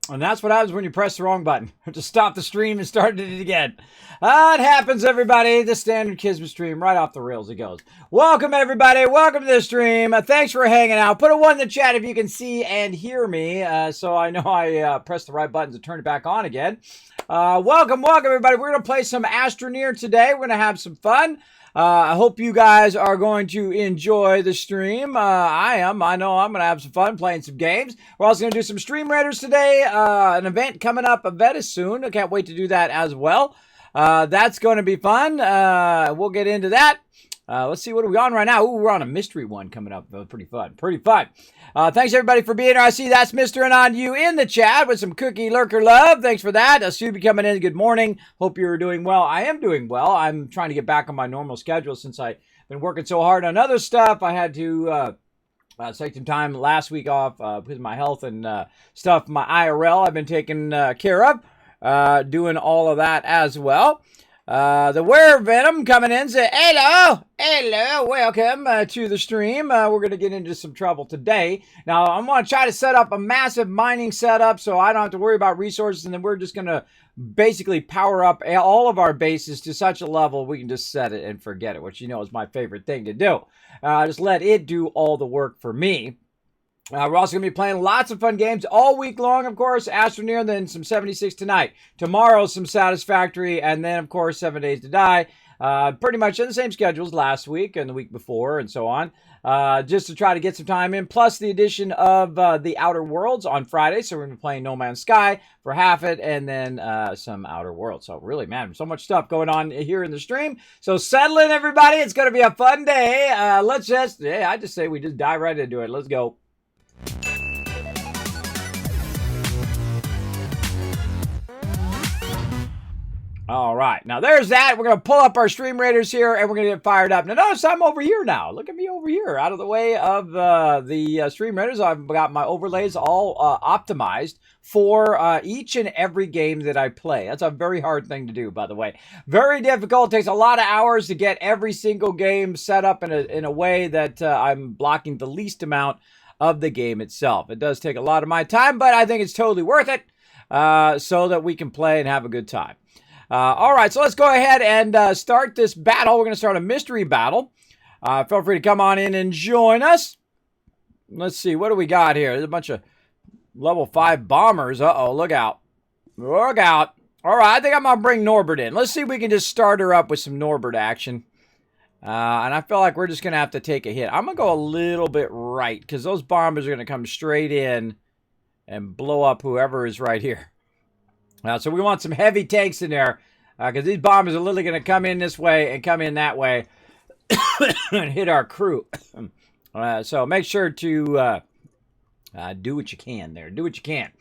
And that's what happens when you press the wrong button. Just stop the stream and start it again. It happens, everybody. The standard Kismet stream, right off the rails it goes. Welcome, everybody. Welcome to the stream. Thanks for hanging out. Put a 1 in the chat if you can see and hear me, so I know I pressed the right buttons to turn it back on again. Welcome, everybody. We're going to play some Astroneer today. We're going to have some fun. I hope you guys are going to enjoy the stream. I am. I know I'm going to have some fun playing some games. We're also going to do some Stream Raiders today. An event coming up very soon. I can't wait to do that as well. That's going to be fun. We'll get into that. Let's see, what are we on right now? Ooh, we're on a mystery one coming up. Pretty fun. Pretty fun. Thanks, everybody, for being here. I see that's Mr. and on you in the chat with some cookie lurker love. Thanks for that. Subi coming in. Good morning. Hope you're doing well. I am doing well. I'm trying to get back on my normal schedule since I've been working so hard on other stuff. I had to take some time last week off because of my health and stuff. My IRL I've been taking care of. Doing all of that as well. The Were Venom coming in say, hello, welcome to the stream. We're going to get into some trouble today. Now, I'm going to try to set up a massive mining setup so I don't have to worry about resources, and then we're just going to basically power up all of our bases to such a level we can just set it and forget it, which you know is my favorite thing to do. Just let it do all the work for me. We're also going to be playing lots of fun games all week long, of course. Astroneer, then some 76 tonight. Tomorrow, some Satisfactory, and then, of course, 7 Days to Die. Pretty much in the same schedules last week and the week before and so on. Just to try to get some time in. Plus the addition of the Outer Worlds on Friday. So we're going to be playing No Man's Sky for half it and then some Outer Worlds. So really, man, so much stuff going on here in the stream. So settle in, everybody. It's going to be a fun day. I just say we just dive right into it. Let's go. All right, now there's that. We're going to pull up our Stream Raiders here, and we're going to get fired up. Now notice I'm over here now. Look at me over here, out of the way of the Stream Raiders. I've got my overlays all optimized for each and every game that I play. That's a very hard thing to do, by the way. Very difficult. It takes a lot of hours to get every single game set up in a way that I'm blocking the least amount of the game itself. It does take a lot of my time, but I think it's totally worth it so that we can play and have a good time. All right, so let's go ahead and start this battle. We're going to start a mystery battle. Feel free to come on in and join us. Let's see, what do we got here? There's a bunch of level 5 bombers. Uh-oh, look out. Look out. All right, I think I'm going to bring Norbert in. Let's see if we can just start her up with some Norbert action. And I feel like we're just going to have to take a hit. I'm going to go a little bit right because those bombers are going to come straight in and blow up whoever is right here. So we want some heavy tanks in there because these bombers are literally going to come in this way and come in that way and hit our crew. So make sure to do what you can there. Do what you can.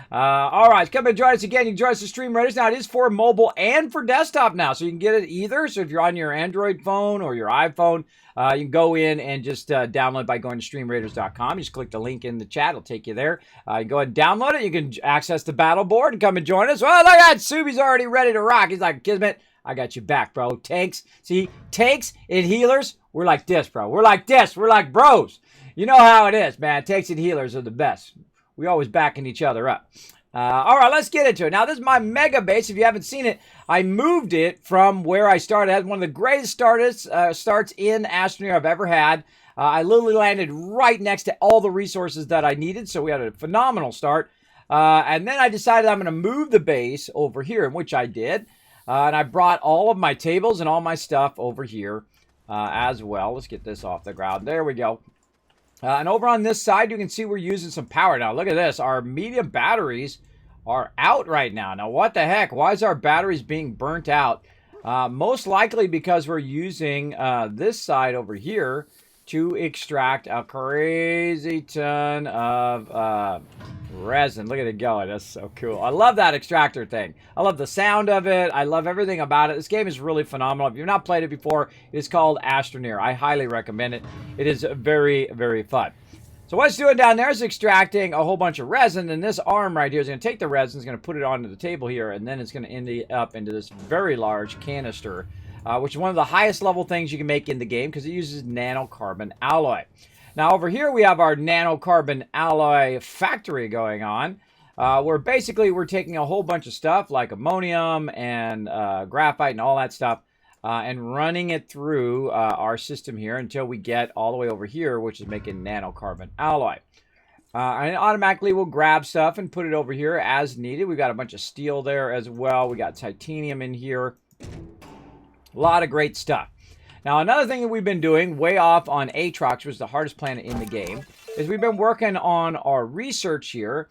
All right, come and join us again. You can join us at Stream Raiders. Now, it is for mobile and for desktop now, so you can get it either. So if you're on your Android phone or your iPhone, you can go in and just download by going to streamraiders.com. You just click the link in the chat. It'll take you there. You go ahead and download it. You can access the battle board and come and join us. Well, look at that. Subi's already ready to rock. He's like, Kismet, I got you back, bro. Tanks. See, tanks and healers, we're like this, bro. We're like this. We're like bros. You know how it is, man. Tanks and healers are the best. We always backing each other up. All right, let's get into it. Now, this is my mega base. If you haven't seen it, I moved it from where I started. It has one of the greatest starts in Astroneer I've ever had. I literally landed right next to all the resources that I needed, so we had a phenomenal start. And then I decided I'm going to move the base over here, which I did. And I brought all of my tables and all my stuff over here as well. Let's get this off the ground. There we go. And over on this side, you can see we're using some power. Now, look at this. Our medium batteries are out right now. Now, what the heck? Why is our batteries being burnt out? Most likely because we're using this side over here to extract a crazy ton of resin. Look at it going. That's so cool. I love that extractor thing. I love the sound of it. I love everything about it. This game is really phenomenal. If you've not played it before, it is called Astroneer. I highly recommend it. It is very, very fun. So what it's doing down there is extracting a whole bunch of resin, and this arm right here is going to take the resin, it's going to put it onto the table here, and then it's going to end up into this very large canister, which is one of the highest level things you can make in the game because it uses nanocarbon alloy. Now over here we have our nanocarbon alloy factory going on. where basically we're taking a whole bunch of stuff like ammonium and graphite and all that stuff and running it through our system here until we get all the way over here, which is making nanocarbon alloy. And it automatically will grab stuff and put it over here as needed. We've got a bunch of steel there as well. We got titanium in here. A lot of great stuff. Now, another thing that we've been doing way off on Aatrox, which is the hardest planet in the game, is we've been working on our research here.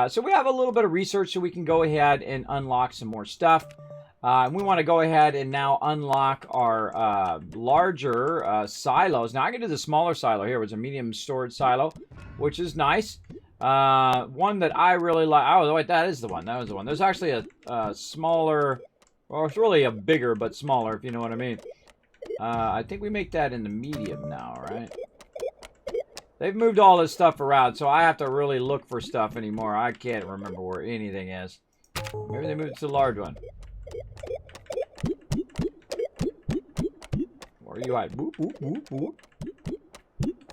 So we have a little bit of research so we can go ahead and unlock some more stuff. And we want to go ahead and now unlock our larger silos. Now, I can do the smaller silo here, which is a medium storage silo, which is nice. One that I really like. Oh, wait, that is the one. That was the one. There's actually a smaller, or it's really a bigger but smaller, if you know what I mean. I think we make that in the medium now, right? They've moved all this stuff around, so I have to really look for stuff anymore. I can't remember where anything is. Maybe they moved it to the large one. Where are you hiding? Whoop, whoop, whoop, whoop.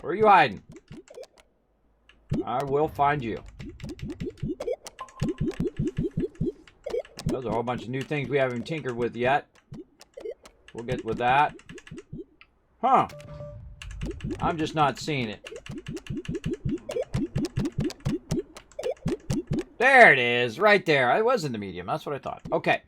Where are you hiding? I will find you. Those are a whole bunch of new things we haven't tinkered with yet. We'll get with that. Huh. I'm just not seeing it. There it is, right there. It was in the medium. That's what I thought. Okay.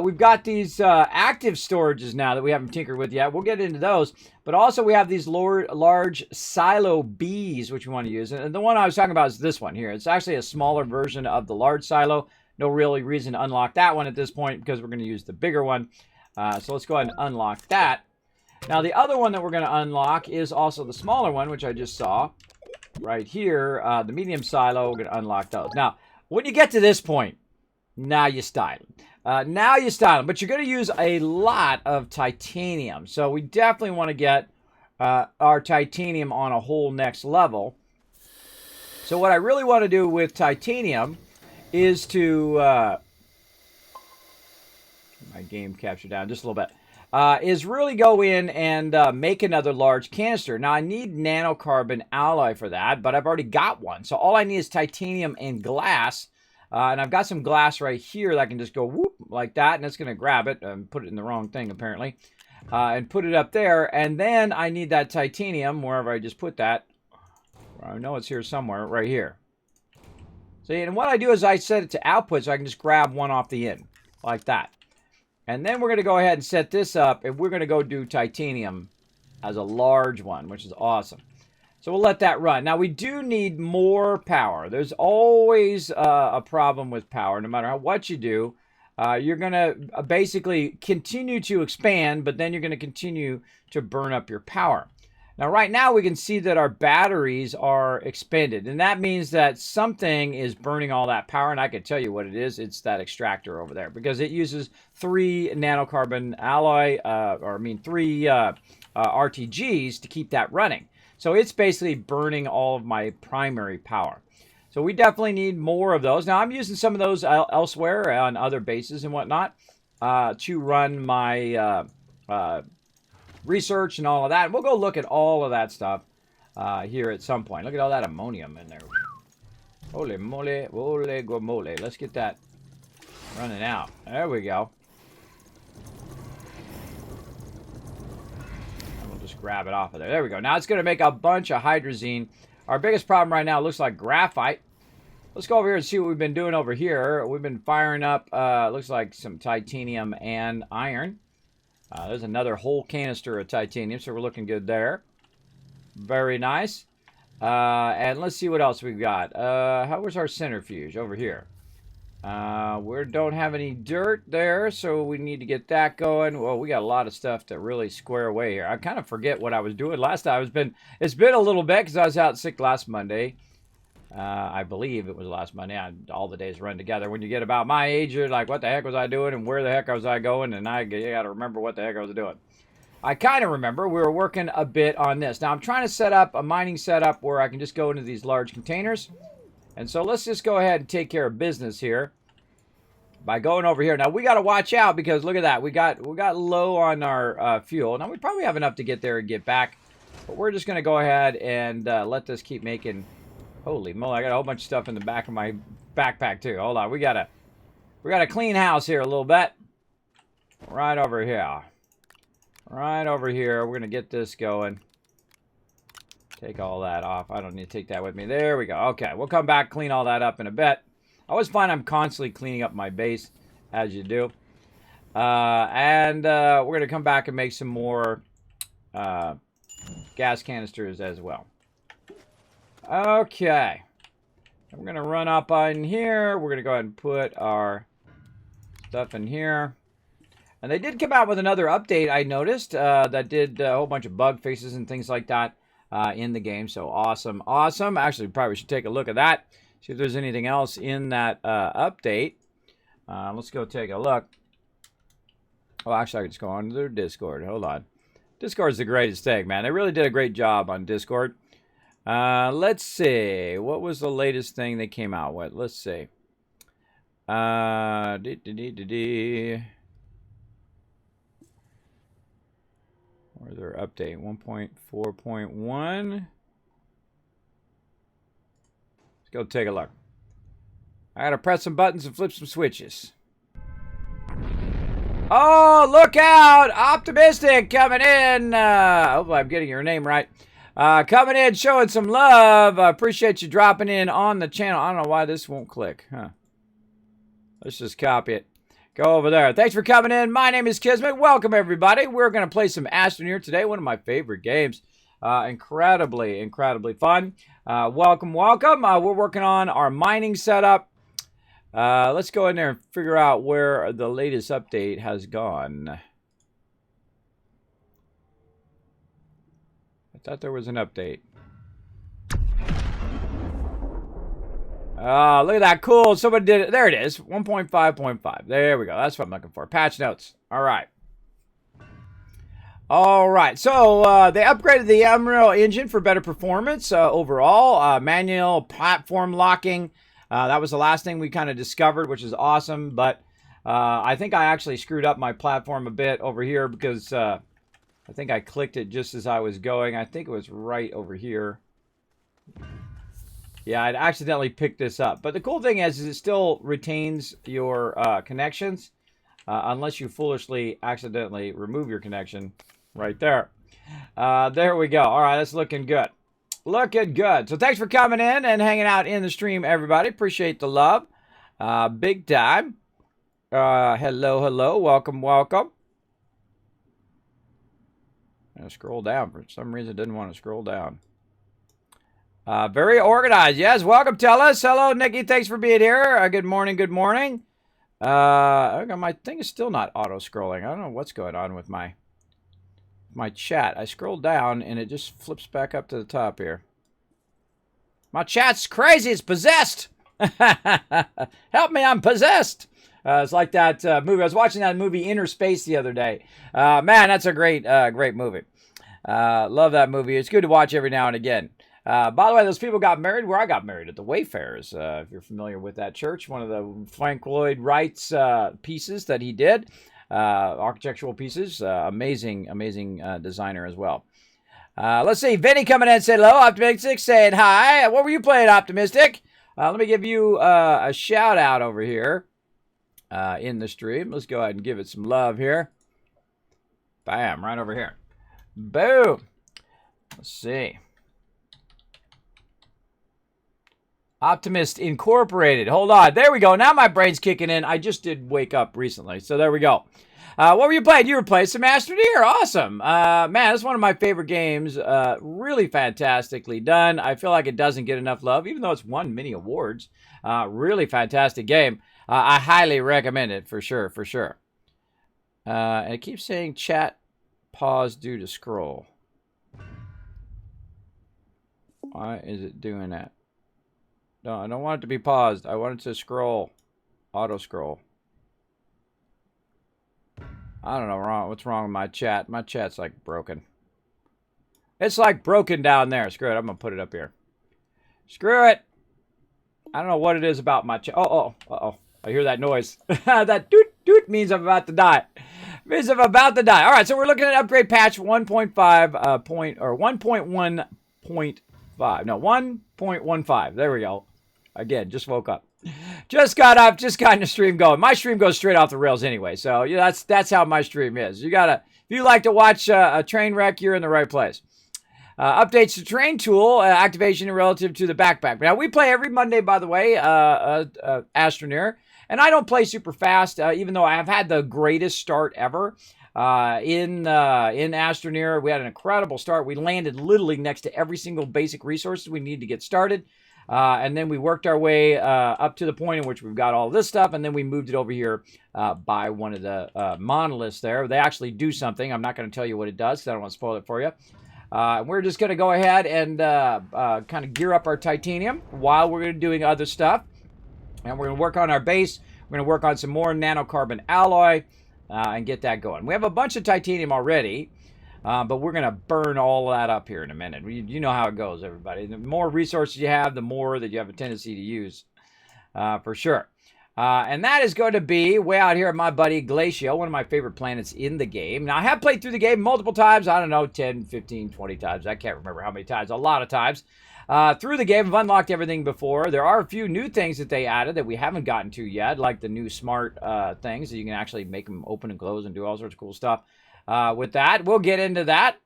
We've got these active storages now that we haven't tinkered with yet. We'll get into those. But also we have these large silo Bs, which we want to use. And the one I was talking about is this one here. It's actually a smaller version of the large silo. No really reason to unlock that one at this point because we're going to use the bigger one. So let's go ahead and unlock that. Now, the other one that we're going to unlock is also the smaller one, which I just saw right here. The medium silo, we're going to unlock those. Now, when you get to this point, now you style them. Now you style them, but you're going to use a lot of titanium. So we definitely want to get our titanium on a whole next level. So what I really want to do with titanium is to... my game capture down just a little bit. Is really go in and make another large canister. Now, I need nanocarbon alloy for that, but I've already got one. So all I need is titanium and glass. And I've got some glass right here that I can just go whoop like that, and it's going to grab it and put it in the wrong thing, apparently. And put it up there. And then I need that titanium, wherever I just put that. I know it's here somewhere, right here. See, and what I do is I set it to output so I can just grab one off the end, like that. And then we're going to go ahead and set this up, and we're going to go do titanium as a large one, which is awesome. So we'll let that run. Now, we do need more power. There's always a problem with power. No matter what you do, you're going to basically continue to expand, but then you're going to continue to burn up your power. Now, right now, we can see that our batteries are expended, and that means that something is burning all that power, and I can tell you what it is. It's that extractor over there, because it uses 3 nanocarbon alloy, three RTGs to keep that running. So it's basically burning all of my primary power. So we definitely need more of those. Now, I'm using some of those elsewhere on other bases and whatnot to run my... research and all of that. And we'll go look at all of that stuff here at some point. Look at all that ammonium in there. Holy moly, holy guacamole. Let's get that running out. There we go. And we'll just grab it off of there. There we go. Now it's going to make a bunch of hydrazine. Our biggest problem right now looks like graphite. Let's go over here and see what we've been doing over here. We've been firing up, looks like some titanium and iron. There's another whole canister of titanium, so we're looking good there. Very nice. And let's see what else we've got. Where's our centrifuge? Over here. We don't have any dirt there, so we need to get that going. Well, we got a lot of stuff to really square away here. I kind of forget what I was doing last time. It's been a little bit because I was out sick last Monday. I believe it was last Monday. All the days run together. When you get about my age, you're like, what the heck was I doing and where the heck was I going? And you got to remember what the heck I was doing. I kind of remember we were working a bit on this. Now, I'm trying to set up a mining setup where I can just go into these large containers. And so let's just go ahead and take care of business here by going over here. Now, we got to watch out because look at that. We got low on our fuel. Now, we probably have enough to get there and get back. But we're just going to go ahead and let this keep making... Holy moly, I got a whole bunch of stuff in the back of my backpack too. Hold on, we got a clean house here a little bit. Right over here. Right over here. We're gonna get this going. Take all that off. I don't need to take that with me. There we go. Okay, we'll come back, clean all that up in a bit. I always find I'm constantly cleaning up my base, as you do. And we're going to come back and make some more gas canisters as well. Okay. We're going to run up on here. We're going to go ahead and put our stuff in here. And they did come out with another update, I noticed, that did a whole bunch of bug fixes and things like that in the game. So awesome, awesome. Actually, probably should take a look at that. See if there's anything else in that update. Let's go take a look. Oh, actually, I can just go on to their Discord. Hold on. Discord's the greatest thing, man. They really did a great job on Discord. Let's see. What was the latest thing they came out with? Let's see. Or their update 1.4.1. Go take a look. I gotta press some buttons and flip some switches. Oh, look out! Optimistic coming in. Hopefully I'm getting your name right. Coming in, showing some love. I appreciate you dropping in on the channel. I don't know why this won't click. Huh. Let's just copy it. Go over there. Thanks for coming in. My name is Kismet. Welcome, everybody. We're going to play some Astroneer today. One of my favorite games. Incredibly fun. Welcome. We're working on our mining setup. Let's go in there and figure out where the latest update has gone. I thought there was an update. Look at that. Cool. Somebody did it. There it is. 1.5.5. There we go. That's what I'm looking for. Patch notes. All right. All right, so they upgraded the Unreal Engine for better performance overall. Manual platform locking. That was the last thing we kind of discovered, which is awesome. But I think I actually screwed up my platform a bit over here because I think I clicked it just as I was going. I think it was right over here. Yeah, I'd accidentally picked this up. But the cool thing is it still retains your connections unless you foolishly accidentally remove your connection. Right there. There we go. All right, that's looking good. Looking good. So thanks for coming in and hanging out in the stream, everybody. Appreciate the love. Big time. Hello. Welcome. I'm going to scroll down. For some reason, I didn't want to scroll down. Very organized. Yes, welcome, Tellus. Hello, Nikki. Thanks for being here. Good morning. My thing is still not auto-scrolling. I don't know what's going on with my chat. I scroll down and it just flips back up to the top here. My chat's crazy. It's possessed. Help me, I'm possessed. It's like that movie. I was watching that movie Inner Space the other day. Man, that's a great movie. Love that movie. It's good to watch every now and again. By the way, those people got married where I got married, at the Wayfarers. If you're familiar with that church, one of the Frank Lloyd Wright's pieces that he did. Architectural pieces. Amazing designer as well. Let's see. Vinny coming in and said hello. Optimistic saying hi. What were you playing, Optimistic? Let me give you a shout out over here in the stream. Let's go ahead and give it some love here. Bam. Right over here. Boom. Let's see. Optimist Incorporated. Hold on. There we go. Now my brain's kicking in. I just did wake up recently. So there we go. What were you playing? You were playing some Astroneer. Awesome. Man, that's one of my favorite games. Really fantastically done. I feel like it doesn't get enough love, even though it's won many awards. Really fantastic game. I highly recommend it for sure. And it keeps saying chat pause due to scroll. Why is it doing that? No, I don't want it to be paused. I want it to scroll. Auto scroll. I don't know what's wrong with my chat. My chat's like broken. It's like broken down there. Screw it. I'm going to put it up here. Screw it. I don't know what it is about my chat. Uh-oh. I hear that noise. That doot means I'm about to die. Means I'm about to die. All right, so we're looking at upgrade patch 1.5 1.1.5. No, 1.15. There we go. Again, just woke up. Just got up, just gotten the stream going. My stream goes straight off the rails anyway, so yeah, that's how my stream is. If you like to watch a train wreck, you're in the right place. Updates to train tool activation relative to the backpack. Now we play every Monday, by the way, Astroneer, and I don't play super fast, even though I have had the greatest start ever. In Astroneer, we had an incredible start. We landed literally next to every single basic resources we need to get started. And then we worked our way up to the point in which we've got all this stuff, and then we moved it over here by one of the monoliths there. They actually do something. I'm not going to tell you what it does because I don't want to spoil it for you. We're just going to go ahead and kind of gear up our titanium while we're doing other stuff. And we're going to work on our base. We're going to work on some more nanocarbon alloy and get that going. We have a bunch of titanium already. But we're going to burn all that up here in a minute. You know how it goes, everybody. The more resources you have, the more that you have a tendency to use, for sure. And that is going to be way out here at my buddy Glacial, one of my favorite planets in the game. Now, I have played through the game multiple times. I don't know, 10, 15, 20 times. I can't remember how many times. A lot of times. Through the game, I've unlocked everything before. There are a few new things that they added that we haven't gotten to yet, like the new smart things that you can actually make them open and close and do all sorts of cool stuff. With that, we'll get into that.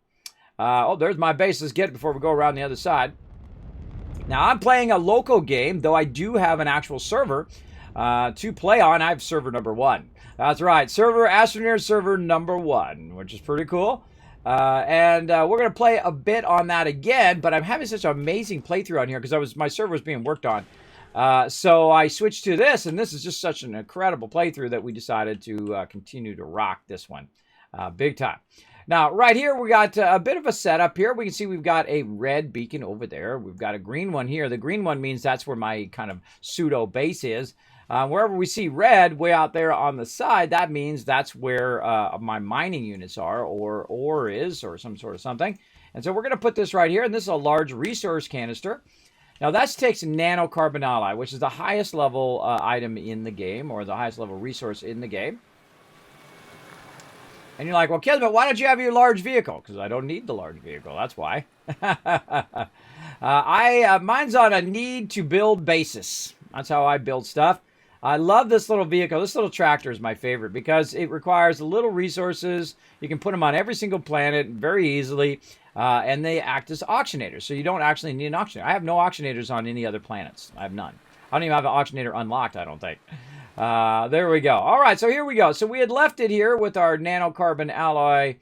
Oh, there's my base. Let's get it before we go around the other side. Now, I'm playing a local game, though I do have an actual server to play on. I have server number 1. That's right, Astroneer server number 1, which is pretty cool. And we're going to play a bit on that again, but I'm having such an amazing playthrough on here because my server was being worked on. So I switched to this, and this is just such an incredible playthrough that we decided to continue to rock this one. Big time. Now, right here, we got a bit of a setup here. We can see we've got a red beacon over there. We've got a green one here. The green one means that's where my kind of pseudo base is. Wherever we see red way out there on the side, that means that's where my mining units are, or ore is, or some sort of something. And so we're going to put this right here, and this is a large resource canister. Now, that takes nanocarbon alloy, which is the highest level item in the game, or the highest level resource in the game. And you're like, well, Kismet, why don't you have your large vehicle? Because I don't need the large vehicle. That's why. Mine's on a need to build basis. That's how I build stuff. I love this little vehicle. This little tractor is my favorite because it requires little resources. You can put them on every single planet very easily. And they act as auctionators. So you don't actually need an auctionator. I have no auctionators on any other planets. I have none. I don't even have an auctionator unlocked, I don't think. There we go. All right, so here we go. So we had left it here with our nanocarbon alloy,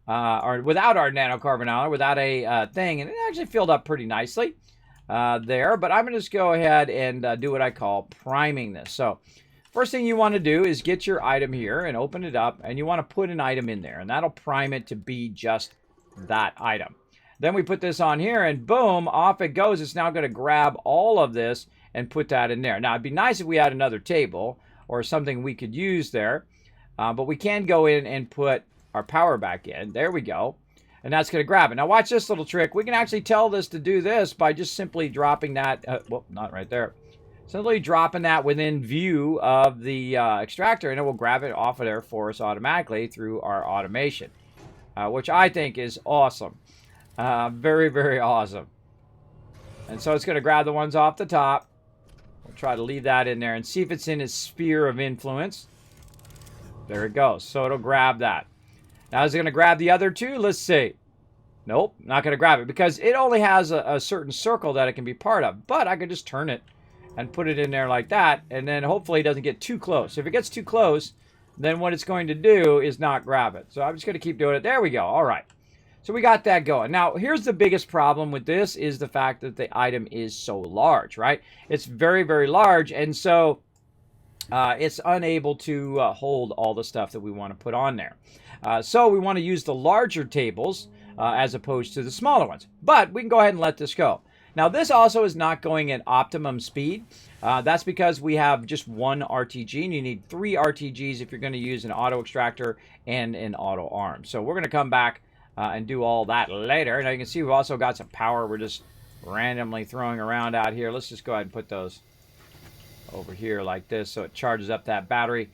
or without our nanocarbon alloy, without a thing, and it actually filled up pretty nicely there. But I'm going to just go ahead and do what I call priming this. So first thing you want to do is get your item here and open it up, and you want to put an item in there, and that'll prime it to be just that item. Then we put this on here, and boom, off it goes. It's now going to grab all of this and put that in there. Now, it'd be nice if we had another table or something we could use there. But we can go in and put our power back in. There we go. And that's going to grab it. Now, watch this little trick. We can actually tell this to do this by just simply dropping that. Well, not right there. Simply dropping that within view of the extractor, and it will grab it off of there for us automatically through our automation, which I think is awesome. Very, very awesome. And so it's going to grab the ones off the top. We'll try to leave that in there and see if it's in its sphere of influence. There it goes. So it'll grab that. Now, is it going to grab the other two? Let's see. Nope, not going to grab it because it only has a certain circle that it can be part of. But I could just turn it and put it in there like that, and then hopefully it doesn't get too close. If it gets too close, then what it's going to do is not grab it. So I'm just going to keep doing it. There we go. All right. So we got that going. Now, here's the biggest problem with this is the fact that the item is so large, right? It's very, very large, and so it's unable to hold all the stuff that we want to put on there. So we want to use the larger tables as opposed to the smaller ones. But we can go ahead and let this go. Now, this also is not going at optimum speed. That's because we have just one RTG, and you need 3 RTGs if you're going to use an auto extractor and an auto arm. So we're going to come back and do all that later. Now, you can see we've also got some power we're just randomly throwing around out here. Let's just go ahead and put those over here like this so it charges up that battery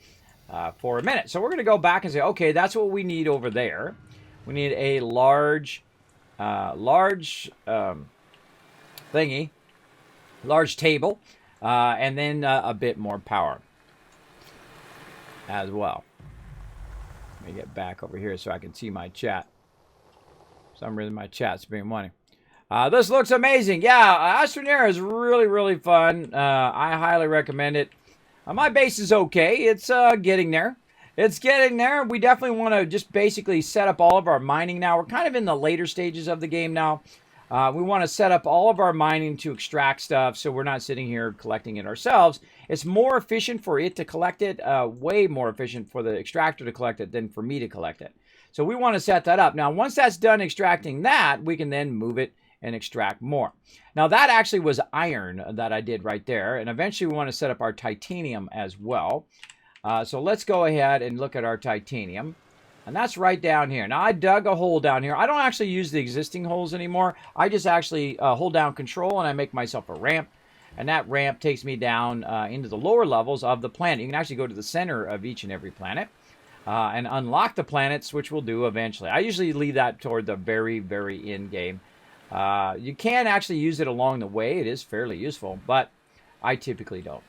for a minute. So we're going to go back and say, okay, that's what we need over there. We need a large thingy, large table. and then a bit more power as well. Let me get back over here so I can see my chat. For some reason my chat's being money. This looks amazing. Yeah, Astroneer is really, really fun. I highly recommend it. My base is okay. It's getting there. It's getting there. We definitely want to just basically set up all of our mining now. We're kind of in the later stages of the game now. We want to set up all of our mining to extract stuff so we're not sitting here collecting it ourselves. It's more efficient for it to collect it, way more efficient for the extractor to collect it than for me to collect it. So we want to set that up. Now, once that's done extracting that, we can then move it and extract more. Now, that actually was iron that I did right there. And eventually we want to set up our titanium as well. So let's go ahead and look at our titanium. And that's right down here. Now, I dug a hole down here. I don't actually use the existing holes anymore. I just actually hold down control and I make myself a ramp. And that ramp takes me down into the lower levels of the planet. You can actually go to the center of each and every planet and unlock the planets, which we'll do eventually. I usually leave that toward the very, very end game. You can actually use it along the way. It is fairly useful, but I typically don't.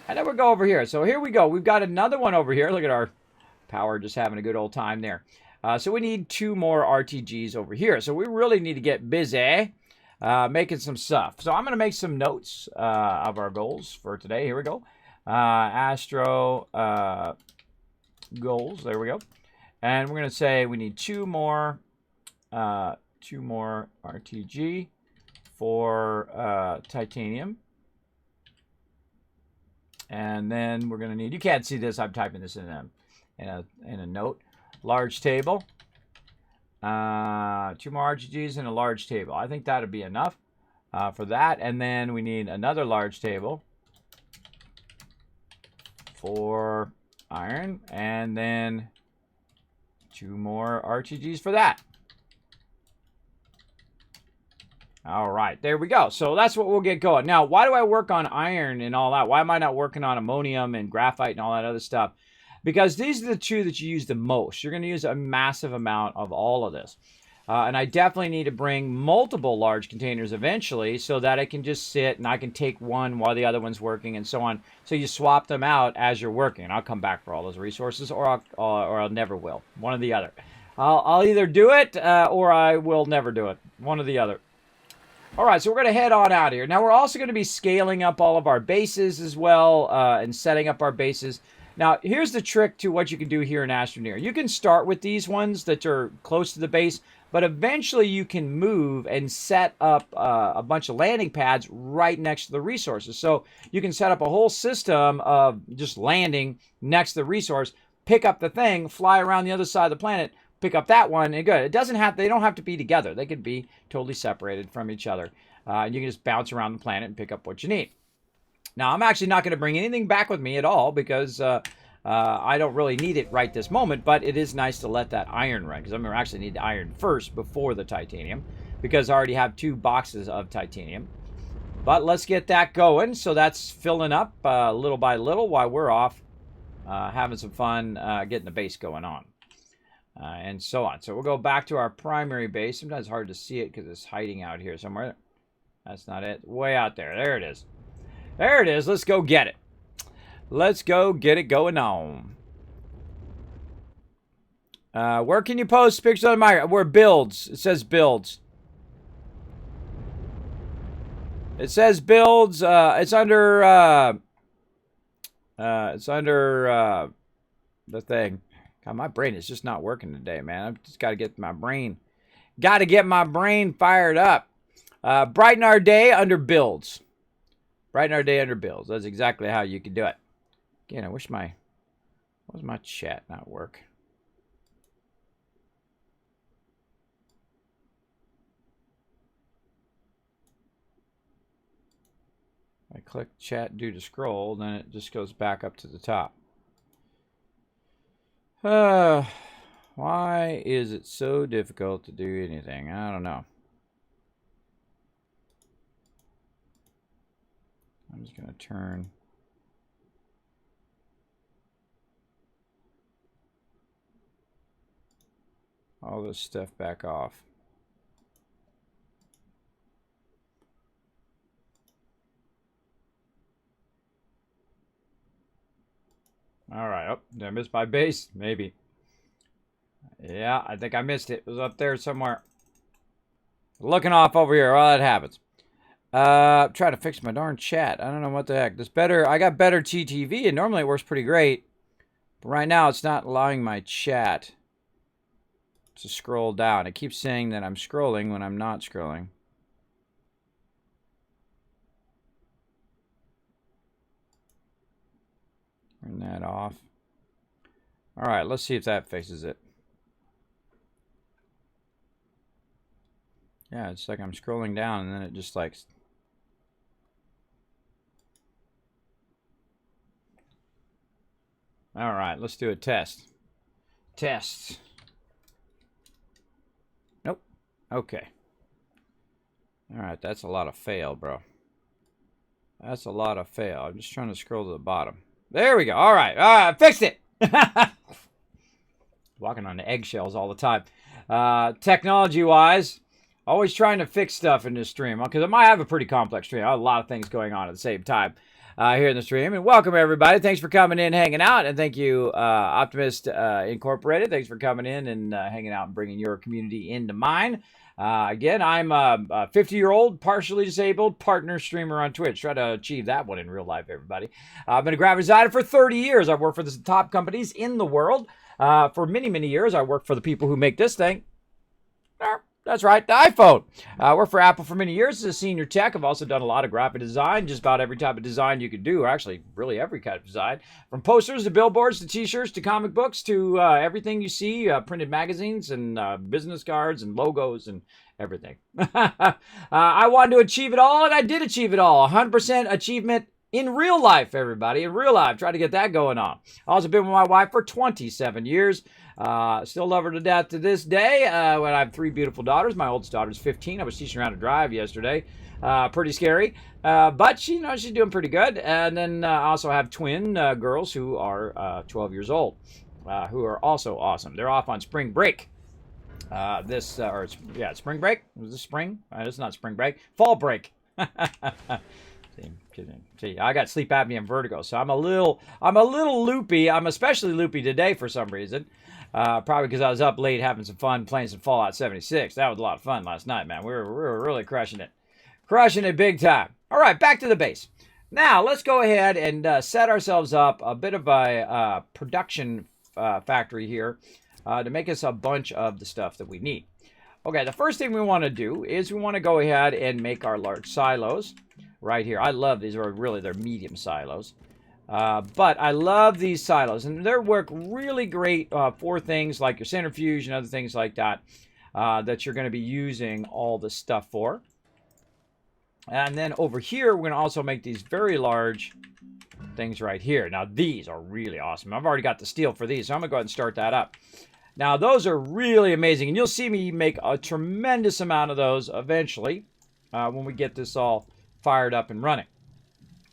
And then we'll go over here. So here we go. We've got another one over here. Look at our power just having a good old time there. So we need 2 more RTGs over here. So we really need to get busy making some stuff. So I'm going to make some notes of our goals for today. Here we go. Astro goals. There we go. And we're going to say we need 2 more RTG for titanium. And then we're going to need, you can't see this, I'm typing this in a note. Large table. 2 more RTGs and a large table. I think that would be enough for that. And then we need another large table for iron. And then 2 more RTGs for that. All right, there we go. So that's what we'll get going. Now, why do I work on iron and all that? Why am I not working on ammonium and graphite and all that other stuff? Because these are the 2 that you use the most. You're going to use a massive amount of all of this. And I definitely need to bring multiple large containers eventually so that it can just sit and I can take one while the other one's working and so on. So you swap them out as you're working. And I'll come back for all those resources or I'll never will. One or the other. I'll either do it or I will never do it. One or the other. All right, so we're going to head on out here. Now, we're also going to be scaling up all of our bases as well and setting up our bases. Now, here's the trick to what you can do here in Astroneer. You can start with these ones that are close to the base, but eventually you can move and set up a bunch of landing pads right next to the resources. So you can set up a whole system of just landing next to the resource, pick up the thing, fly around the other side of the planet, pick up that one, and good. It doesn't have, they don't have to be together. They could be totally separated from each other. And you can just bounce around the planet and pick up what you need. Now, I'm actually not going to bring anything back with me at all because I don't really need it right this moment, but it is nice to let that iron run because I'm going to actually need the iron first before the titanium because I already have 2 boxes of titanium. But let's get that going. So that's filling up little by little while we're off having some fun getting the base going on. And so on. So we'll go back to our primary base. Sometimes it's hard to see it because it's hiding out here somewhere. That's not it. Way out there. There it is. There it is. Let's go get it. Let's go get it going on. Where can you post pictures on my... Where builds. It says builds. It says builds. It's under... the thing. God, my brain is just not working today, man. I've just got to get my brain... Got to get my brain fired up. Brighten our day under builds. Brighten our day under builds. That's exactly how you can do it. Again, I wish my... Why does my chat not work? I click chat due to scroll, then it just goes back up to the top. Why is it so difficult to do anything? I don't know. I'm just going to turn... all this stuff back off. All right. Oh, did I miss my base? Maybe. Yeah, I think I missed it. It was up there somewhere. Looking off over here. Oh, that happens. Trying to fix my darn chat. I don't know what the heck. This better. I got better TTV, and normally it works pretty great. But right now, it's not allowing my chat to scroll down. It keeps saying that I'm scrolling when I'm not scrolling. Turn that off. All right, let's see if that fixes it. Yeah, it's like I'm scrolling down and then it just like... All right, let's do a test. Tests. Nope. Okay. All right, that's a lot of fail, bro. That's a lot of fail. I'm just trying to scroll to the bottom. There we go. All right. All right, fixed it. Walking on eggshells all the time. Technology-wise, always trying to fix stuff in this stream, because I might have a pretty complex stream. I have a lot of things going on at the same time here in the stream. And welcome, everybody. Thanks for coming in, hanging out. And thank you, Optimist Incorporated. Thanks for coming in and hanging out and bringing your community into mine. Again, I'm a 50-year-old, partially disabled partner streamer on Twitch. Try to achieve that one in real life, everybody. I've been a graphic designer for 30 years. I've worked for the top companies in the world. For many, many years, I worked for the people who make this thing. That's right, the iPhone. I worked for Apple for many years as a senior tech. I've also done a lot of graphic design, just about every type of design you could do, or actually really every kind of design. From posters to billboards to t-shirts to comic books to everything you see, printed magazines and business cards and logos and everything. I wanted to achieve it all, and I did achieve it all. 100% achievement in real life, everybody. In real life, try to get that going on. I've also been with my wife for 27 years. Still love her to death to this day. When I have 3 beautiful daughters. My oldest daughter's 15. I was teaching her how to drive yesterday. Pretty scary. But she, she's doing pretty good. And then I also have twin girls who are 12 years old, who are also awesome. They're off on spring break. Spring break. Was this spring? It's not spring break. Fall break. See, I got sleep apnea and vertigo, so I'm a little loopy. I'm especially loopy today for some reason. Probably because I was up late having some fun playing some Fallout 76. That was a lot of fun last night, man. We were really crushing it big time. All right, back to the base. Now let's go ahead and set ourselves up a bit of a production factory here to make us a bunch of the stuff that we need. Okay, the first thing we want to do is we want to go ahead and make our large silos right here. I love these, or really they're medium silos. But I love these silos, and they work really great for things like your centrifuge and other things like that that you're going to be using all the stuff for. And then over here, we're going to also make these very large things right here. Now, these are really awesome. I've already got the steel for these, so I'm going to go ahead and start that up. Now, those are really amazing, and you'll see me make a tremendous amount of those eventually when we get this all fired up and running.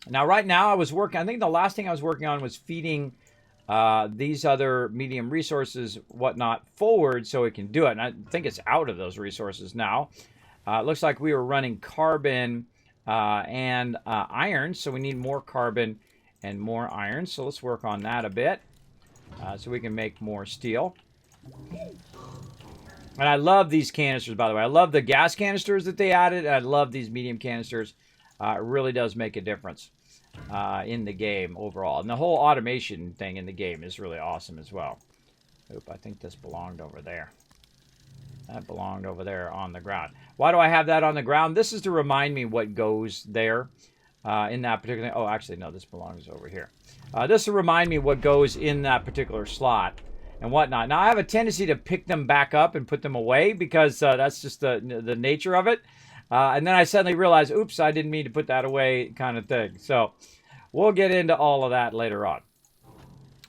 Now, right now, I think the last thing I was working on was feeding these other medium resources, whatnot, forward so it can do it. And I think it's out of those resources now. It looks like we were running carbon and iron, so we need more carbon and more iron. So let's work on that a bit so we can make more steel. And I love these canisters, by the way. I love the gas canisters that they added. I love these medium canisters. It really does make a difference in the game overall. And the whole automation thing in the game is really awesome as well. Oop, I think this belonged over there. That belonged over there on the ground. Why do I have that on the ground? This is to remind me what goes there in that particular... Oh, actually, no, this belongs over here. This will remind me what goes in that particular slot and whatnot. Now, I have a tendency to pick them back up and put them away because that's just the nature of it. And then I suddenly realized, oops, I didn't mean to put that away kind of thing. So we'll get into all of that later on.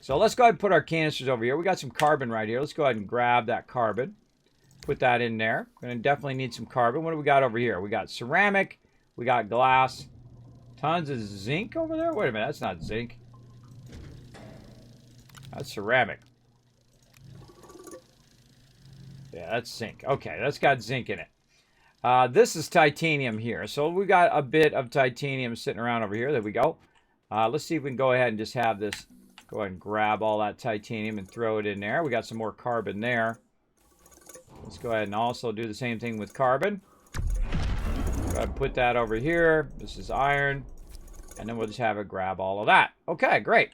So let's go ahead and put our canisters over here. We got some carbon right here. Let's go ahead and grab that carbon. Put that in there. We're going to definitely need some carbon. What do we got over here? We got ceramic. We got glass. Tons of zinc over there. Wait a minute. That's not zinc. That's ceramic. Yeah, that's zinc. Okay, that's got zinc in it. This is titanium here. So we got a bit of titanium sitting around over here. There we go. Let's see if we can go ahead and just have this Go ahead and grab all that titanium and throw it in there. We got some more carbon there. Let's go ahead and also do the same thing with carbon. Go ahead and put that over here. This is iron. And then we'll just have it grab all of that. Okay, great.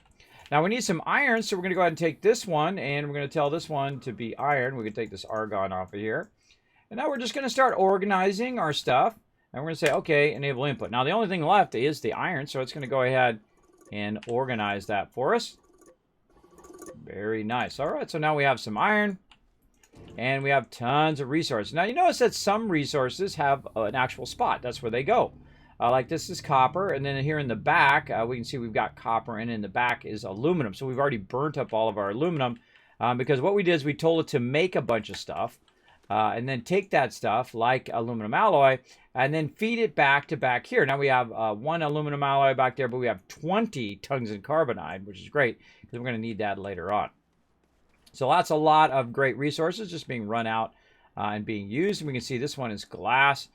Now we need some iron, so we're going to go ahead and take this one, and we're going to tell this one to be iron. We can take this argon off of here. And now we're just going to start organizing our stuff. And we're going to say, okay, enable input. Now the only thing left is the iron, so it's going to go ahead and organize that for us. Very nice. All right, so now we have some iron. And we have tons of resources. Now you notice that some resources have an actual spot. That's where they go. Like this is copper, and then here in the back, we can see we've got copper, and in the back is aluminum. So we've already burnt up all of our aluminum because what we did is we told it to make a bunch of stuff and then take that stuff, like aluminum alloy, and then feed it back to back here. Now we have one aluminum alloy back there, but we have 20 tungsten carbonide, which is great because we're going to need that later on. So that's a lot of great resources just being run out and being used. And we can see this one is glass.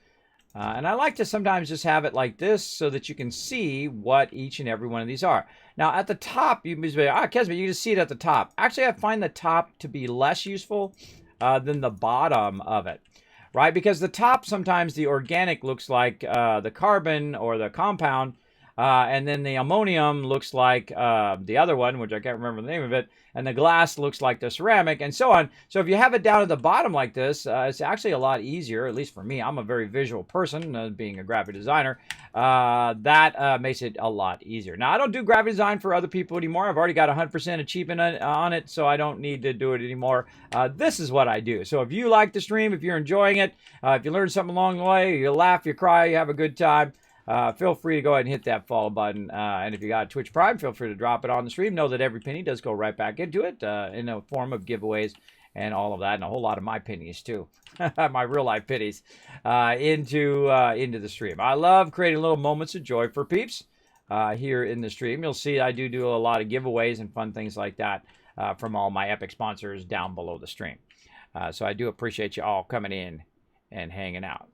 And I like to sometimes just have it like this so that you can see what each and every one of these are. Now, at the top, you can say, Kismet, you just see it at the top. Actually, I find the top to be less useful than the bottom of it, right? Because the top, sometimes the organic looks like the carbon or the compound, and then the ammonium looks like the other one, which I can't remember the name of it, and the glass looks like the ceramic, and so on. So if you have it down at the bottom like this, it's actually a lot easier, at least for me. I'm a very visual person, being a graphic designer. That makes it a lot easier. Now, I don't do graphic design for other people anymore. I've already got 100% achievement on it, so I don't need to do it anymore. This is what I do. So if you like the stream, if you're enjoying it, if you learned something along the way, you laugh, you cry, you have a good time, feel free to go ahead and hit that follow button. And if you got Twitch Prime, feel free to drop it on the stream. Know that every penny does go right back into it in the form of giveaways and all of that, and a whole lot of my pennies too, my real life pennies, into the stream. I love creating little moments of joy for peeps here in the stream. You'll see I do a lot of giveaways and fun things like that from all my epic sponsors down below the stream. So I do appreciate you all coming in and hanging out.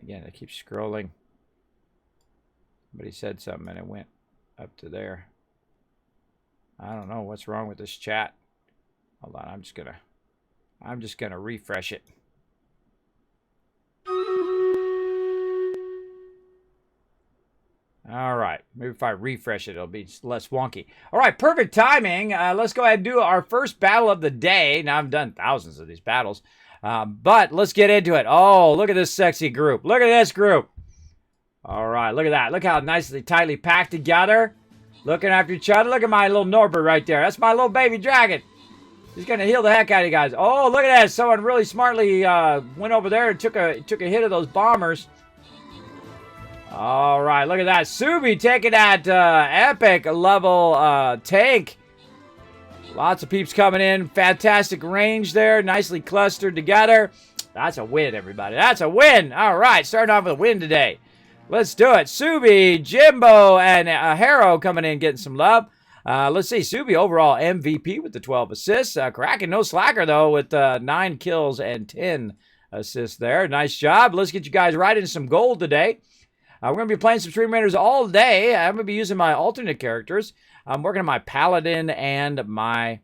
Again, I keep scrolling. Somebody said something and it went up to there. I don't know what's wrong with this chat. Hold on, I'm just gonna refresh it. All right, maybe if I refresh it, it'll be less wonky. All right, perfect timing. Let's go ahead and do our first battle of the day. Now, I've done thousands of these battles, but let's get into it. Oh, look at this sexy group. Look at this group. All right, look at that. Look how nicely, tightly packed together. Looking after each other. Look at my little Norbert right there. That's my little baby dragon. He's going to heal the heck out of you guys. Oh, look at that. Someone really smartly went over there and took a hit of those bombers. All right, look at that. Subi taking that epic level tank. Lots of peeps coming in. Fantastic range there. Nicely clustered together. That's a win, everybody. That's a win. All right, starting off with a win today. Let's do it. Subi, Jimbo, and Harrow coming in getting some love. Let's see. Subi overall MVP with the 12 assists. Kraken, no slacker, though, with 9 kills and 10 assists there. Nice job. Let's get you guys right into some gold today. We're going to be playing some Stream Raiders all day. I'm going to be using my alternate characters. I'm working on my Paladin and my...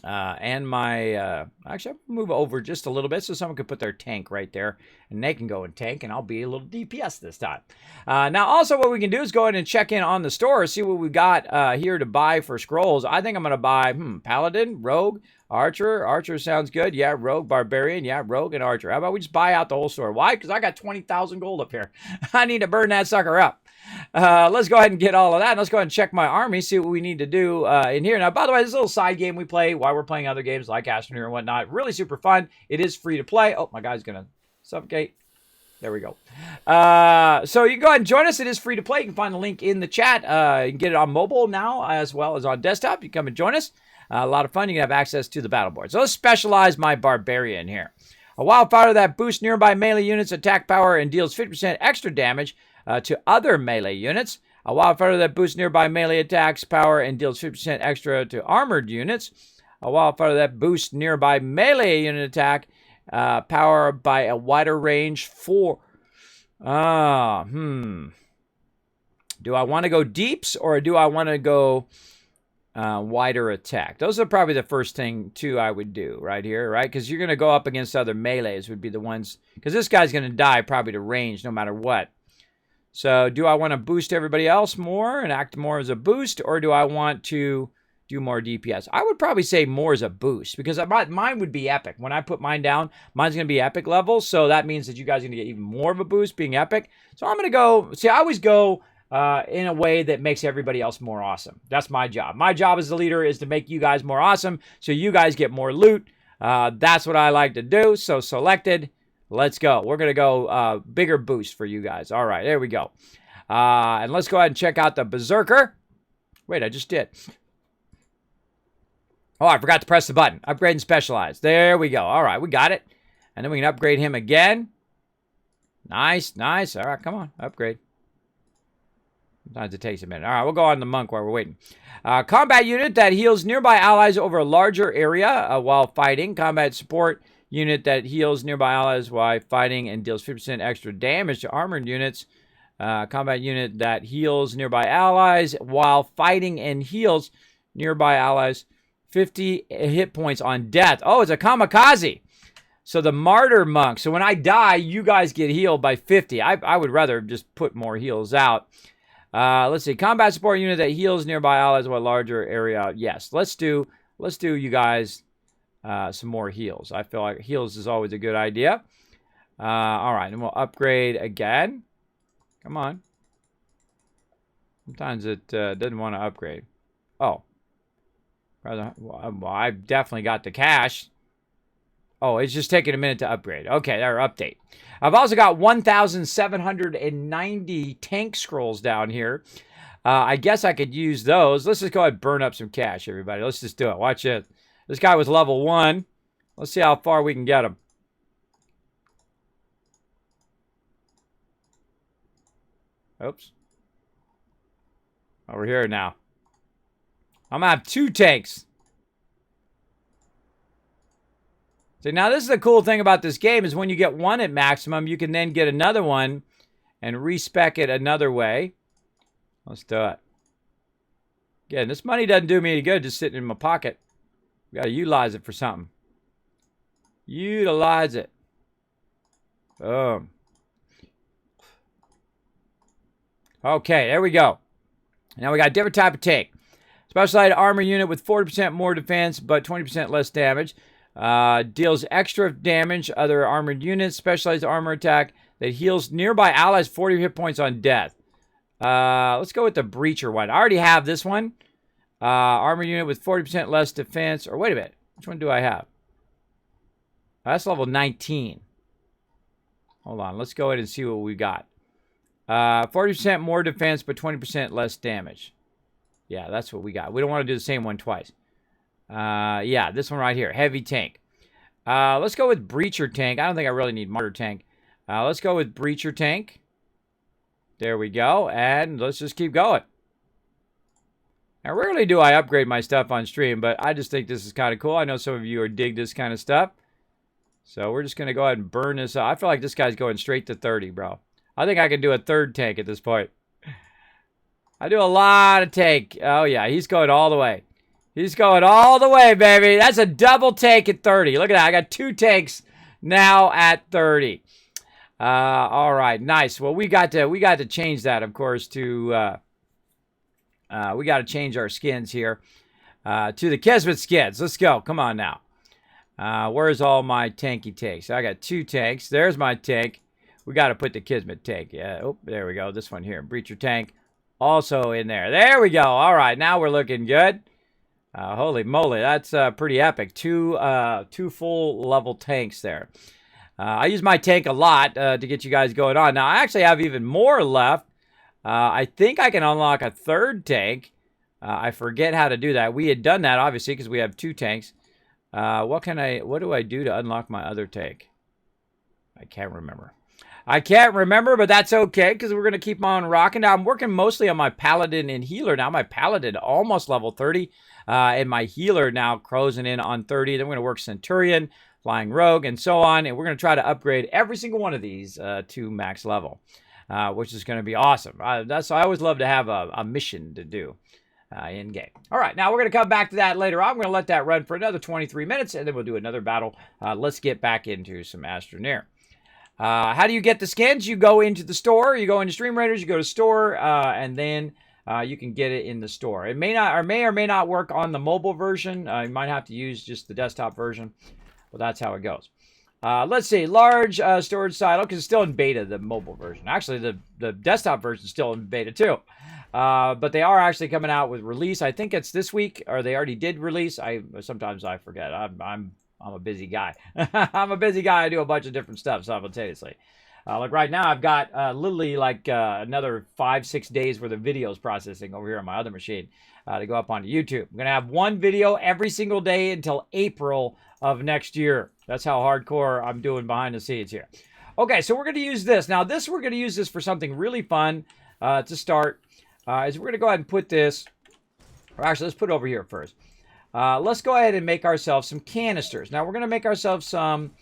actually, I'll move over just a little bit so someone could put their tank right there, and they can go and tank, and I'll be a little DPS this time. Now, also what we can do is go ahead and check in on the store, see what we got here to buy for scrolls. I think I'm going to buy Paladin, Rogue, Archer. Archer sounds good. Yeah, Rogue, Barbarian. Yeah, Rogue and Archer. How about we just buy out the whole store? Why? Because I got 20,000 gold up here. I need to burn that sucker up. Let's go ahead and get all of that. And let's go ahead and check my army, see what we need to do in here. Now, by the way, this little side game we play while we're playing other games like Astroneer and whatnot. Really super fun. It is free to play. Oh, my guy's going to suffocate. There we go. So you can go ahead and join us. It is free to play. You can find the link in the chat. You can get it on mobile now as well as on desktop. You come and join us. A lot of fun. You can have access to the battle board. So let's specialize my Barbarian here. A wildfire that boosts nearby melee units' attack power and deals 50% extra damage to other melee units. A wildfire that boosts nearby melee attacks power and deals 50% extra to armored units. A wildfire that boosts nearby melee unit attack power by a wider range for... Do I want to go deeps or do I want to go wider attack. Those are probably the first thing, too, I would do right here, right? Because you're going to go up against other melees would be the ones. Because this guy's going to die probably to range no matter what. So do I want to boost everybody else more and act more as a boost? Or do I want to do more DPS? I would probably say more as a boost. Because mine would be epic. When I put mine down, mine's going to be epic level. So that means that you guys are going to get even more of a boost being epic. So I'm going to go. See, I always go in a way that makes everybody else more awesome. That's my job. My job as the leader is to make you guys more awesome so you guys get more loot. That's what I like to do. So selected. Let's go. We're going to go bigger boost for you guys. All right, there we go. And let's go ahead and check out the Berserker. Wait, I just did. Oh, I forgot to press the button. Upgrade and specialize. There we go. All right, we got it. And then we can upgrade him again. Nice, nice. All right, come on, upgrade. Sometimes it takes a minute. All right, we'll go on the monk while we're waiting. Combat unit that heals nearby allies over a larger area while fighting. Combat support unit that heals nearby allies while fighting and deals 50% extra damage to armored units. Combat unit that heals nearby allies while fighting and heals nearby allies 50 hit points on death. Oh, it's a kamikaze. So the martyr monk. So when I die, you guys get healed by 50. I would rather just put more heals out. Let's see. Combat support unit that heals nearby allies with a larger area. Yes, let's do you guys some more heals. I feel like heals is always a good idea. All right, and we'll upgrade again. Come on. Sometimes it doesn't want to upgrade. Oh. Well, I've definitely got the cash. Oh, it's just taking a minute to upgrade. Okay, there, update. I've also got 1,790 tank scrolls down here. I guess I could use those. Let's just go ahead and burn up some cash, everybody. Let's just do it. Watch it. This guy was level 1. Let's see how far we can get him. Oops. Over here now. I'm going to have 2 tanks. So now this is the cool thing about this game is when you get one at maximum, you can then get another one and respec it another way. Let's do it. Again, this money doesn't do me any good just sitting in my pocket. We got to utilize it for something. Utilize it. Boom. Okay, there we go. Now we got a different type of tank. Specialized armor unit with 40% more defense, but 20% less damage. Deals extra damage other armored units. Specialized armor attack that heals nearby allies 40 hit points on death. Let's go with the breacher one. I already have this one. Armor unit with 40% less defense. Or wait a minute. Which one do I have? That's level 19. Hold on. Let's go ahead and see what we got. 40% more defense, but 20% less damage. Yeah, that's what we got. We don't want to do the same one twice. Yeah, this one right here. Heavy tank. Let's go with breacher tank. I don't think I really need martyr tank. Let's go with breacher tank. There we go. And let's just keep going. Now, rarely do I upgrade my stuff on stream, but I just think this is kind of cool. I know some of you are dig this kind of stuff. So we're just going to go ahead and burn this up. I feel like this guy's going straight to 30, bro. I think I can do a 3rd tank at this point. I do a lot of tank. Oh, yeah. He's going all the way. He's going all the way, baby. That's a double tank at 30. Look at that. I got 2 tanks now at 30. All right. Nice. Well, we got to change that, of course, to... we got to change our skins here to the Kismet skins. Let's go. Come on now. Where's all my tanky tanks? I got 2 tanks. There's my tank. We got to put the Kismet tank. Yeah. Oh, there we go. This one here. Breacher tank. Also in there. There we go. All right. Now we're looking good. Holy moly. That's pretty epic. 2 full level tanks there. I use my tank a lot to get you guys going on. Now, I actually have even more left. I think I can unlock a 3rd tank. I forget how to do that. We had done that, obviously, because we have 2 tanks. What do I do to unlock my other tank? I can't remember. But that's okay, because we're going to keep on rocking. Now, I'm working mostly on my Paladin and Healer. Now, my Paladin almost level 30, and my Healer now closing in on 30. Then we're going to work Centurion, Flying Rogue, and so on. And we're going to try to upgrade every single one of these to max level. Which is going to be awesome. I always love to have a mission to do. in game. All right, now we're going to come back to that later on. I'm going to let that run for another 23 minutes, and then we'll do another battle. Let's get back into some Astroneer. How do you get the skins? You go into the store. You go into Stream Raiders. You go to store, and then you can get it in the store. It may not, or may not work on the mobile version. You might have to use just the desktop version. Well, that's how it goes. Let's see, large storage silo, because it's still in beta, the mobile version. Actually, the desktop version is still in beta too. But they are actually coming out with release. I think it's this week, or they already did release. Sometimes I forget. I'm a busy guy. I'm a busy guy. I do a bunch of different stuff simultaneously. Like right now, I've got literally like another 5-6 days worth of videos processing over here on my other machine to go up onto YouTube. I'm gonna have one video every single day until April of next year. That's how hardcore I'm doing behind the scenes here. Okay, so we're gonna use this. Now we're gonna use this for something really fun to start. Is we're gonna go ahead and put this, or actually let's put it over here first. Let's go ahead and make ourselves some canisters. Now we're gonna make ourselves some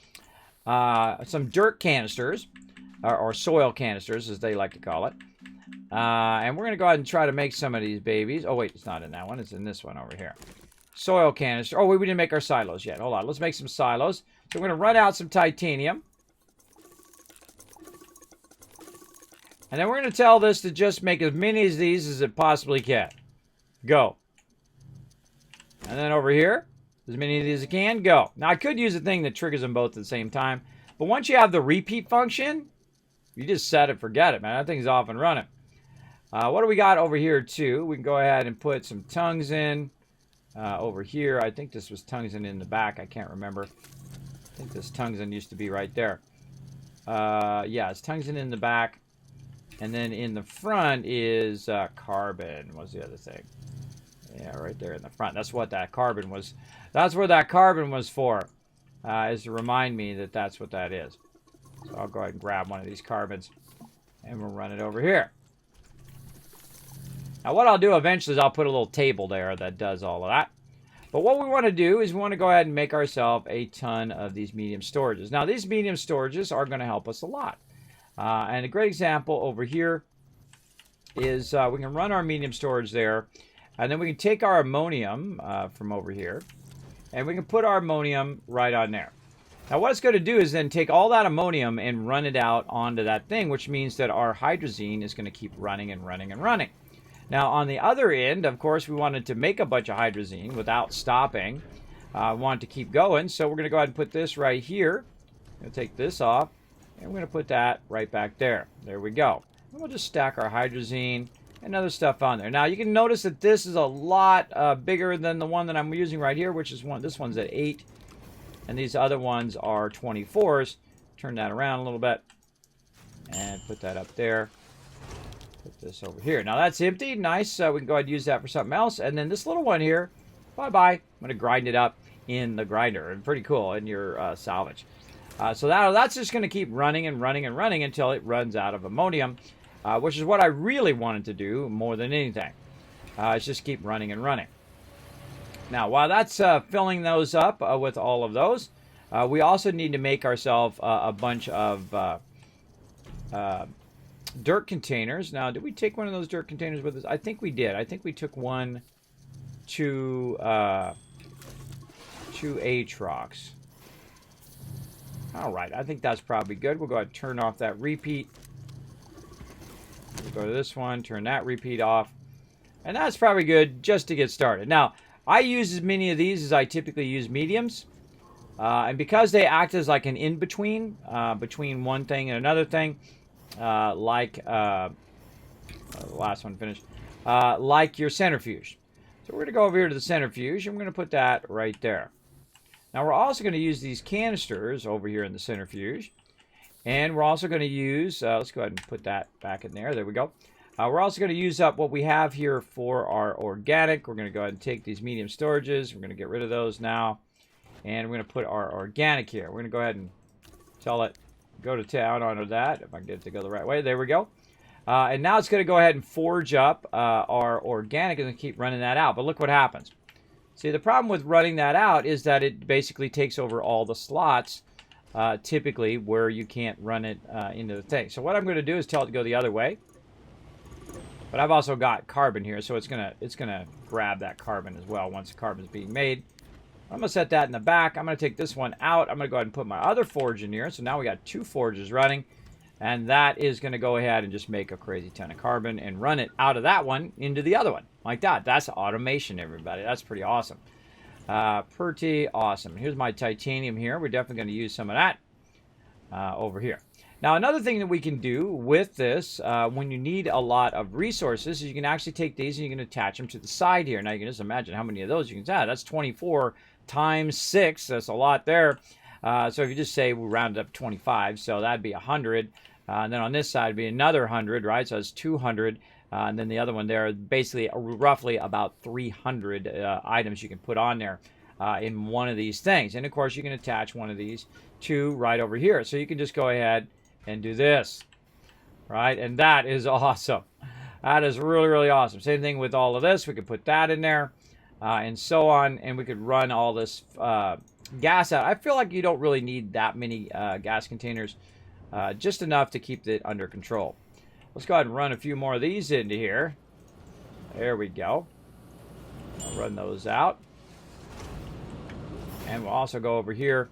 dirt canisters, or soil canisters as they like to call it. And we're gonna go ahead and try to make some of these babies. Oh wait, it's not in that one, it's in this one over here. Soil canister. Oh wait, we didn't make our silos yet. Hold on, let's make some silos. So we're gonna run out some titanium. And then we're going to tell this to just make as many of these as it possibly can. Go. And then over here, as many of these as it can. Go. Now, I could use a thing that triggers them both at the same time. But once you have the repeat function, you just set it, forget it, man. That thing's off and running. What do we got over here, too? We can go ahead and put some tungsten over here. I think this was tungsten in the back. I can't remember. I think this tungsten used to be right there. Yeah, it's tungsten in the back. And then in the front is carbon. What's the other thing? Yeah, right there in the front. That's what that carbon was. That's where that carbon was for. Is to remind me that that's what that is. So I'll go ahead and grab one of these carbons. And we'll run it over here. Now what I'll do eventually is I'll put a little table there that does all of that. But what we want to do is we want to go ahead and make ourselves a ton of these medium storages. Now these medium storages are going to help us a lot. And a great example over here is we can run our medium storage there, and then we can take our ammonium from over here, and we can put our ammonium right on there. Now what it's going to do is then take all that ammonium and run it out onto that thing, which means that our hydrazine is going to keep running and running and running. Now on the other end, of course, we wanted to make a bunch of hydrazine without stopping. Want to keep going, so we're going to go ahead and put this right here. I'm going to take this off. And we're going to put that right back there. There we go. And we'll just stack our hydrazine and other stuff on there. Now, you can notice that this is a lot bigger than the one that I'm using right here, which is one. This one's at 8. And these other ones are 24s. Turn that around a little bit. And put that up there. Put this over here. Now, that's empty. Nice. We can go ahead and use that for something else. And then this little one here, bye-bye. I'm going to grind it up in the grinder. Pretty cool in your salvage. So that's just going to keep running and running and running until it runs out of ammonium, which is what I really wanted to do more than anything. It's just keep running and running. Now, while that's filling those up with all of those, we also need to make ourselves a bunch of dirt containers. Now, did we take one of those dirt containers with us? I think we did. I think we took one to Aatrox. All right, I think that's probably good. We'll go ahead and turn off that repeat. We'll go to this one, turn that repeat off. And that's probably good just to get started. Now, I use as many of these as I typically use mediums. And because they act as like an in-between, between one thing and another thing, like, the last one finished, like your centrifuge. So we're going to go over here to the centrifuge, and we're going to put that right there. Now we're also going to use these canisters over here in the centrifuge. And we're also going to use, let's go ahead and put that back in there. There we go. We're also going to use up what we have here for our organic. We're going to go ahead and take these medium storages. We're going to get rid of those now. And we're going to put our organic here. We're going to go ahead and tell it, go to town onto that. If I can get it to go the right way. There we go. And now it's going to go ahead and forge up our organic and keep running that out. But look what happens. See, the problem with running that out is that it basically takes over all the slots, typically, where you can't run it into the thing. So what I'm going to do is tell it to go the other way. But I've also got carbon here, so it's gonna grab that carbon as well once the carbon's being made. I'm gonna set that in the back. I'm gonna take this one out. I'm gonna go ahead and put my other forge in here. So now we got 2 forges running, and that is gonna go ahead and just make a crazy ton of carbon and run it out of that one into the other one like that. That's automation, everybody. That's pretty awesome. Pretty awesome. Here's my titanium here. We're definitely gonna use some of that over here. Now, another thing that we can do with this, when you need a lot of resources, is you can actually take these and you can attach them to the side here. Now, you can just imagine how many of those you can add. That's 24 times 6. That's a lot there. So if you just say we round it up to 25, so that'd be 100. And then on this side would be another 100, right? So that's 200. And then the other one there, basically roughly about 300 items you can put on there in one of these things. And, of course, you can attach one of these to right over here. So you can just go ahead and do this, right? And that is awesome. That is really, really awesome. Same thing with all of this. We could put that in there and so on, and we could run all this gas out. I feel like you don't really need that many gas containers, just enough to keep it under control. Let's go ahead and run a few more of these into here. There we go. I'll run those out. And we'll also go over here.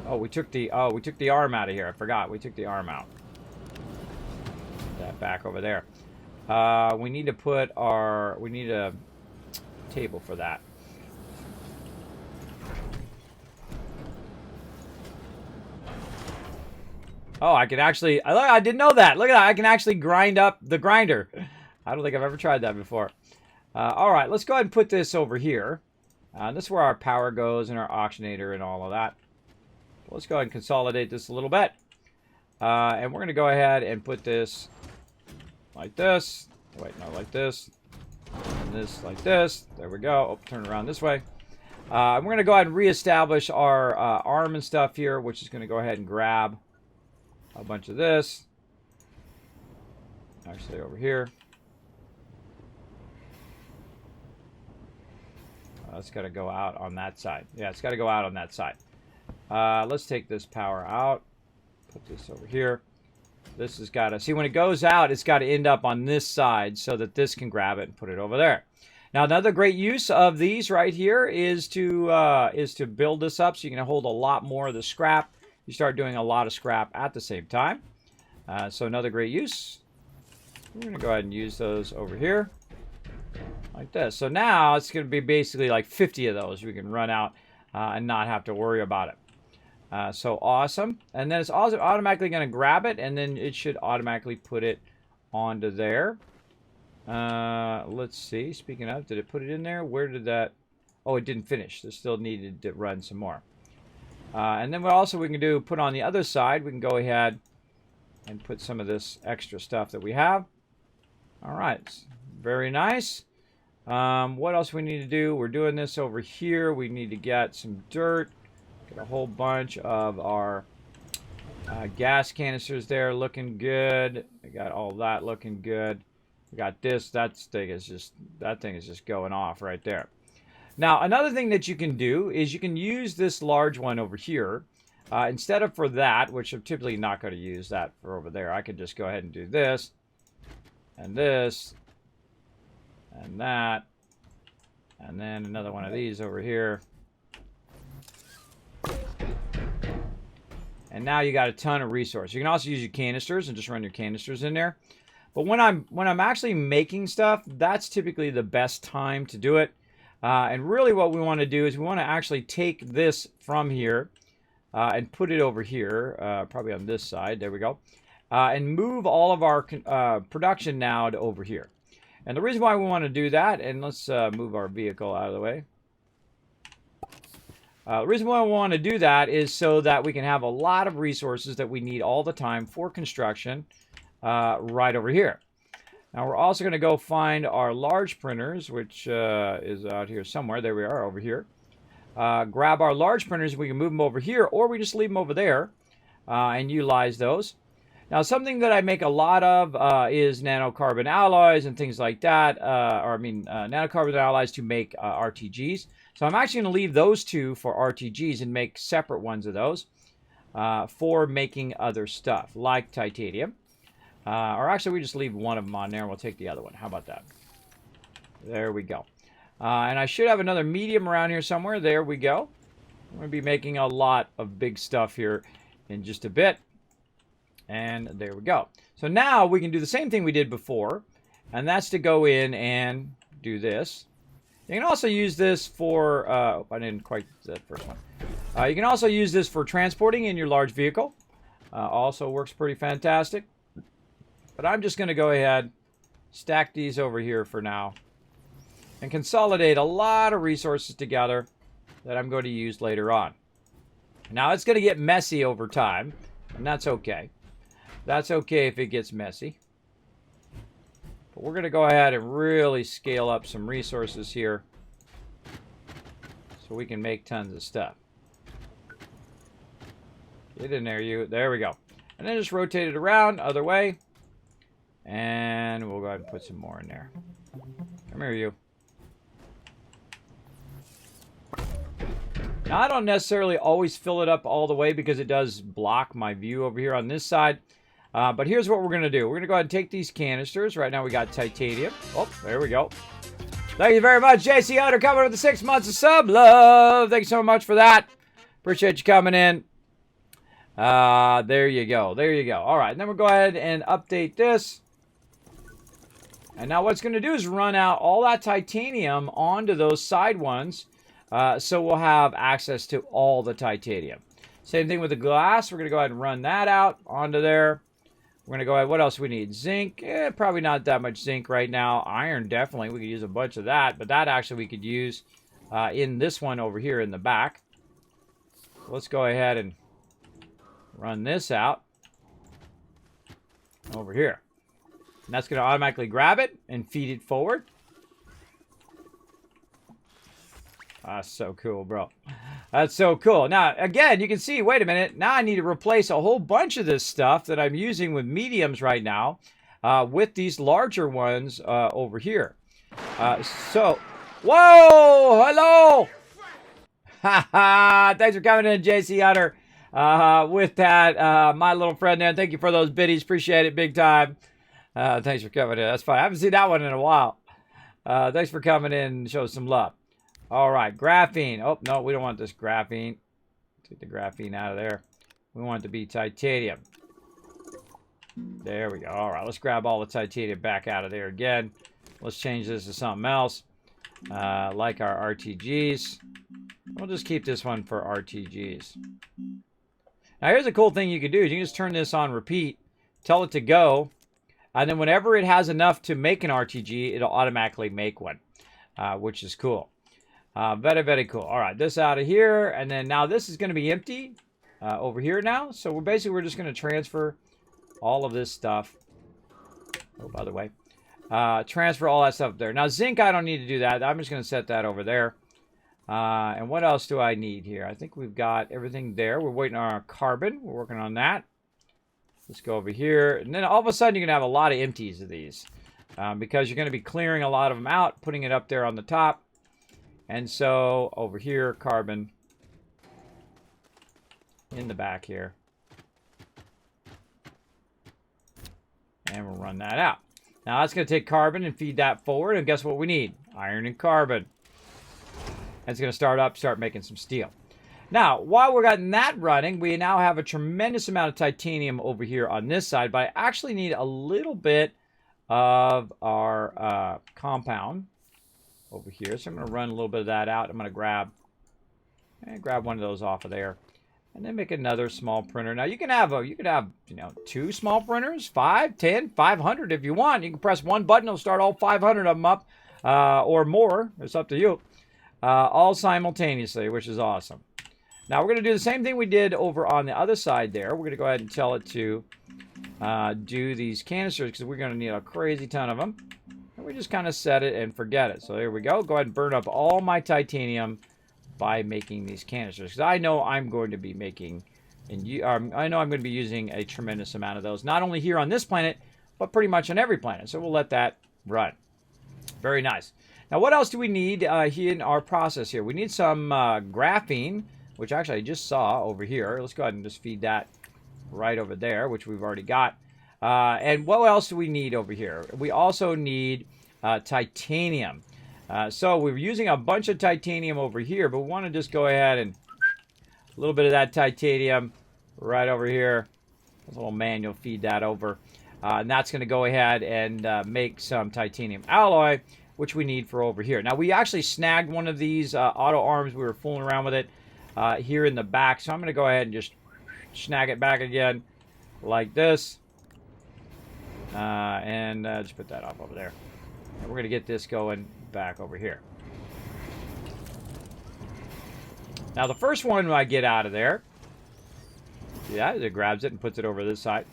Oh, we took the arm out of here. I forgot. We took the arm out. Put that back over there. We need to put we need a table for that. Oh, I can actually, I didn't know that. Look at that. I can actually grind up the grinder. I don't think I've ever tried that before. All right, let's go ahead and put this over here. This is where our power goes and our oxygenator and all of that. Let's go ahead and consolidate this a little bit. And we're going to go ahead and put this like this. Wait, no, like this. And this like this. There we go. Oh, turn it around this way. We're going to go ahead and reestablish our arm and stuff here, which is going to go ahead and grab a bunch of this. Actually, over here. It's got to go out on that side. Yeah, it's got to go out on that side. Let's take this power out. Put this over here. This has got to, see, when it goes out, it's got to end up on this side so that this can grab it and put it over there. Now, another great use of these right here is to build this up so you can hold a lot more of the scrap. You start doing a lot of scrap at the same time. So another great use. We're going to go ahead and use those over here like this. So now it's going to be basically like 50 of those we can run out and not have to worry about it. So awesome. And then it's also automatically going to grab it, and then it should automatically put it onto there. Let's see. Speaking of, did it put it in there? Where did that? Oh, it didn't finish. It still needed to run some more. And then what also we can do, put on the other side, we can go ahead and put some of this extra stuff that we have. All right. Very nice. What else we need to do? We're doing this over here. We need to get some dirt. Get a whole bunch of our gas canisters there looking good. I got all that looking good. We got this. That thing is just going off right there. Now, another thing that you can do is you can use this large one over here. Instead of for that, which I'm typically not going to use that for over there, I could just go ahead and do this, and this, and that, and then another one of these over here. And now you got a ton of resource. You can also use your canisters and just run your canisters in there. But when I'm actually making stuff, that's typically the best time to do it. And really what we want to do is we want to actually take this from here and put it over here, probably on this side. There we go. And move all of our production now to over here. And the reason why we want to do that, and let's move our vehicle out of the way. The reason why we want to do that is so that we can have a lot of resources that we need all the time for construction right over here. Now we're also going to go find our large printers, which is out here somewhere. There we are, over here. Grab our large printers, we can move them over here, or we just leave them over there and utilize those. Now, something that I make a lot of is nanocarbon alloys and things like that, nanocarbon alloys to make RTGs. So I'm actually going to leave those two for RTGs and make separate ones of those for making other stuff, like titanium. Or actually, we just leave one of them on there and we'll take the other one. How about that? There we go. And I should have another medium around here somewhere. There we go. I'm going to be making a lot of big stuff here in just a bit. And there we go. So now we can do the same thing we did before. And that's to go in and do this. You can also use this for... I didn't quite do that first one. You can also use this for transporting in your large vehicle. Also works pretty fantastic. But I'm just going to go ahead, stack these over here for now, and consolidate a lot of resources together that I'm going to use later on. Now, it's going to get messy over time, and that's okay. That's okay if it gets messy. But we're going to go ahead and really scale up some resources here so we can make tons of stuff. Get in there, you. There we go. And then just rotate it around, other way. And we'll go ahead and put some more in there. Come here, you. Now, I don't necessarily always fill it up all the way because it does block my view over here on this side. But here's what we're going to do. We're going to go ahead and take these canisters. Right now we got titanium. Oh, there we go. Thank you very much, JC Hunter, coming with the 6 months of sub love. Thank you so much for that. Appreciate you coming in. There you go. There you go. All right, and then we'll go ahead and update this. And now what it's going to do is run out all that titanium onto those side ones. So we'll have access to all the titanium. Same thing with the glass. We're going to go ahead and run that out onto there. We're going to go ahead. What else we need? Zinc. Probably not that much zinc right now. Iron, definitely. We could use a bunch of that. But that actually we could use in this one over here in the back. Let's go ahead and run this out over here. And that's going to automatically grab it and feed it forward. That's so cool, bro. That's so cool. Now, again, you can see, wait a minute. Now I need to replace a whole bunch of this stuff that I'm using with mediums right now with these larger ones over here. Whoa, hello. Thanks for coming in, JC Hunter. With that, my little friend there. Thank you for those biddies. Appreciate it big time. Thanks for coming in. That's fine. I haven't seen that one in a while. Thanks for coming in and show some love. All right, graphene. Oh, no, we don't want this graphene. Take the graphene out of there. We want it to be titanium. There we go. All right, let's grab all the titanium back out of there again. Let's change this to something else, like our RTGs. We'll just keep this one for RTGs. Now, here's a cool thing you can do. You can just turn this on repeat, tell it to go, and then whenever it has enough to make an RTG, it'll automatically make one, which is cool. Very, very cool. All right, this out of here, and then now this is going to be empty over here now. So we're just going to transfer all of this stuff. Oh, by the way, transfer all that stuff up there. Now zinc, I don't need to do that. I'm just going to set that over there. And what else do I need here? I think we've got everything there. We're waiting on our carbon. We're working on that. Let's go over here, and then all of a sudden you're going to have a lot of empties of these because you're going to be clearing a lot of them out, putting it up there on the top. And so, over here, carbon in the back here. And we'll run that out. Now, that's going to take carbon and feed that forward. And guess what we need? Iron and carbon. And it's going to start making some steel. Now, while we're getting that running, we now have a tremendous amount of titanium over here on this side. But I actually need a little bit of our compound over here. So I'm going to run a little bit of that out. I'm going to grab one of those off of there, and then make another small printer. Now you can have two small printers, 5, 10, 500 if you want. You can press one button, it'll start all 500 of them up, or more. It's up to you. All simultaneously, which is awesome. Now we're going to do the same thing we did over on the other side there. We're going to go ahead and tell it to do these canisters because we're going to need a crazy ton of them. And we just kind of set it and forget it. So there we go. Go ahead and burn up all my titanium by making these canisters. Because I know I'm going to be making, I know I'm going to be using a tremendous amount of those. Not only here on this planet, but pretty much on every planet. So we'll let that run. Very nice. Now what else do we need here in our process here? We need some graphene, which actually I just saw over here. Let's go ahead and just feed that right over there, which we've already got. And what else do we need over here? We also need titanium. So we're using a bunch of titanium over here, but we want to just go ahead and a little bit of that titanium right over here. A little manual feed that over. And that's going to go ahead and make some titanium alloy, which we need for over here. Now, we actually snagged one of these auto arms. We were fooling around with it here in the back. So I'm going to go ahead and just snag it back again like this. And just put that off over there. And we're going to get this going back over here. Now, the first one I get out of there, yeah, it grabs it and puts it over this side.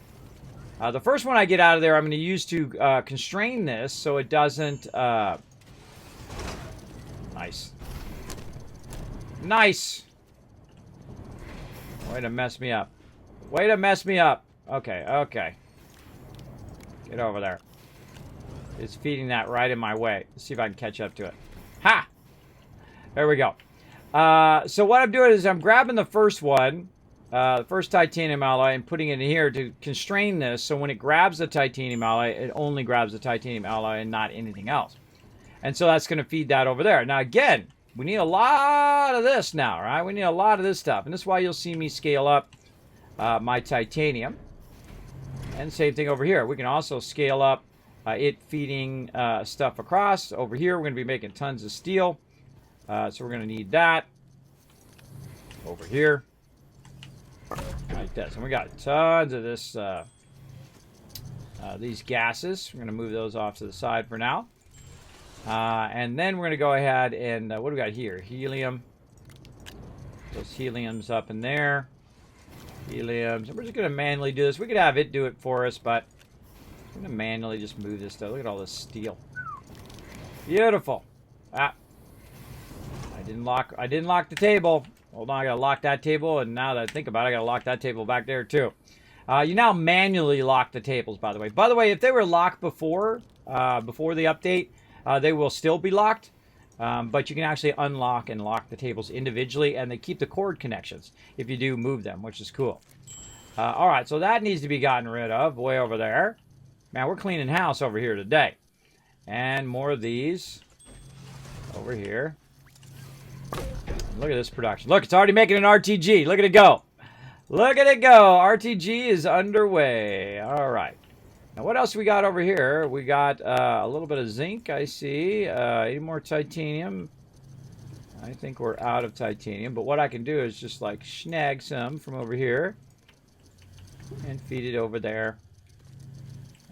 The first one I get out of there, I'm going to use to constrain this so it doesn't... Nice. Nice! Way to mess me up. Way to mess me up. Okay, okay. Get over there. It's feeding that right in my way. Let's see if I can catch up to it. Ha! There we go. So what I'm doing is I'm grabbing the first one, the first titanium alloy, and putting it in here to constrain this. So when it grabs the titanium alloy, it only grabs the titanium alloy and not anything else. And so that's going to feed that over there. Now again, we need a lot of this now, right? We need a lot of this stuff. And this is why you'll see me scale up my titanium. And same thing over here. We can also scale up it feeding stuff across. Over here, we're going to be making tons of steel. So we're going to need that over here. Like this. And we got tons of this, these gases. We're going to move those off to the side for now. And then we're going to go ahead and, what do we got here? Helium. Those heliums up in there. Heliums. And we're just going to manually do this. We could have it do it for us, but I'm going to manually just move this stuff. Look at all this steel. Beautiful. I didn't lock the table. Hold on, I gotta lock that table, and now that I think about it, I gotta lock that table back there too. You now manually lock the tables, by the way. By the way, if they were locked before the update, they will still be locked. But you can actually unlock and lock the tables individually, and they keep the cord connections if you do move them, which is cool. All right, so that needs to be gotten rid of way over there. Man, we're cleaning house over here today. And more of these over here. Look at this production. Look, it's already making an RTG. Look at it go. Look at it go. RTG is underway. All right. Now, what else we got over here? We got a little bit of zinc, I see. Any more titanium? I think we're out of titanium. But what I can do is just like snag some from over here and feed it over there.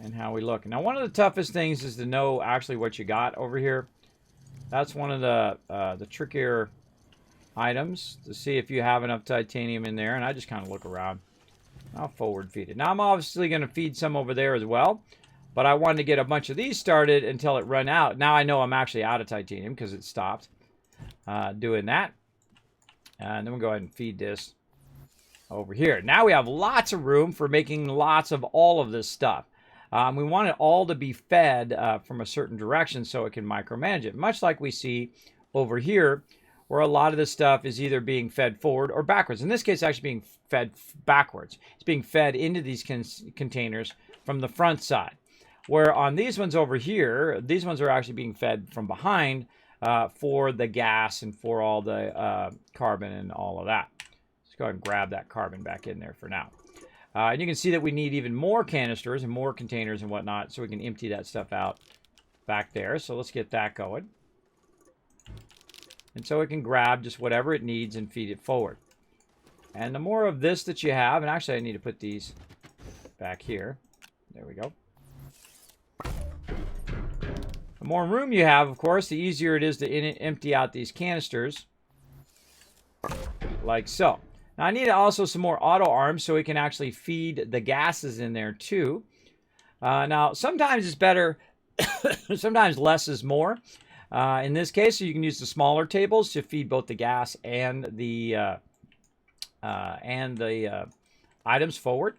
And how we look. Now, one of the toughest things is to know actually what you got over here. That's one of the trickier items to see if you have enough titanium in there. And I just kind of look around. I'll forward feed it. Now, I'm obviously going to feed some over there as well. But I wanted to get a bunch of these started until it run out. Now I know I'm actually out of titanium because it stopped doing that. And then we'll go ahead and feed this over here. Now we have lots of room for making lots of all of this stuff. We want it all to be fed from a certain direction so it can micromanage it. Much like we see over here, where a lot of this stuff is either being fed forward or backwards. In this case, it's actually being fed backwards. It's being fed into these containers from the front side. Where on these ones over here, these ones are actually being fed from behind for the gas and for all the carbon and all of that. Let's go ahead and grab that carbon back in there for now. And you can see that we need even more canisters and more containers and whatnot so we can empty that stuff out back there. So let's get that going. And so it can grab just whatever it needs and feed it forward. And the more of this that you have, and actually I need to put these back here. There we go. The more room you have, of course, the easier it is to empty out these canisters. Like so. Now I need also some more auto arms so we can actually feed the gases in there too. Now sometimes it's better, sometimes less is more. In this case, you can use the smaller tables to feed both the gas and the items forward.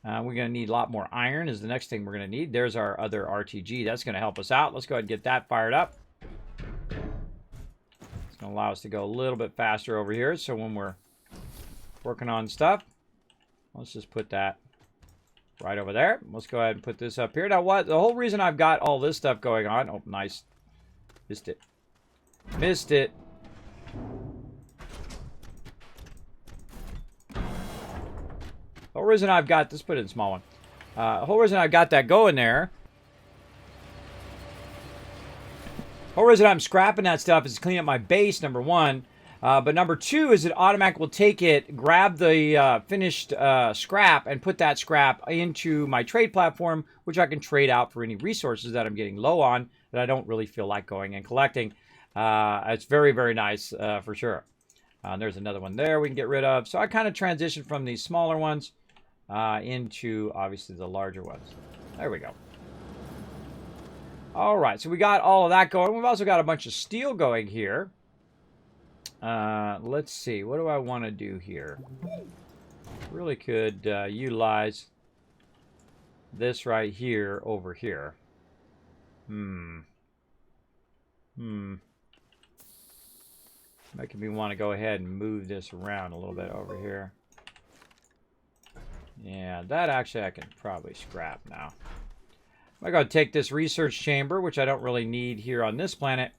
We're going to need a lot more iron is the next thing we're going to need. There's our other RTG. That's going to help us out. Let's go ahead and get that fired up. It's going to allow us to go a little bit faster over here. So when we're working on stuff, let's just put that right over there. Let's go ahead and put this up here. Now, what the whole reason I've got all this stuff going on... Oh, nice. Missed it. Missed it. The whole reason I've got... Let's put it in a small one. The whole reason I've got that going there... The whole reason I'm scrapping that stuff is to clean up my base, number one. But number two is it automatically will take it, grab the finished scrap, and put that scrap into my trade platform, which I can trade out for any resources that I'm getting low on that I don't really feel like going and collecting. It's very, very nice for sure. There's another one there we can get rid of. So I kind of transitioned from these smaller ones into, obviously, the larger ones. There we go. All right, so we got all of that going. We've also got a bunch of steel going here. Let's see. What do I want to do here? Really could utilize this right here over here. Making me want to go ahead and move this around a little bit over here. Yeah, that actually I can probably scrap now. I'm going to take this research chamber, which I don't really need here on this planet,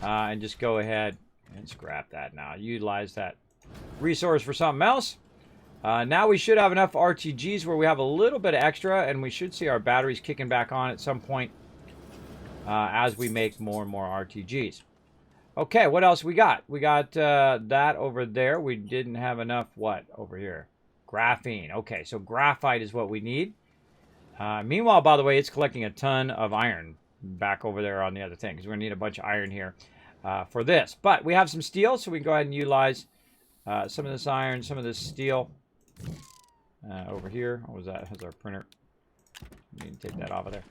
and just go ahead and scrap that now. Utilize that resource for something else. Now we should have enough RTGs where we have a little bit of extra, and we should see our batteries kicking back on at some point as we make more and more RTGs. Okay, what else we got? We got that over there. We didn't have enough, what, over here? Graphene. Okay, so graphite is what we need. Meanwhile, by the way, it's collecting a ton of iron back over there on the other thing, because we're going to need a bunch of iron here for this. But we have some steel, so we can go ahead and utilize some of this iron, some of this steel over here. What was that? That's our printer. We need to take that off of there.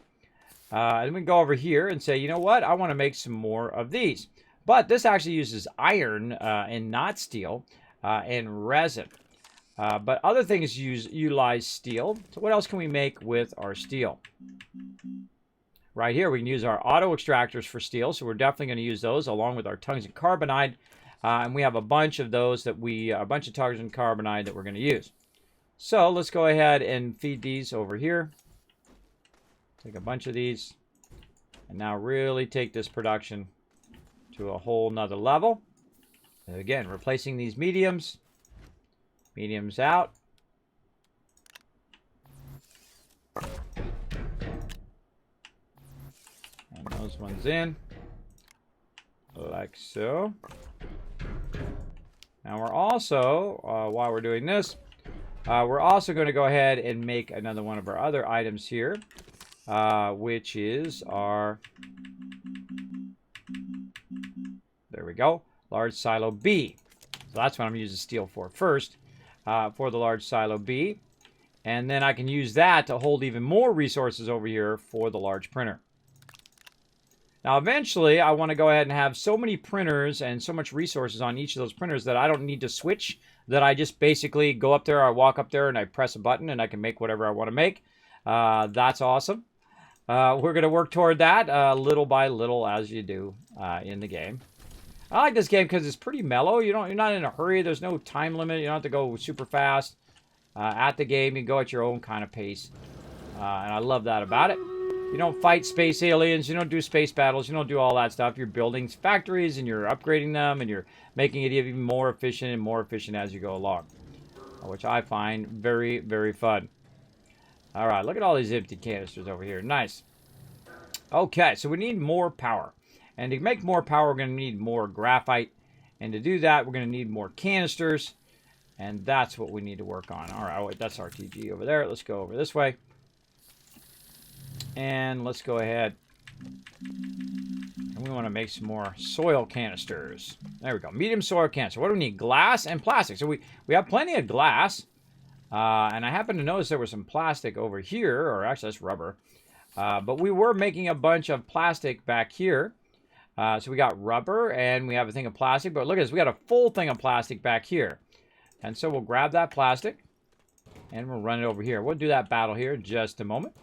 And we can go over here and say, you know what? I want to make some more of these. But this actually uses iron and not steel and resin. But other things utilize steel. So what else can we make with our steel? Right here, we can use our auto extractors for steel. So we're definitely going to use those along with our tungsten carbonide. And we have a bunch of those a bunch of tungsten carbonide that we're going to use. So let's go ahead and feed these over here. Take a bunch of these. And now really take this production to a whole nother level. And again, replacing these mediums. Mediums out. And those ones in. Like so. Now we're also, while we're doing this, we're also going to go ahead and make another one of our other items here. Which is our... There we go. Large silo B. So that's what I'm using steel for first. For the large silo B. And then I can use that to hold even more resources over here for the large printer. Now eventually I want to go ahead and have so many printers and so much resources on each of those printers that I don't need to switch. That I just basically go up there, I walk up there and I press a button and I can make whatever I want to make. That's awesome. We're going to work toward that little by little as you do in the game. I like this game because it's pretty mellow. You're not in a hurry. There's no time limit. You don't have to go super fast at the game. You can go at your own kind of pace. And I love that about it. You don't fight space aliens. You don't do space battles. You don't do all that stuff. You're building factories and you're upgrading them and you're making it even more efficient as you go along. Which I find very, very fun. All right, look at all these empty canisters over here. Nice. Okay, so we need more power. And to make more power, we're going to need more graphite. And to do that, we're going to need more canisters. And that's what we need to work on. All right, wait, that's RTG over there. Let's go over this way. And let's go ahead. And we want to make some more soil canisters. There we go. Medium soil canister. What do we need? Glass and plastic. So we have plenty of glass. And I happen to notice there was some plastic over here. Or actually, that's rubber. But we were making a bunch of plastic back here. So we got rubber and we have a thing of plastic. But look at this. We got a full thing of plastic back here. And so we'll grab that plastic. And we'll run it over here. We'll do that battle here in just a moment.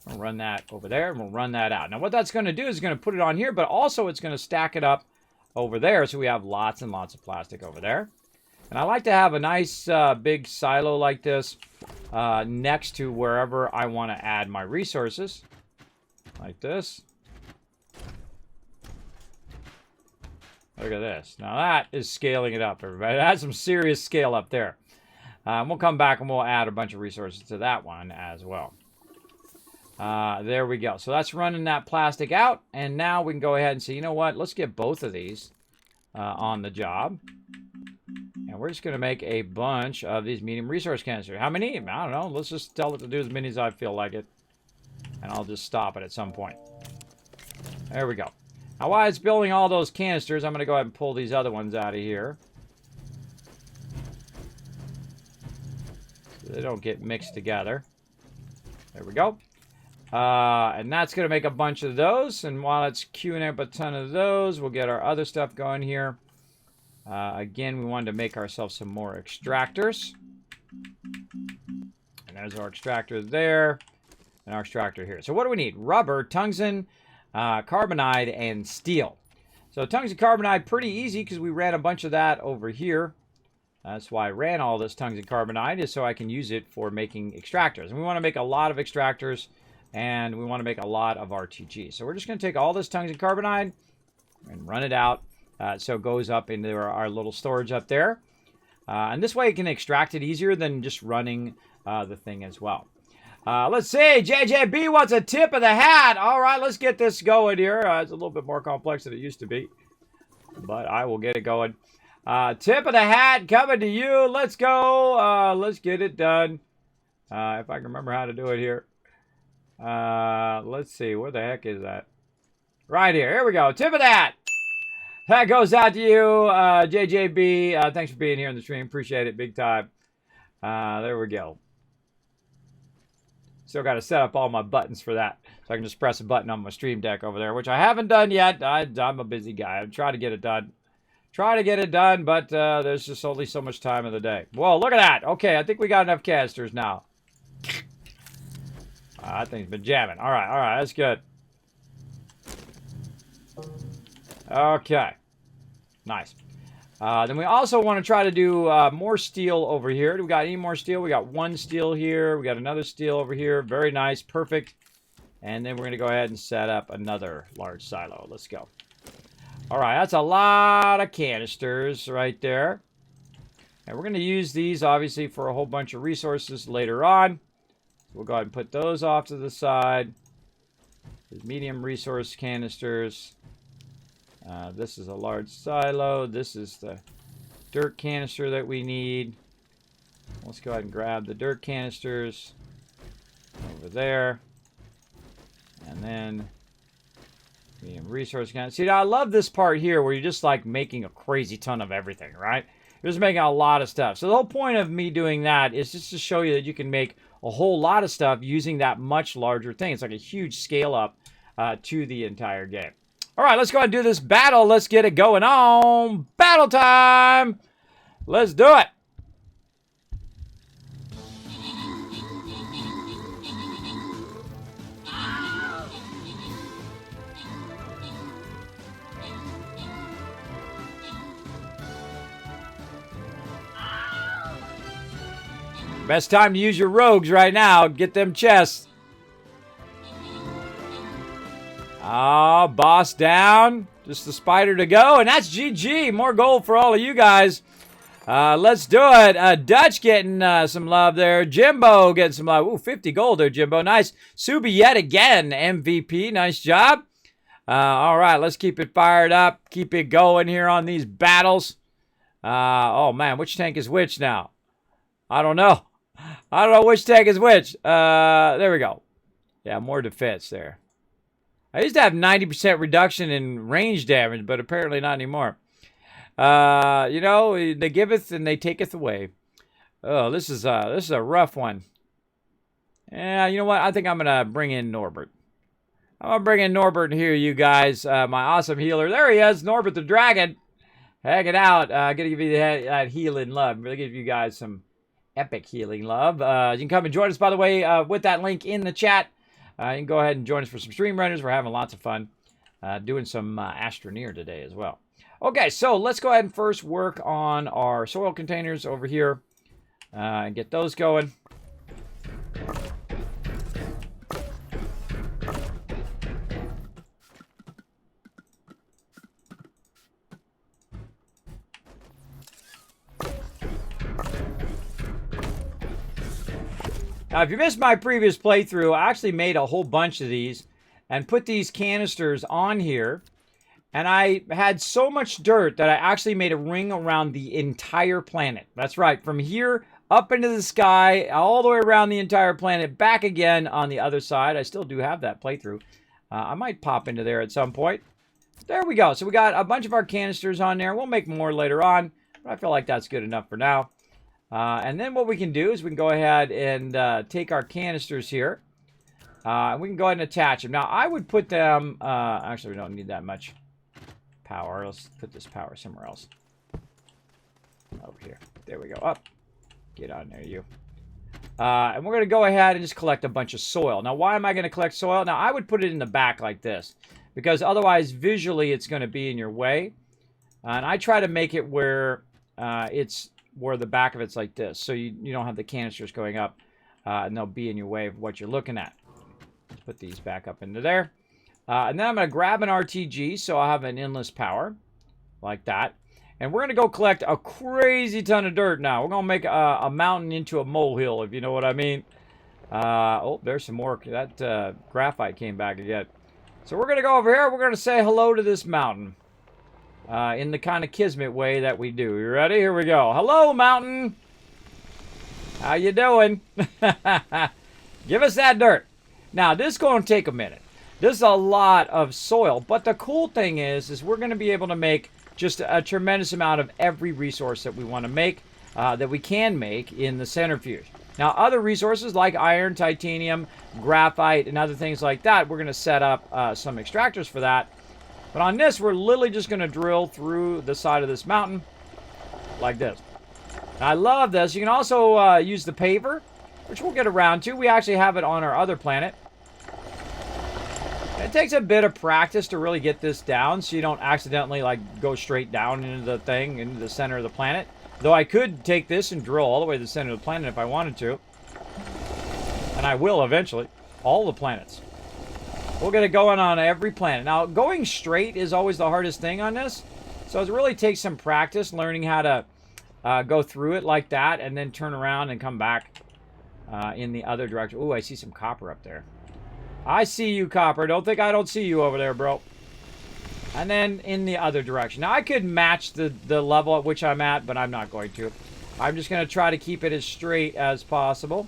We'll run that over there. And we'll run that out. Now what that's going to do is going to put it on here. But also it's going to stack it up over there. So we have lots and lots of plastic over there. And I like to have a nice big silo like this next to wherever I want to add my resources. Like this. Look at this. Now that is scaling it up, everybody. That's some serious scale up there. We'll come back and we'll add a bunch of resources to that one as well. There we go. So that's running that plastic out. And now we can go ahead and say, you know what? Let's get both of these on the job. And we're just going to make a bunch of these medium resource canisters. How many? I don't know. Let's just tell it to do as many as I feel like it. And I'll just stop it at some point. There we go. Now, while it's building all those canisters, I'm going to go ahead and pull these other ones out of here. So they don't get mixed together. There we go. And that's going to make a bunch of those. And while it's queuing up a ton of those, we'll get our other stuff going here. Again, we wanted to make ourselves some more extractors. And there's our extractor there. And our extractor here. So what do we need? Rubber, tungsten, carbonide, and steel. So tungsten carbonide, pretty easy because we ran a bunch of that over here. That's why I ran all this tungsten carbonide, is so I can use it for making extractors. And we want to make a lot of extractors, and we want to make a lot of RTG. So we're just going to take all this tungsten carbonide and run it out. So it goes up into our little storage up there. And this way it can extract it easier than just running the thing as well. Let's see. JJB wants a tip of the hat. All right, let's get this going here. It's a little bit more complex than it used to be, but I will get it going. Tip of the hat coming to you. Let's go. Let's get it done. If I can remember how to do it here. Let's see. Where the heck is that? Right here. Here we go. Tip of the hat. That goes out to you, JJB. Thanks for being here in the stream. Appreciate it big time. There we go. Still got to set up all my buttons for that. So I can just press a button on my stream deck over there, which I haven't done yet. I'm a busy guy. I'm trying to get it done. But there's just only so much time in the day. Whoa, look at that. Okay, I think we got enough canisters now. That thing's been jamming. All right, that's good. Okay. Nice. Then we also want to try to do more steel over here. Do we got any more steel? We got one steel here. We got another steel over here. Very nice. Perfect. And then we're going to go ahead and set up another large silo. Let's go. All right. That's a lot of canisters right there. And we're going to use these, obviously, for a whole bunch of resources later on. We'll go ahead and put those off to the side. There's medium resource canisters. This is a large silo. This is the dirt canister that we need. Let's go ahead and grab the dirt canisters over there. And then medium resource canister. See, I love this part here where you're just like making a crazy ton of everything, right? You're just making a lot of stuff. So the whole point of me doing that is just to show you that you can make a whole lot of stuff using that much larger thing. It's like a huge scale up to the entire game. All right, let's go ahead and do this battle. Let's get it going on. Battle time. Let's do it. Best time to use your rogues right now. Get them chests. Oh, boss down. Just the spider to go. And that's GG. More gold for all of you guys. Let's do it. Dutch getting some love there. Jimbo getting some love. Ooh, 50 gold there, Jimbo. Nice. Subi yet again. MVP. Nice job. All right, let's keep it fired up. Keep it going here on these battles. Oh, man. Which tank is which now? I don't know. I don't know which tank is which. There we go. Yeah, more defense there. I used to have 90% reduction in range damage, but apparently not anymore. You know, they giveth and they taketh away. Oh, this is a rough one. Yeah, you know what? I think I'm gonna bring in Norbert. I'm gonna bring in Norbert here, you guys. My awesome healer. There he is, Norbert the Dragon. Hanging out. Gonna give you that healing love. I'm gonna give you guys some epic healing love. You can come and join us, by the way, with that link in the chat. You can go ahead and join us for some stream runners. We're having lots of fun doing some Astroneer today as well. Okay, so let's go ahead and first work on our soil containers over here and get those going. Now, if you missed my previous playthrough, I actually made a whole bunch of these and put these canisters on here. And I had so much dirt that I actually made a ring around the entire planet. That's right, from here up into the sky, all the way around the entire planet, back again on the other side. I still do have that playthrough. I might pop into there at some point. There we go. So we got a bunch of our canisters on there. We'll make more later on, but I feel like that's good enough for now. And then what we can do is we can go ahead and take our canisters here. We can go ahead and attach them. Now, I would put them... actually, we don't need that much power. Let's put this power somewhere else. Over here. There we go. Up. Get on there, you. And we're going to go ahead and just collect a bunch of soil. Now, why am I going to collect soil? Now, I would put it in the back like this, because otherwise, visually, it's going to be in your way. And I try to make it where it's... where the back of it's like this, so you don't have the canisters going up and they'll be in your way of what you're looking at. Let's put these back up into there. And then I'm going to grab an RTG, so I'll have an endless power, like that. And we're going to go collect a crazy ton of dirt now. We're going to make a mountain into a molehill, if you know what I mean. Oh, there's some more. That graphite came back again. So we're going to go over here. We're going to say hello to this mountain. In the kind of Kismet way that we do. You ready? Here we go. Hello, mountain. How you doing? Give us that dirt. Now, this is going to take a minute. This is a lot of soil, but the cool thing is we're going to be able to make just a tremendous amount of every resource that we want to make, that we can make in the centrifuge. Now, other resources like iron, titanium, graphite, and other things like that, we're going to set up some extractors for that. But on this, we're literally just going to drill through the side of this mountain like this. And I love this. You can also use the paver, which we'll get around to. We actually have it on our other planet. And it takes a bit of practice to really get this down so you don't accidentally like go straight down into the thing, into the center of the planet. Though I could take this and drill all the way to the center of the planet if I wanted to. And I will eventually. All the planets. We'll get it going on every planet. Now, going straight is always the hardest thing on this. So it really takes some practice learning how to go through it like that and then turn around and come back in the other direction. Ooh, I see some copper up there. I see you, copper. Don't think I don't see you over there, bro. And then in the other direction. Now, I could match the level at which I'm at, but I'm not going to. I'm just going to try to keep it as straight as possible.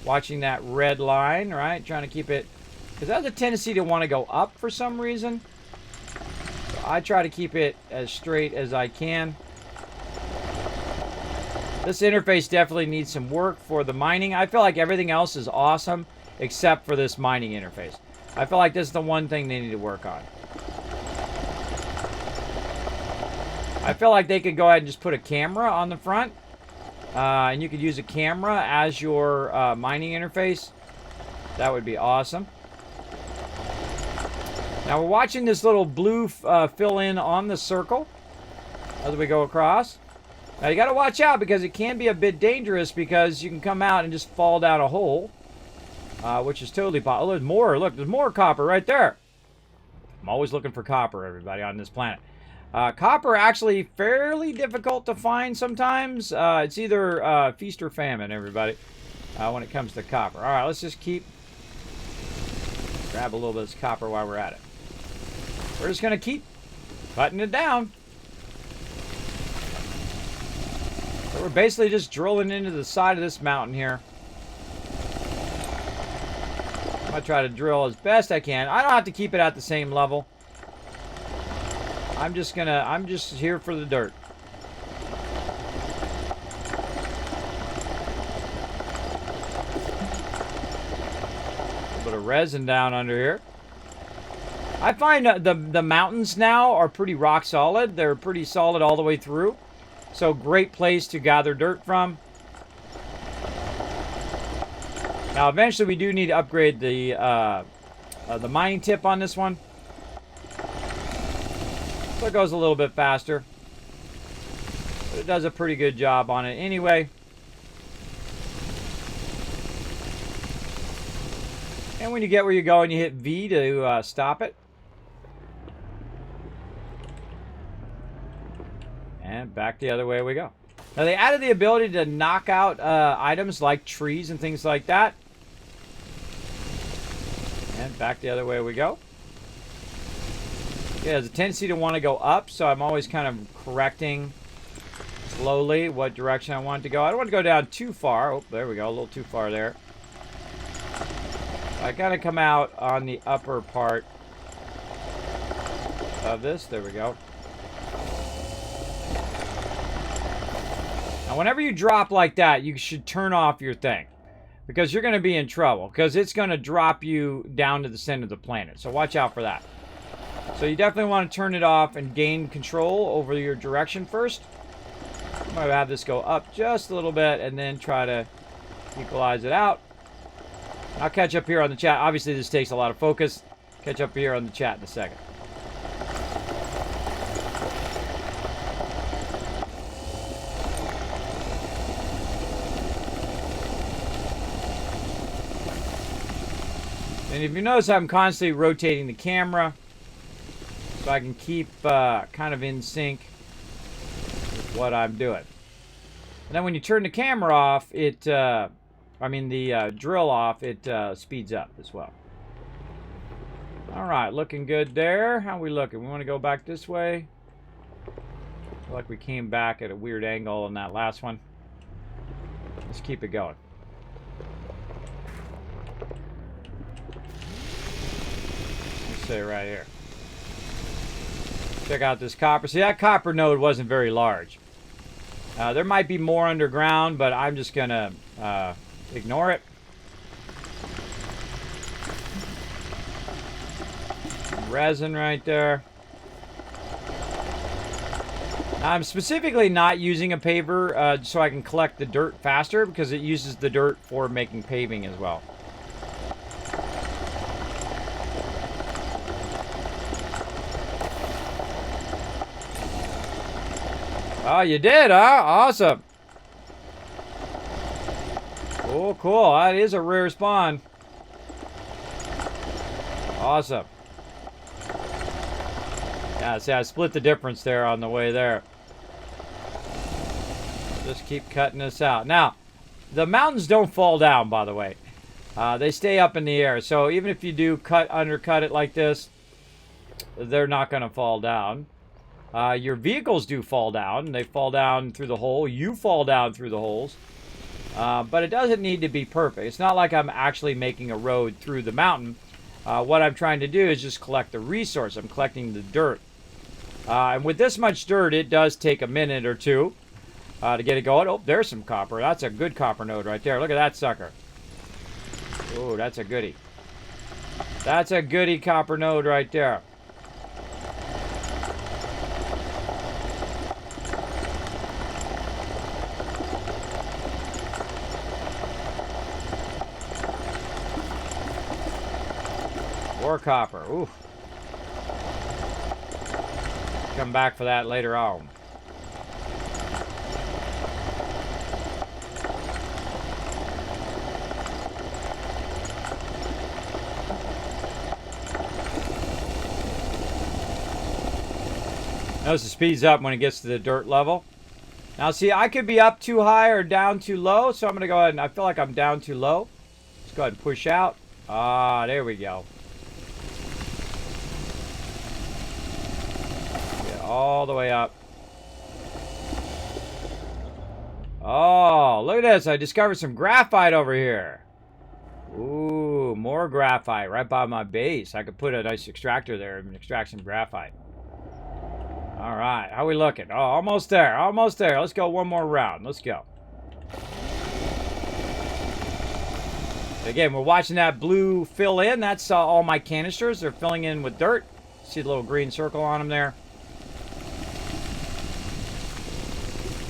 Watching that red line, right? Trying to keep it... because that has a tendency to want to go up for some reason. So I try to keep it as straight as I can. This interface definitely needs some work for the mining. I feel like everything else is awesome except for this mining interface. I feel like this is the one thing they need to work on. I feel like they could go ahead and just put a camera on the front. And you could use a camera as your mining interface. That would be awesome. Now we're watching this little blue fill in on the circle as we go across. Now you got to watch out because it can be a bit dangerous because you can come out and just fall down a hole, which is totally possible. Oh, there's more. Look, there's more copper right there. I'm always looking for copper, everybody, on this planet. Copper actually fairly difficult to find sometimes. It's either feast or famine, everybody, when it comes to copper. All right, let's just grab a little bit of this copper while we're at it. We're just going to keep cutting it down. So we're basically just drilling into the side of this mountain here. I'm going to try to drill as best I can. I don't have to keep it at the same level. I'm just here for the dirt. A little bit of resin down under here. I find the mountains now are pretty rock solid. They're pretty solid all the way through. So great place to gather dirt from. Now eventually we do need to upgrade the mining tip on this one. So So it goes a little bit faster. But it does a pretty good job on it anyway. And when you get where you're going, you hit V to stop it. And back the other way we go. Now they added the ability to knock out items like trees and things like that. And back the other way we go. Yeah, there's a tendency to want to go up, so I'm always kind of correcting slowly what direction I want it to go. I don't want to go down too far. Oh, there we go, a little too far there. I gotta come out on the upper part of this. There we go. Now, whenever you drop like that, you should turn off your thing, because you're going to be in trouble, because it's going to drop you down to the center of the planet. So watch out for that. So you definitely want to turn it off and gain control over your direction first. I'm going to have this go up just a little bit and then try to equalize it out. I'll catch up here on the chat. Obviously, this takes a lot of focus. Catch up here on the chat in a second. And if you notice, I'm constantly rotating the camera so I can keep kind of in sync with what I'm doing. And then when you turn the camera off, the drill off, it speeds up as well. All right, looking good there. How are we looking? We want to go back this way. I feel like we came back at a weird angle on that last one. Let's keep it going. Say right here. Check out this copper. See, that copper node wasn't very large. There might be more underground, but I'm just gonna ignore it. Resin right there. I'm specifically not using a paver so I can collect the dirt faster, because it uses the dirt for making paving as well. Oh, you did, huh? Awesome. Oh, cool. That is a rare spawn. Awesome. Yeah, see, I split the difference there on the way there. Just keep cutting this out. Now, the mountains don't fall down, by the way. They stay up in the air. So even if you do undercut it like this, they're not going to fall down. Your vehicles do fall down. They fall down through the hole. You fall down through the holes. But it doesn't need to be perfect. It's not like I'm actually making a road through the mountain. What I'm trying to do is just collect the resource. I'm collecting the dirt. And with this much dirt, it does take a minute or two to get it going. Oh, there's some copper. That's a good copper node right there. Look at that sucker. Oh, that's a goodie. That's a goodie copper node right there. More copper. Ooh. Come back for that later on. Notice it speeds up when it gets to the dirt level. Now see, I could be up too high or down too low, so I'm going to go ahead and I feel like I'm down too low. Let's go ahead and push out. Ah, there we go. Get all the way up. Oh, look at this. I discovered some graphite over here. Ooh, more graphite right by my base. I could put a nice extractor there and extract some graphite. All right, how we looking? Oh, almost there, almost there. Let's go one more round. Let's go. Again, we're watching that blue fill in. That's all my canisters. They're filling in with dirt. See the little green circle on them there.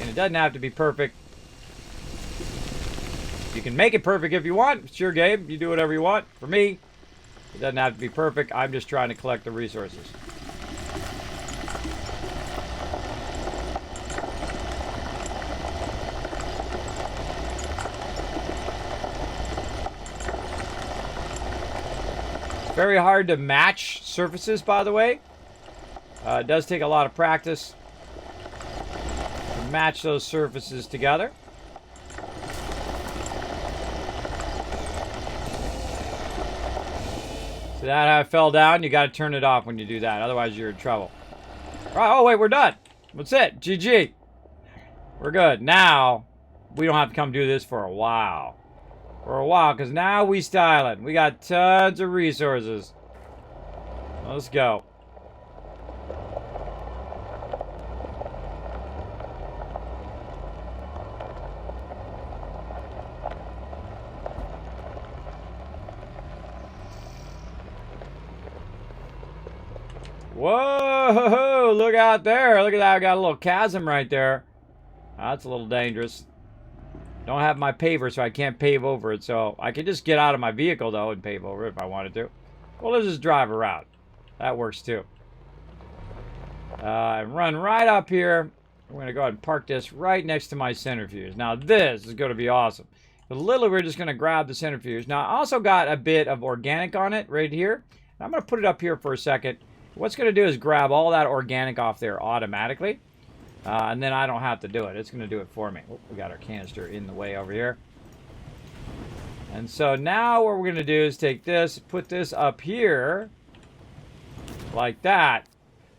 And it doesn't have to be perfect. You can make it perfect if you want. It's your game. You do whatever you want. For me, it doesn't have to be perfect. I'm just trying to collect the resources. Very hard to match surfaces, by the way. It does take a lot of practice to match those surfaces together. See that how it fell down? You got to turn it off when you do that. Otherwise, you're in trouble. All right, oh, wait, we're done. That's it. GG. We're good. Now, we don't have to come do this for a while. Because now we styling. We got tons of resources. Let's go. Whoa, look out there. Look at that. I got a little chasm right there. That's a little dangerous. Don't have my paver, so I can't pave over it. So I can just get out of my vehicle, though, and pave over it if I wanted to. Well, let's just drive around. That works, too. And run right up here. We're going to go ahead and park this right next to my centrifuge. Now, this is going to be awesome. But literally, we're just going to grab the centrifuge. Now, I also got a bit of organic on it right here. I'm going to put it up here for a second. What's going to do is grab all that organic off there automatically. And then I don't have to do it. It's going to do it for me. Oh, we got our canister in the way over here. And so now what we're going to do is take this, put this up here. Like that.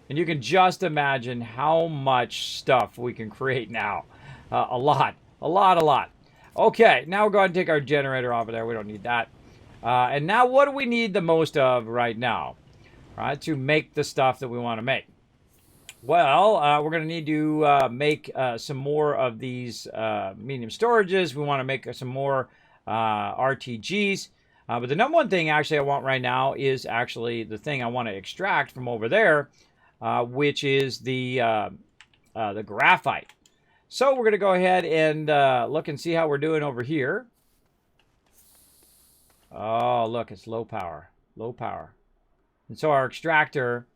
And you can just imagine how much stuff we can create now. A lot. Okay, now we're going to take our generator off of there. We don't need that. And now what do we need the most of right now? Right, to make the stuff that we want to make. Well, we're going to need to make some more of these medium storages. We want to make some more RTGs. But the number one thing actually I want right now is actually the thing I want to extract from over there, which is the graphite. So we're going to go ahead and look and see how we're doing over here. Oh, look, it's low power. Low power. And so our extractor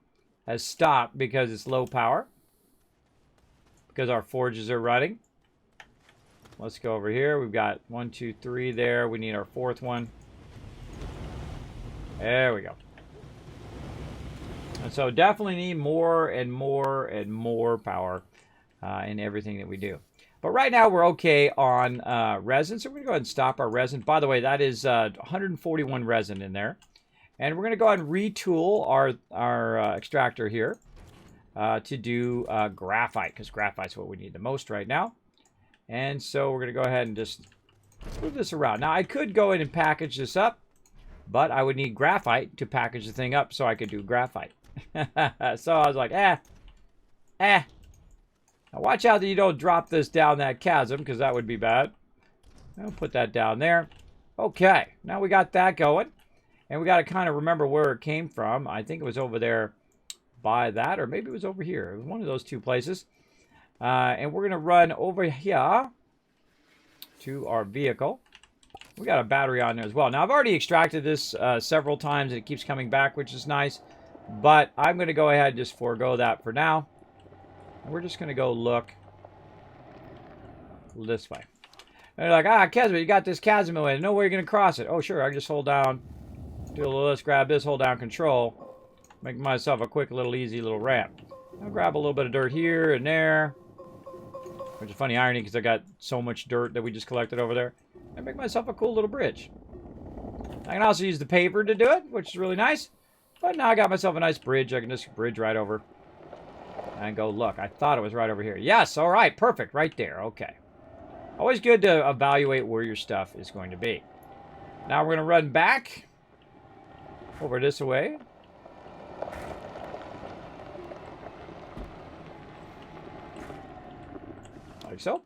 has stopped because it's low power. Because our forges are running. Let's go over here. We've got 1, 2, 3 there. We need our fourth one. There we go. And so definitely need more and more and more power in everything that we do. But right now we're okay on resin. So we're going to go ahead and stop our resin. By the way, that is 141 resin in there. And we're going to go ahead and retool our extractor here to do graphite, because graphite's what we need the most right now. And so we're going to go ahead and just move this around. Now, I could go in and package this up, but I would need graphite to package the thing up so I could do graphite. So I was like, Now watch out that you don't drop this down that chasm, because that would be bad. I'll put that down there. Okay, now we got that going. And we got to kind of remember where it came from. I think it was over there by that, or maybe it was over here. It was one of those two places. And we're going to run over here to our vehicle. We got a battery on there as well. Now, I've already extracted this several times, and it keeps coming back, which is nice. But I'm going to go ahead and just forego that for now. And we're just going to go look this way. And they're like, Kismet, you got this chasm in the way. No way you're going to cross it. Oh, sure. I just hold down. Do a little, let's grab this, hold down control. Make myself a quick little easy little ramp. I'll grab a little bit of dirt here and there. Which is funny irony because I got so much dirt that we just collected over there. And make myself a cool little bridge. I can also use the paver to do it, which is really nice. But now I got myself a nice bridge. I can just bridge right over. And go, look, I thought it was right over here. Yes, all right, perfect, right there, okay. Always good to evaluate where your stuff is going to be. Now we're going to run back over this way. Like so.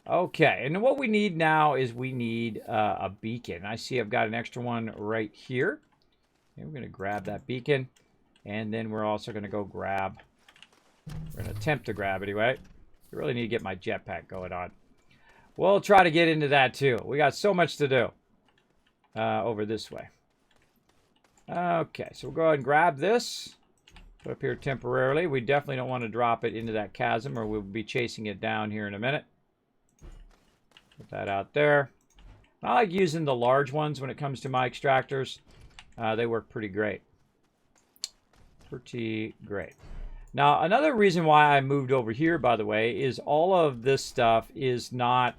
Okay, and what we need now is we need a beacon. I see I've got an extra one right here. And we're going to grab that beacon. And then we're also going to go grab, we're going to attempt to grab anyway. I really need to get my jetpack going on. We'll try to get into that too. We got so much to do over this way. Okay, so we'll go ahead and grab this. Put up here temporarily. We definitely don't want to drop it into that chasm, or we'll be chasing it down here in a minute. Put that out there. I like using the large ones when it comes to my extractors. They work pretty great. Pretty great. Now, another reason why I moved over here, by the way, is all of this stuff is not...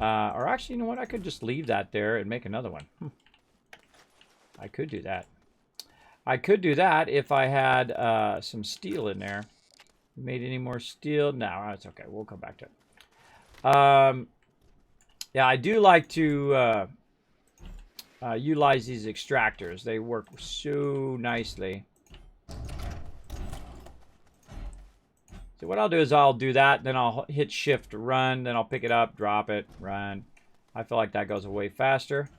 or actually, you know what? I could just leave that there and make another one. I could do that. I could do that if I had some steel in there. Made any more steel? No, that's okay. We'll come back to it. Yeah, I do like to utilize these extractors. They work so nicely. So what I'll do is I'll do that, then I'll hit shift run, then I'll pick it up, drop it, run. I feel like that goes way faster.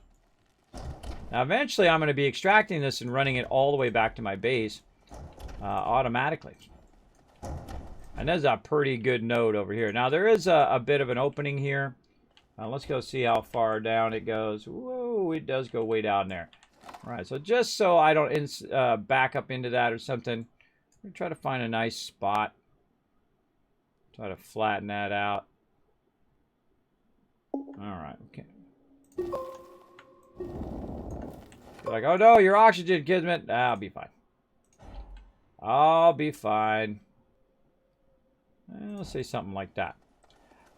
Now eventually I'm going to be extracting this and running it all the way back to my base automatically. And there's a pretty good node over here. Now there is a bit of an opening here. Let's go see how far down it goes. Whoa, it does go way down there. All right, so just so I don't back up into that or something, I'm going to try to find a nice spot. Try to flatten that out. All right, okay. You're like, oh no, your oxygen, Kismet. I'll be fine. I'll be fine. Let's say something like that.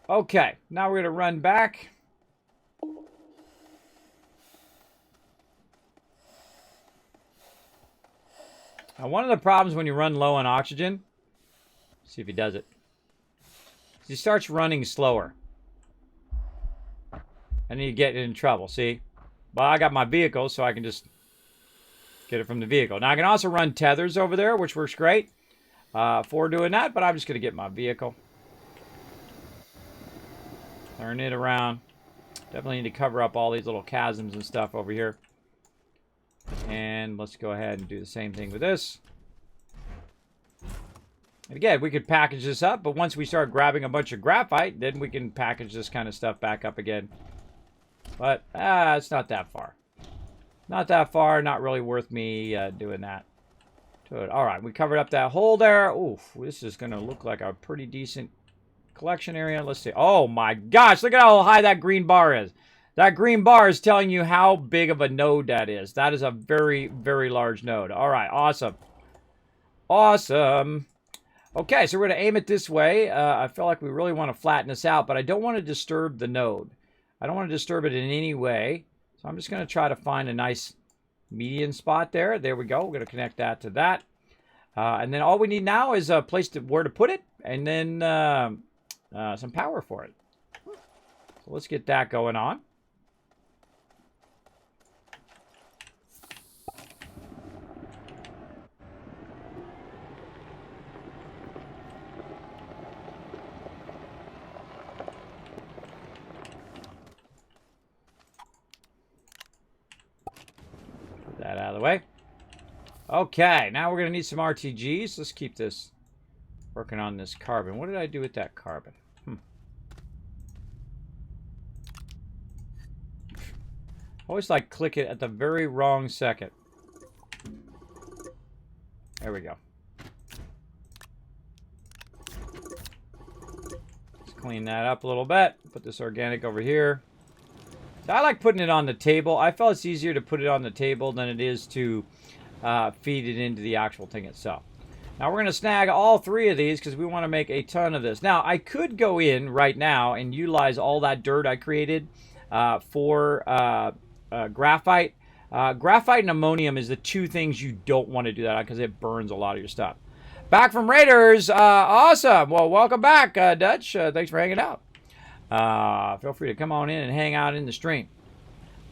Okay, now we're going to run back. Now, one of the problems when you run low on oxygen, see if he does it. He starts running slower. And then you get in trouble, see? Well, I got my vehicle, so I can just get it from the vehicle. Now, I can also run tethers over there, which works great for doing that, but I'm just going to get my vehicle. Turn it around. Definitely need to cover up all these little chasms and stuff over here. And let's go ahead and do the same thing with this. And again, we could package this up, but once we start grabbing a bunch of graphite, then we can package this kind of stuff back up again. But it's not that far. Not that far, not really worth me doing that. All right, we covered up that hole there. Oof, this is going to look like a pretty decent collection area. Let's see. Oh my gosh, look at how high that green bar is. That green bar is telling you how big of a node that is. That is a very, very large node. All right, awesome. Awesome. Okay, so we're going to aim it this way. I feel like we really want to flatten this out, but I don't want to disturb the node. I don't want to disturb it in any way. So I'm just going to try to find a nice median spot there. There we go. We're going to connect that to that. And then all we need now is a place where to put it, and then some power for it. So let's get that going on. That out of the way. Okay, now we're going to need some RTGs. Let's keep this working on this carbon. What did I do with that carbon? Always like click it at the very wrong second. There we go. Let's clean that up a little bit. Put this organic over here. I like putting it on the table. I felt it's easier to put it on the table than it is to feed it into the actual thing itself. Now we're going to snag all three of these because we want to make a ton of this. Now I could go in right now and utilize all that dirt I created for graphite. Graphite and ammonium is the two things you don't want to do that on because it burns a lot of your stuff. Back from Raiders. Awesome. Well, welcome back, Dutch. Thanks for hanging out. Feel free to come on in and hang out in the stream.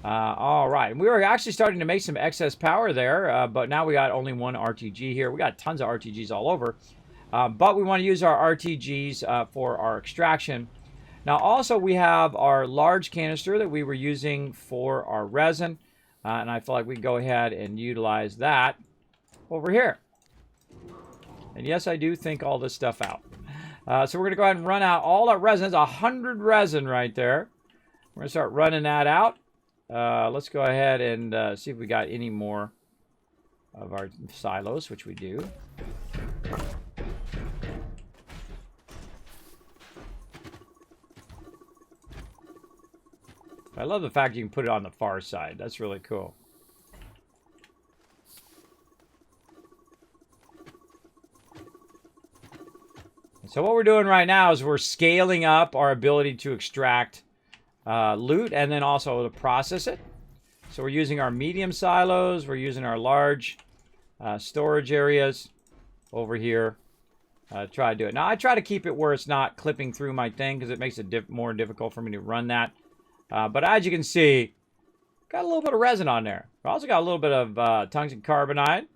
All right. And we were actually starting to make some excess power there, but now we got only one RTG here. We got tons of RTGs all over, but we want to use our RTGs for our extraction. Now, also, we have our large canister that we were using for our resin, and I feel like we can go ahead and utilize that over here. And yes, I do think all this stuff out. So we're going to go ahead and run out all our resin. It's 100 resin right there. We're going to start running that out. Let's go ahead and see if we got any more of our silos, which we do. I love the fact you can put it on the far side. That's really cool. So what we're doing right now is we're scaling up our ability to extract loot and then also to process it. So we're using our medium silos. We're using our large storage areas over here. Try to do it. Now, I try to keep it where it's not clipping through my thing because it makes it more difficult for me to run that. But as you can see, got a little bit of resin on there. We also got a little bit of tungsten carbonide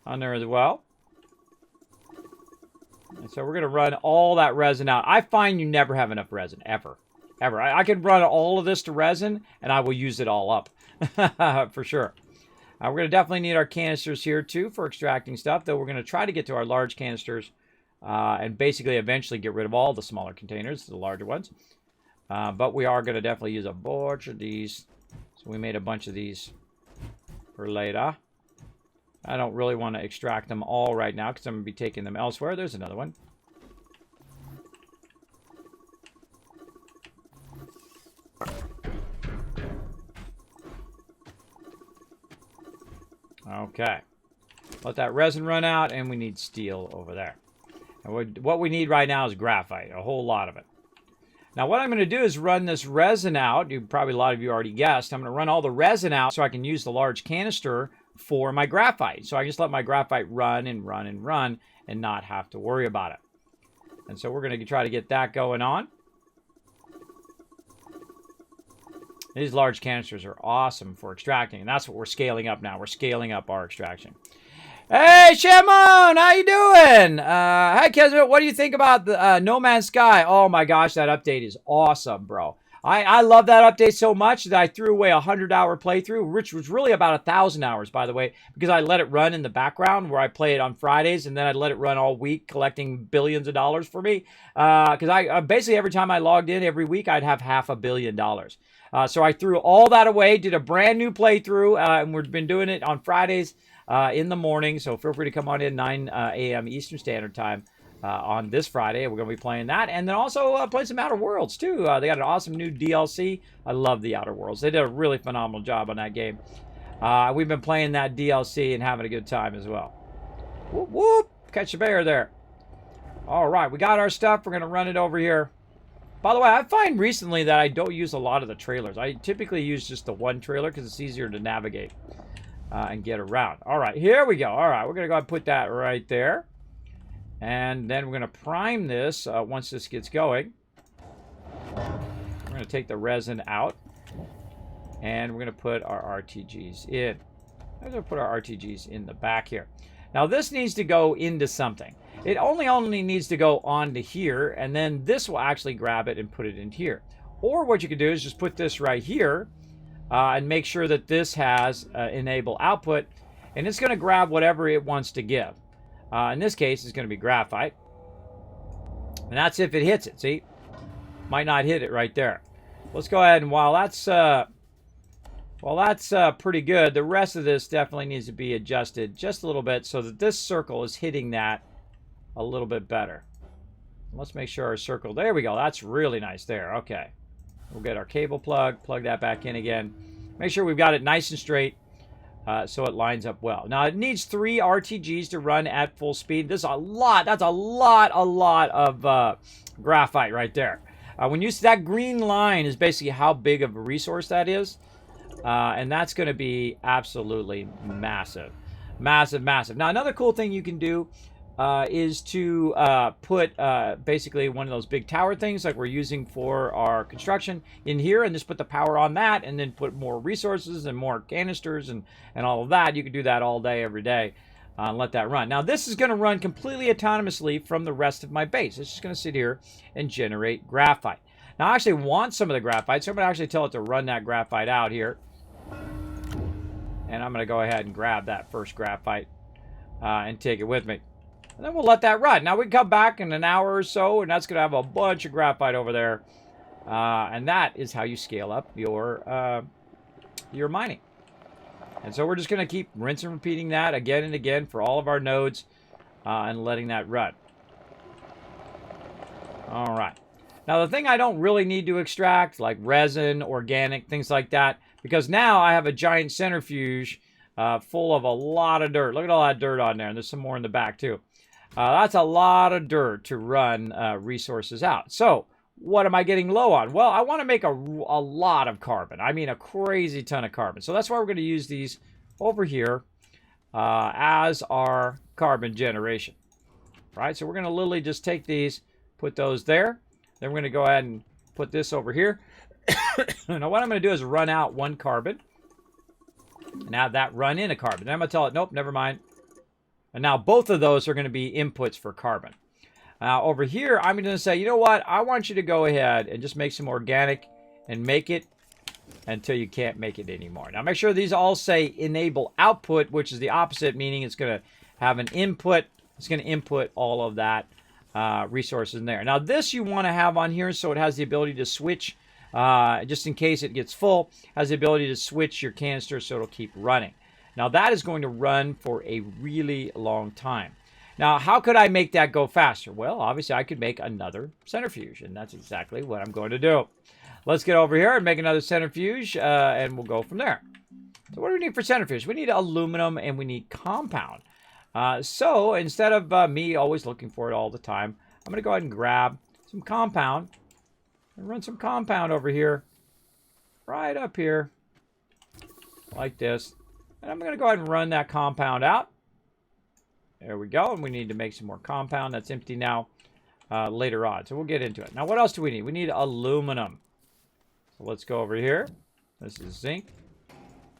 on there as well. And so we're going to run all that resin out. I find you never have enough resin, ever. Ever. I can run all of this to resin, and I will use it all up. For sure. We're going to definitely need our canisters here, too, for extracting stuff. Though we're going to try to get to our large canisters and basically eventually get rid of all the smaller containers, the larger ones. But we are going to definitely use a bunch of these. So we made a bunch of these for later. I don't really want to extract them all right now because I'm going to be taking them elsewhere. There's another one. Okay. Let that resin run out, and we need steel over there. And what we need right now is graphite, a whole lot of it. Now, what I'm going to do is run this resin out. Probably a lot of you already guessed. I'm going to run all the resin out so I can use the large canister for my graphite. So I just let my graphite run and run and run and not have to worry about it. And so we're going to try to get that going on. These large canisters are awesome for extracting, and that's what we're scaling up now. We're scaling up our extraction. Hey, Shimon, how you doing? Hi, Kismet. What do you think about the No Man's Sky? Oh, my gosh, that update is awesome, bro. I love that update so much that I threw away a 100-hour playthrough, which was really about 1,000 hours, by the way, because I let it run in the background where I play it on Fridays, and then I'd let it run all week, collecting billions of dollars for me. Because I basically, every time I logged in every week, I'd have $500 million. So I threw all that away, did a brand new playthrough, and we've been doing it on Fridays in the morning. So feel free to come on in 9 a.m. Eastern Standard Time on this Friday. We're going to be playing that. And then also play some Outer Worlds, too. They got an awesome new DLC. I love the Outer Worlds. They did a really phenomenal job on that game. We've been playing that DLC and having a good time as well. Whoop, whoop. Catch a bear there. All right, we got our stuff. We're going to run it over here. By the way, I find recently that I don't use a lot of the trailers. I typically use just the one trailer because it's easier to navigate and get around. All right, here we go. All right, we're going to go ahead and put that right there. And then we're going to prime this once this gets going. We're going to take the resin out. And we're going to put our RTGs in. I'm going to put our RTGs in the back here. Now, this needs to go into something. It only needs to go onto here, and then this will actually grab it and put it in here. Or what you can do is just put this right here and make sure that this has enable output, and it's going to grab whatever it wants to give. In this case, it's going to be graphite. And that's if it hits it, see? Might not hit it right there. Let's go ahead, and while that's pretty good, the rest of this definitely needs to be adjusted just a little bit so that this circle is hitting that a little bit better. Let's make sure our circle, there we go, that's really nice there. Okay, we'll get our cable plug that back in again. Make sure we've got it nice and straight so it lines up well. Now it needs 3 RTGs to run at full speed. This is a lot, that's a lot of graphite right there. When you see that green line is basically how big of a resource that is. And that's going to be absolutely massive. Massive. Now, another cool thing you can do is to put basically one of those big tower things like we're using for our construction in here and just put the power on that and then put more resources and more canisters and all of that. You can do that all day, every day. And let that run. Now, this is going to run completely autonomously from the rest of my base. It's just going to sit here and generate graphite. Now, I actually want some of the graphite, so I'm going to actually tell it to run that graphite out here. And I'm going to go ahead and grab that first graphite and take it with me. And then we'll let that run. Now, we can come back in an hour or so, and that's going to have a bunch of graphite over there. And that is how you scale up your mining. And so we're just going to keep rinse and repeating that again and again for all of our nodes and letting that run. All right. Now, the thing I don't really need to extract, like resin, organic, things like that, because now I have a giant centrifuge full of a lot of dirt. Look at all that dirt on there, and there's some more in the back, too. That's a lot of dirt to run resources out. So what am I getting low on? Well, I want to make a lot of carbon. I mean, a crazy ton of carbon. So that's why we're going to use these over here as our carbon generation. Right? So we're going to literally just take these, put those there. Then we're going to go ahead and put this over here. Now what I'm going to do is run out one carbon and have that run in a carbon. Then I'm going to tell it, nope, never mind. And now both of those are going to be inputs for carbon. Now over here, I'm going to say, you know what? I want you to go ahead and just make some organic and make it until you can't make it anymore. Now make sure these all say enable output, which is the opposite, meaning it's going to have an input. It's going to input all of that resources in there. Now this you want to have on here so it has the ability to switch, just in case it gets full, has the ability to switch your canister so it'll keep running. Now that is going to run for a really long time. Now how could I make that go faster? Well, obviously I could make another centrifuge, and that's exactly what I'm going to do. Let's get over here and make another centrifuge, and we'll go from there. So what do we need for centrifuge? We need aluminum and we need compound. So instead of me always looking for it all the time, I'm going to go ahead and grab some compound and run some compound over here, right up here, like this. And I'm going to go ahead and run that compound out. There we go. And we need to make some more compound. That's empty now later on. So we'll get into it. Now what else do we need? We need aluminum. So let's go over here. This is zinc.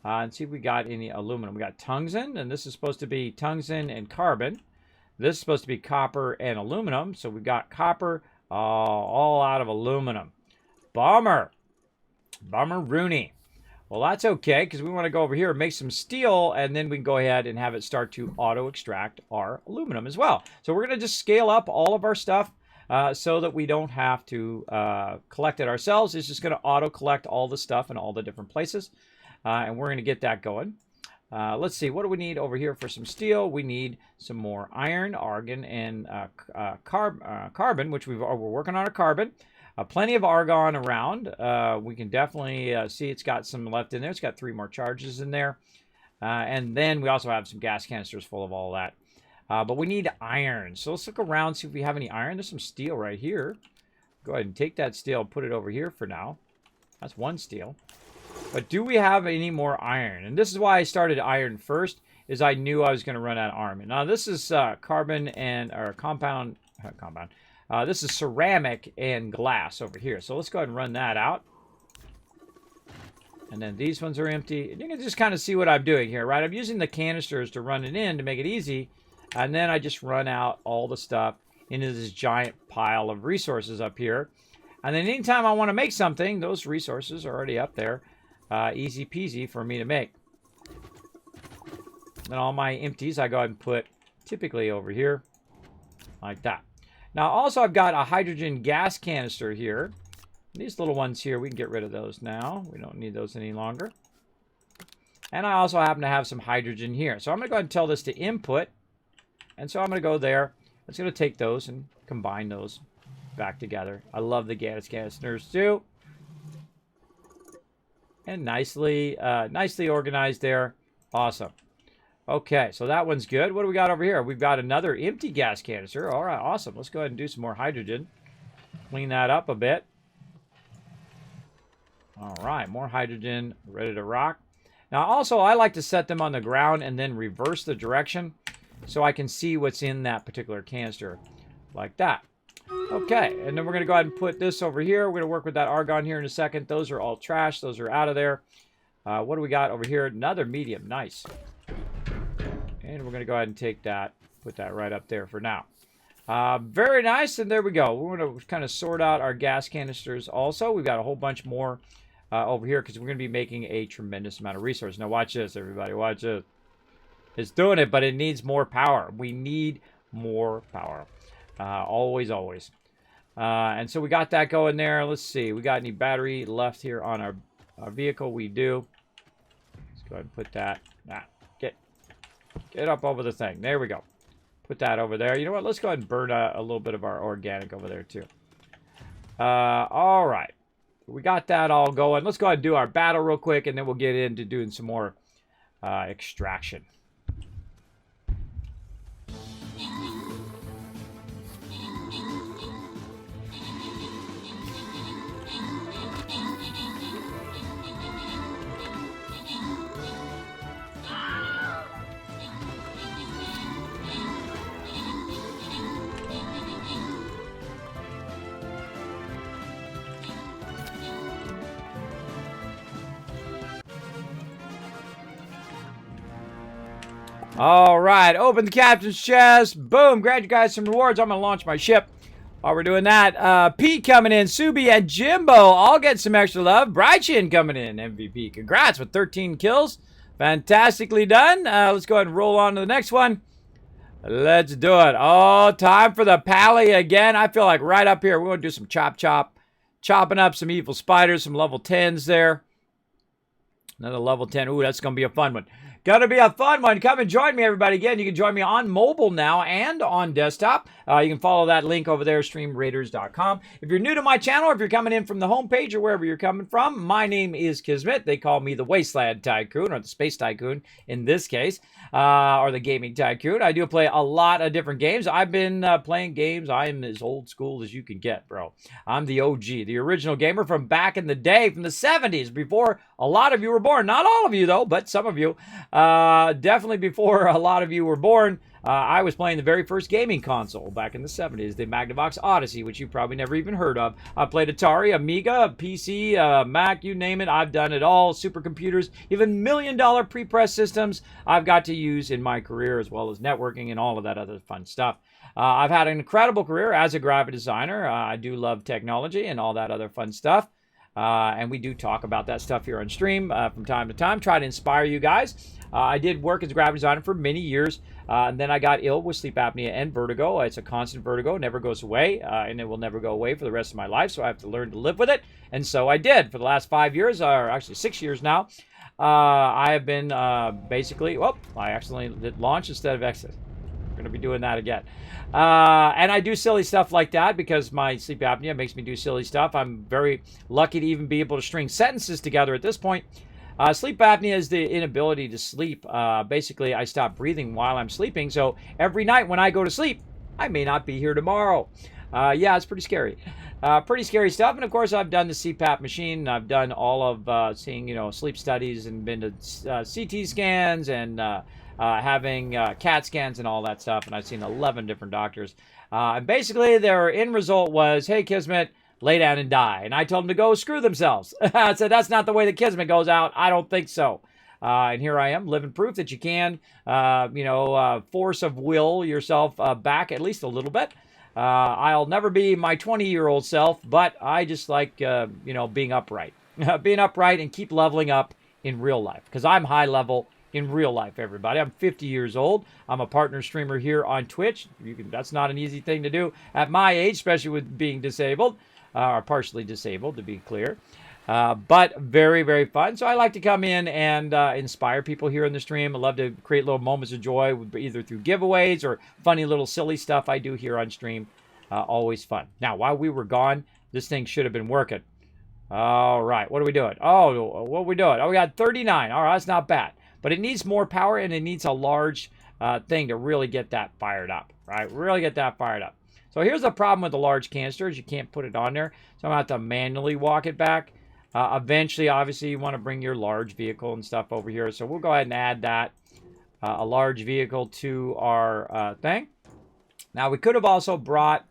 And see if we got any aluminum. We got tungsten, and this is supposed to be tungsten and carbon. This is supposed to be copper and aluminum. So we've got copper all out of aluminum. Bummer. Bummer Rooney. Well, that's okay, because we want to go over here and make some steel, and then we can go ahead and have it start to auto-extract our aluminum as well. So we're going to just scale up all of our stuff so that we don't have to collect it ourselves. It's just going to auto-collect all the stuff in all the different places. And we're going to get that going. Let's see, what do we need over here for some steel? We need some more iron, argon, and carbon, which we're working on our carbon. Plenty of argon around. We can definitely see it's got some left in there. It's got 3 more charges in there. And then we also have some gas canisters full of all that. But we need iron. So let's look around, see if we have any iron. There's some steel right here. Go ahead and take that steel and put it over here for now. That's one steel. But do we have any more iron? And this is why I started iron first, is I knew I was going to run out of iron. Now this is carbon and or compound. This is ceramic and glass over here. So let's go ahead and run that out. And then these ones are empty. And you can just kind of see what I'm doing here, right? I'm using the canisters to run it in to make it easy. And then I just run out all the stuff into this giant pile of resources up here. And then anytime I want to make something, those resources are already up there. Easy peasy for me to make. Then all my empties I go ahead and put typically over here like that. Now also I've got a hydrogen gas canister here. These little ones here, we can get rid of those now. We don't need those any longer. And I also happen to have some hydrogen here. So I'm going to go ahead and tell this to input. And so I'm going to go there. It's going to take those and combine those back together. I love the gas canisters too. And nicely organized there. Awesome. Okay, so that one's good. What do we got over here? We've got another empty gas canister. All right, awesome. Let's go ahead and do some more hydrogen. Clean that up a bit. All right, more hydrogen, ready to rock. Now, also, I like to set them on the ground and then reverse the direction so I can see what's in that particular canister, like that. Okay, and then we're going to go ahead and put this over here. We're going to work with that argon here in a second. Those are all trash. Those are out of there. What do we got over here? Another medium. Nice. And we're going to go ahead and take that, put that right up there for now. Very nice, and there we go. We're going to kind of sort out our gas canisters also. We've got a whole bunch more over here because we're going to be making a tremendous amount of resources. Now watch this, everybody. Watch this. It's doing it, but it needs more power. We need more power. Always, always. And so we got that going there. Let's see. We got any battery left here on our vehicle? We do. Let's go ahead and put that. Get up over the thing. There we go. Put that over there. You know what? Let's go ahead and burn a little bit of our organic over there too. All right. We got that all going. Let's go ahead and do our battle real quick, and then we'll get into doing some more extraction. All right, open the captain's chest. Boom, grab you guys some rewards. I'm going to launch my ship. While we're doing that, Pete coming in, Subi and Jimbo all get some extra love. Brightchin coming in, MVP. Congrats with 13 kills. Fantastically done. Let's go ahead and roll on to the next one. Let's do it. Oh, time for the pally again. I feel like right up here, we're going to do some chop. Chopping up some evil spiders, some level 10s there. Another level 10. Ooh, that's going to be a fun one. Gonna be a fun one. Come and join me, everybody. Again, you can join me on mobile now and on desktop. You can follow that link over there, streamraiders.com. If you're new to my channel, or if you're coming in from the homepage or wherever you're coming from, my name is Kismet. They call me the Wasteland Tycoon, or the Space Tycoon in this case, or the Gaming Tycoon. I do play a lot of different games. I've been playing games. I am as old school as you can get, bro. I'm the OG, the original gamer from back in the day, from the 70s, before a lot of you were born. Not all of you, though, but some of you. Definitely before a lot of you were born, I was playing the very first gaming console back in the 70s, the Magnavox Odyssey, which you probably never even heard of. I played Atari, Amiga, PC, Mac, you name it. I've done it all. Supercomputers, even million-dollar pre-press systems I've got to use in my career, as well as networking and all of that other fun stuff. I've had an incredible career as a graphic designer. I do love technology and all that other fun stuff. And we do talk about that stuff here on stream from time to time, try to inspire you guys. I did work as a graphic designer for many years, and then I got ill with sleep apnea and vertigo. It's a constant vertigo, never goes away, and it will never go away for the rest of my life, so I have to learn to live with it, and so I did. For the last 5 years, or actually 6 years now, I have been basically, I accidentally did launch instead of exit. We're going to be doing that again. And I do silly stuff like that because my sleep apnea makes me do silly stuff. I'm very lucky to even be able to string sentences together at this point. Sleep apnea is the inability to sleep. Basically, I stop breathing while I'm sleeping. So every night when I go to sleep, I may not be here tomorrow. Yeah, it's pretty scary. Pretty scary stuff. And of course, I've done the CPAP machine. I've done all of seeing, sleep studies and been to CT scans and having CAT scans and all that stuff. And I've seen 11 different doctors. And basically, their end result was, hey, Kismet, lay down and die. And I told them to go screw themselves. I said, that's not the way the Kismet goes out. I don't think so. And here I am, living proof that you can, force of will yourself back at least a little bit. I'll never be my 20-year-old self, but I just like, being upright. Being upright and keep leveling up in real life. Because I'm high level in real life, everybody. I'm 50 years old. I'm a partner streamer here on Twitch. That's not an easy thing to do at my age, especially with being disabled. Or partially disabled, to be clear. But very, very fun. So I like to come in and inspire people here in the stream. I love to create little moments of joy, either through giveaways or funny little silly stuff I do here on stream. Always fun. Now, while we were gone, this thing should have been working. All right, what are we doing? Oh, what are we doing? Oh, we got 39. All right, that's not bad. But it needs more power, and it needs a large thing to really get that fired up, right? Really get that fired up. So here's the problem with the large canister is you can't put it on there. So I'm going to have to manually walk it back. Eventually, obviously, you want to bring your large vehicle and stuff over here. So we'll go ahead and add that, a large vehicle to our thing. Now, we could have also brought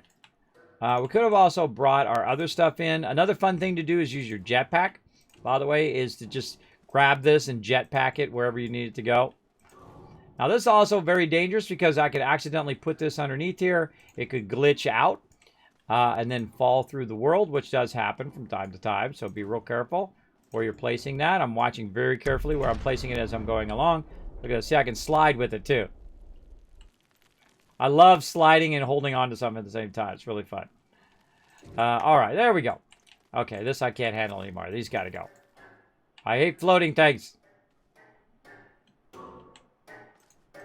our other stuff in. Another fun thing to do is use your jetpack, by the way, is to just grab this and jetpack it wherever you need it to go. Now, this is also very dangerous because I could accidentally put this underneath here. It could glitch out and then fall through the world, which does happen from time to time. So be real careful where you're placing that. I'm watching very carefully where I'm placing it as I'm going along. Look at this. See, I can slide with it too. I love sliding and holding on to something at the same time. It's really fun. All right, there we go. Okay, this I can't handle anymore. These got to go. I hate floating things.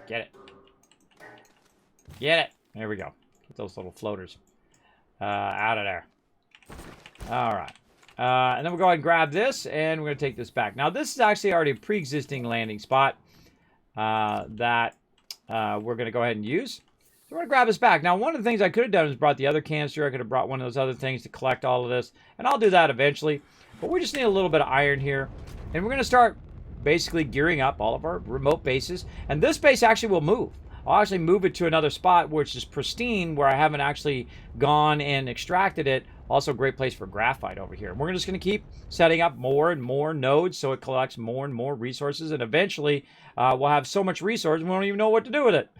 Get it. Get it. There we go. Get those little floaters out of there. All right. And then we'll go ahead and grab this, and we're going to take this back. Now, this is actually already a pre-existing landing spot that we're going to go ahead and use. So we're going to grab this back. Now, one of the things I could have done is brought the other canister. I could have brought one of those other things to collect all of this, and I'll do that eventually. But we just need a little bit of iron here, and we're going to start basically gearing up all of our remote bases. And this base actually will move. I'll actually move it to another spot which is pristine, where I haven't actually gone and extracted it. Also a great place for graphite over here. We're just going to keep setting up more and more nodes so it collects more and more resources, and eventually we'll have so much resource we won't even know what to do with it.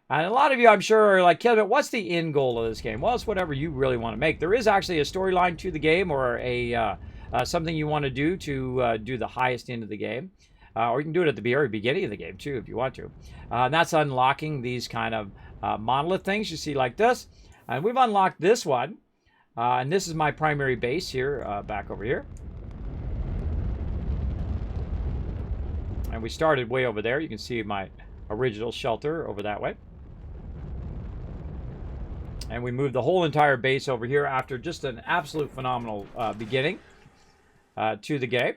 And a lot of you, I'm sure, are like, Kismet, what's the end goal of this game? Well, it's whatever you really want to make. There is actually a storyline to the game, or a something you want to do do the highest end of the game. Or you can do it at the very beginning of the game, too, if you want to. And that's unlocking these kind of monolith things you see like this. And we've unlocked this one. And this is my primary base here, back over here. And we started way over there. You can see my original shelter over that way. And we moved the whole entire base over here after just an absolute phenomenal beginning to the game.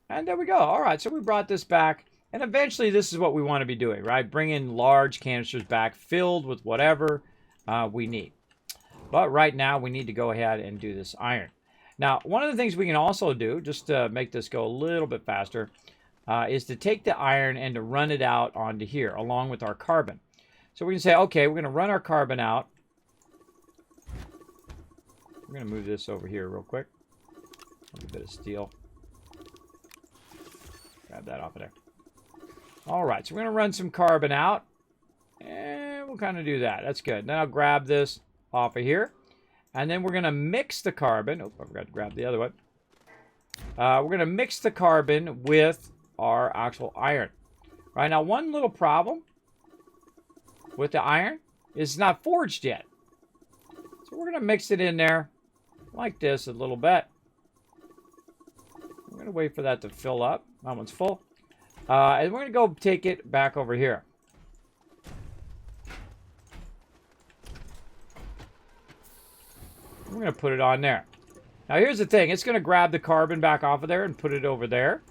And there we go. All right, so we brought this back. And eventually this is what we want to be doing, right? Bring in large canisters back filled with whatever we need. But right now we need to go ahead and do this iron. Now, one of the things we can also do, just to make this go a little bit faster, is to take the iron and to run it out onto here along with our carbon. So we can say, okay, we're going to run our carbon out. We're going to move this over here real quick. A bit of steel. Grab that off of there. All right, so we're going to run some carbon out. And we'll kind of do that. That's good. Then I'll grab this off of here. And then we're going to mix the carbon. Oh, I forgot to grab the other one. We're going to mix the carbon with our actual iron. Right, now one little problem with the iron is it's not forged yet. So we're going to mix it in there like this a little bit. We're going to wait for that to fill up. That one's full. And we're going to go take it back over here. We're going to put it on there. Now here's the thing. It's going to grab the carbon back off of there and put it over there.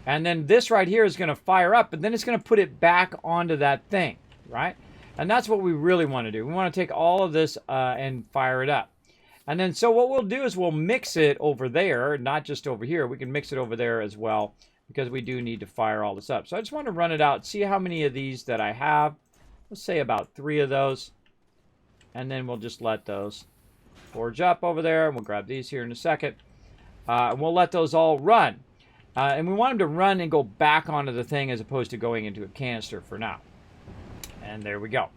And then this right here is going to fire up, and then it's going to put it back onto that thing, right? And that's what we really want to do. We want to take all of this and fire it up. And then so what we'll do is we'll mix it over there, not just over here. We can mix it over there as well, because we do need to fire all this up. So I just want to run it out, see how many of these that I have. Let's say about 3 of those. And then we'll just let those forge up over there. And we'll grab these here in a second. And we'll let those all run. And we want them to run and go back onto the thing as opposed to going into a canister for now. And there we go.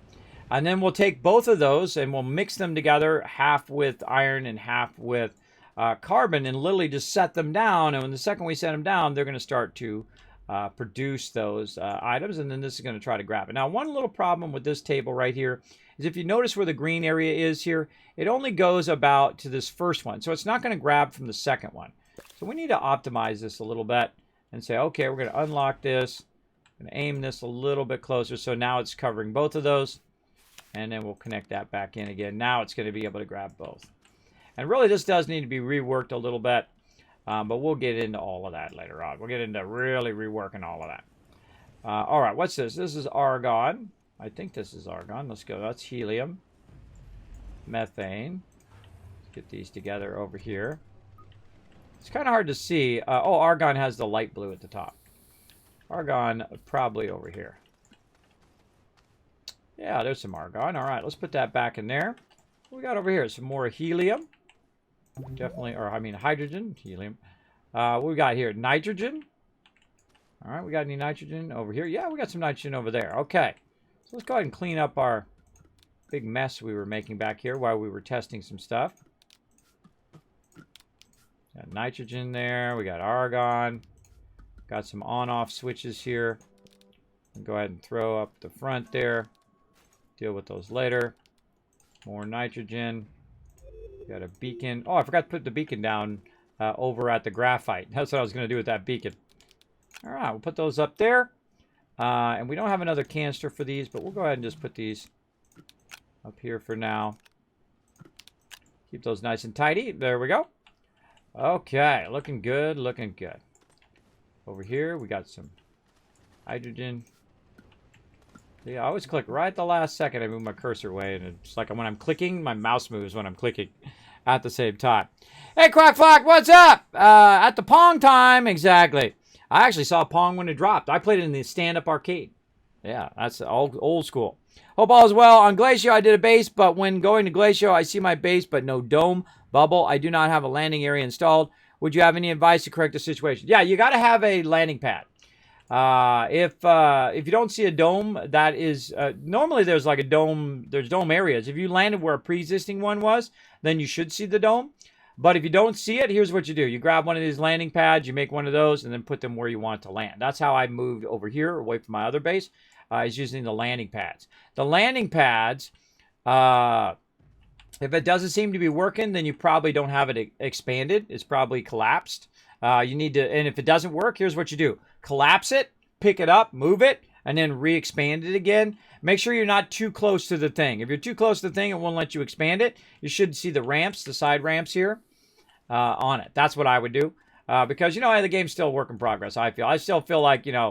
And then we'll take both of those and we'll mix them together, half with iron and half with carbon, and literally just set them down. And when the second we set them down, they're going to start to produce those items. And then this is going to try to grab it. Now, one little problem with this table right here is if you notice where the green area is here, it only goes about to this first one. So it's not going to grab from the second one. So we need to optimize this a little bit and say, okay, we're going to unlock this. I'm going to aim this a little bit closer. So now it's covering both of those. And then we'll connect that back in again. Now it's going to be able to grab both. And really, this does need to be reworked a little bit. But we'll get into all of that later on. We'll get into really reworking all of that. All right, what's this? This is argon. I think this is argon. Let's go. That's helium. Methane. Let's get these together over here. It's kind of hard to see. Oh, argon has the light blue at the top. Argon probably over here. Yeah, there's some argon. All right, let's put that back in there. What we got over here? Some more helium. Definitely, or I mean hydrogen, helium. What we got here? Nitrogen. All right, we got any nitrogen over here? Yeah, we got some nitrogen over there. Okay, so let's go ahead and clean up our big mess we were making back here while we were testing some stuff. Got nitrogen there. We got argon. Got some on-off switches here. Go ahead and throw up the front there. Deal with those later. More nitrogen. Got a beacon. Oh, I forgot to put the beacon down over at the graphite. That's what I was going to do with that beacon. All right, we'll put those up there. And we don't have another canister for these, but we'll go ahead and just put these up here for now. Keep those nice and tidy. There we go. Okay, looking good, looking good. Over here, we got some hydrogen. Yeah, I always click right at the last second. I move my cursor away, and it's like when I'm clicking, my mouse moves when I'm clicking at the same time. Hey, Quack Flock, what's up? At the Pong time, exactly. I actually saw Pong when it dropped. I played it in the stand-up arcade. Yeah, that's old school. Hope all is well. On Glacio, I did a base, but when going to Glacio, I see my base, but no dome bubble. I do not have a landing area installed. Would you have any advice to correct the situation? Yeah, you got to have a landing pad. If you don't see a dome, that is normally there's like a dome. There's dome areas. If you landed where a pre-existing one was, then you should see the dome. But if you don't see it, here's what you do. You grab one of these landing pads, you make one of those, and then put them where you want to land. That's how I moved over here, away from my other base, is using the landing pads. The landing pads, if it doesn't seem to be working, then you probably don't have it expanded. It's probably collapsed. You need to, and if it doesn't work, here's what you do. Collapse it, pick it up, move it, and then re-expand it again. Make sure you're not too close to the thing. If you're too close to the thing, it won't let you expand it. You should see the ramps, the side ramps here. On it. That's what I would do. Because, you know, the game's still a work in progress, I feel. I still feel like, a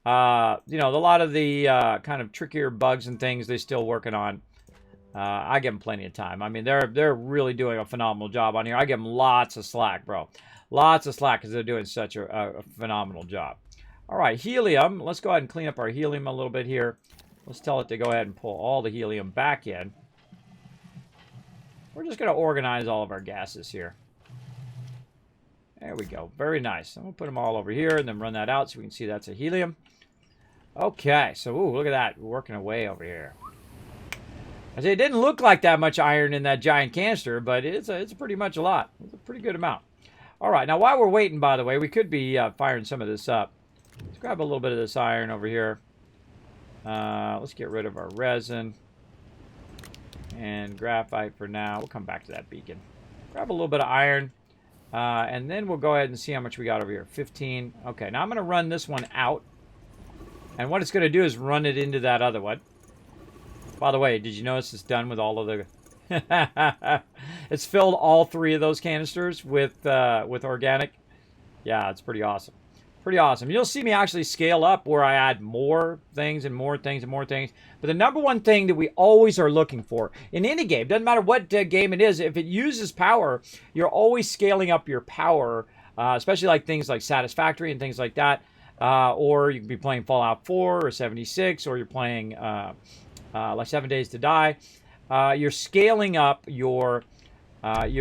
lot of the kind of trickier bugs and things they're still working on. I give them plenty of time. I mean, they're really doing a phenomenal job on here. I give them lots of slack, bro. Lots of slack because they're doing such a phenomenal job. All right, helium. Let's go ahead and clean up our helium a little bit here. Let's tell it to go ahead and pull all the helium back in. We're just going to organize all of our gases here. There we go. Very nice. I'm going to put them all over here and then run that out so we can see that's a helium. Okay, so ooh, look at that. We're working away over here. I say it didn't look like that much iron in that giant canister, but it's pretty much a lot. It's a pretty good amount. All right, now while we're waiting, by the way, we could be firing some of this up. Let's grab a little bit of this iron over here. Let's get rid of our resin and graphite for now. We'll come back to that beacon. Grab a little bit of iron. And then we'll go ahead and see how much we got over here. 15. Okay, now I'm going to run this one out. And what it's going to do is run it into that other one. By the way, did you notice it's done with all of the... It's filled all 3 of those canisters with organic. Yeah, it's pretty awesome. Pretty awesome. You'll see me actually scale up where I add more things and more things and more things. But the number one thing that we always are looking for in any game, doesn't matter what game it is, if it uses power, you're always scaling up your power, especially like things like Satisfactory and things like that. Or you could be playing Fallout 4 or 76, or you're playing like 7 Days to Die. You're scaling up your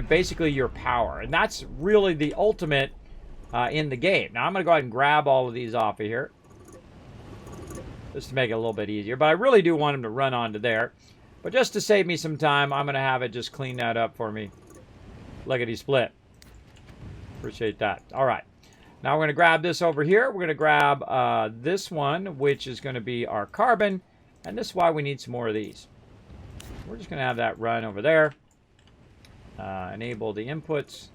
basically your power. And that's really the ultimate in the game. Now I'm going to go ahead and grab all of these off of here just to make it a little bit easier. But I really do want them to run onto there. But just to save me some time, I'm going to have it just clean that up for me. Lickety split. Appreciate that. All right. Now we're going to grab this over here. We're going to grab this one, which is going to be our carbon. And this is why we need some more of these. We're just going to have that run over there. Enable the inputs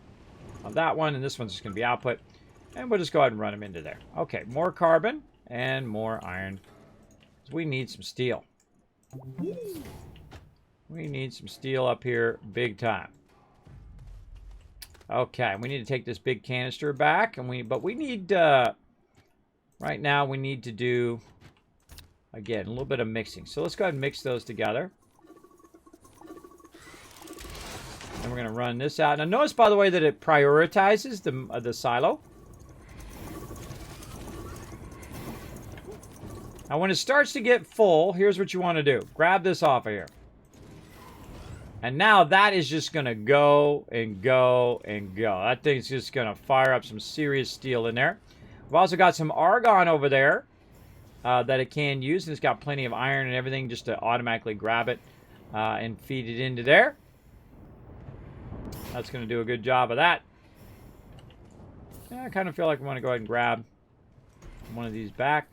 of that one, and this one's just going to be output. And we'll just go ahead and run them into there. Okay, more carbon and more iron. We need some steel. We need some steel up here big time. Okay, we need to take this big canister back, and we need right now we need to do again a little bit of mixing. So let's go ahead and mix those together. And we're going to run this out. Now notice, by the way, that it prioritizes the silo. Now when it starts to get full, here's what you want to do. Grab this off of here. And now that is just going to go and go and go. That thing's just going to fire up some serious steel in there. We've also got some argon over there that it can use. And it's got plenty of iron and everything just to automatically grab it and feed it into there. That's going to do a good job of that. Yeah, I kind of feel like I want to go ahead and grab one of these back.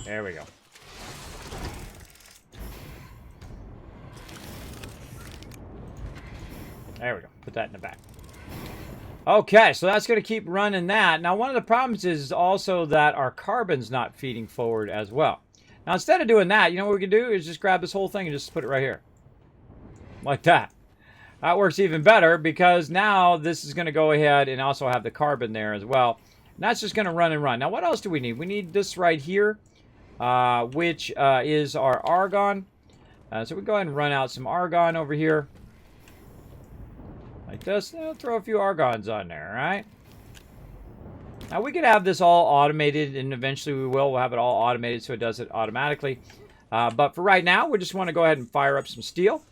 There we go. There we go. Put that in the back. Okay, so that's going to keep running that. Now, one of the problems is also that our carbon's not feeding forward as well. Now, instead of doing that, you know what we can do is just grab this whole thing and just put it right here. Like that. That works even better because now this is going to go ahead and also have the carbon there as well. And that's just going to run and run. Now, what else do we need? We need this right here, which is our argon. So we go ahead and run out some argon over here. Like this. Throw a few argons on there, all right? Now, we could have this all automated, and eventually we will. We'll have it all automated so it does it automatically. But for right now, we just want to go ahead and fire up some steel.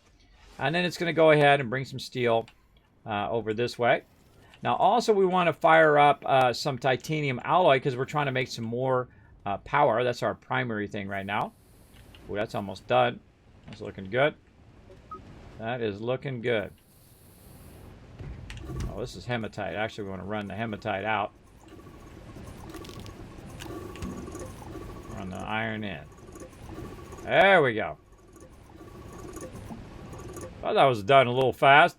And then it's going to go ahead and bring some steel over this way. Now, also, we want to fire up some titanium alloy because we're trying to make some more power. That's our primary thing right now. Ooh, that's almost done. That's looking good. That is looking good. Oh, this is hematite. Actually, we want to run the hematite out. Run the iron in. There we go. Thought that was done a little fast.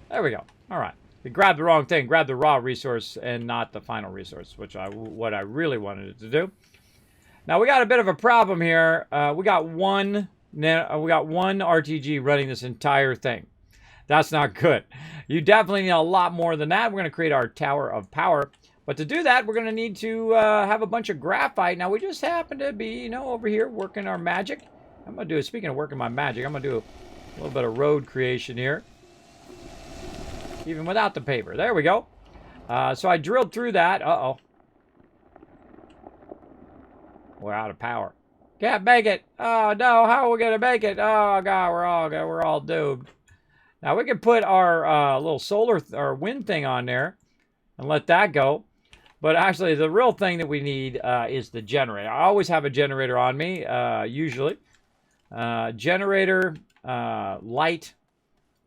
There we go. All right. We grabbed the wrong thing. Grabbed the raw resource and not the final resource, which what I really wanted it to do. Now we got a bit of a problem here. We got one RTG running this entire thing. That's not good. You definitely need a lot more than that. We're going to create our tower of power. But to do that, we're going to need to have a bunch of graphite. Now, we just happen to be, over here working our magic. I'm going to do, speaking of working my magic, I'm going to do a little bit of road creation here. Even without the paper. There we go. So I drilled through that. Uh-oh. We're out of power. Can't make it. Oh, no. How are we going to make it? Oh, God, we're all doomed. Now, we can put our little solar or wind thing on there and let that go. But actually, the real thing that we need is the generator. I always have a generator on me, usually. Generator, light,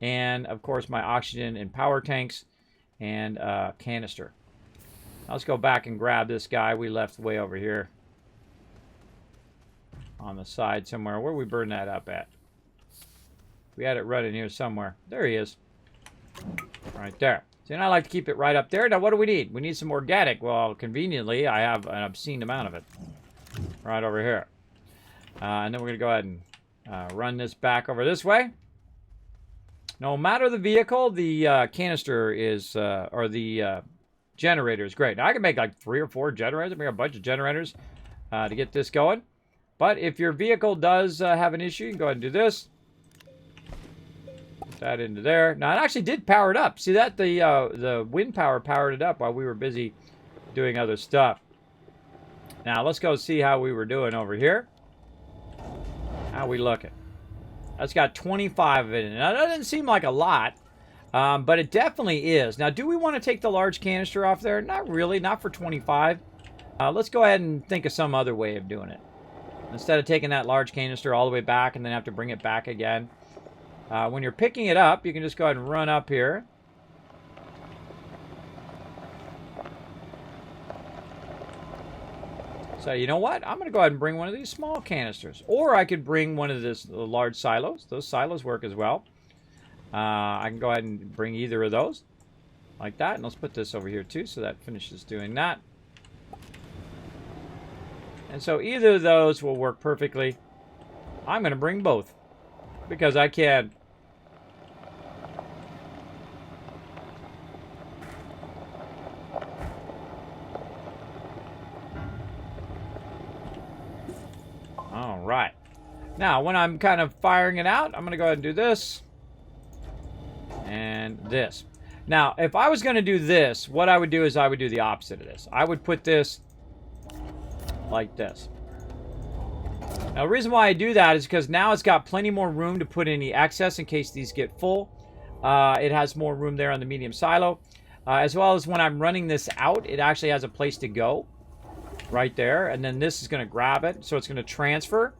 and, of course, my oxygen and power tanks, and canister. Let's go back and grab this guy we left way over here on the side somewhere. Where we burn that up at? We had it running here somewhere. There he is. Right there. See, and I like to keep it right up there. Now, what do we need? We need some organic. Well, conveniently, I have an obscene amount of it. Right over here. And then we're going to go ahead and run this back over this way. No matter the vehicle, the canister is, or the generator is great. Now, I can make like 3 or 4 generators. I make a bunch of generators to get this going. But if your vehicle does have an issue, you can go ahead and do this. Put that into there. Now, it actually did power it up. See that? The wind power powered it up while we were busy doing other stuff. Now, let's go see how we were doing over here. How we looking? That's got 25 of it in it. Now, that doesn't seem like a lot, but it definitely is. Now, do we want to take the large canister off there? Not really. Not for 25. Let's go ahead and think of some other way of doing it. Instead of taking that large canister all the way back and then have to bring it back again. When you're picking it up, you can just go ahead and run up here. So, you know what? I'm going to go ahead and bring one of these small canisters. Or I could bring one of the large silos. Those silos work as well. I can go ahead and bring either of those. Like that. And let's put this over here too, so that finishes doing that. And so either of those will work perfectly. I'm going to bring both. Because I can. All right. Now, when I'm kind of firing it out, I'm going to go ahead and do this. And this. Now, if I was going to do this, what I would do is I would do the opposite of this. I would put this like this. Now, the reason why I do that is because now it's got plenty more room to put any excess in case these get full. It has more room there on the medium silo. As well as when I'm running this out, it actually has a place to go. Right there. And then this is going to grab it. So it's going to transfer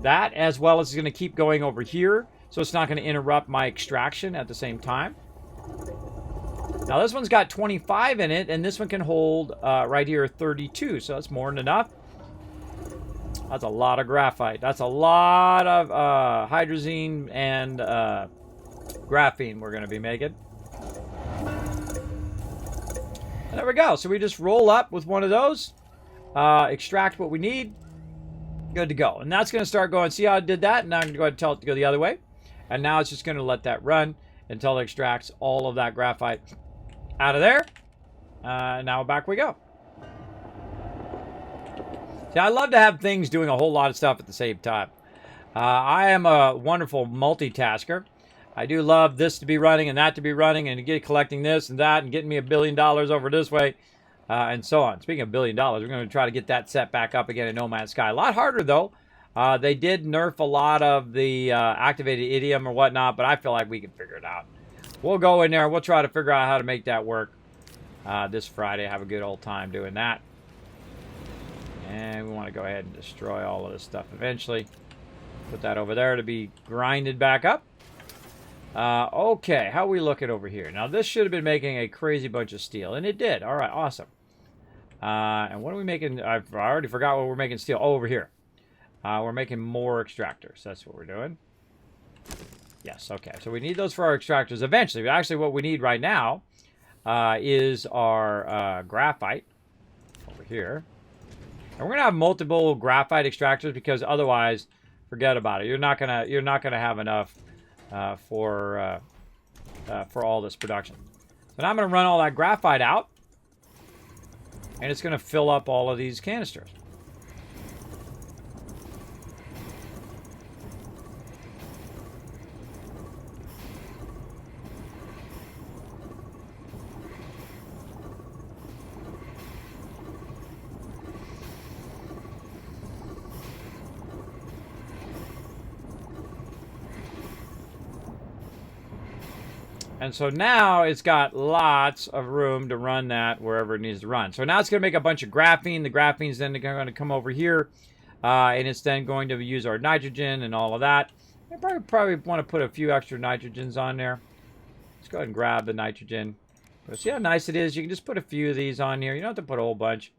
that, as well as it's going to keep going over here. So it's not going to interrupt my extraction at the same time. Now, this one's got 25 in it, and this one can hold right here 32. So that's more than enough. That's a lot of graphite. That's a lot of hydrazine and graphene we're going to be making. And there we go. So we just roll up with one of those, extract what we need, good to go. And that's going to start going. See how I did that? And now I'm going to go ahead and tell it to go the other way. And now it's just going to let that run until it extracts all of that graphite out of there. Now back we go. See, I love to have things doing a whole lot of stuff at the same time. I am a wonderful multitasker. I do love this to be running and that to be running and to get collecting this and that and getting me $1 billion over this way and so on. Speaking of $1 billion, we're going to try to get that set back up again in No Man's Sky. A lot harder, though. They did nerf a lot of the activated idiom or whatnot, but I feel like we can figure it out. We'll go in there. We'll try to figure out how to make that work this Friday. Have a good old time doing that. And we want to go ahead and destroy all of this stuff eventually. Put that over there to be grinded back up. Okay, how are we looking over here? Now, this should have been making a crazy bunch of steel, and it did. All right, awesome. And what are we making? I already forgot what we're making steel. Oh, over here. We're making more extractors. That's what we're doing. Yes, okay. So we need those for our extractors eventually. But actually, what we need right now is our graphite over here. And we're gonna have multiple graphite extractors because otherwise, forget about it. You're not gonna have enough for all this production. So now I'm gonna run all that graphite out, and it's gonna fill up all of these canisters. And so now it's got lots of room to run that wherever it needs to run. So now it's going to make a bunch of graphene. The graphene's then going to come over here. And it's then going to use our nitrogen and all of that. I probably want to put a few extra nitrogens on there. Let's go ahead and grab the nitrogen. But see how nice it is? You can just put a few of these on here. You don't have to put a whole bunch.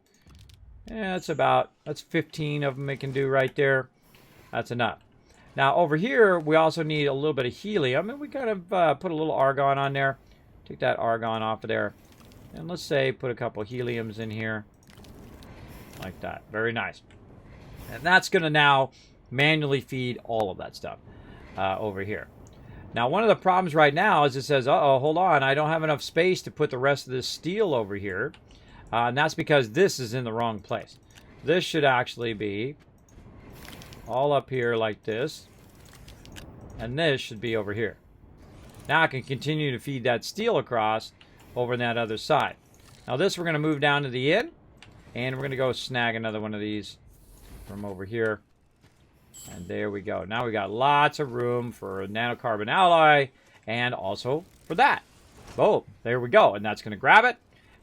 Yeah, that's 15 of them it can do right there. That's enough. Now, over here, we also need a little bit of helium, and we kind of put a little argon on there. Take that argon off of there. And let's say put a couple of heliums in here. Like that. Very nice. And that's going to now manually feed all of that stuff over here. Now, one of the problems right now is it says, uh-oh, hold on, I don't have enough space to put the rest of this steel over here. And that's because this is in the wrong place. This should actually be all up here like this, and this should be over here. Now I can continue to feed that steel across over on that other side. Now this we're going to move down to the end, and we're going to go snag another one of these from over here. And there we go. Now we got lots of room for a nanocarbon alloy, and also for that. Boom, there we go. And that's going to grab it,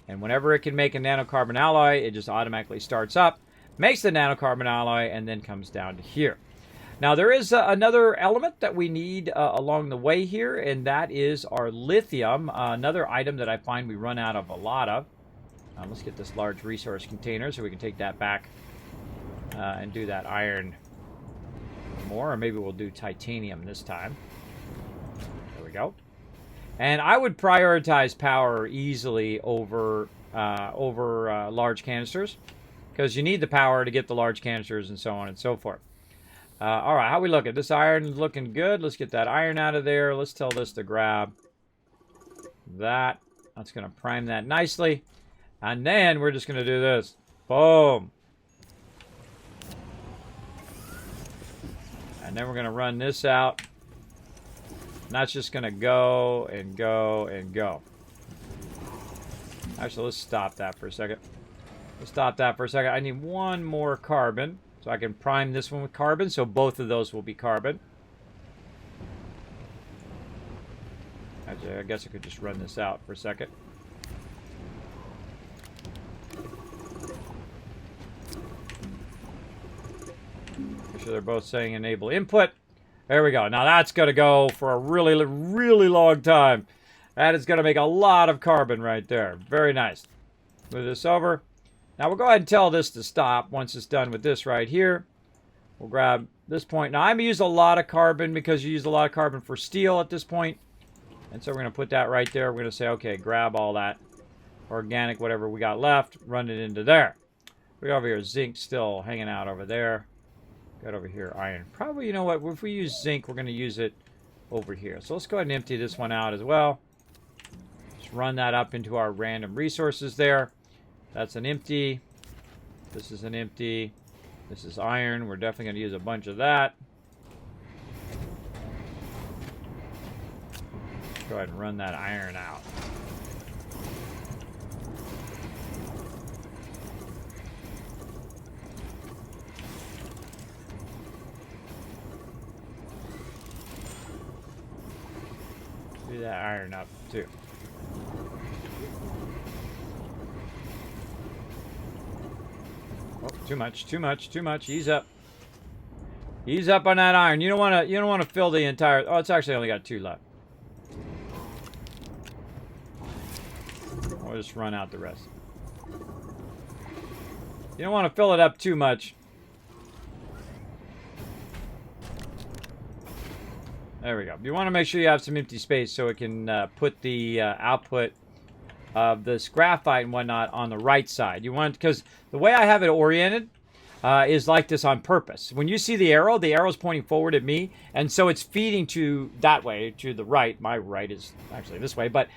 and whenever it can make a nanocarbon alloy, it just automatically starts up, makes the nanocarbon alloy, and then comes down to here. Now, there is another element that we need along the way here, and that is our lithium, another item that I find we run out of a lot of. Let's get this large resource container so we can take that back and do that iron more, or maybe we'll do titanium this time. There we go. And I would prioritize power easily over large canisters, because you need the power to get the large canisters and so on and so forth. All right, how we looking? This iron is looking good. Let's get that iron out of there. Let's tell this to grab that. That's going to prime that nicely. And then we're just going to do this. Boom. And then we're going to run this out. And that's just going to go and go and go. Actually, let's stop that for a second. Let's stop that for a second. I need one more carbon, so I can prime this one with carbon, so both of those will be carbon. Actually, I guess I could just run this out for a second. Make sure they're both saying enable input. There we go. Now that's going to go for a really, really long time. That is going to make a lot of carbon right there. Very nice. Move this over. Now we'll go ahead and tell this to stop once it's done with this right here. We'll grab this point. Now I'm using a lot of carbon because you use a lot of carbon for steel at this point. And so we're going to put that right there. We're going to say, okay, grab all that organic, whatever we got left, run it into there. We got over here, zinc still hanging out over there. Got over here, iron. Probably, you know what, if we use zinc, we're going to use it over here. So let's go ahead and empty this one out as well. Just run that up into our random resources there. That's an empty. This is an empty. This is iron. We're definitely going to use a bunch of that. Go ahead and run that iron out. Do that iron up too. Oh, too much, too much, too much. Ease up. Ease up on that iron. You don't want to fill the entire. Oh, it's actually only got 2 left. We'll just run out the rest. You don't want to fill it up too much. There we go. You want to make sure you have some empty space so it can put the output of this graphite and whatnot on the right side. You want, because the way I have it oriented is like this on purpose. When you see the arrow's pointing forward at me, and so it's feeding to that way, to the right. My right is actually this way, but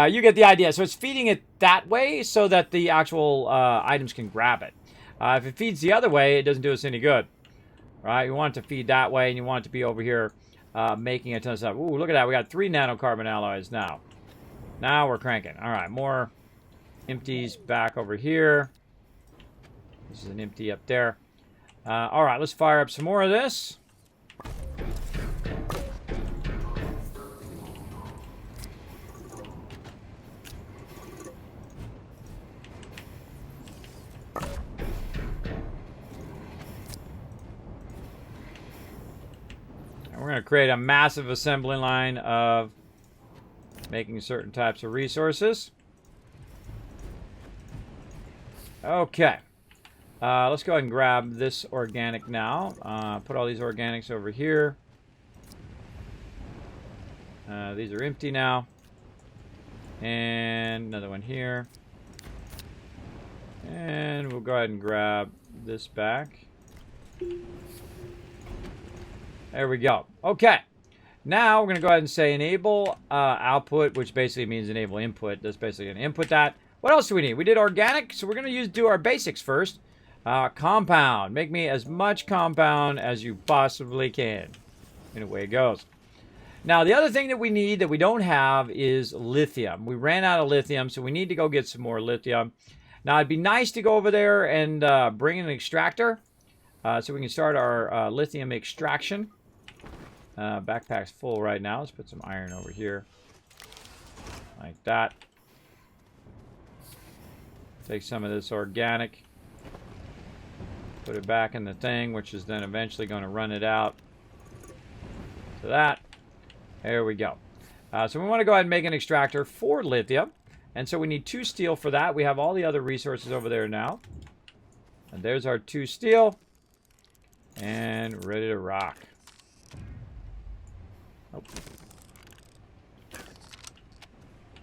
you get the idea. So it's feeding it that way so that the actual items can grab it. If it feeds the other way, it doesn't do us any good. Right? You want it to feed that way, and you want it to be over here making a ton of stuff. Ooh, look at that. We got 3 nanocarbon alloys now. Now we're cranking. All right, more empties back over here. This is an empty up there. All right, let's fire up some more of this. And we're going to create a massive assembly line of making certain types of resources. Okay. Let's go ahead and grab this organic now. Put all these organics over here. These are empty now. And another one here. And we'll go ahead and grab this back. There we go. Okay. Now we're going to go ahead and say enable output, which basically means enable input. That's basically going to input that. What else do we need? We did organic, so we're going to do our basics first. Compound. Make me as much compound as you possibly can. And away it goes. Now, the other thing that we need that we don't have is lithium. We ran out of lithium, so we need to go get some more lithium. Now, it'd be nice to go over there and bring in an extractor so we can start our lithium extraction. Backpack's full right now. Let's put some iron over here. Like that. Take some of this organic. Put it back in the thing, which is then eventually going to run it out to that. There we go. So we want to go ahead and make an extractor for lithium. And so we need 2 steel for that. We have all the other resources over there now. And there's our 2 steel. And ready to rock. Oh.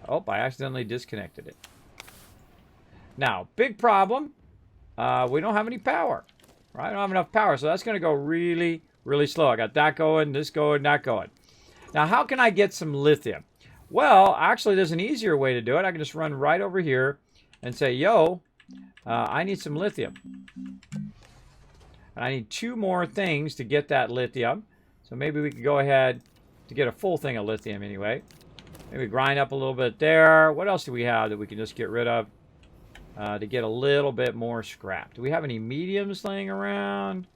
Oh, I accidentally disconnected it. Now, big problem. We don't have any power. Right? I don't have enough power, so that's going to go really, really slow. I got that going, this going, that going. Now, how can I get some lithium? Well, actually, there's an easier way to do it. I can just run right over here and say, yo, I need some lithium. And I need 2 more things to get that lithium. So maybe we could go ahead to get a full thing of lithium anyway. Maybe grind up a little bit there. What else do we have that we can just get rid of to get a little bit more scrap? Do we have any mediums laying around?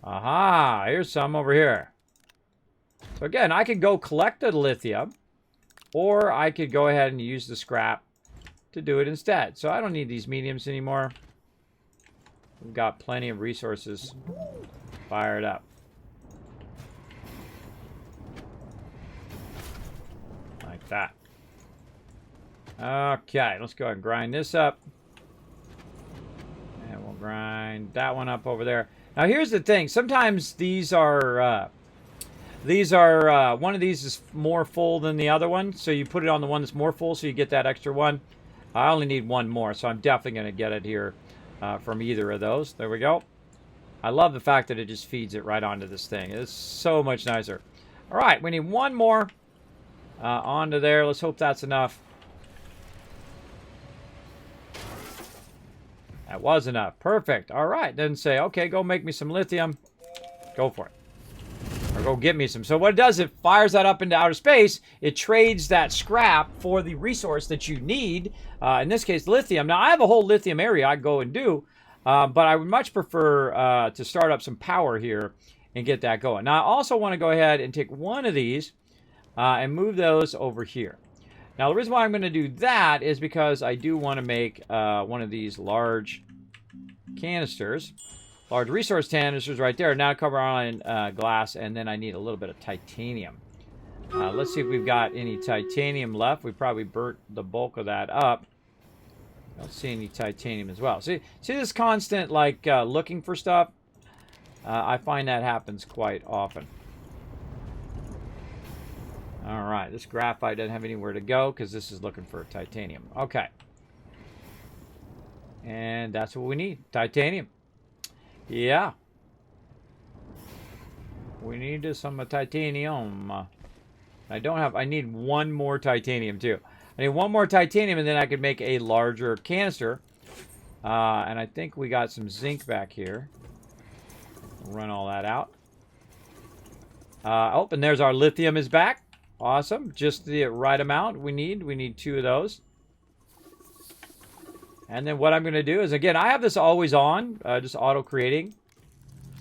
Aha, here's some over here. So again, I could go collect the lithium, or I could go ahead and use the scrap to do it instead. So I don't need these mediums anymore. We've got plenty of resources fired up. Like that. Okay, let's go ahead and grind this up. And we'll grind that one up over there. Now here's the thing. Sometimes these are one of these is more full than the other one. So you put it on the one that's more full so you get that extra one. I only need one more, so I'm definitely going to get it here from either of those. There we go. I love the fact that it just feeds it right onto this thing. It's so much nicer. All right, we need one more onto there. Let's hope that's enough. That was enough. Perfect. All right, then say, okay, go make me some lithium. Go for it. Or go get me some. So what it does, it fires that up into outer space. It trades that scrap for the resource that you need. In this case, lithium. Now, I have a whole lithium area I go and do. But I would much prefer to start up some power here and get that going. Now, I also want to go ahead and take one of these and move those over here. Now, the reason why I'm going to do that is because I do want to make one of these large canisters. Large resource canisters right there. Now cover on glass, and then I need a little bit of titanium. Let's see if we've got any titanium left. We probably burnt the bulk of that up. Don't see any titanium as well. See this constant, like, looking for stuff? I find that happens quite often. Alright, this graphite doesn't have anywhere to go because this is looking for titanium. Okay. And that's what we need. Titanium. Yeah. We need some titanium. I need one more titanium too. I need one more titanium and then I could make a larger canister. And I think we got some zinc back here. Run all that out. Oh, and there's our lithium is back. Awesome. Just the right amount we need. We need 2 of those. And then what I'm going to do is, again, I have this always on, just auto-creating.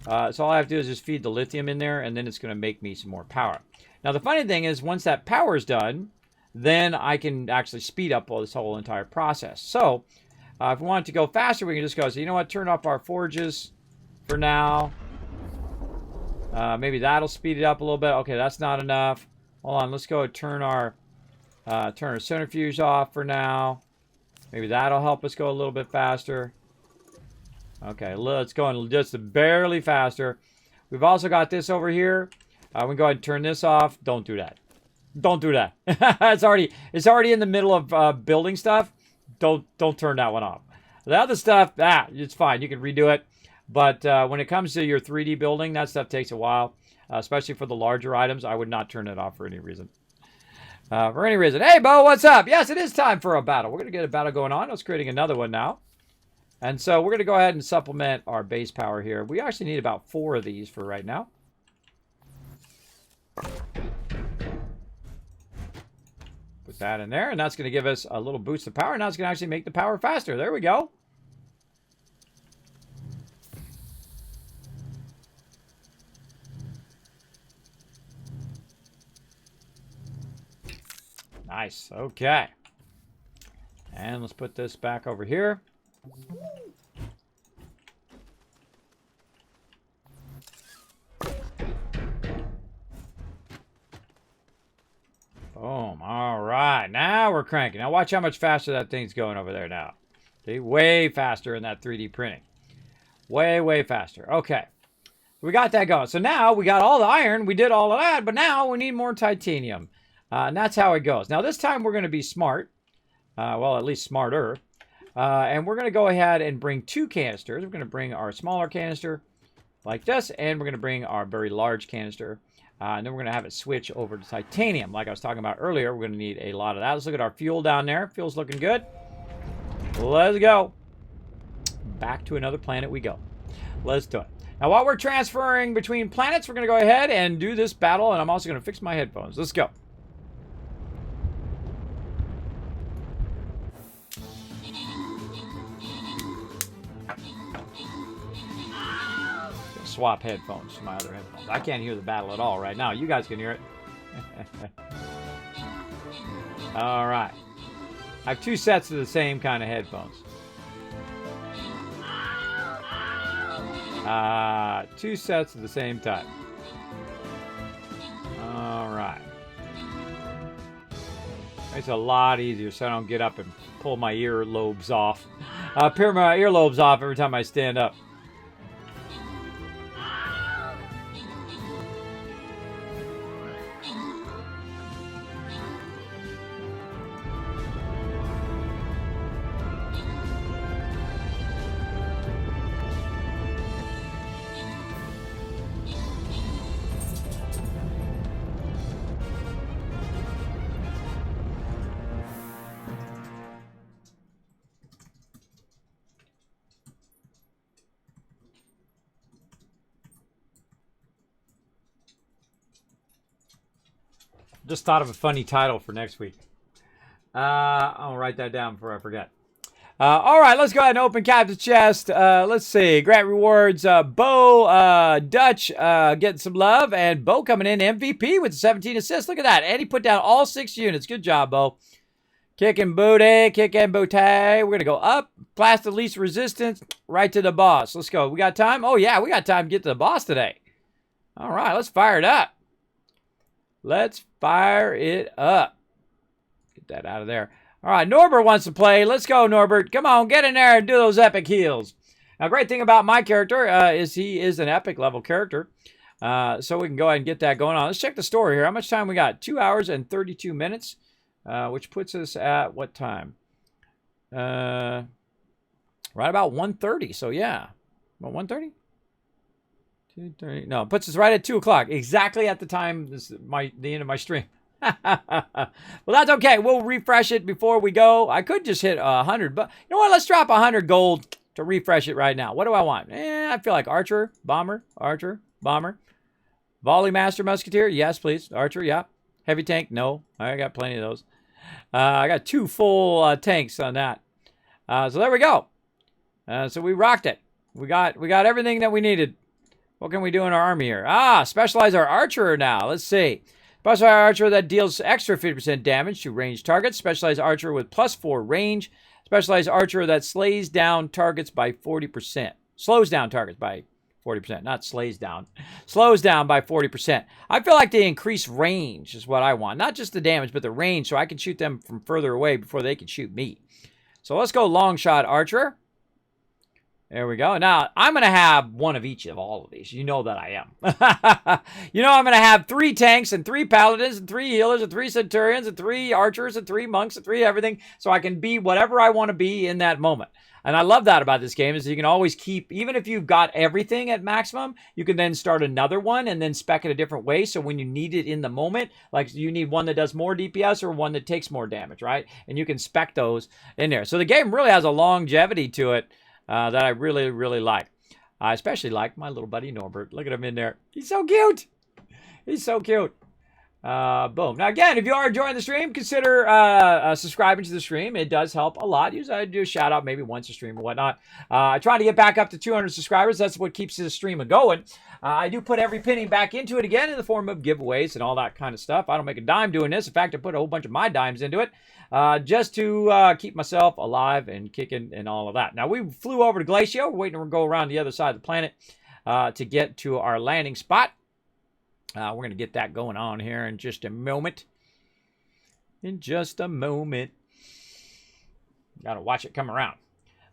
So all I have to do is just feed the lithium in there, and then it's going to make me some more power. Now, the funny thing is, once that power is done, then I can actually speed up this whole entire process. So, if we want it to go faster, we can just go, so you know what, turn off our forges for now. Maybe that'll speed it up a little bit. Okay, that's not enough. Hold on, let's go turn our centrifuge off for now. Maybe that'll help us go a little bit faster. Okay, let's go just barely faster. We've also got this over here. We can go ahead and turn this off. Don't do that. Don't do that. it's already in the middle of building stuff. Don't turn that one off. The other stuff, it's fine. You can redo it. But when it comes to your 3D building, that stuff takes a while, especially for the larger items. I would not turn it off for any reason. Hey, Bo, what's up? Yes, it is time for a battle. We're going to get a battle going on. I was creating another one now. And so we're going to go ahead and supplement our base power here. We actually need about 4 of these for right now. Put that in there, and that's going to give us a little boost of power. Now it's going to actually make the power faster. There we go. Nice. Okay. And let's put this back over here. Boom. All right. Now we're cranking. Now watch how much faster that thing's going over there now. See? Way faster in that 3D printing. Way, way faster. Okay. We got that going. So now we got all the iron. We did all of that. But now we need more titanium. And that's how it goes. Now, this time we're going to be smart. Well, at least smarter. And we're going to go ahead and bring 2 canisters. We're going to bring our smaller canister like this. And we're going to bring our very large canister. And then we're going to have it switch over to titanium. Like I was talking about earlier, we're going to need a lot of that. Let's look at our fuel down there. Fuel's looking good. Let's go. Back to another planet we go. Let's do it. Now, while we're transferring between planets, we're going to go ahead and do this battle. And I'm also going to fix my headphones. Let's go. Swap headphones to my other headphones. I can't hear the battle at all right now. You guys can hear it. All right. I have 2 sets of the same kind of headphones. 2 sets at the same time. All right. It's a lot easier so I don't get up and pull my earlobes off. Peel my earlobes off every time I stand up. Just thought of a funny title for next week. I'll write that down before I forget. All right, let's go ahead and open Captain's Chest. Let's see. Grant rewards. Bo Dutch getting some love. And Bo coming in MVP with 17 assists. Look at that. And he put down all 6 units. Good job, Bo. Kicking booty. Kicking booty. We're going to go up. Blast the least resistance. Right to the boss. Let's go. We got time? Oh, yeah. We got time to get to the boss today. All right. Let's fire it up. Let's fire it up. Get that out of there. All right, Norbert wants to play. Let's go, Norbert. Come on, get in there and do those epic heals. Now, great thing about my character is he is an epic level character. So we can go ahead and get that going on. Let's check the story here. How much time we got? 2 hours and 32 minutes, which puts us at what time? Right about 1:30. So, yeah. About 1:30? 2:30. No, it puts us right at 2 o'clock. Exactly at the time, the end of my stream. Well, that's okay. We'll refresh it before we go. I could just hit 100, but you know what? Let's drop 100 gold to refresh it right now. What do I want? I feel like archer, bomber, volley master, musketeer. Yes, please. Archer, yeah. Heavy tank, no. I got plenty of those. I got 2 full tanks on that. So there we go. So we rocked it. We got everything that we needed. What can we do in our army here? Specialize our archer now. Let's see. Specialized archer that deals extra 50% damage to ranged targets. Specialized archer with +4 range. Specialized archer that slays down targets by 40%. Slows down targets by 40%. Not slays down. Slows down by 40%. I feel like the increased range is what I want. Not just the damage, but the range, so I can shoot them from further away before they can shoot me. So let's go long shot archer. There we go. Now, I'm going to have one of each of all of these. You know that I am. I'm going to have 3 tanks and 3 paladins and 3 healers and 3 centurions and 3 archers and 3 monks and 3 everything. So I can be whatever I want to be in that moment. And I love that about this game is you can always keep, even if you've got everything at maximum, you can then start another one and then spec it a different way. So when you need it in the moment, like you need one that does more DPS or one that takes more damage, right? And you can spec those in there. So the game really has a longevity to it. That I really, really like. I especially like my little buddy Norbert. Look at him in there. He's so cute. He's so cute. Boom. Now, again, if you are enjoying the stream, consider subscribing to the stream. It does help a lot. Usually I do a shout out maybe once a stream or whatnot. I try to get back up to 200 subscribers. That's what keeps the stream going. I do put every penny back into it again in the form of giveaways and all that kind of stuff. I don't make a dime doing this. In fact, I put a whole bunch of my dimes into it just to keep myself alive and kicking and all of that. Now, we flew over to Glacio. We're waiting to go around the other side of the planet to get to our landing spot. We're going to get that going on here in just a moment. In just a moment. Got to watch it come around.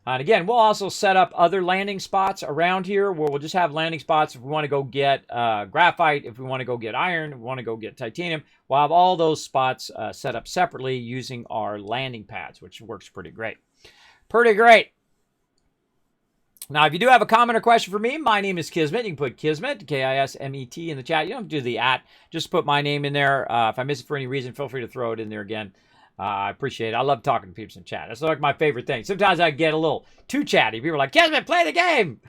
And again, we'll also set up other landing spots around here where we'll just have landing spots if we want to go get graphite, if we want to go get iron, if we want to go get titanium. We'll have all those spots set up separately using our landing pads, which works pretty great. Pretty great. Now, if you do have a comment or question for me, my name is Kismet. You can put Kismet, K-I-S-M-E-T in the chat. You don't have to do the @ just put my name in there. If I miss it for any reason, feel free to throw it in there again. I appreciate it. I love talking to people in chat. It's like my favorite thing. Sometimes I get a little too chatty. People are like, Kismet, play the game.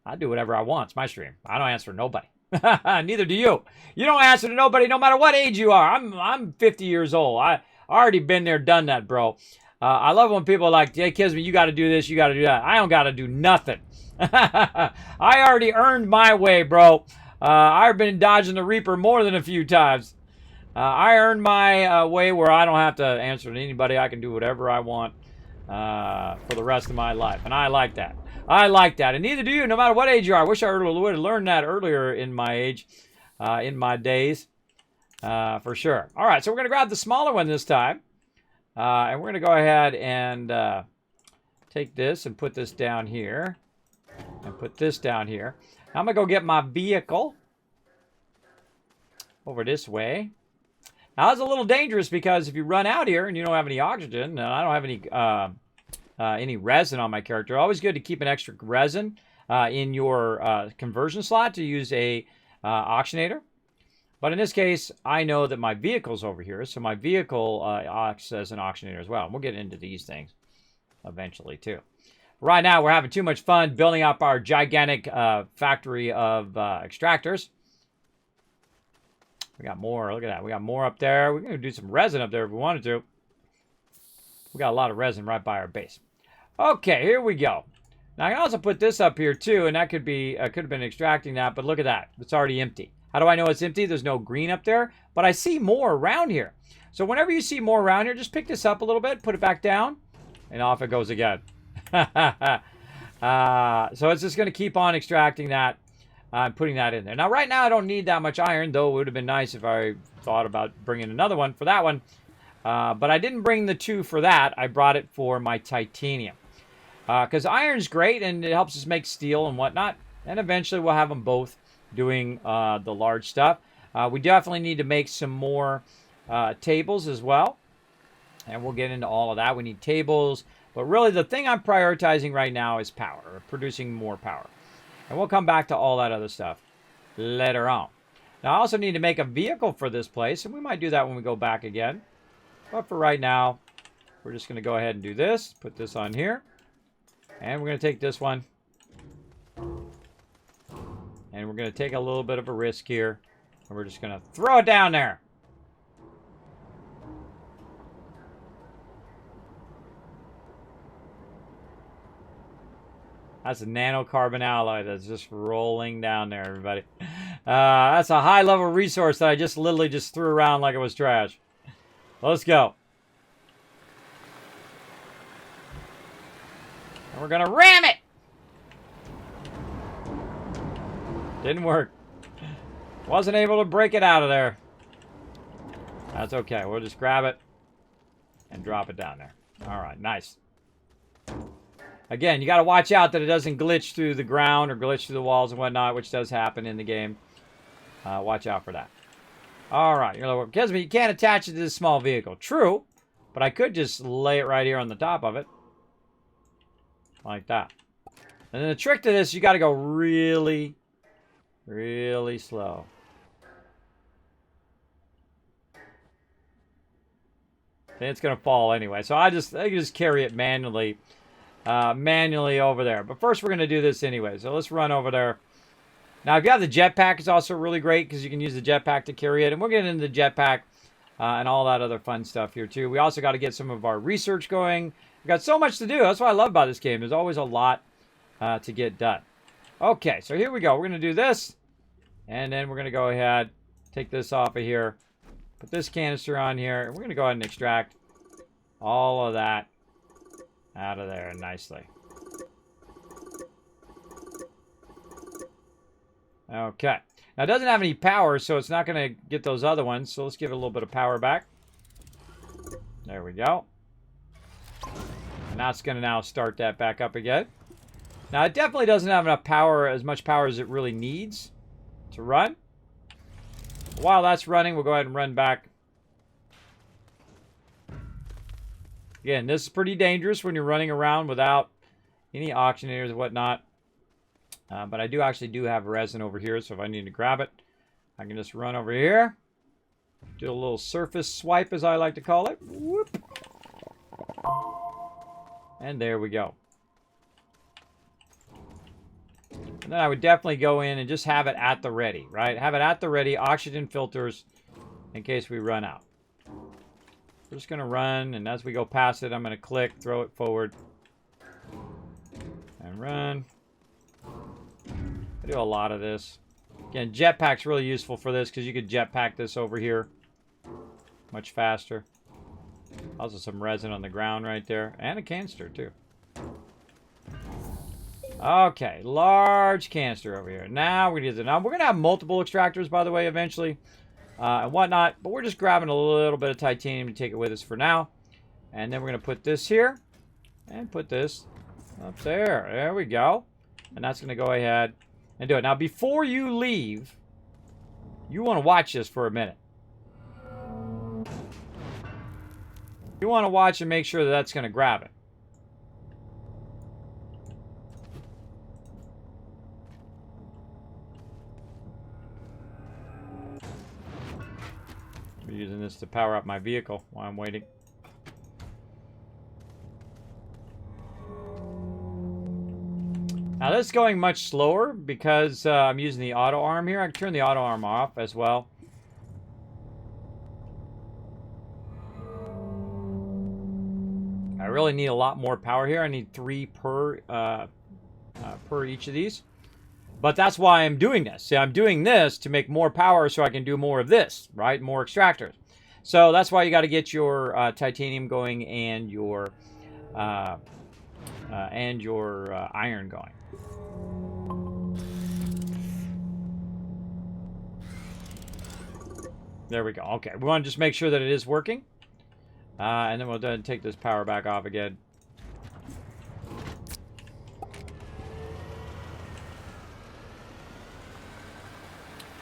I do whatever I want. It's my stream. I don't answer to nobody. Neither do you. You don't answer to nobody no matter what age you are. I'm 50 years old. I already been there, done that, bro. I love when people are like, hey, Kismet, you got to do this, you got to do that. I don't got to do nothing. I already earned my way, bro. I've been dodging the Reaper more than a few times. I earned my way where I don't have to answer to anybody. I can do whatever I want for the rest of my life. And I like that. I like that. And neither do you, no matter what age you are. I wish I would have learned that earlier in my age, in my days, for sure. All right, so we're going to grab the smaller one this time. And we're going to go ahead and take this and put this down here. And put this down here. I'm going to go get my vehicle over this way. Now, that's a little dangerous because if you run out here and you don't have any oxygen, and I don't have any resin on my character, always good to keep an extra resin in your conversion slot to use a oxygenator. But in this case, I know that my vehicle's over here, so my vehicle acts as an oxygenator as well. And we'll get into these things eventually, too. Right now, we're having too much fun building up our gigantic factory of extractors. We got more. Look at that. We got more up there. We're going to do some resin up there if we wanted to. We got a lot of resin right by our base. Okay, here we go. Now, I can also put this up here, too, and that could be could have been extracting that, but look at that. It's already empty. How do I know it's empty? There's no green up there, but I see more around here. So whenever you see more around here, just pick this up a little bit, put it back down, and off it goes again. So it's just going to keep on extracting that and putting that in there. Now, right now, I don't need that much iron, though it would have been nice if I thought about bringing another one for that one. But I didn't bring the 2 for that. I brought it for my titanium. Because iron's great, and it helps us make steel and whatnot. And eventually we'll have them both doing the large stuff. We definitely need to make some more tables as well. And we'll get into all of that. We need tables. But really the thing I'm prioritizing right now is power. Or producing more power. And we'll come back to all that other stuff later on. Now I also need to make a vehicle for this place. And we might do that when we go back again. But for right now, we're just going to go ahead and do this. Put this on here. And we're going to take this one. And we're going to take a little bit of a risk here. And we're just going to throw it down there. That's a nanocarbon alloy that's just rolling down there, everybody. That's a high-level resource that I just literally just threw around like it was trash. Let's go. And we're going to ram it. Didn't work. Wasn't able to break it out of there. That's okay. We'll just grab it and drop it down there. All right, nice. Again, you got to watch out that it doesn't glitch through the ground or glitch through the walls and whatnot, which does happen in the game. Watch out for that. All right, you're like, Kismet, you can't attach it to this small vehicle. True, but I could just lay it right here on the top of it. Like that. And then the trick to this, you got to go really, really slow. And it's going to fall anyway. So I can just carry it manually over there. But first we're going to do this anyway. So let's run over there. Now, if you have the jetpack, it's also really great because you can use the jetpack to carry it. And we'll get into the jetpack and all that other fun stuff here, too. We also got to get some of our research going. We've got so much to do. That's what I love about this game. There's always a lot to get done. Okay, so here we go. We're going to do this. And then we're going to go ahead, take this off of here. Put this canister on here. And we're going to go ahead and extract all of that out of there nicely. Okay. Now, it doesn't have any power, so it's not going to get those other ones. So let's give it a little bit of power back. There we go. And that's going to now start that back up again. Now, it definitely doesn't have enough power, as much power as it really needs to run. While that's running, we'll go ahead and run back. Again, this is pretty dangerous when you're running around without any auctioneers and whatnot. But I actually do have resin over here, so if I need to grab it, I can just run over here. Do a little surface swipe, as I like to call it. Whoop. And there we go. And then I would definitely go in and just have it at the ready, right? Have it at the ready, oxygen filters, in case we run out. We're just going to run, and as we go past it, I'm going to click, throw it forward, and run. I do a lot of this. Again, jetpack's really useful for this because you could jetpack this over here much faster. Also some resin on the ground right there, and a canister too. Okay, large canister over here. Now we're going to do this. Now we're going to have multiple extractors, by the way, eventually, and whatnot. But we're just grabbing a little bit of titanium to take it with us for now. And then we're going to put this here and put this up there. There we go. And that's going to go ahead and do it. Now, before you leave, you want to watch this for a minute. You want to watch and make sure that that's going to grab it. I'm using this to power up my vehicle while I'm waiting. Now this is going much slower because I'm using the auto arm here. I can turn the auto arm off as well. really need a lot more power here. I need 3 per each of these. But that's why I'm doing this. See, I'm doing this to make more power so I can do more of this, right? More extractors. So that's why you got to get your titanium going and your iron going. There we go. Okay, we want to just make sure that it is working. And then we'll then take this power back off again.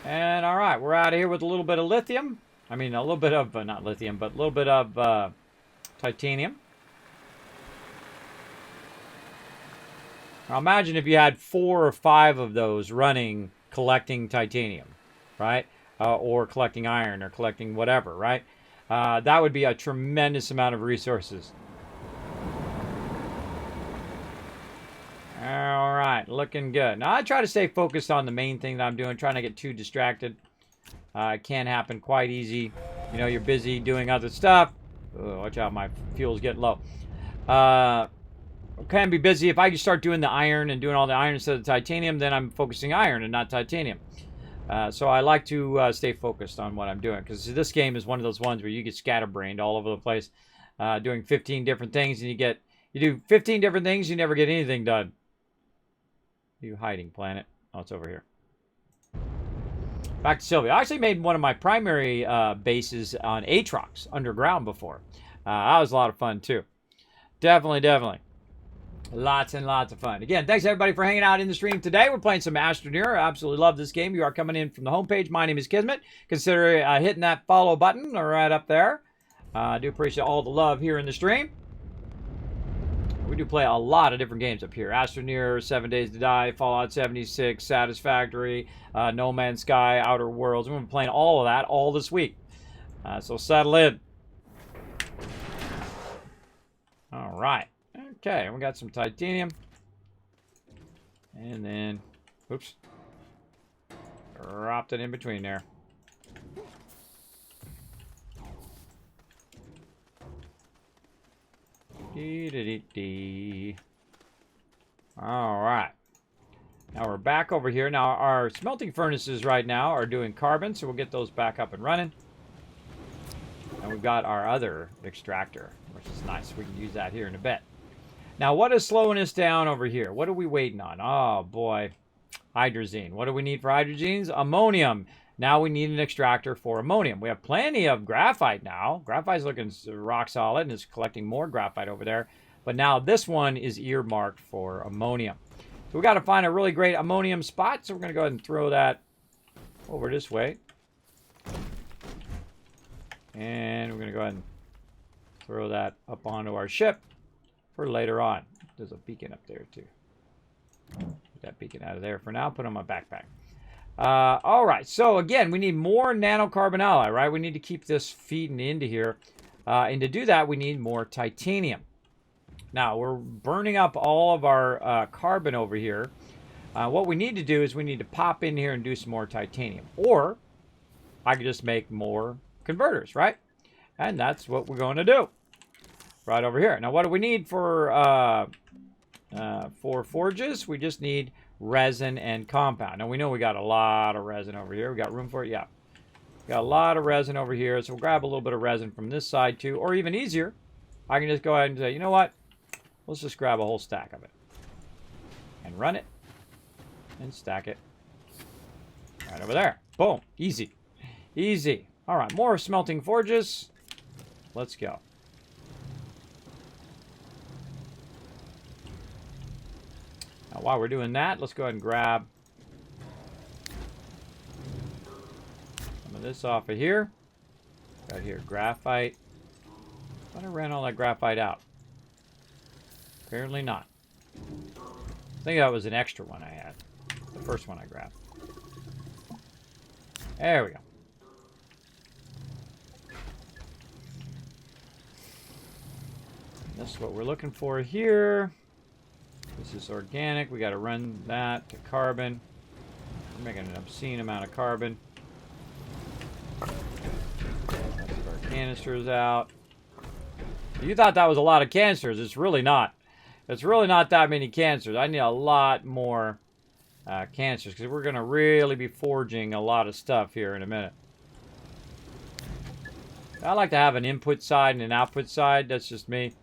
And all right, we're out of here with a little bit of lithium. I mean, a little bit of, not lithium, but a little bit of titanium. Now imagine if you had 4 or 5 of those running, collecting titanium, right? Or collecting iron or collecting whatever, right? That would be a tremendous amount of resources. All right, looking good. Now, I try to stay focused on the main thing that I'm doing, trying to get too distracted. It can happen quite easy. You know, you're busy doing other stuff. Oh, watch out, my fuel's getting low. Can be busy. If I start doing the iron and doing all the iron instead of titanium, then I'm focusing iron and not titanium. So I like to stay focused on what I'm doing, because this game is one of those ones where you get scatterbrained all over the place, doing 15 different things, and you do 15 different things, you never get anything done. You hiding planet. Oh, it's over here. Back to Sylvia. I actually made one of my primary bases on Aatrox underground before. That was a lot of fun too. Definitely. Lots and lots of fun. Again, thanks everybody for hanging out in the stream today. We're playing some Astroneer. I absolutely love this game. You are coming in from the homepage. My name is Kismet. Consider hitting that follow button right up there. I do appreciate all the love here in the stream. We do play a lot of different games up here. Astroneer, 7 Days to Die, Fallout 76, Satisfactory, No Man's Sky, Outer Worlds. We've been playing all of that all this week. So settle in. All right. Okay, we got some titanium. And then, oops. Dropped it in between there. All right. Now we're back over here. Now our smelting furnaces right now are doing carbon, so we'll get those back up and running. And we've got our other extractor, which is nice. We can use that here in a bit. Now, what is slowing us down over here? What are we waiting on? Oh, boy. Hydrazine. What do we need for hydrazines? Ammonium. Now we need an extractor for ammonium. We have plenty of graphite now. Graphite's looking rock solid, and it's collecting more graphite over there. But now this one is earmarked for ammonium. So we've got to find a really great ammonium spot. So we're going to go ahead and throw that over this way. And we're going to go ahead and throw that up onto our ship for later on. There's a beacon up there, too. Get that beacon out of there for now. Put it on my backpack. All right, so again, we need more nanocarbon alloy, right? We need to keep this feeding into here. And to do that, we need more titanium. Now, we're burning up all of our carbon over here. What we need to do is we need to pop in here and do some more titanium. Or I could just make more converters, right? And that's what we're going to do. Right over here. Now, what do we need for forges? We just need resin and compound. Now, we know we got a lot of resin over here. We got room for it? Yeah. Got a lot of resin over here, so we'll grab a little bit of resin from this side, too. Or even easier, I can just go ahead and say, you know what? Let's just grab a whole stack of it. And run it. And stack it. Right over there. Boom. Easy. Easy. All right, more smelting forges. Let's go. Now, while we're doing that, let's go ahead and grab some of this off of here. Got here graphite. Thought I ran all that graphite out. Apparently not. I think that was an extra one I had. The first one I grabbed. There we go. This is what we're looking for here. This is organic. We got to run that to carbon. We're making an obscene amount of carbon. Let's get our canisters out. You thought that was a lot of canisters. It's really not. It's really not that many canisters. I need a lot more canisters because we're going to really be forging a lot of stuff here in a minute. I like to have an input side and an output side. That's just me.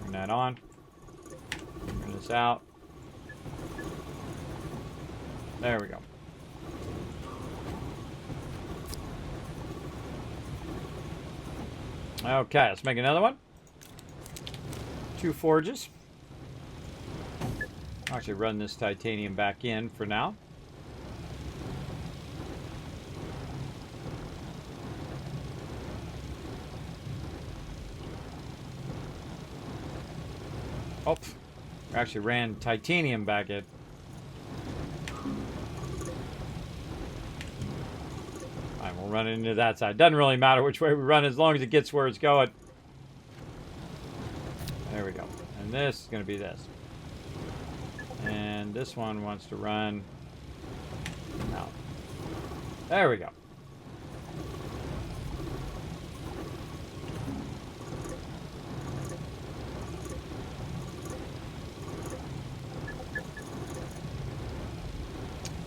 Turn that on. Turn this out. There we go. Okay, let's make another one. 2 forges. I'll actually run this titanium back in for now. Oh, we actually ran titanium back in. Alright, we'll run into that side. Doesn't really matter which way we run as long as it gets where it's going. There we go. And this is going to be this. And this one wants to run out. There we go.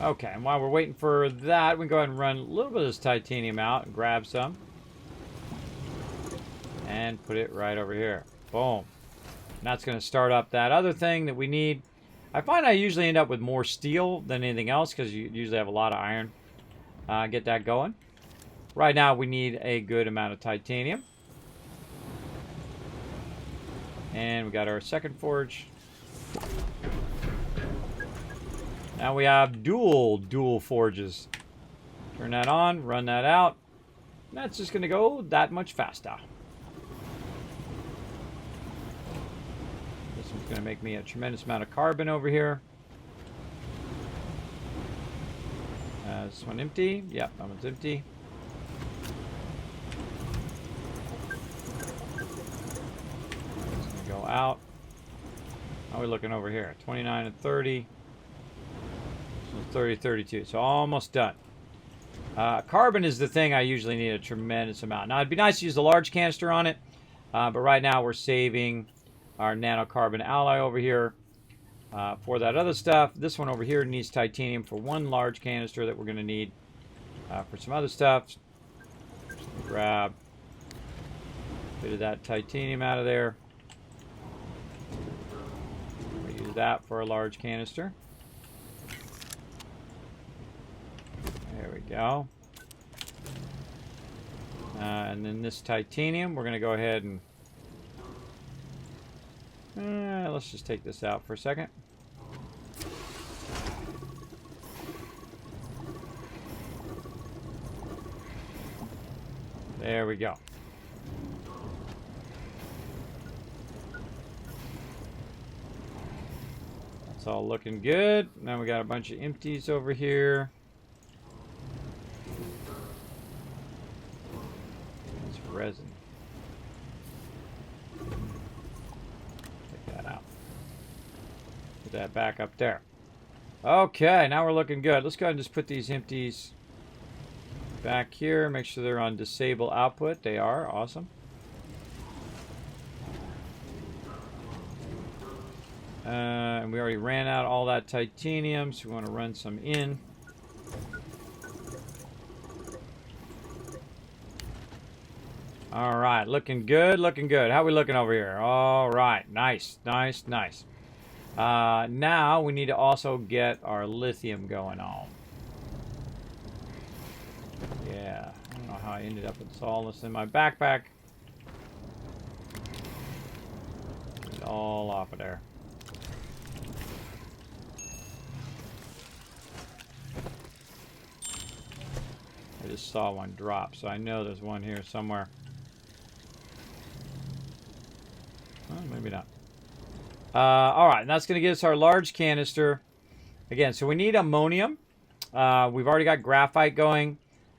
Okay, and while we're waiting for that, we can go ahead and run a little bit of this titanium out and grab some. And put it right over here. Boom. And that's going to start up that other thing that we need. I find I usually end up with more steel than anything else because you usually have a lot of iron. Get that going. Right now we need a good amount of titanium. And we got our second forge. Now we have dual forges. Turn that on, run that out. And that's just going to go that much faster. This one's going to make me a tremendous amount of carbon over here. This one empty? Yep, that one's empty. It's going to go out. How are we looking over here? 29 and 30. 30, 32. So almost done. Carbon is the thing I usually need a tremendous amount. Now, it'd be nice to use the large canister on it. But right now, we're saving our nanocarbon alloy over here for that other stuff. This one over here needs titanium for 1 large canister that we're going to need for some other stuff. Just grab a bit of that titanium out of there. We'll use that for a large canister. There we go. And then this titanium, we're going to go ahead and let's just take this out for a second. There we go. That's all looking good. Now we got a bunch of empties over here. Resin. Take that out. Put that back up there. Okay, now we're looking good. Let's go ahead and just put these empties back here. Make sure they're on disable output. They are. Awesome. And we already ran out all that titanium, so we want to run some in. All right, looking good, looking good. How are we looking over here? All right, nice, nice, nice. Now we need to also get our lithium going on. Yeah, I don't know how I ended up with all this in my backpack. Get it all off of there. I just saw one drop, so I know there's one here somewhere. Well, maybe not. Alright, and that's going to give us our large canister. Again, so we need ammonium. We've already got graphite going.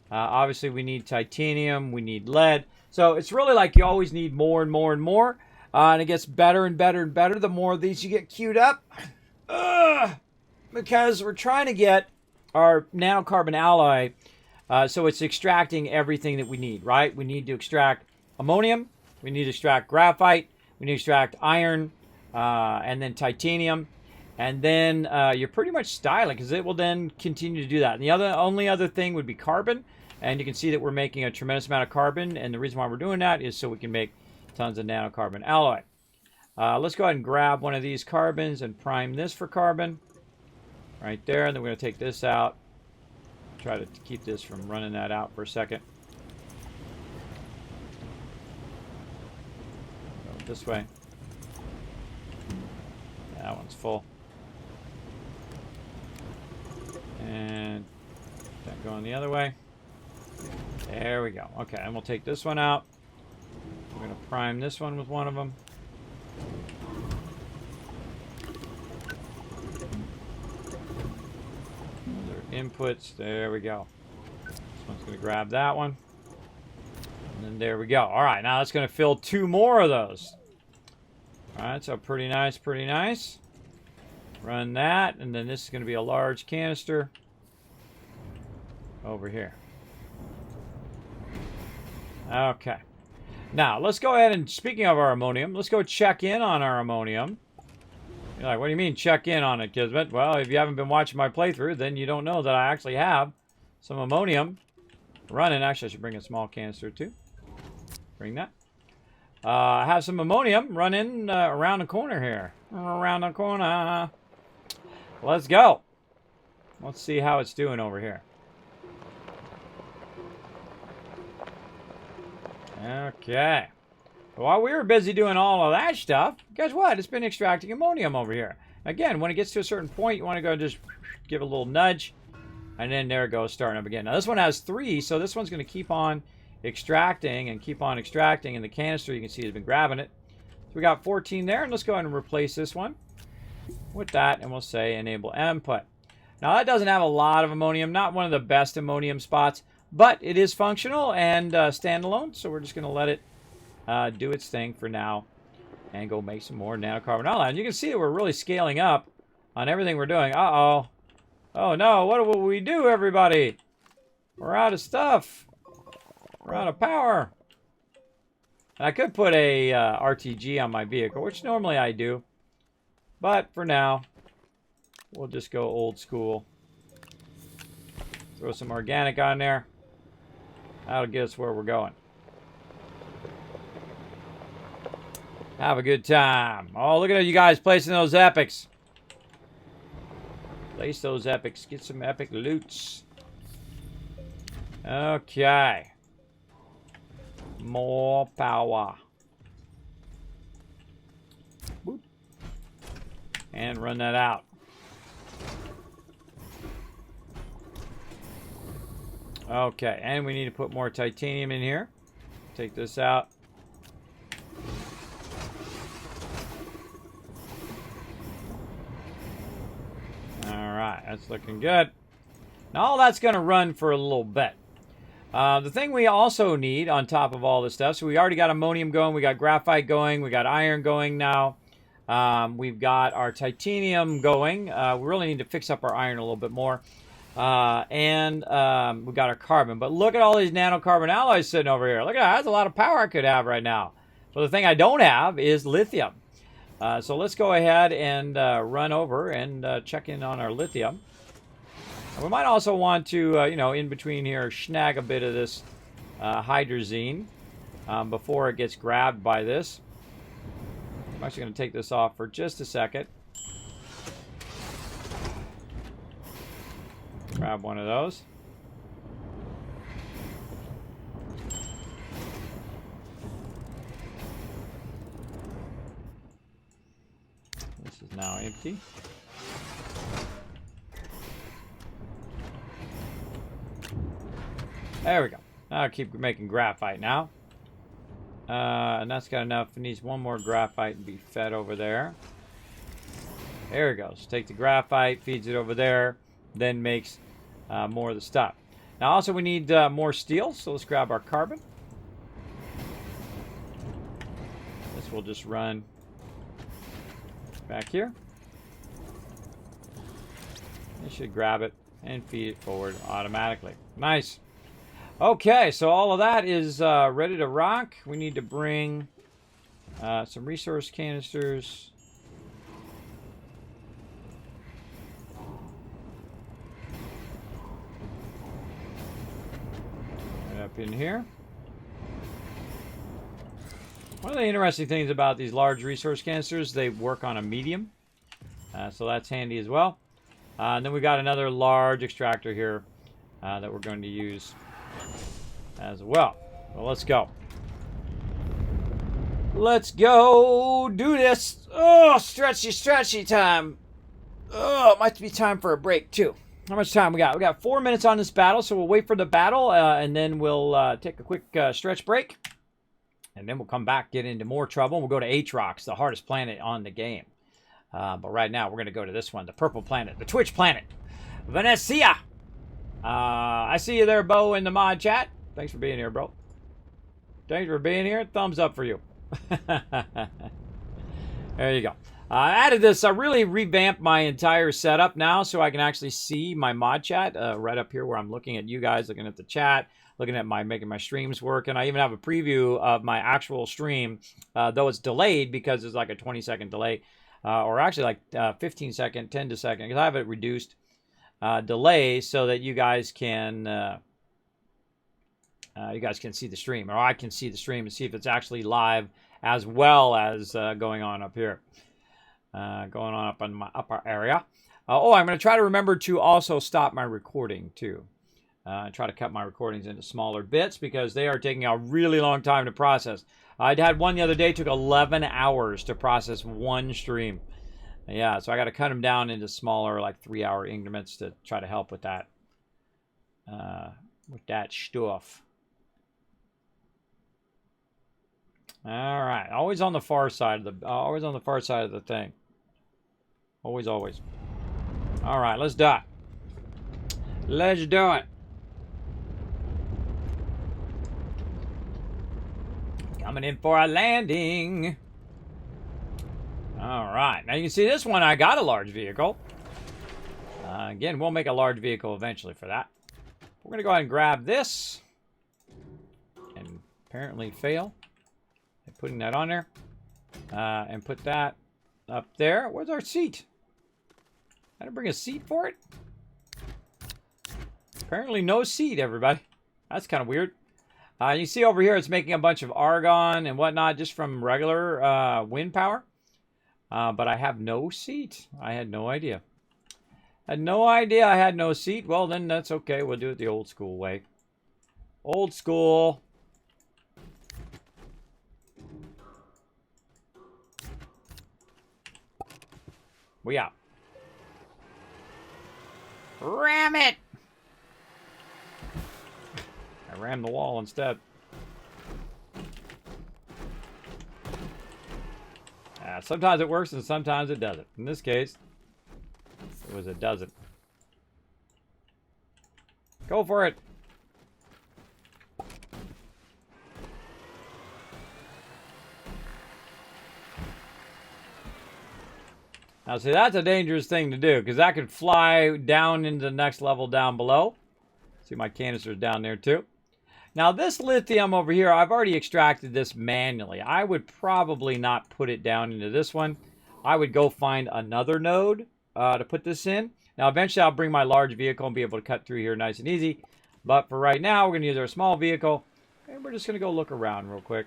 Obviously, we need titanium. We need lead. So it's really like you always need more and more and more. And it gets better and better and better the more of these you get queued up. Because we're trying to get our nanocarbon alloy, so it's extracting everything that we need, right? We need to extract ammonium, we need to extract graphite, we need to extract iron, and then titanium. And then you're pretty much styling, because it will then continue to do that. And the only other thing would be carbon. And you can see that we're making a tremendous amount of carbon. And the reason why we're doing that is so we can make tons of nanocarbon alloy. Let's go ahead and grab one of these carbons and prime this for carbon. Right there. And then we're going to take this out. Try to keep this from running that out for a second. Go this way. Yeah, that one's full. And that going the other way. There we go. Okay, and we'll take this one out. We're going to prime this one with one of them. Other inputs. There we go. This one's going to grab that one. And then there we go. All right, now it's going to fill 2 more of those. All right, so pretty nice, pretty nice. Run that, and then this is going to be a large canister over here. Okay. Now, let's go ahead and, speaking of our ammonium, let's go check in on our ammonium. You're like, what do you mean check in on it, Kismet? Well, if you haven't been watching my playthrough, then you don't know that I actually have some ammonium running. Actually, I should bring a small canister too. Bring that. I have some ammonium running around the corner here. Around the corner. Let's go. Let's see how it's doing over here. Okay. While we were busy doing all of that stuff, guess what? It's been extracting ammonium over here. Again, when it gets to a certain point, you want to go just give it a little nudge. And then there it goes, starting up again. Now, this one has 3, so this one's going to keep on extracting and keep on extracting. And the canister, you can see, has been grabbing it. So we got 14 there. And let's go ahead and replace this one with that. And we'll say enable input. Now, that doesn't have a lot of ammonium. Not one of the best ammonium spots. But it is functional and standalone. So we're just going to let it do its thing for now. And go make some more nanocarbon alloy. And you can see that we're really scaling up on everything we're doing. Uh-oh. Oh, no. What will we do, everybody? We're out of stuff. We're out of power. And I could put a RTG on my vehicle, which normally I do. But for now, we'll just go old school. Throw some organic on there. That'll get us where we're going. Have a good time. Oh, look at you guys placing those epics. Place those epics. Get some epic loots. Okay. More power. Boop. And run that out. Okay, and we need to put more titanium in here. Take this out. Alright, that's looking good. Now all that's going to run for a little bit. The thing we also need on top of all this stuff, so we already got ammonium going, we got graphite going, we got iron going now. We've got our titanium going. We really need to fix up our iron a little bit more. And we've got our carbon. But look at all these nanocarbon alloys sitting over here. Look at that. That's a lot of power I could have right now. But the thing I don't have is lithium. So let's go ahead and run over and check in on our lithium. We might also want to, you know, in between here, snag a bit of this hydrazine before it gets grabbed by this. I'm actually going to take this off for just a second. Grab one of those. This is now empty. There we go. I'll keep making graphite now. And that's got enough. It needs one more graphite to be fed over there. There it goes. Take the graphite, feeds it over there, then makes more of the stuff. Now also we need more steel, so let's grab our carbon. This will just run back here. It should grab it. and feed it forward automatically. Nice. Okay, so all of that is ready to rock. We need to bring some resource canisters. Right up in here. One of the interesting things about these large resource canisters, they work on a medium. So that's handy as well. And then we got another large extractor here that we're going to use as well. Well, let's go. Let's go do this. Oh, stretchy time. Oh, it might be time for a break too. How much time we got? We got 4 minutes on this battle, so we'll wait for the battle, and then we'll take a quick stretch break. And then we'll come back, get into more trouble. We'll go to Aatrox, the hardest planet on the game. But right now, we're going to go to this one, the purple planet, the Twitch planet, Venecia. I see you there, Bo, in the mod chat. Thanks for being here, bro. Thanks for being here. Thumbs up for you. There you go. I added this. I really revamped my entire setup now so I can actually see my mod chat right up here where I'm looking at you guys, looking at the chat, looking at making my streams work. And I even have a preview of my actual stream, though it's delayed because it's like a 20-second delay. Or actually like 15 second, 10 to second, because I have it reduced delay so that you guys can see the stream, or I can see the stream and see if it's actually live as well as going on up here, going on up in my upper area. Oh, I'm going to try to remember to also stop my recording too. Try to cut my recordings into smaller bits because they are taking a really long time to process. I had one the other day, took 11 hours to process one stream. Yeah, so I got to cut them down into smaller, like 3-hour increments to try to help with that stuff. All right, always on the far side of the thing. Always. All right, let's do it. Let's do it. Coming in for a landing. All right. Now you can see this one, I got a large vehicle. Again, we'll make a large vehicle eventually for that. We're going to go ahead and grab this. And apparently fail. And putting that on there. And put that up there. Where's our seat? I didn't bring a seat for it. Apparently no seat, everybody. That's kind of weird. You see over here, it's making a bunch of argon and whatnot just from regular wind power. But I have no seat. I had no idea. Had no idea I had no seat. Well, then that's okay. We'll do it the old school way. Old school. We out. Ram it! I rammed the wall instead. Sometimes it works and sometimes it doesn't. In this case, it doesn't. Go for it. Now, see, that's a dangerous thing to do because that could fly down into the next level down below. See, my canister's down there too. Now, this lithium over here, I've already extracted this manually. I would probably not put it down into this one. I would go find another node to put this in. Now, eventually, I'll bring my large vehicle and be able to cut through here nice and easy. But for right now, we're going to use our small vehicle. And we're just going to go look around real quick.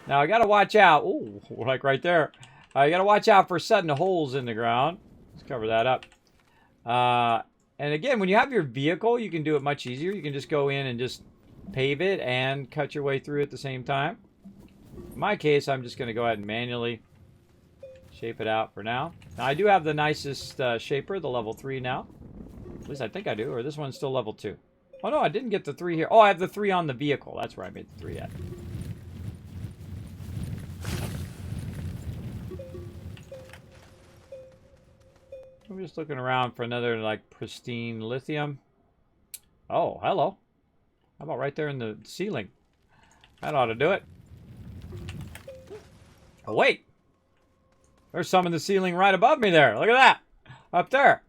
Now, I got to watch out. Ooh, like right there. You got to watch out for sudden holes in the ground. Let's cover that up. And again, when you have your vehicle, you can do it much easier. You can just go in and just pave it and cut your way through at the same time. In my case, I'm just going to go ahead and manually shape it out for now. Now, I do have the nicest shaper, the level 3 now. At least I think I do, or this one's still level 2. Oh, no, I didn't get the 3 here. Oh, I have the 3 on the vehicle. That's where I made the 3 at. I'm just looking around for another, like, pristine lithium. Oh, hello. How about right there in the ceiling? That ought to do it. Oh, wait. There's some in the ceiling right above me there. Look at that. Up there.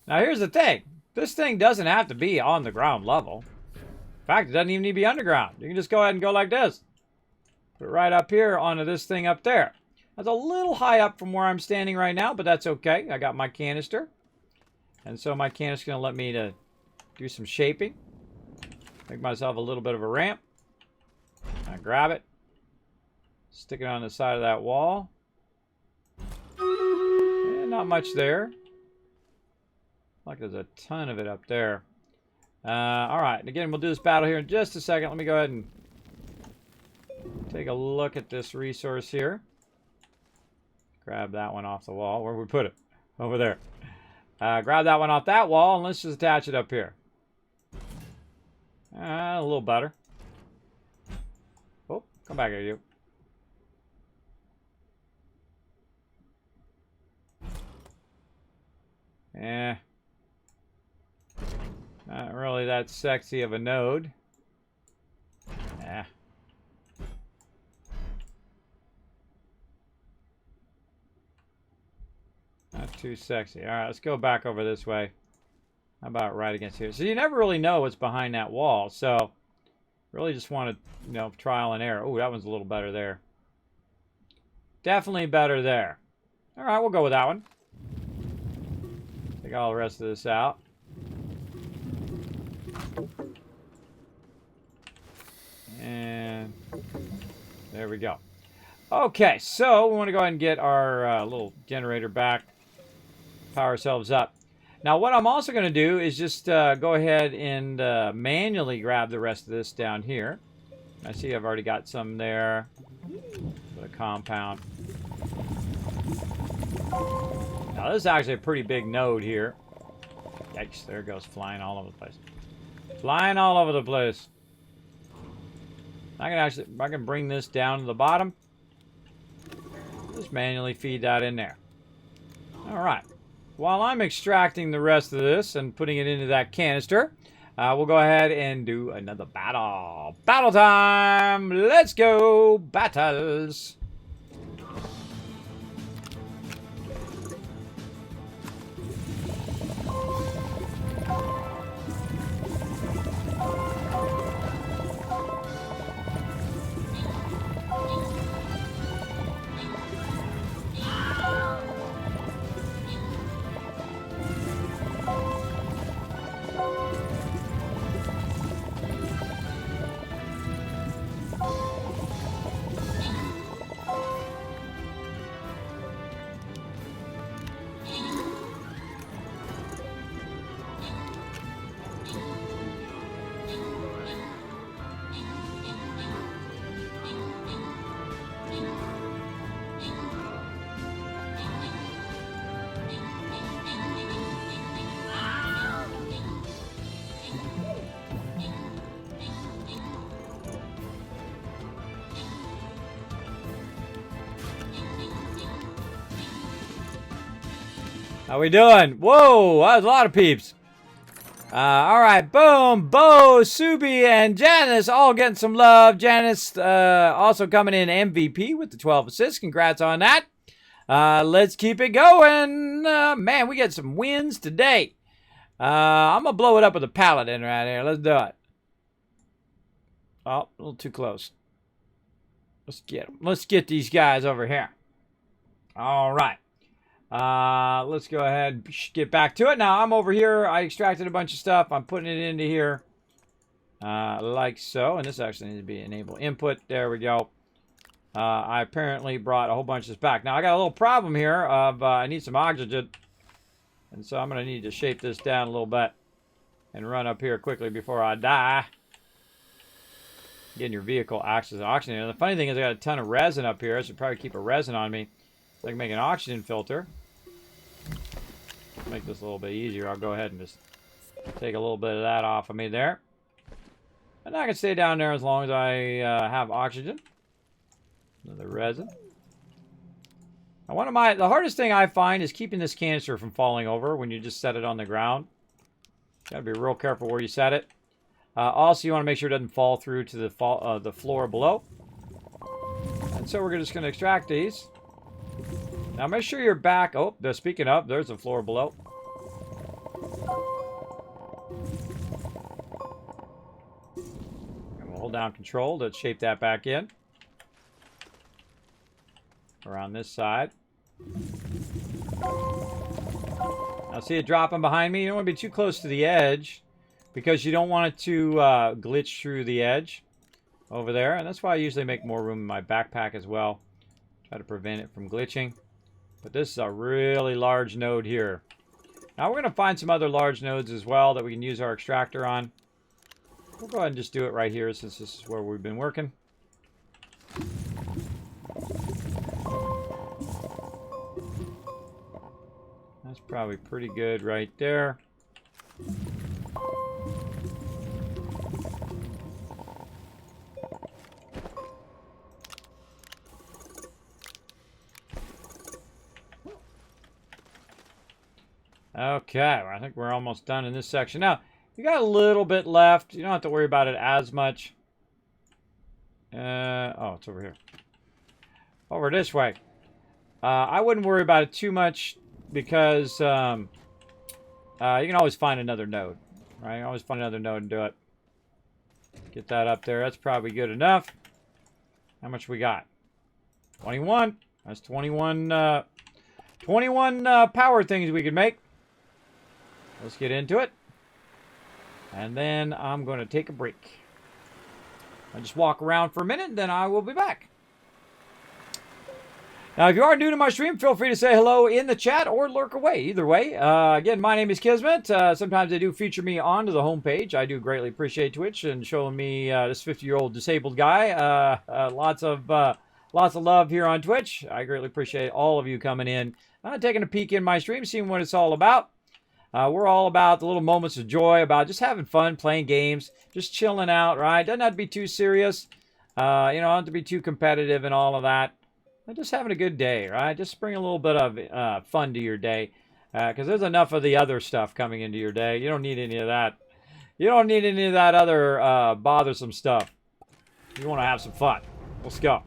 Now, here's the thing. This thing doesn't have to be on the ground level. In fact, it doesn't even need to be underground. You can just go ahead and go like this. Put it right up here onto this thing up there. That's a little high up from where I'm standing right now, but that's okay. I got my canister. And so my canister's going to let me to do some shaping. Make myself a little bit of a ramp. I grab it. Stick it on the side of that wall. And not much there. Like there's a ton of it up there. Alright, and again, we'll do this battle here in just a second. Let me go ahead and take a look at this resource here. Grab that one off the wall. Where we put it? Over there. Grab that one off that wall, and let's just attach it up here. A little better. Oh, come back here, you. Eh. Not really that sexy of a node. Eh. Not too sexy. Alright, let's go back over this way. How about right against here? So you never really know what's behind that wall. So, really just want to, you know, trial and error. Oh, that one's a little better there. Definitely better there. Alright, we'll go with that one. Take all the rest of this out. And there we go. Okay, so we want to go ahead and get our little generator back. Power ourselves up. Now, what I'm also going to do is just go ahead and manually grab the rest of this down here. I see I've already got some there. For the compound. Now, this is actually a pretty big node here. Yikes, there it goes, flying all over the place. Flying all over the place. I can bring this down to the bottom. Just manually feed that in there. Alright. While I'm extracting the rest of this and putting it into that canister, we'll go ahead and do another battle. Battle time! Let's go! Battles! How we doing? Whoa, that was a lot of peeps. Alright, boom, Bo, Subi, and Janice all getting some love. Janice also coming in MVP with the 12 assists. Congrats on that. Let's keep it going. Man, we get some wins today. I'm going to blow it up with a paladin right here. Let's do it. Oh, a little too close. Let's get them. Let's get these guys over here. Alright. Let's go ahead and get back to it. Now, I'm over here. I extracted a bunch of stuff. I'm putting it into here. Like so. And this actually needs to be enable input. There we go. I apparently brought a whole bunch of this back. Now, I got a little problem here of I need some oxygen. And so I'm going to need to shape this down a little bit. And run up here quickly before I die. Getting your vehicle access to oxygen. And the funny thing is I got a ton of resin up here. I should probably keep a resin on me. So I can make an oxygen filter. Make this a little bit easier. I'll go ahead and just take a little bit of that off of me there. And I can stay down there as long as I have oxygen. Another resin. Now the hardest thing I find is keeping this canister from falling over when you just set it on the ground. Gotta be real careful where you set it. Also, you want to make sure it doesn't fall through to the floor below. And so we're just going to extract these. Now make sure you're back. Oh, speaking of, there's the floor below. hold down control to shape that back in. Around this side. Now see it dropping behind me? You don't want to be too close to the edge because you don't want it to glitch through the edge over there. And that's why I usually make more room in my backpack as well. Try to prevent it from glitching. But this is a really large node here. Now we're going to find some other large nodes as well that we can use our extractor on. We'll go ahead and just do it right here since this is where we've been working. That's probably pretty good right there. Okay, I think we're almost done in this section. Now, you got a little bit left. You don't have to worry about it as much. Oh, it's over here. Over this way. I wouldn't worry about it too much because you can always find another node. Right? You can always find another node and do it. Get that up there. That's probably good enough. How much we got? 21. That's 21, 21 power things we could make. Let's get into it. And then I'm going to take a break. I'll just walk around for a minute, and then I will be back. Now, if you are new to my stream, feel free to say hello in the chat or lurk away. Either way. Again, my name is Kismet. Sometimes they do feature me onto the homepage. I do greatly appreciate Twitch and showing me this 50-year-old disabled guy. Lots of love here on Twitch. I greatly appreciate all of you coming in, taking a peek in my stream, seeing what it's all about. We're all about the little moments of joy, about just having fun, playing games, just chilling out, right? Doesn't have to be too serious. You know, don't have to be too competitive and all of that. Just having a good day, right? Just bring a little bit of fun to your day. Because there's enough of the other stuff coming into your day. You don't need any of that. You don't need any of that other bothersome stuff. You want to have some fun. Let's go.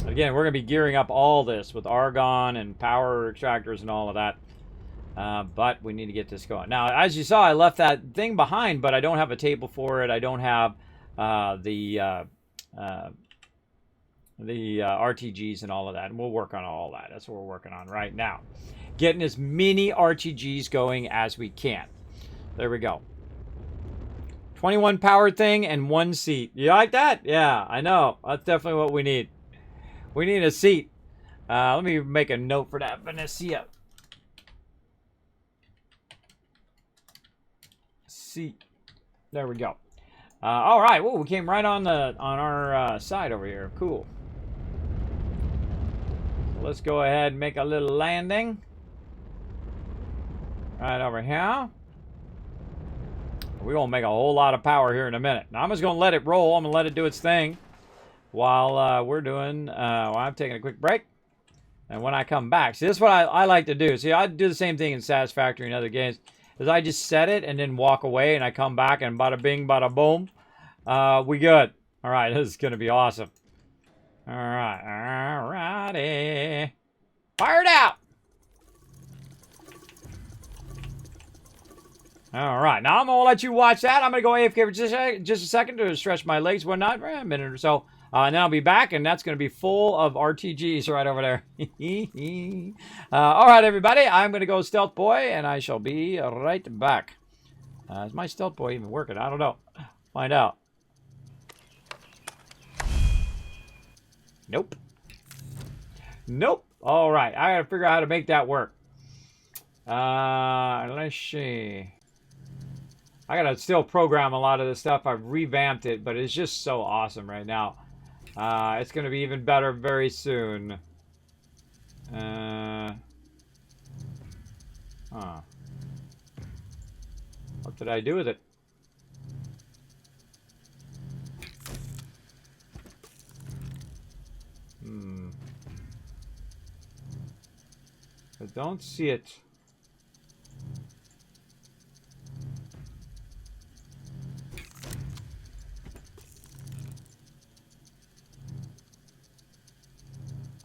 Again, we're going to be gearing up all this with argon and power extractors and all of that. But we need to get this going. Now, as you saw, I left that thing behind, but I don't have a table for it. I don't have the RTGs and all of that. And we'll work on all that. That's what we're working on right now. Getting as many RTGs going as we can. There we go. 21 power thing and 1 seat. You like that? Yeah, I know. That's definitely what we need. We need a seat. Let me make a note for that. Vanessa. Seat. There we go. All right. Whoa, we came right on our side over here. Cool. So let's go ahead and make a little landing. Right over here. We're going to make a whole lot of power here in a minute. Now, I'm just going to let it roll. I'm going to let it do its thing while we're doing, while I'm taking a quick break. And when I come back, see, this is what I like to do. See, I do the same thing in Satisfactory and other games. Is I just set it and then walk away and I come back and bada bing, bada boom. We good. All right, this is going to be awesome. All right, all righty. Fire it out. All right, now I'm going to let you watch that. I'm going to go AFK for just a second to stretch my legs, whatnot, for a minute or so. And then I'll be back, and that's going to be full of RTGs right over there. All right, everybody. I'm going to go Stealth Boy, and I shall be right back. Is my Stealth Boy even working? I don't know. Find out. Nope. Nope. All right. I got to figure out how to make that work. Let's see. I got to still program a lot of this stuff. I've revamped it, but it's just so awesome right now. It's going to be even better very soon. What did I do with it? I don't see it.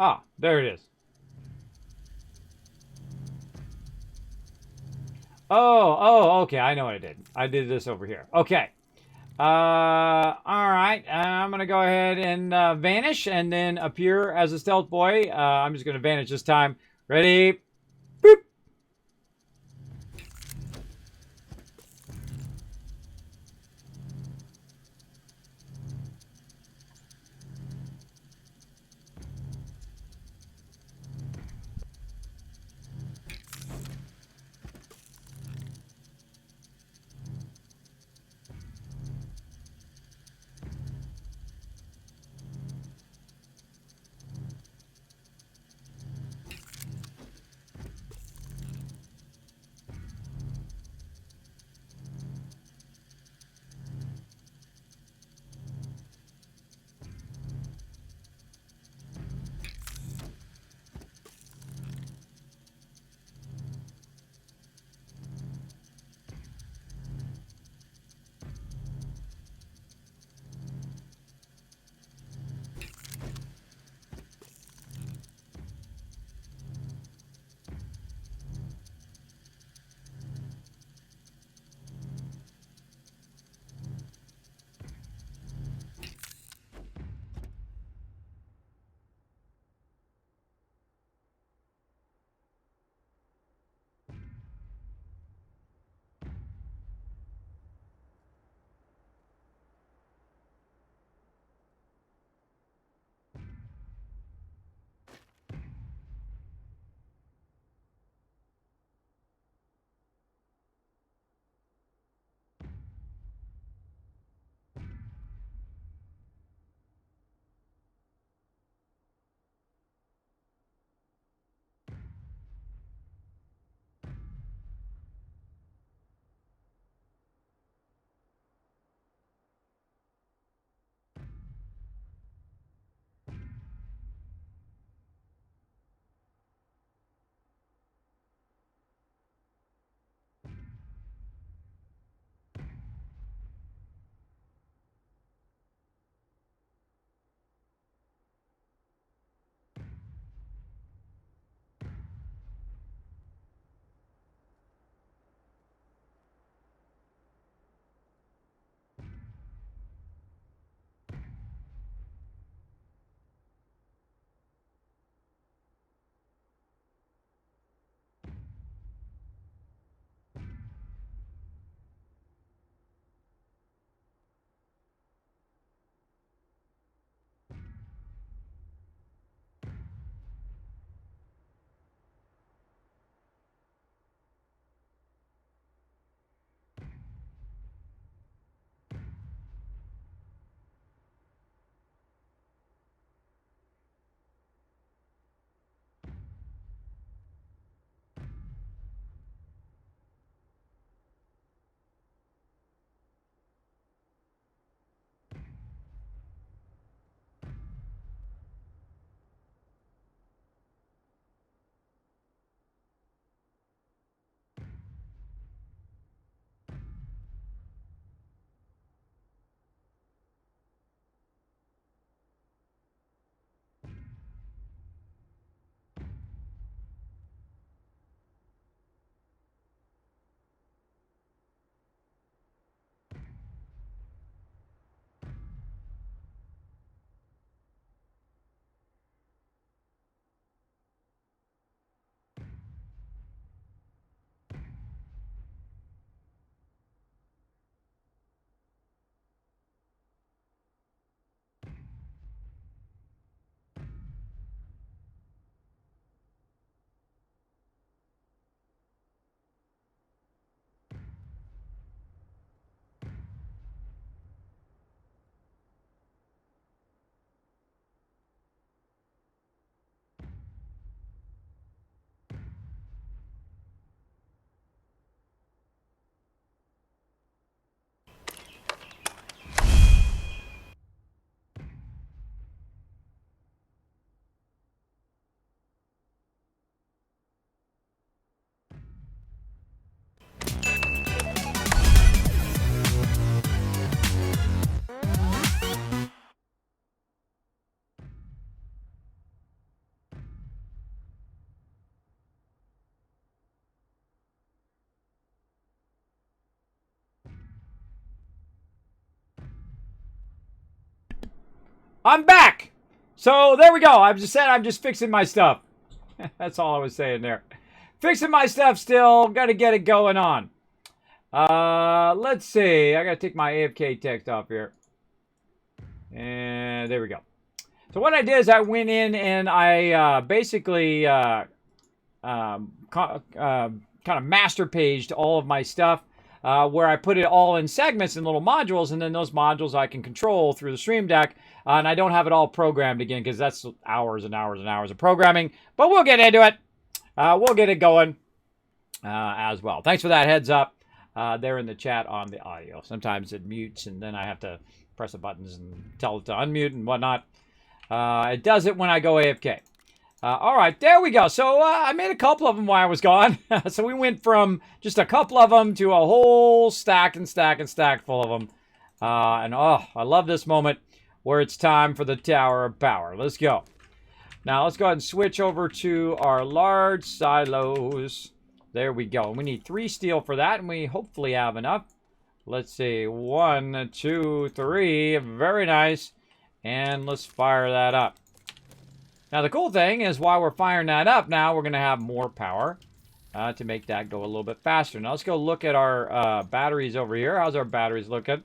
Ah, there it is. Oh, okay. I know what I did. I did this over here. Okay. All right. I'm gonna go ahead and vanish and then appear as a stealth boy. I'm just gonna vanish this time. Ready? Boop. I'm back. So there we go. I'm just fixing my stuff. That's all I was saying there. Fixing my stuff still. Got to get it going on. Let's see. I got to take my AFK text off here. And there we go. So what I did is I went in and I basically kind of master paged all of my stuff where I put it all in segments and little modules, and then those modules I can control through the Stream Deck, and I don't have it all programmed again because that's hours and hours and hours of programming, but we'll get into it. We'll get it going as well. Thanks for that heads up there in the chat on the audio. Sometimes it mutes, and then I have to press the buttons and tell it to unmute and whatnot. It does it when I go AFK. All right, there we go. So I made a couple of them while I was gone. So we went from just a couple of them to a whole stack and stack and stack full of them. And oh, I love this moment where it's time for the Tower of Power. Let's go. Now let's go ahead and switch over to our large silos. There we go. We need 3 steel for that, and we hopefully have enough. Let's see. 1, 2, 3. Very nice. And let's fire that up. Now, the cool thing is while we're firing that up now, we're going to have more power to make that go a little bit faster. Now, let's go look at our batteries over here. How's our batteries looking?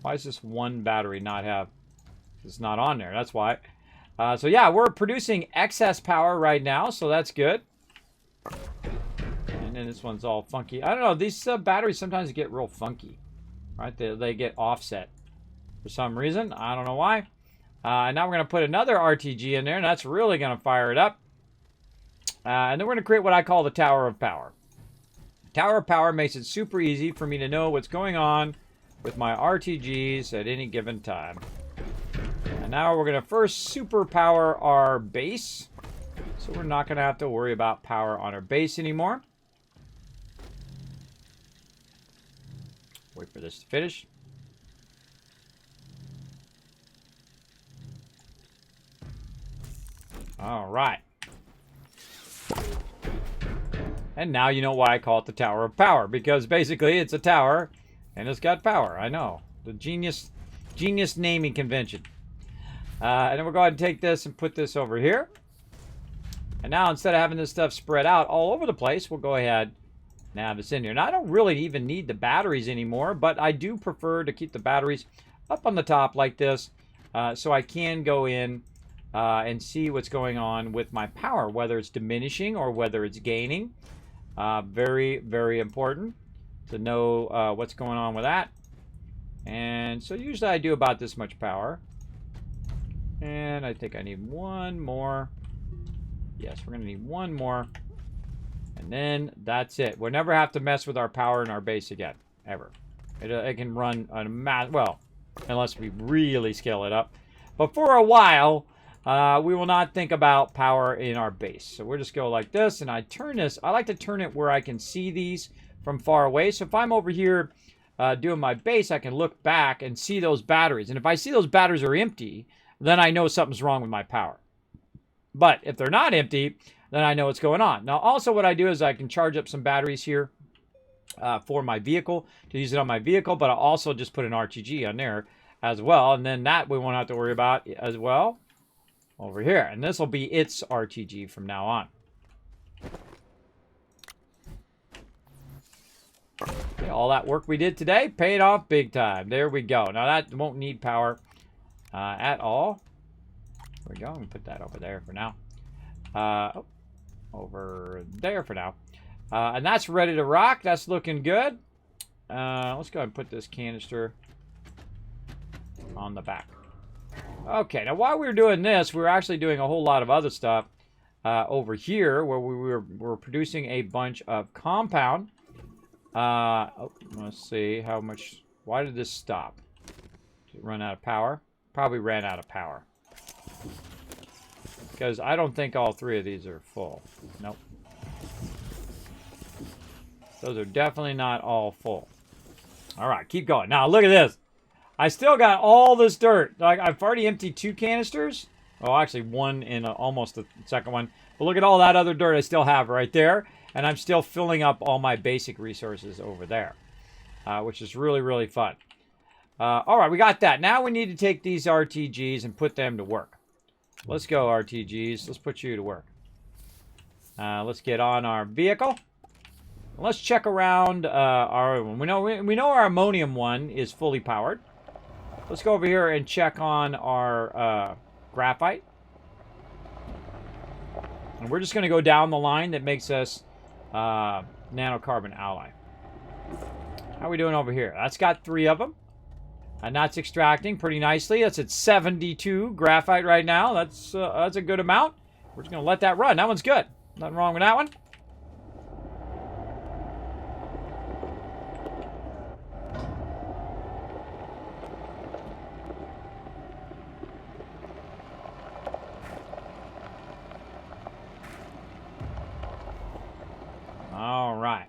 Why does this one battery not have... It's not on there. That's why. So, yeah, we're producing excess power right now, so that's good. And then this one's all funky. I don't know. These batteries sometimes get real funky, right? They get offset for some reason. I don't know why. Now we're going to put another RTG in there, and that's really going to fire it up. And then we're going to create what I call the Tower of Power. Tower of Power makes it super easy for me to know what's going on with my RTGs at any given time. And now we're going to first super power our base. So we're not going to have to worry about power on our base anymore. Wait for this to finish. All right. And now you know why I call it the Tower of Power, because basically it's a tower and it's got power. I know. The genius naming convention. And then we'll go ahead and take this and put this over here. And now instead of having this stuff spread out all over the place, we'll go ahead and have this in here. Now I don't really even need the batteries anymore, but I do prefer to keep the batteries up on the top like this so I can go in and see what's going on with my power, whether it's diminishing or whether it's gaining. Very, very important to know what's going on with that. And so usually I do about this much power. And I think I need one more. Yes, we're going to need one more. And then that's it. We'll never have to mess with our power in our base again, ever. It can run on a well, unless we really scale it up. But for a while, we will not think about power in our base. So we'll just go like this, and I turn this. I like to turn it where I can see these from far away. So if I'm over here doing my base, I can look back and see those batteries. And if I see those batteries are empty, then I know something's wrong with my power. But if they're not empty, then I know what's going on. Now, also what I do is I can charge up some batteries here for my vehicle, to use it on my vehicle, but I'll also just put an RTG on there as well. And then that we won't have to worry about as well over here. And this will be its RTG from now on. Okay, all that work we did today paid off big time. There we go. Now that won't need power at all. There we go. I'm going to put that over there for now. Over there for now. And that's ready to rock. That's looking good. Let's go ahead and put this canister on the back. Okay, now while we were doing this, we were actually doing a whole lot of other stuff over here where we were producing a bunch of compound. Let's see how much. Why did this stop? Did it run out of power? Probably ran out of power. Because I don't think all 3 of these are full. Nope. Those are definitely not all full. All right, keep going. Now, look at this. I still got all this dirt. Like, I've already emptied 2 canisters. Well, actually, one in almost the second one. But look at all that other dirt I still have right there. And I'm still filling up all my basic resources over there. Which is really, really fun. All right, we got that. Now we need to take these RTGs and put them to work. Let's go, RTGs. Let's put you to work. Let's get on our vehicle. Let's check around our one. We know our ammonium one is fully powered. Let's go over here and check on our graphite. And we're just going to go down the line that makes us nanocarbon alloy. How are we doing over here? That's got 3 of them. And that's extracting pretty nicely. That's at 72 graphite right now. That's a good amount. We're just going to let that run. That one's good. Nothing wrong with that one. All right.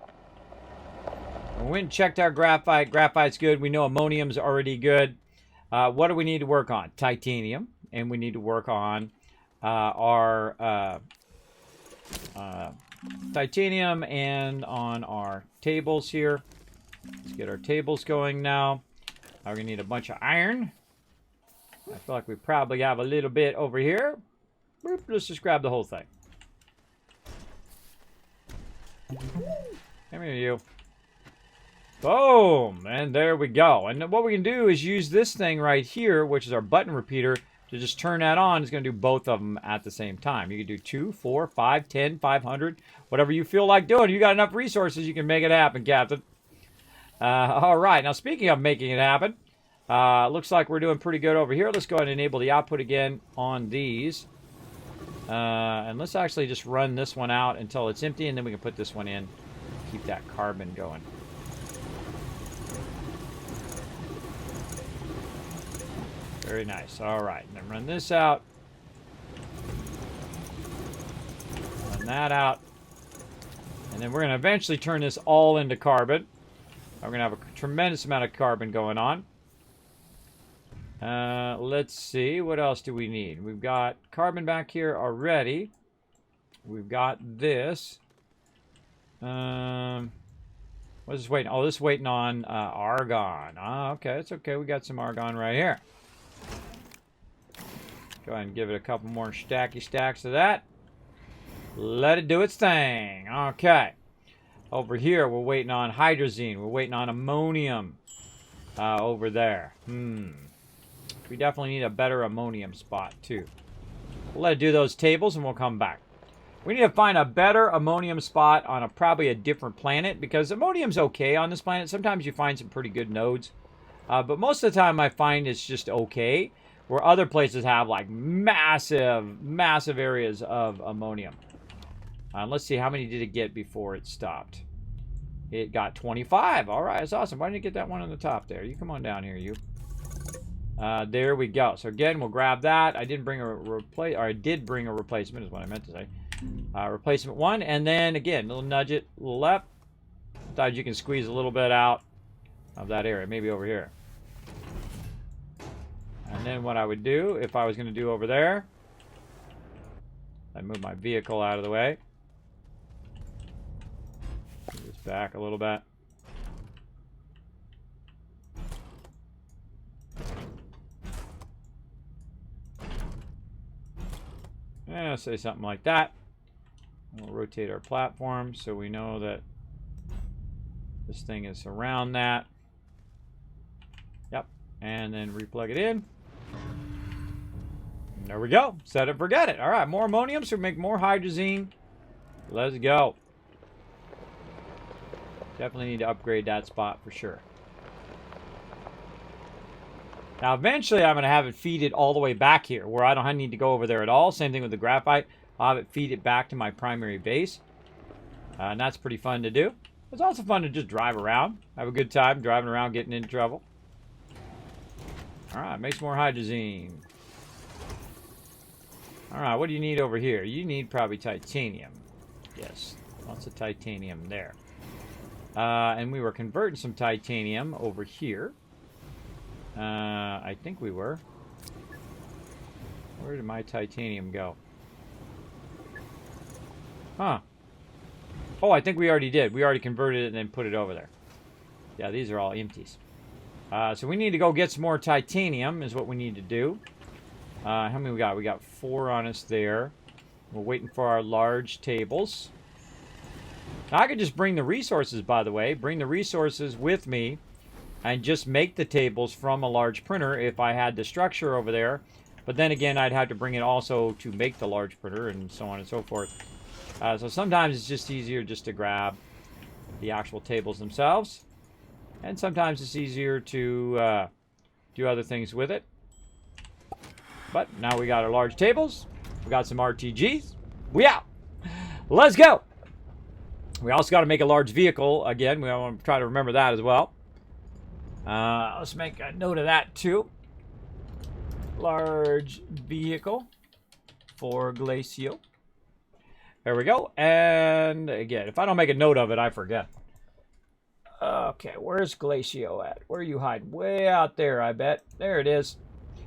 We went and checked our graphite. Graphite's good. We know ammonium's already good. What do we need to work on? Titanium. And we need to work on our titanium and on our tables here. Let's get our tables going now. We're going to need a bunch of iron. I feel like we probably have a little bit over here. Boop, let's just grab the whole thing. Come here, you. Boom! And there we go. And what we can do is use this thing right here, which is our button repeater, to just turn that on. It's going to do both of them at the same time. You can do 2, 4, 5, 10, 500, whatever you feel like doing. You got enough resources, you can make it happen, Captain. All right. Now, speaking of making it happen, looks like we're doing pretty good over here. Let's go ahead and enable the output again on these. And let's actually just run this one out until it's empty, and then we can put this one in. Keep that carbon going. Very nice. All right. And then run this out. Run that out. And then we're going to eventually turn this all into carbon. We're going to have a tremendous amount of carbon going on. Let's see. What else do we need? We've got carbon back here already. We've got this. What's this waiting? Oh, this is waiting on argon. Okay. It's okay. We got some argon right here. Go ahead and give it a couple more stacky stacks of that. Let it do its thing. Okay. Over here, we're waiting on hydrazine. We're waiting on ammonium over there. We definitely need a better ammonium spot, too. We'll let it do those tables, and we'll come back. We need to find a better ammonium spot on probably a different planet, because ammonium's okay on this planet. Sometimes you find some pretty good nodes. But most of the time, I find it's just okay, where other places have, like, massive, massive areas of ammonium. Let's see, how many did it get before it stopped? It got 25. All right, that's awesome. Why didn't you get that one on the top there? You come on down here, you. There we go. So again, we'll grab that. I didn't bring a I did bring a replacement, is what I meant to say. Replacement 1, and then again, little nudge it, a little left. Sometimes you can squeeze a little bit out of that area, maybe over here. And then what I would do, if I was going to do over there, I'd move my vehicle out of the way. Move this back a little bit. Yeah, say something like that. We'll rotate our platform so we know that this thing is around that. Yep. And then replug it in. And there we go. Set it, forget it. All right, more ammonium, so we make more hydrazine. Let's go. Definitely need to upgrade that spot for sure. Now, eventually, I'm going to have it feed it all the way back here, where I don't need to go over there at all. Same thing with the graphite. I'll have it feed it back to my primary base. And that's pretty fun to do. It's also fun to just drive around. Have a good time driving around, getting into trouble. All right, make some more hydrazine. All right, what do you need over here? You need probably titanium. Yes, lots of titanium there. And we were converting some titanium over here. I think we were. Where did my titanium go? Huh. Oh, I think we already did. We already converted it and then put it over there. Yeah, these are all empties. So we need to go get some more titanium is what we need to do. How many we got? We got 4 on us there. We're waiting for our large tables. Now, I could just bring the resources, by the way. Bring the resources with me and just make the tables from a large printer if I had the structure over there. But then again, I'd have to bring it also to make the large printer and so on and so forth. So sometimes it's just easier just to grab the actual tables themselves. And sometimes it's easier to do other things with it. But now we got our large tables. We got some RTGs. We out. Let's go. We also got to make a large vehicle. Again, we want to try to remember that as well. Let's make a note of that too. Large vehicle for Glacio. There we go. And again, if I don't make a note of it, I forget. Okay, where's Glacio at? Where are you hiding? Way out there, I bet. There it is.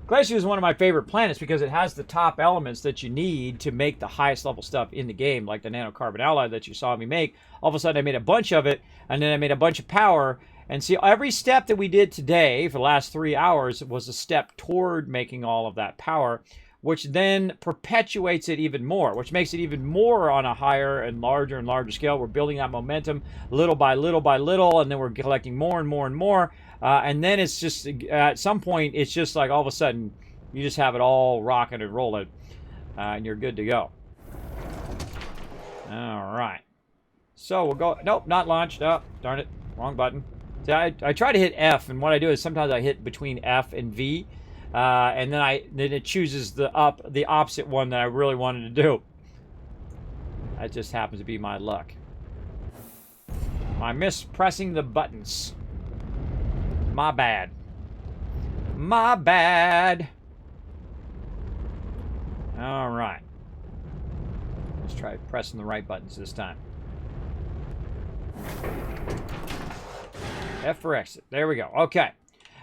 Glacio is one of my favorite planets because it has the top elements that you need to make the highest level stuff in the game, like the nanocarbon alloy that you saw me make. All of a sudden, I made a bunch of it, and then I made a bunch of power. And see, every step that we did today for the last 3 hours was a step toward making all of that power, which then perpetuates it even more, which makes it even more on a higher and larger scale. We're building that momentum little by little by little, and then we're collecting more and more and more. And then it's just, at some point, it's just like all of a sudden, you just have it all rocking and rolling, and you're good to go. All right. So we'll go, nope, not launched. Oh, darn it, wrong button. See, I try to hit F, and what I do is sometimes I hit between F and V, and then it chooses the opposite one that I really wanted to do. That just happens to be my luck. I miss pressing the buttons. My bad. My bad. All right. Let's try pressing the right buttons this time. F for exit. There we go. Okay.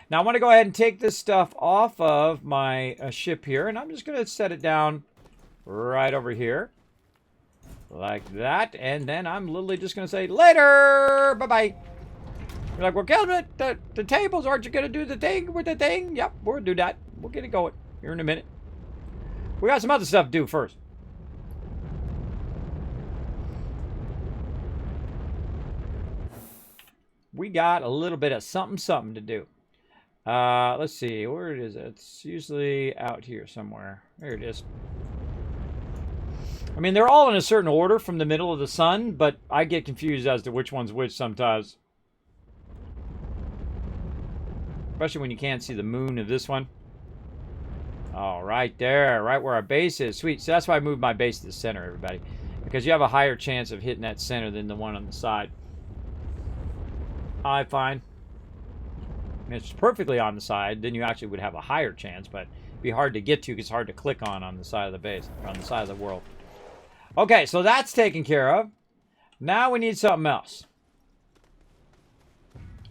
Now I want to go ahead and take this stuff off of my ship here, and I'm just going to set it down right over here. Like that. And then I'm literally just going to say, later! Bye-bye. You're like, well, Kismet, the tables, aren't you going to do the thing with the thing? Yep, we'll do that. We'll get it going here in a minute. We got some other stuff to do first. We got a little bit of something to do. Let's see, where it is. It's usually out here somewhere. There it is. I mean, they're all in a certain order from the middle of the sun, but I get confused as to which one's which sometimes. Especially when you can't see the moon of this one. Oh, right there. Right where our base is. Sweet. So that's why I moved my base to the center, everybody. Because you have a higher chance of hitting that center than the one on the side. I find. If it's perfectly on the side, then you actually would have a higher chance. But it'd be hard to get to because it's hard to click on the side of the base. Or on the side of the world. Okay, so that's taken care of. Now we need something else.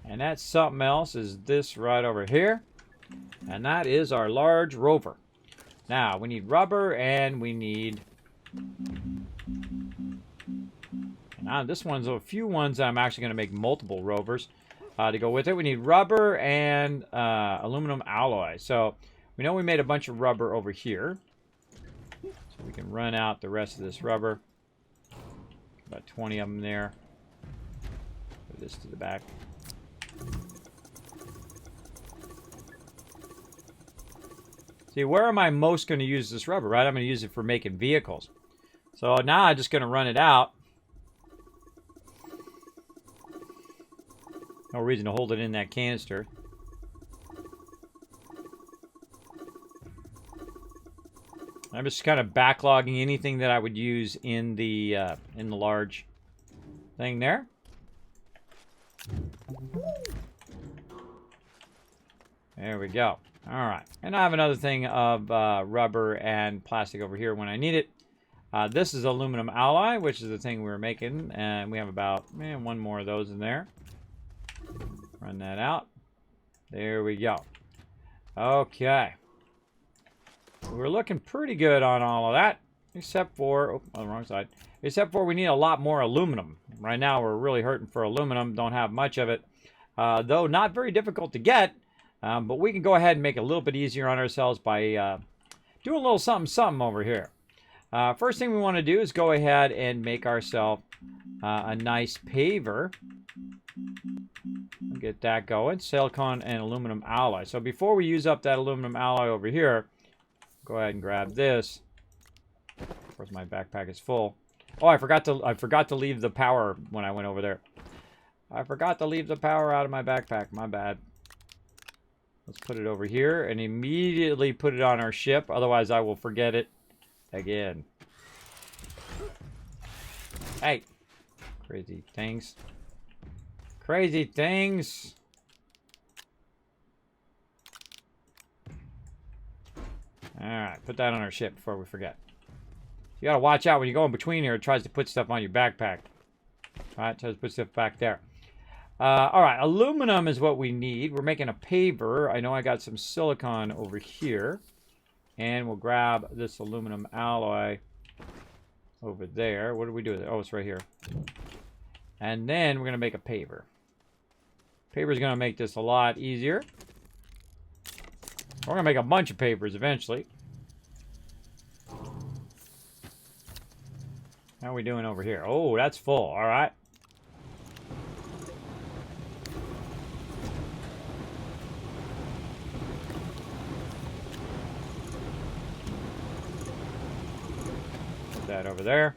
And that something else is this right over here. And that is our large rover. Now, we need rubber and we need... Now, this one's a few ones I'm actually going to make multiple rovers to go with it. We need rubber and aluminum alloy. So, we know we made a bunch of rubber over here. So, we can run out the rest of this rubber. About 20 of them there. Put this to the back. See, where am I most going to use this rubber, right? I'm going to use it for making vehicles. So now I'm just going to run it out. No reason to hold it in that canister. I'm just kind of backlogging anything that I would use in the large thing there. There we go. All right. And I have another thing of rubber and plastic over here when I need it. This is aluminum alloy, which is the thing we were making. And we have about one more of those in there. Run that out. There we go. Okay. We're looking pretty good on all of that. Except for, oh, on the wrong side. Except for we need a lot more aluminum. Right now we're really hurting for aluminum. Don't have much of it. though not very difficult to get. But we can go ahead and make it a little bit easier on ourselves by doing a little something over here. First thing we want to do is go ahead and make ourselves a nice paver. Get that going. Silicon and aluminum alloy. So before we use up that aluminum alloy over here, go ahead and grab this. Of course, my backpack is full. Oh, I forgot to leave the power when I went over there. I forgot to leave the power out of my backpack. My bad. Let's put it over here and immediately put it on our ship. Otherwise, I will forget it again. Hey. Crazy things. Crazy things. Alright, put that on our ship before we forget. You gotta watch out when you go in between here. It tries to put stuff on your backpack. Alright, tries to put stuff back there. Alright, aluminum is what we need. We're making a paver. I know I got some silicon over here. And we'll grab this aluminum alloy over there. What do we do with it? Oh, it's right here. And then we're going to make a paver. Paver is going to make this a lot easier. We're going to make a bunch of papers eventually. How are we doing over here? Oh, that's full. All right. Put that over there.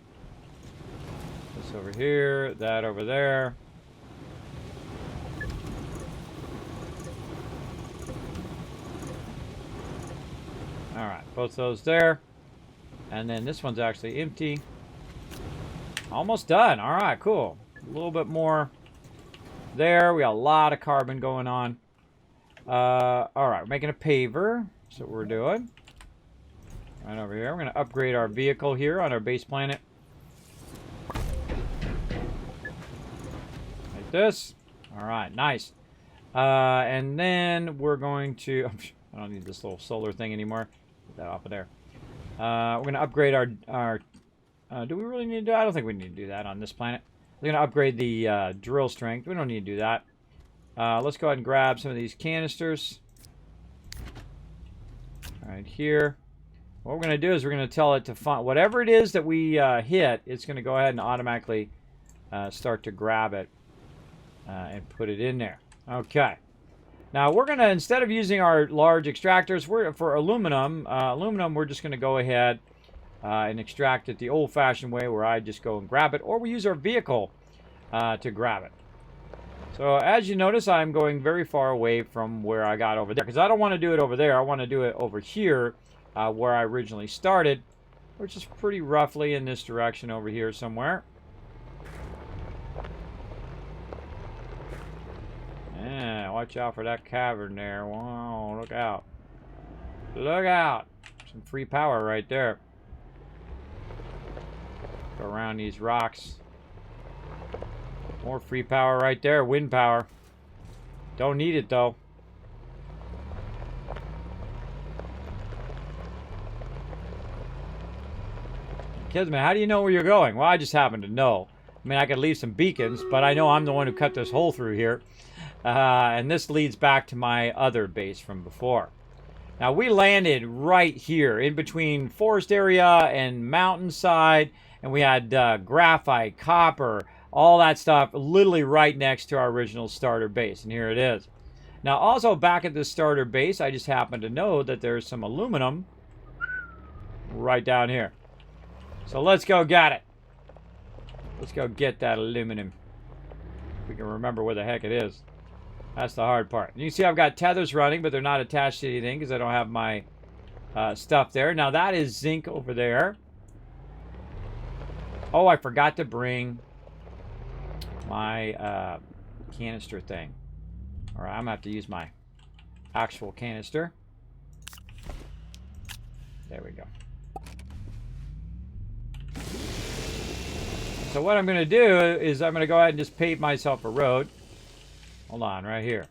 This over here. That over there. All right, both those there. And then this one's actually empty. Almost done. All right, cool. A little bit more there. We got a lot of carbon going on. All right, we're making a paver. That's what we're doing. Right over here. We're going to upgrade our vehicle here on our base planet. Like this. All right, nice. And then we're going to... I don't need this little solar thing anymore. Get that off of there. We're going to upgrade our do we really need to do that? I don't think we need to do that on this planet. We're going to upgrade the drill strength. We don't need to do that. Let's go ahead and grab some of these canisters. Right here. What we're going to do is we're going to tell it to find whatever it is that we hit, it's going to go ahead and automatically start to grab it and put it in there. Okay. Now we're going to, instead of using our large extractors, for aluminum, we're just going to go ahead and extract it the old-fashioned way where I just go and grab it, or we use our vehicle to grab it. So as you notice, I'm going very far away from where I got over there, because I don't want to do it over there. I want to do it over here where I originally started, which is pretty roughly in this direction over here somewhere. Yeah, watch out for that cavern there. Whoa, look out. Look out. Some free power right there. Go around these rocks. More free power right there. Wind power. Don't need it though. Kismet, how do you know where you're going? Well, I just happen to know. I mean, I could leave some beacons, but I know I'm the one who cut this hole through here. And this leads back to my other base from before. Now, we landed right here in between forest area and mountainside. And we had graphite, copper, all that stuff literally right next to our original starter base. And here it is. Now, also back at this starter base, I just happen to know that there's some aluminum right down here. So let's go get it. Let's go get that aluminum. We can remember where the heck it is. That's the hard part. You can see I've got tethers running, but they're not attached to anything because I don't have my stuff there. Now, that is zinc over there. Oh, I forgot to bring my canister thing. All right, I'm going to have to use my actual canister. There we go. So what I'm going to do is I'm going to go ahead and just pave myself a road. Hold on, right here.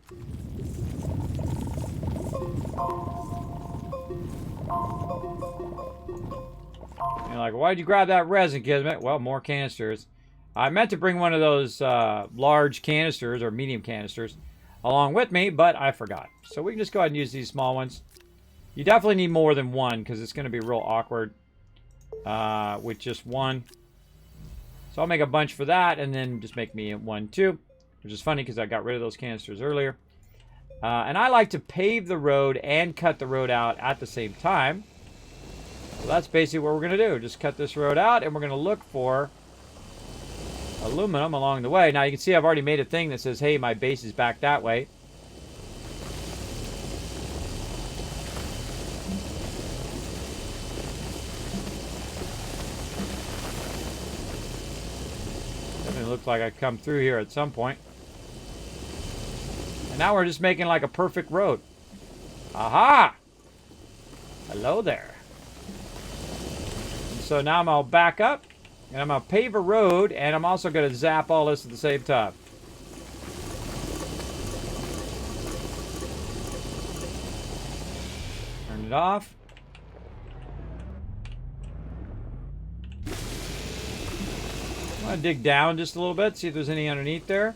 You're like, why'd you grab that resin, Kismet? Well, more canisters. I meant to bring one of those large canisters or medium canisters. along with me, but I forgot. So we can just go ahead and use these small ones. You definitely need more than one because it's going to be real awkward with just one. So I'll make a bunch for that and then just make me one too, which is funny because I got rid of those canisters earlier. And I like to pave the road and cut the road out at the same time. So that's basically what we're going to do. Just cut this road out and we're going to look for aluminum along the way. Now you can see I've already made a thing that says, hey, my base is back that way. Definitely looks like I come through here at some point. And now we're just making like a perfect road. Aha! Hello there. And so now I'm going to back up. And I'm going to pave a road. And I'm also going to zap all this at the same time. Turn it off. I'm going to dig down just a little bit. See if there's any underneath there.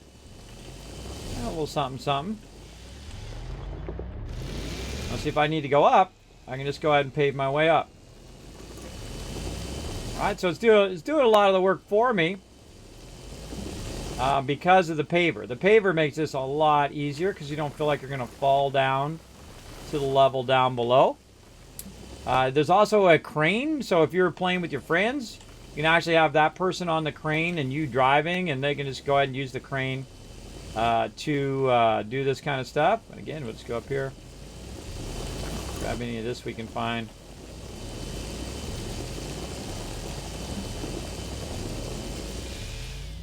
A little something, something. Let's see if I need to go up. I can just go ahead and pave my way up. Alright, so it's doing a lot of the work for me because of the paver. The paver makes this a lot easier because you don't feel like you're going to fall down to the level down below. There's also a crane, so if you're playing with your friends, you can actually have that person on the crane and you driving, and they can just go ahead and use the crane to do this kind of stuff. And again, we'll just go up here, grab any of this we can find.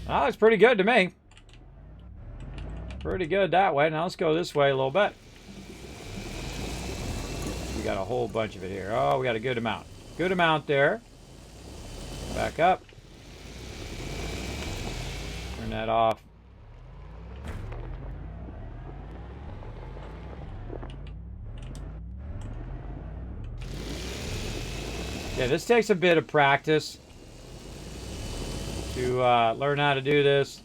That looks pretty good to me. Pretty good that way. Now let's go this way a little bit. We got a whole bunch of it here. Oh, we got a good amount. Good amount there. Back up. Turn that off. Yeah, this takes a bit of practice to learn how to do this,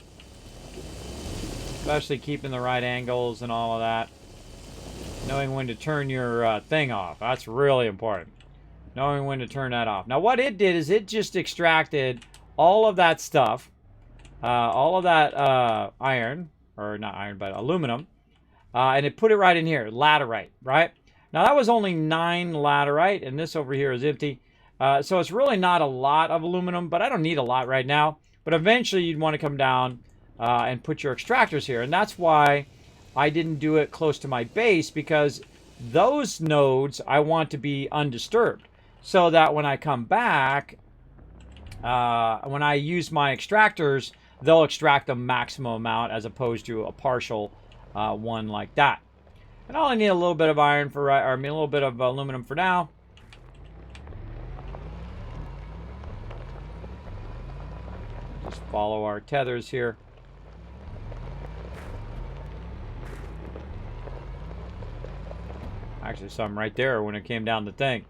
especially keeping the right angles and all of that. Knowing when to turn your thing off. That's really important. Knowing when to turn that off. Now what it did is it just extracted all of that stuff, all of that iron, or not iron, but aluminum, and it put it right in here, laterite, right? Now that was only 9 laterite, and this over here is empty. So it's really not a lot of aluminum, but I don't need a lot right now. But eventually you'd want to come down and put your extractors here. And that's why I didn't do it close to my base, because those nodes I want to be undisturbed. So that when I come back, when I use my extractors, they'll extract the maximum amount as opposed to a partial one like that. And I only need a little bit of iron for, or I mean a little bit of aluminum for now. Just follow our tethers here. Actually, some right there when it came down the thing.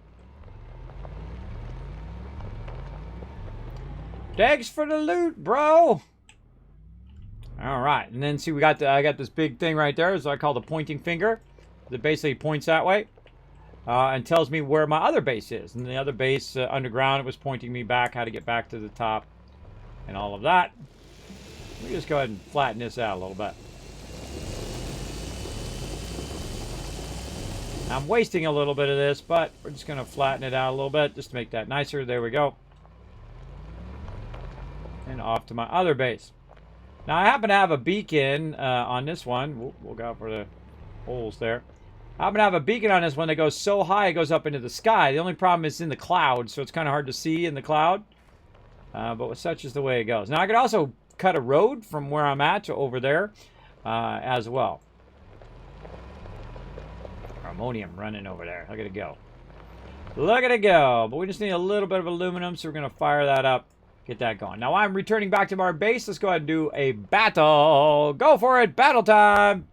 Thanks for the loot, bro. All right, and then see, I got this big thing right there, so I call the pointing finger. That basically points that way and tells me where my other base is. And the other base underground, it was pointing me back, how to get back to the top, and all of that. Let me just go ahead and flatten this out a little bit. I'm wasting a little bit of this, but we're just going to flatten it out a little bit just to make that nicer. There we go. And off to my other base. Now, I happen to have a beacon on this one. We'll go for the holes there. I happen to have a beacon on this one that goes so high it goes up into the sky. The only problem is in the cloud, so it's kind of hard to see in the cloud. But such is the way it goes. Now, I could also cut a road from where I'm at to over there as well. Ammonium running over there. Look at it go. Look at it go. But we just need a little bit of aluminum, so we're going to fire that up. Get that going. Now I'm returning back to our base. Let's go ahead and do a battle. Go for it. Battle time.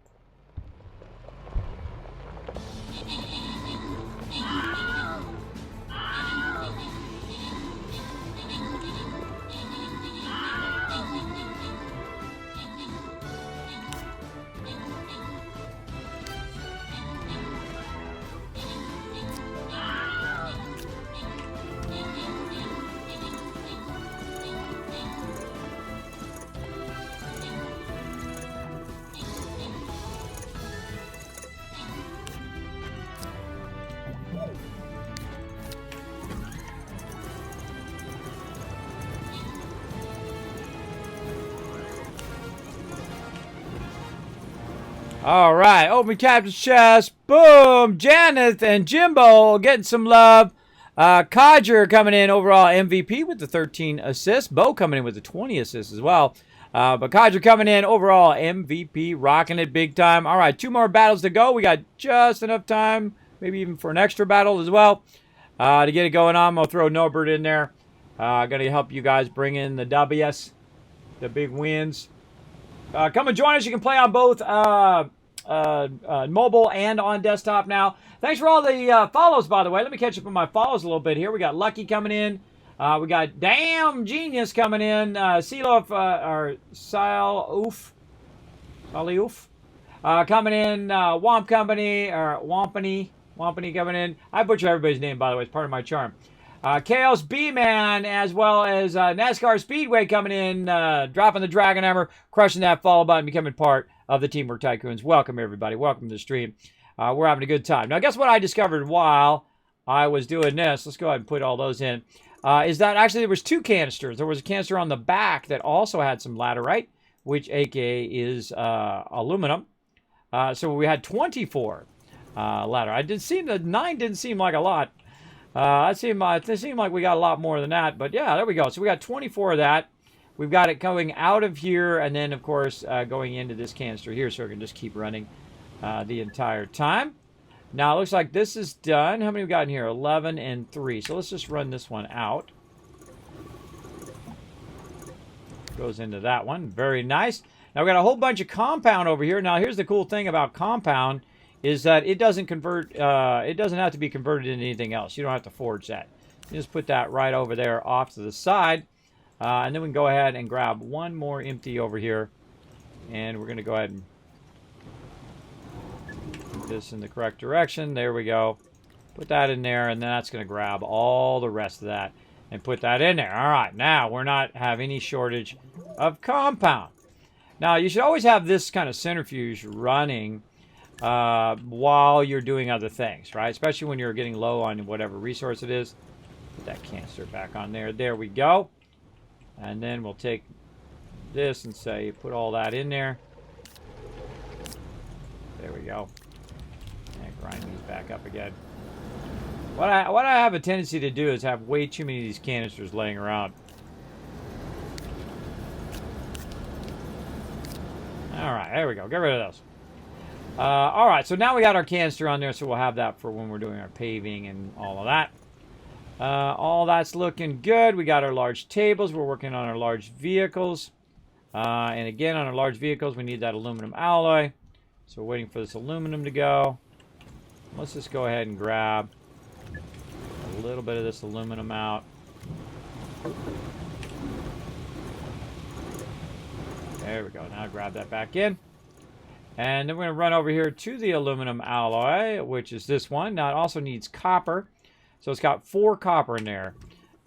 All right, open captain's chest. Boom! Janeth and Jimbo getting some love. Codger coming in overall MVP with the 13 assists. Bo coming in with the 20 assists as well. But Codger coming in overall MVP, rocking it big time. All right, 2 more battles to go. We got just enough time, maybe even for an extra battle as well, to get it going on. I'll throw Norbert in there. Going to help you guys bring in the W's, the big wins. Come and join us. You can play on both mobile and on desktop now. Thanks for all the follows, by the way. Let me catch up on my follows a little bit here. We got Lucky coming in. We got Damn Genius coming in. Sealof, or Sal Oof, coming in. Womp Company, or Wampany coming in. I butcher everybody's name, by the way. It's part of my charm. Chaos B-Man, as well as NASCAR Speedway coming in, dropping the Dragon Hammer, crushing that follow button, becoming part of the Teamwork Tycoons. Welcome, everybody. Welcome to the stream. We're having a good time. Now, guess what I discovered while I was doing this? Let's go ahead and put all those in. Is that actually there was 2 canisters. There was a canister on the back that also had some laterite, which aka is aluminum. So we had 24 laterite. 9 didn't seem like a lot. It seemed like we got a lot more than that, but yeah, there we go. So we got 24 of that. We've got it coming out of here, and then, of course, going into this canister here, so we can just keep running the entire time. Now, it looks like this is done. How many we got in here? 11 and 3. So let's just run this one out. Goes into that one. Very nice. Now, we got a whole bunch of compound over here. Now, here's the cool thing about compound is that it doesn't convert, it doesn't have to be converted into anything else. You don't have to forge that. You just put that right over there off to the side. And then we can go ahead and grab one more empty over here. And we're going to go ahead and put this in the correct direction. There we go. Put that in there, and then that's going to grab all the rest of that and put that in there. All right, now we're not have any shortage of compound. Now, you should always have this kind of centrifuge running while you're doing other things, right? Especially when you're getting low on whatever resource it is. Put that canister back on there. There we go. And then we'll take this and say, put all that in there. There we go. And grind these back up again. What I have a tendency to do is have way too many of these canisters laying around. All right, there we go. Get rid of those. All right, so now we got our canister on there, so we'll have that for when we're doing our paving and all of that. All that's looking good. We got our large tables. We're working on our large vehicles. And again, on our large vehicles, we need that aluminum alloy. So we're waiting for this aluminum to go. Let's just go ahead and grab a little bit of this aluminum out. There we go. Now grab that back in. And then we're going to run over here to the aluminum alloy, which is this one. Now, it also needs copper. So it's got 4 copper in there.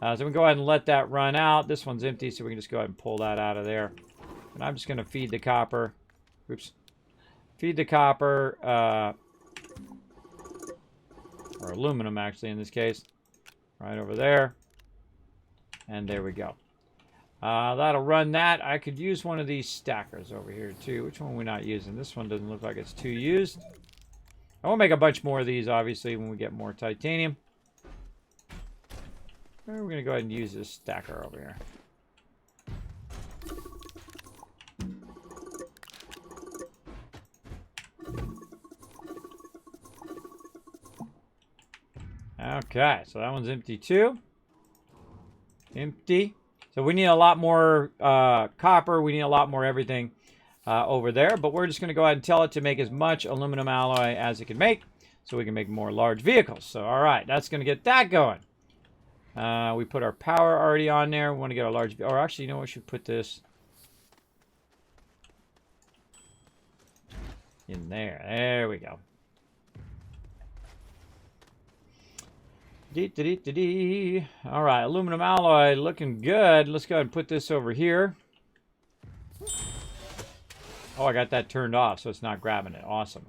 So we can go ahead and let that run out. This one's empty, so we can just go ahead and pull that out of there. And I'm just going to feed the copper. Oops. Feed the copper, or aluminum, actually, in this case. Right over there. And there we go. That'll run that. I could use one of these stackers over here too. Which one are we not using? This one doesn't look like it's too used. I will make a bunch more of these, obviously, when we get more titanium. We're going to go ahead and use this stacker over here. Okay, so that one's empty too. Empty. So we need a lot more copper. We need a lot more everything over there. But we're just going to go ahead and tell it to make as much aluminum alloy as it can make, so we can make more large vehicles. So, all right, that's going to get that going. We put our power already on there. We want to get a large... Or actually, you know what? We should put this in there. There we go. All right, aluminum alloy looking good. Let's go ahead and put this over here. Oh, I got that turned off, so it's not grabbing it. Awesome.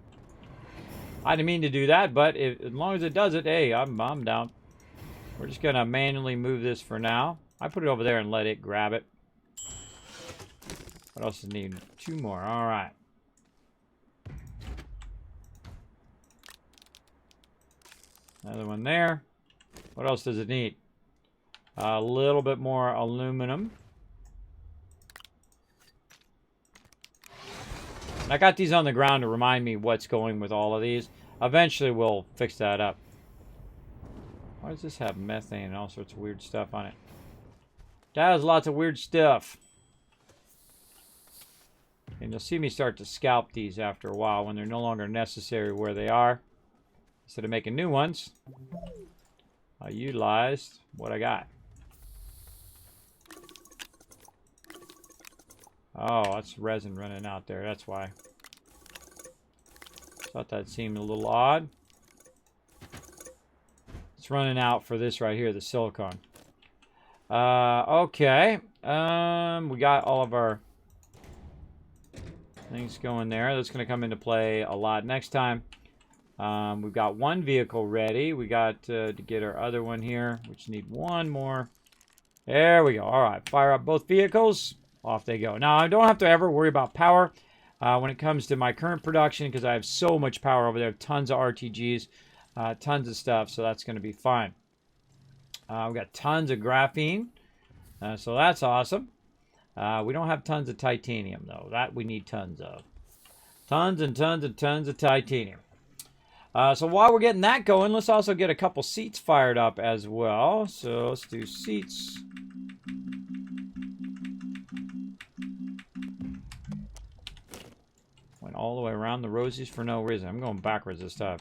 I didn't mean to do that, but as long as it does it, hey, I'm down. We're just going to manually move this for now. I put it over there and let it grab it. What else does it need? 2 more. All right. Another one there. What else does it need? A little bit more aluminum. I got these on the ground to remind me what's going with all of these. Eventually we'll fix that up. Why does this have methane and all sorts of weird stuff on it? That has lots of weird stuff. And you'll see me start to scalp these after a while when they're no longer necessary where they are. Instead of making new ones, I utilized what I got. Oh, that's resin running out there. That's why. Thought that seemed a little odd. It's running out for this right here, the silicone. Okay. We got all of our things going there. That's going to come into play a lot next time. We've got one vehicle ready. We got to get our other one here, which need one more. There we go. All right. Fire up both vehicles. Off they go. Now, I don't have to ever worry about power when it comes to my current production because I have so much power over there. Tons of RTGs, tons of stuff, so that's going to be fine. We've got tons of graphene, so that's awesome. We don't have tons of titanium, though. That we need tons of. Tons and tons and tons of titanium. So while we're getting that going, let's also get a couple seats fired up as well. So let's do seats. Went all the way around the rosies for no reason. I'm going backwards this time.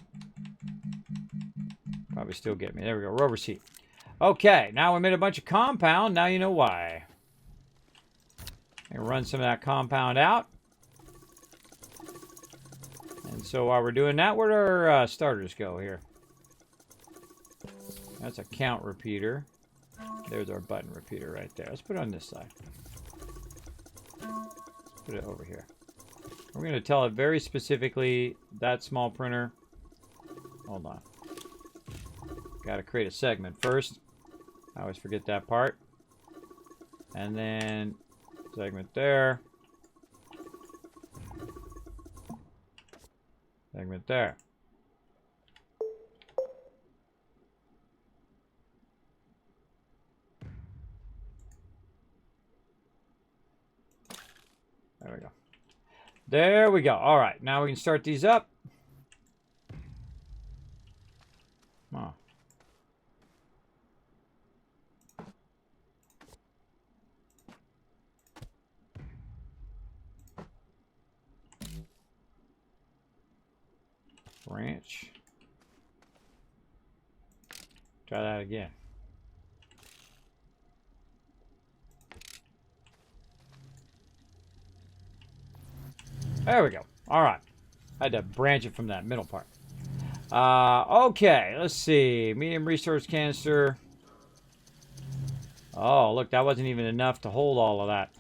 Probably still get me. There we go. Rover seat. Okay, now we made a bunch of compound. Now you know why. I'm going to run some of that compound out. And so while we're doing that, where do our starters go here? That's a count repeater. There's our button repeater right there. Let's put it on this side. Let's put it over here. We're going to tell it very specifically that small printer. Hold on. Got to create a segment first. I always forget that part. And then segment there. Segment there. There we go. There we go. All right, now we can start these up. Come on. Branch. Try that again. There we go. All right. I had to branch it from that middle part. Okay, let's see. Medium resource canister. Oh, look, that wasn't even enough to hold all of that.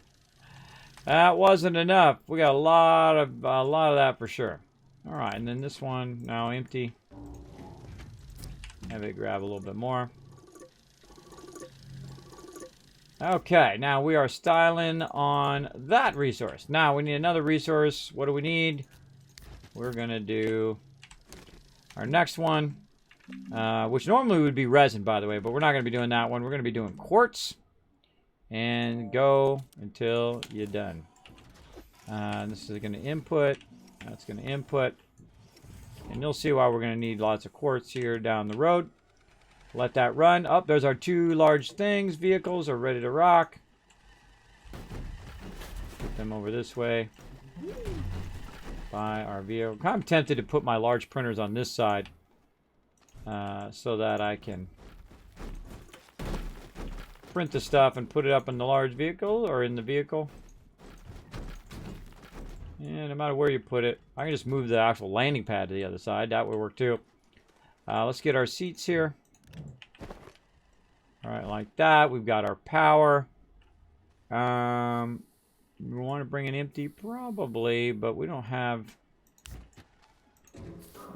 That wasn't enough. We got a lot of that for sure. All right, and then this one now empty. Have it grab a little bit more. Okay, now we are styling on that resource. Now we need another resource. What do we need? We're gonna do our next one, which normally would be resin, by the way, but we're not gonna be doing that one. We're gonna be doing quartz, and go until you're done. This is gonna input. That's gonna input, and you'll see why we're gonna need lots of quartz here down the road. Let that run. Oh, there's our two large things. Vehicles are ready to rock. Put them over this way. By our vehicle. I'm tempted to put my large printers on this side so that I can print the stuff and put it up in the large vehicle or in the vehicle. And no matter where you put it, I can just move the actual landing pad to the other side. That would work too. Let's get our seats here. All right, like that. We've got our power. We want to bring it empty, probably, but we don't have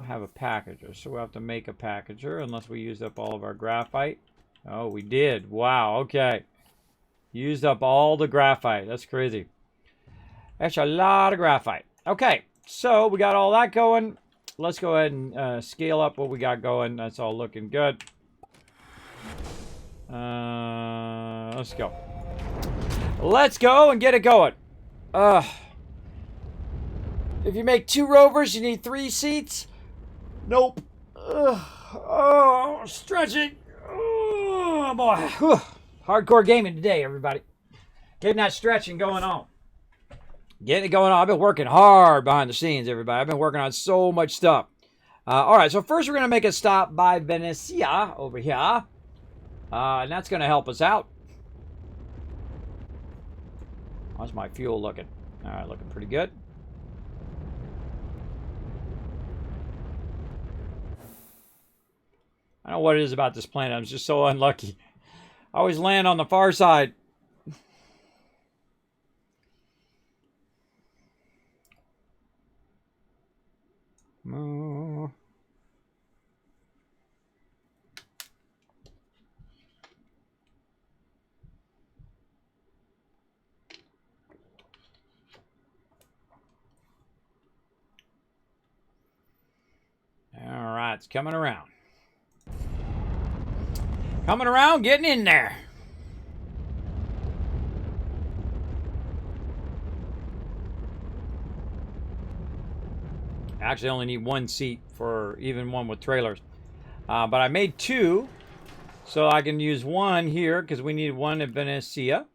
a packager, so we'll have to make a packager unless we used up all of our graphite. Oh, we did. Wow. Okay, used up all the graphite. That's crazy. Actually, a lot of graphite. Okay, so we got all that going. let's go ahead and scale up what we got going. That's all looking good. Let's go. Let's go and get it going. If you make 2 rovers, you need 3 seats. Nope. Oh, stretching. Oh, boy. Whew. Hardcore gaming today, everybody. Getting that stretching going on. Getting it going on. I've been working hard behind the scenes, everybody. I've been working on so much stuff. All right, so first we're going to make a stop by Venecia over here. And that's going to help us out. How's my fuel looking? All right, looking pretty good. I don't know what it is about this planet. I'm just so unlucky. I always land on the far side. All right, it's coming around. Coming around, getting in there. Actually, I only need 1 seat for even one with trailers. But I made 2, so I can use 1 here because we need 1 at Venecia. So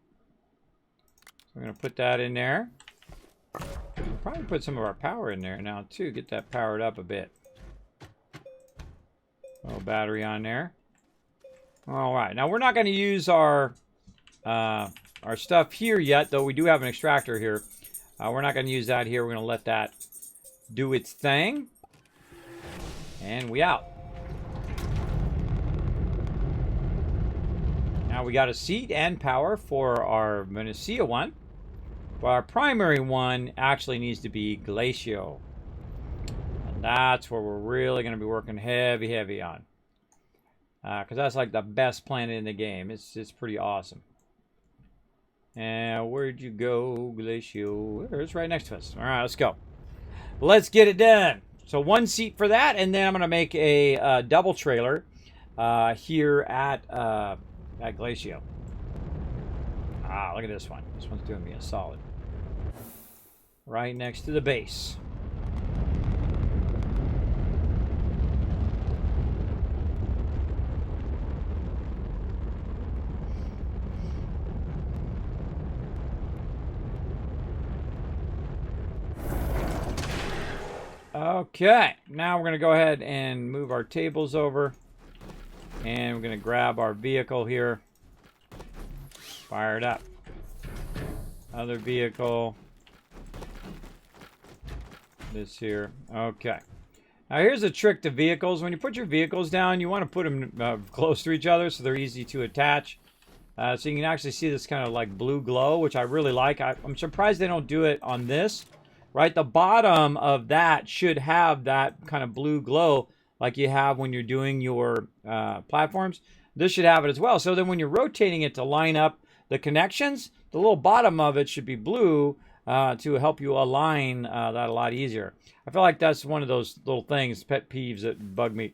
we're going to put that in there. We'll probably put some of our power in there now, too. Get that powered up a bit. Little battery on there. All right. Now, we're not going to use our stuff here yet, though we do have an extractor here. We're not going to use that here. We're going to let that do its thing. And we out. Now, we got a seat and power for our Venecia one. But our primary one actually needs to be Glacio. That's where we're really going to be working heavy on. Because that's like the best planet in the game. It's pretty awesome. And where'd you go, Glacio? It's right next to us. All right, let's go. Let's get it done. So 1 seat for that, and then I'm going to make a double trailer here at Glacio. Look at this one. This one's doing me a solid. Right next to the base. Okay, now we're going to go ahead and move our tables over. And we're going to grab our vehicle here. Fire it up. Other vehicle. This here. Okay. Now here's a trick to vehicles. When you put your vehicles down, you want to put them close to each other so they're easy to attach. So you can actually see this kind of like blue glow, which I really like. I'm surprised they don't do it on this. Right, the bottom of that should have that kind of blue glow like you have when you're doing your platforms. This should have it as well. So then when you're rotating it to line up the connections, the little bottom of it should be blue to help you align that a lot easier. I feel like that's one of those little things, pet peeves that bug me.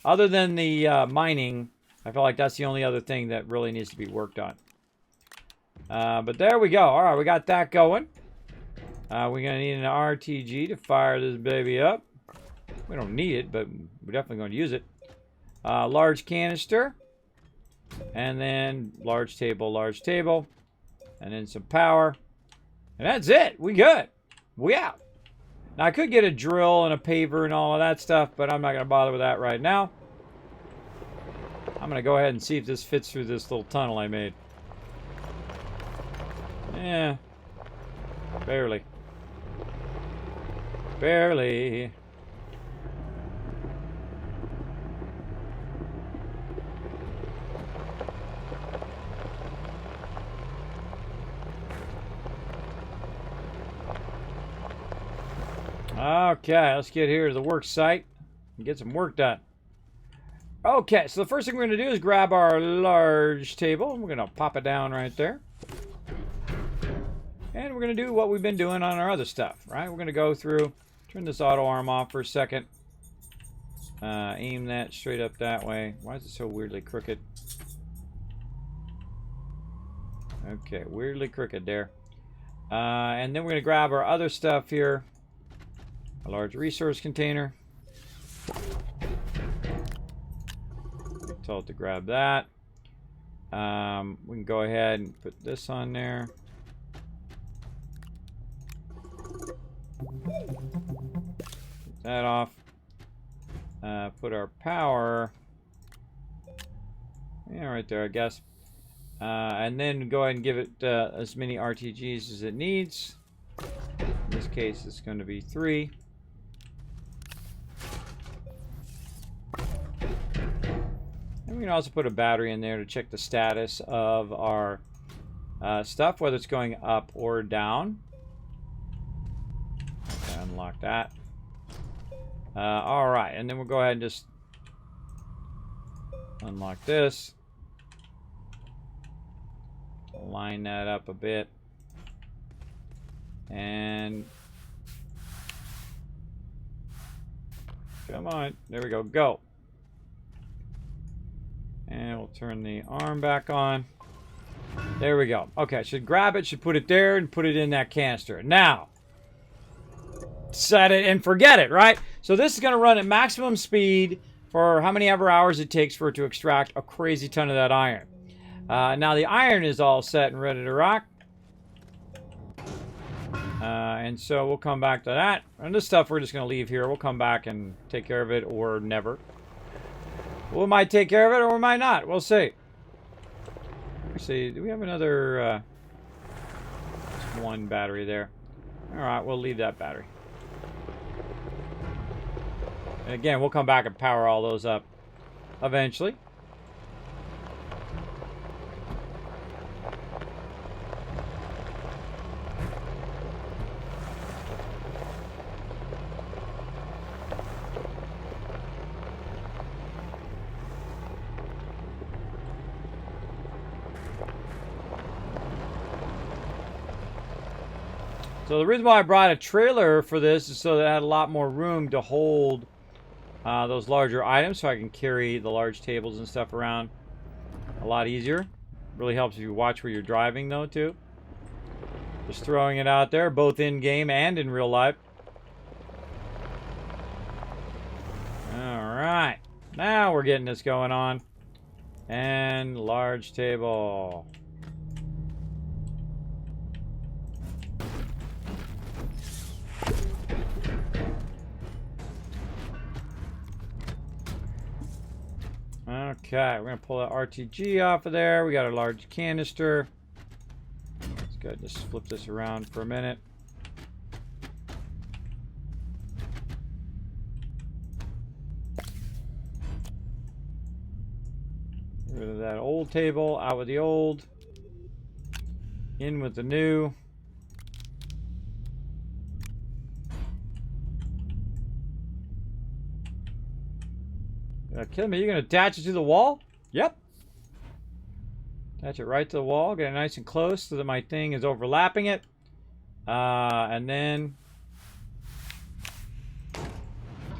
Other than the mining, I feel like that's the only other thing that really needs to be worked on. But there we go. All right, we got that going. We're going to need an RTG to fire this baby up. We don't need it, but we're definitely going to use it. Large canister. And then large table. And then some power. And that's it. We good. We out. Now, I could get a drill and a paver and all of that stuff, but I'm not going to bother with that right now. I'm going to go ahead and see if this fits through this little tunnel I made. Yeah. Barely. Barely. Okay, let's get here to the work site and get some work done. Okay, so the first thing we're going to do is grab our large table. We're going to pop it down right there. And we're going to do what we've been doing on our other stuff, right? We're going to go through Turn this auto arm off for a second. Aim that straight up that way. Why is it so weirdly crooked? Okay, weirdly crooked there. And then we're going to grab our other stuff here. A large resource container. Tell it to grab that. We can go ahead and put this on there. Get that off. Put our power. Yeah, right there, I guess. And then go ahead and give it as many RTGs as it needs. In this case, it's going to be 3. And we can also put a battery in there to check the status of our stuff, whether it's going up or down. Okay, unlock that. All right, and then we'll go ahead and just unlock this. Line that up a bit. And come on, there we go, go. And we'll turn the arm back on. There we go. Okay, should grab it, should put it there, and put it in that canister. Now, set it and forget it, right? So this is going to run at maximum speed for how many ever hours it takes for it to extract a crazy ton of that iron. Now the iron is all set and ready to rock. And so we'll come back to that. And this stuff we're just going to leave here. We'll come back and take care of it or never. We might take care of it or we might not. We'll see. Actually, do we have another... just one battery there. Alright, we'll leave that battery. And again, we'll come back and power all those up eventually. So the reason why I brought a trailer for this is so that I had a lot more room to hold those larger items, so I can carry the large tables and stuff around a lot easier. Really helps if you watch where you're driving, though, too. Just throwing it out there, both in game and in real life. All right, now we're getting this going on. And large table. Okay, we're going to pull that RTG off of there. We got a large canister. Let's go ahead and just flip this around for a minute. Get rid of that old table, out with the old, in with the new. Kidding me? You're going to attach it to the wall? Yep. Attach it right to the wall. Get it nice and close so that my thing is overlapping it. And then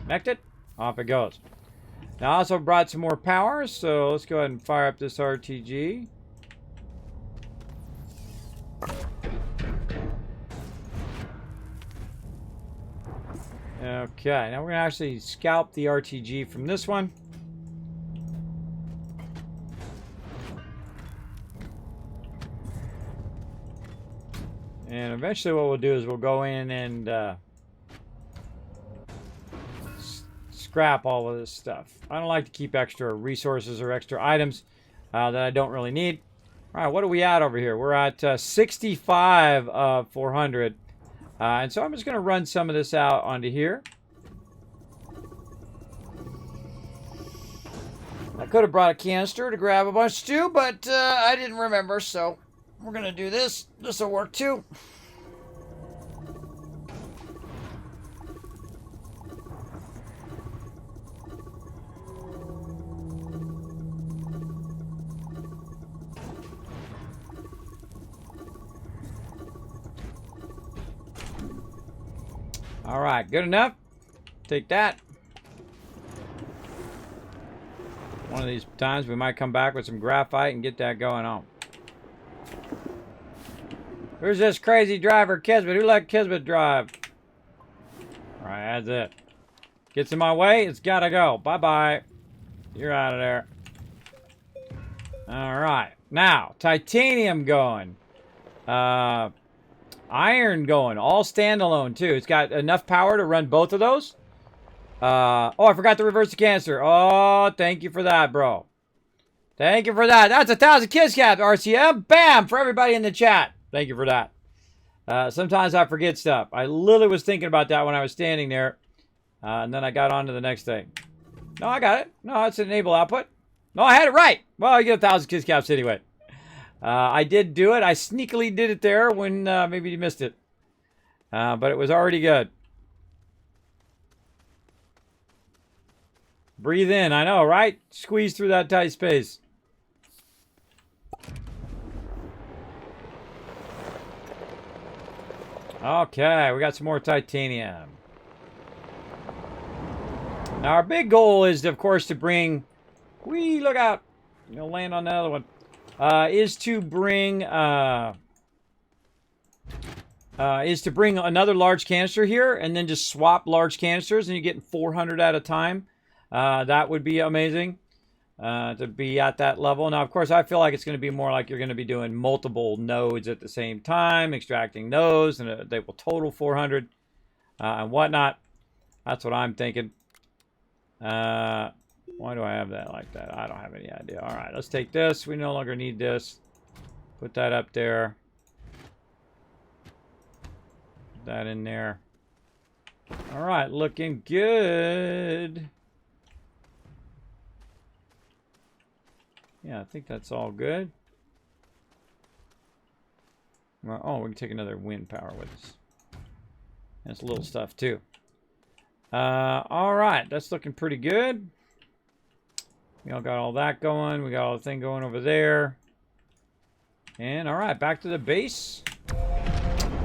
connect it. Off it goes. Now I also brought some more power, so let's go ahead and fire up this RTG. Okay, now we're going to actually scalp the RTG from this one. And eventually what we'll do is we'll go in and scrap all of this stuff. I don't like to keep extra resources or extra items that I don't really need. All right, what are we at over here? We're at 65 of 400. And so I'm just going to run some of this out onto here. I could have brought a canister to grab a bunch too, but I didn't remember, so we're going to do this. This will work too. All right, good enough. Take that. One of these times we might come back with some graphite and get that going on. Who's this crazy driver, Kismet? Who let Kismet drive? All right, that's it. Gets in my way, it's gotta go. Bye-bye. You're out of there. All right. Now, titanium going. Iron going. All standalone, too. It's got enough power to run both of those. Oh, I forgot to reverse the canister. Oh, thank you for that, bro. Thank you for that. That's 1,000 kiss caps, RCM. Bam! For everybody in the chat. Thank you for that. Sometimes I forget stuff. I literally was thinking about that when I was standing there. And then I got on to the next thing. No, I got it. No, it's an enable output. No, I had it right. Well, you get 1,000 kiss caps anyway. I did do it. I sneakily did it there when maybe you missed it. But it was already good. Breathe in. I know, right? Squeeze through that tight space. Okay, we got some more titanium. Now, our big goal is, of course, to bring... Whee, look out. You'll land on the other one. Is to bring another large canister here, and then just swap large canisters, and you're getting 400 at a time. That would be amazing to be at that level. Now, of course, I feel like it's going to be more like you're going to be doing multiple nodes at the same time, extracting those, and they will total 400 and whatnot. That's what I'm thinking. Why do I have that like that? I don't have any idea. All right, let's take this. We no longer need this. Put that up there. Put that in there. All right, looking good. Yeah, I think that's all good. Well, oh, we can take another wind power with us. That's little stuff too. All right, that's looking pretty good. We all got all that going. We got all the thing going over there. And all right, back to the base.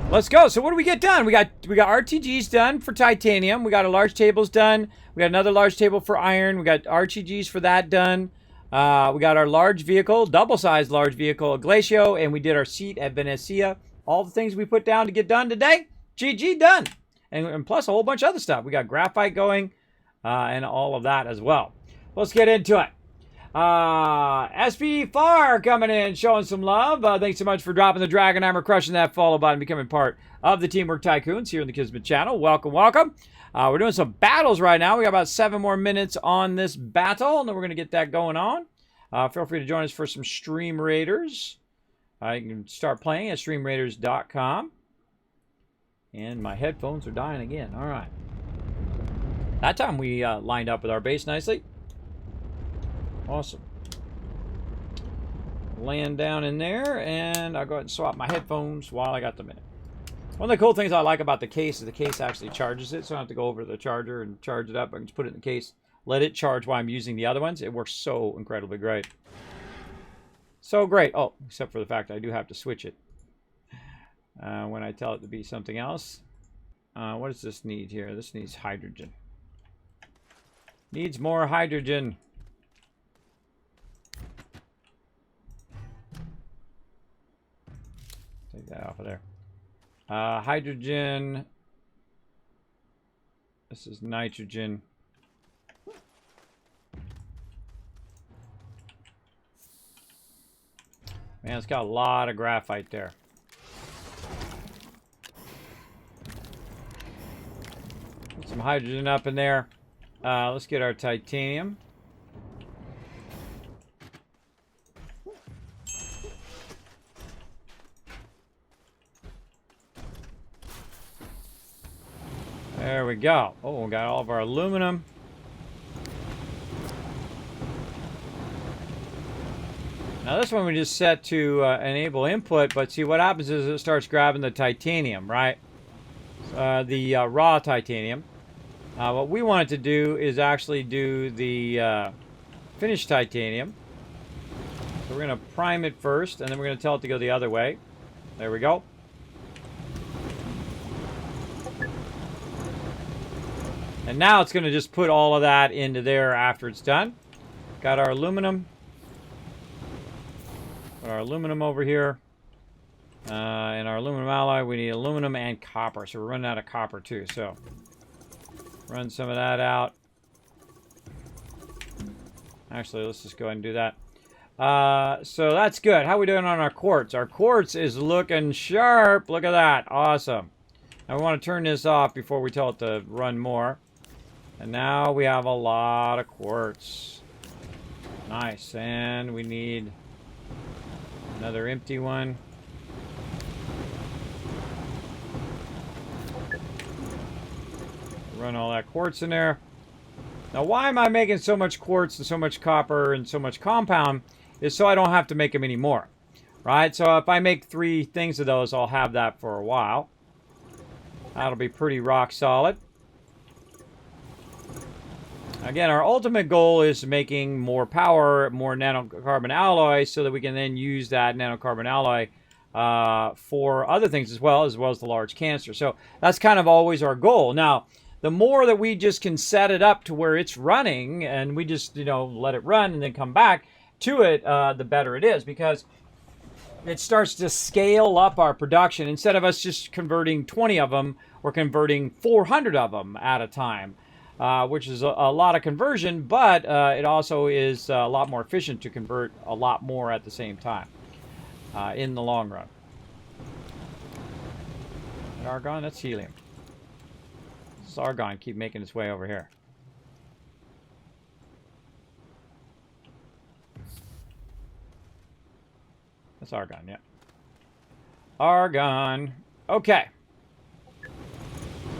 Let's go. So what do we get done? We got RTGs done for titanium. We got a large tables done. We got another large table for iron. We got RTGs for that done. We got our large vehicle, double-sized large vehicle, Glacio, and we did our seat at Venecia. All the things we put down to get done today, GG, done. And plus a whole bunch of other stuff. We got graphite going and all of that as well. Let's get into it. SP Far coming in, showing some love. Thanks so much for dropping the Dragon Hammer, crushing that follow button, becoming part of the Teamwork Tycoons here in the Kismet channel. Welcome, welcome. We're doing some battles right now. We got about 7 more minutes on this battle, and then we're going to get that going on. Feel free to join us for some Stream Raiders. You can start playing at streamraiders.com. And my headphones are dying again. All right. That time we lined up with our base nicely. Awesome. Land down in there, and I'll go ahead and swap my headphones while I got them in. One of the cool things I like about the case is the case actually charges it, so I don't have to go over to the charger and charge it up. I can just put it in the case, let it charge while I'm using the other ones. It works so incredibly great. So great. Oh, except for the fact I do have to switch it when I tell it to be something else. What does this need here? This needs hydrogen. Needs more hydrogen. Take that off of there. Hydrogen. This is nitrogen. Man, it's got a lot of graphite there. Put some hydrogen up in there. Let's get our titanium. There we go. Oh, we got all of our aluminum. Now this one we just set to enable input, but see what happens is it starts grabbing the titanium, right? The raw titanium. What we wanted to do is actually do the finished titanium. So we're going to prime it first, and then we're going to tell it to go the other way. There we go. And now it's going to just put all of that into there after it's done. Got our aluminum. Put our aluminum over here. And our aluminum alloy, we need aluminum and copper. So we're running out of copper too. So run some of that out. Actually, let's just go ahead and do that. So that's good. How are we doing on our quartz? Our quartz is looking sharp. Look at that. Awesome. Now we want to turn this off before we tell it to run more. And now we have a lot of quartz. Nice. And we need another empty one. Run all that quartz in there. Now, why am I making so much quartz and so much copper and so much compound? Is so I don't have to make them anymore. Right? So if I make 3 things of those, I'll have that for a while. That'll be pretty rock solid. Again, our ultimate goal is making more power, more nanocarbon alloy, so that we can then use that nanocarbon alloy for other things as well as the large canister. So that's kind of always our goal. Now, the more that we just can set it up to where it's running, and we just, you know, let it run and then come back to it, the better it is, because it starts to scale up our production. Instead of us just converting 20 of them, we're converting 400 of them at a time. Which is a lot of conversion, but it also is a lot more efficient to convert a lot more at the same time in the long run. And argon, that's helium. This is argon, keep making its way over here. That's argon, yeah. Argon. Okay.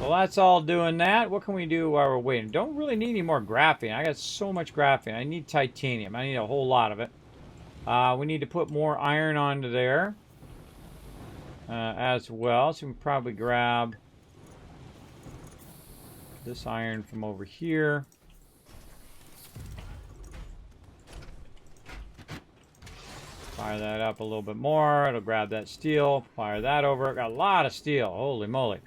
Well, that's all doing that. What can we do while we're waiting? Don't really need any more graphene. I got so much graphene. I need titanium. I need a whole lot of it. We need to put more iron onto there as well. So we can probably grab this iron from over here. Fire that up a little bit more. It'll grab that steel. Fire that over. Got a lot of steel. Holy moly.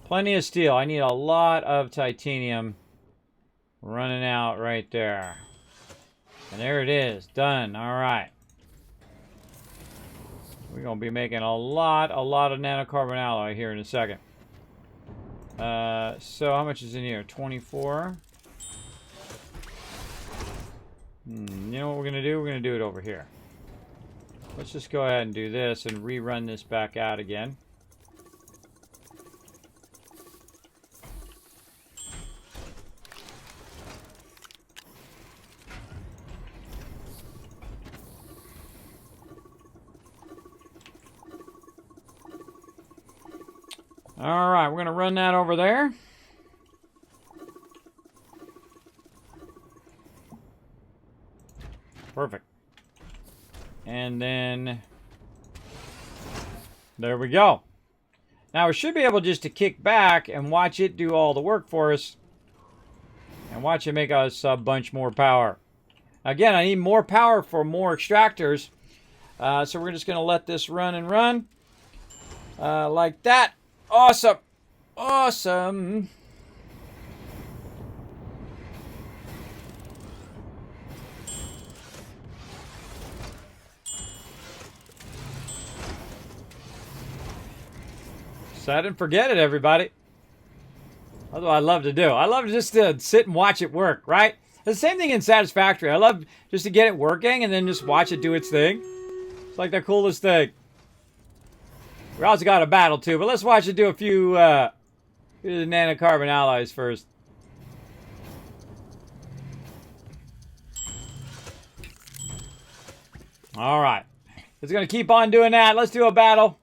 Plenty of steel. I need a lot of titanium running out right there. And there it is. Done. All right. We're going to be making a lot of nanocarbon alloy here in a second. So how much is in here? 24. You know what we're going to do? We're going to do it over here. Let's just go ahead and do this and rerun this back out again. All right, we're going to run that over there. Perfect. And then there we go. Now we should be able just to kick back and watch it do all the work for us. And watch it make us a bunch more power. Again, I need more power for more extractors. So we're just going to let this run and run. Like that. Awesome. Awesome. Set and forget it, everybody. That's what I love to do. I love just to sit and watch it work, right? It's the same thing in Satisfactory. I love just to get it working and then just watch it do its thing. It's like the coolest thing. We also got a battle too, but let's watch it do a few nanocarbon alloys first. All right. It's going to keep on doing that. Let's do a battle.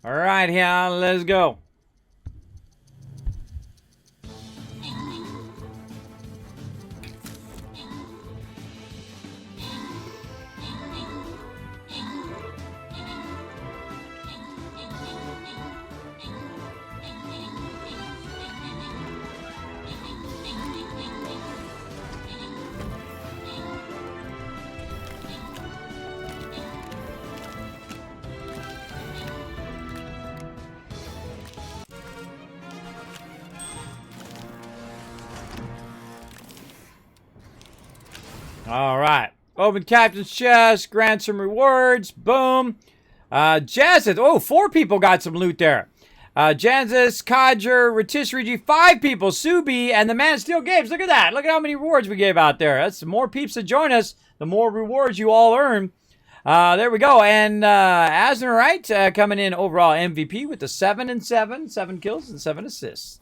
All right, here, let's go. All right. Open captain's chest. Grant some rewards. Boom. Jazzus. Oh, 4 people got some loot there. Janzus, Codger, Rotisserie, 5 people. Subi and the Man of Steel Games. Look at that. Look at how many rewards we gave out there. That's the more peeps that join us, the more rewards you all earn. There we go. And Astroneer, coming in overall MVP with the 7 and 7. 7 kills and 7 assists.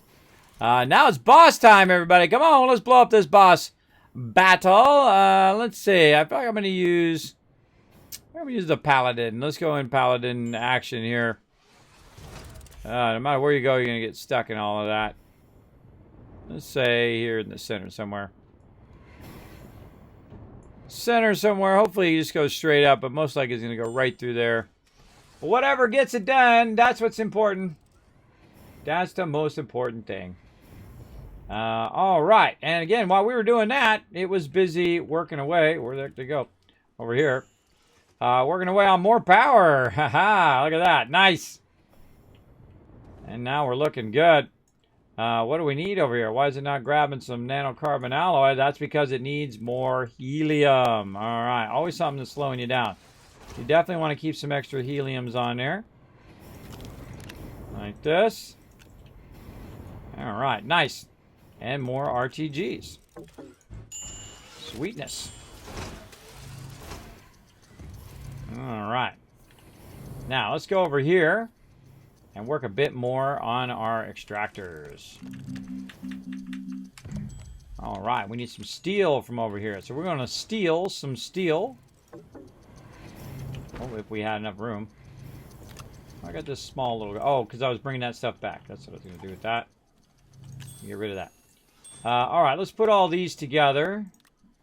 Now it's boss time, everybody. Come on, let's blow up this boss battle. Let's see. I feel like I'm going to use the Paladin. Let's go in Paladin action here. No matter where you go, you're going to get stuck in all of that. Let's say here in the center somewhere. Center somewhere. Hopefully you just go straight up, but most likely it's going to go right through there. But whatever gets it done, that's what's important. That's the most important thing. All right. And again, while we were doing that, it was busy working away. Where'd the heck they go? Over here. Working away on more power. Haha, look at that. Nice. And now we're looking good. What do we need over here? Why is it not grabbing some nanocarbon alloy? That's because it needs more helium. All right. Always something that's slowing you down. You definitely want to keep some extra heliums on there. Like this. All right. Nice. And more RTGs. Sweetness. All right. Now, let's go over here and work a bit more on our extractors. All right. We need some steel from over here. So we're going to steal some steel. Oh, if we had enough room. I got this small little... Oh, because I was bringing that stuff back. That's what I was going to do with that. Get rid of that. All right, let's put all these together.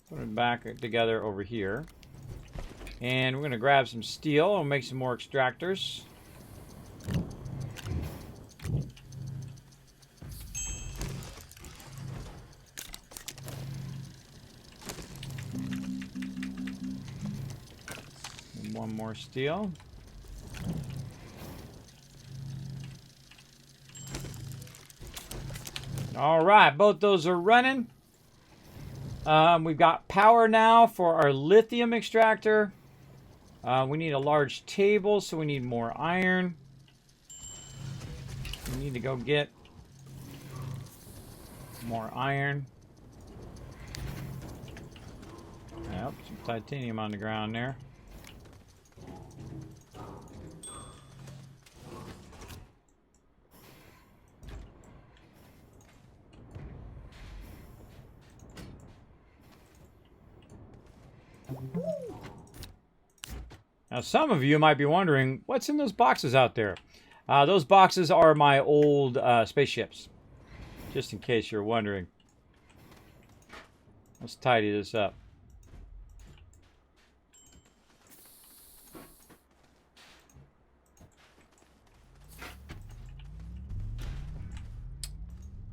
Put them back together over here. And we're going to grab some steel and make some more extractors. And one more steel. All right, both those are running. We've got power now for our lithium extractor. We need a large table, so we need more iron. We need to go get more iron. Yep, some titanium on the ground there. Now, some of you might be wondering, what's in those boxes out there? Those boxes are my old spaceships, just in case you're wondering. Let's tidy this up.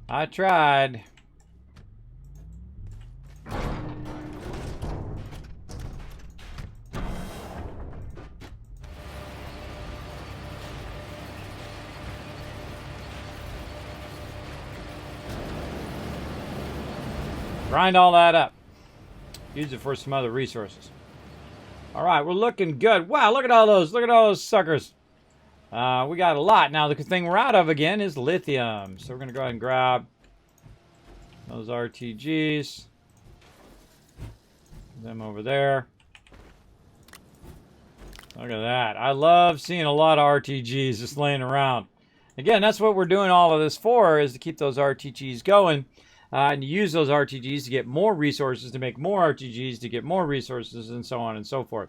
I tried. Grind all that up. Use it for some other resources. All right, we're looking good. Wow, look at all those. Look at all those suckers. We got a lot. Now, the thing we're out of, again, is lithium. So we're going to go ahead and grab those RTGs. Them over there. Look at that. I love seeing a lot of RTGs just laying around. Again, that's what we're doing all of this for, is to keep those RTGs going. And use those RTGs to get more resources, to make more RTGs, to get more resources, and so on and so forth.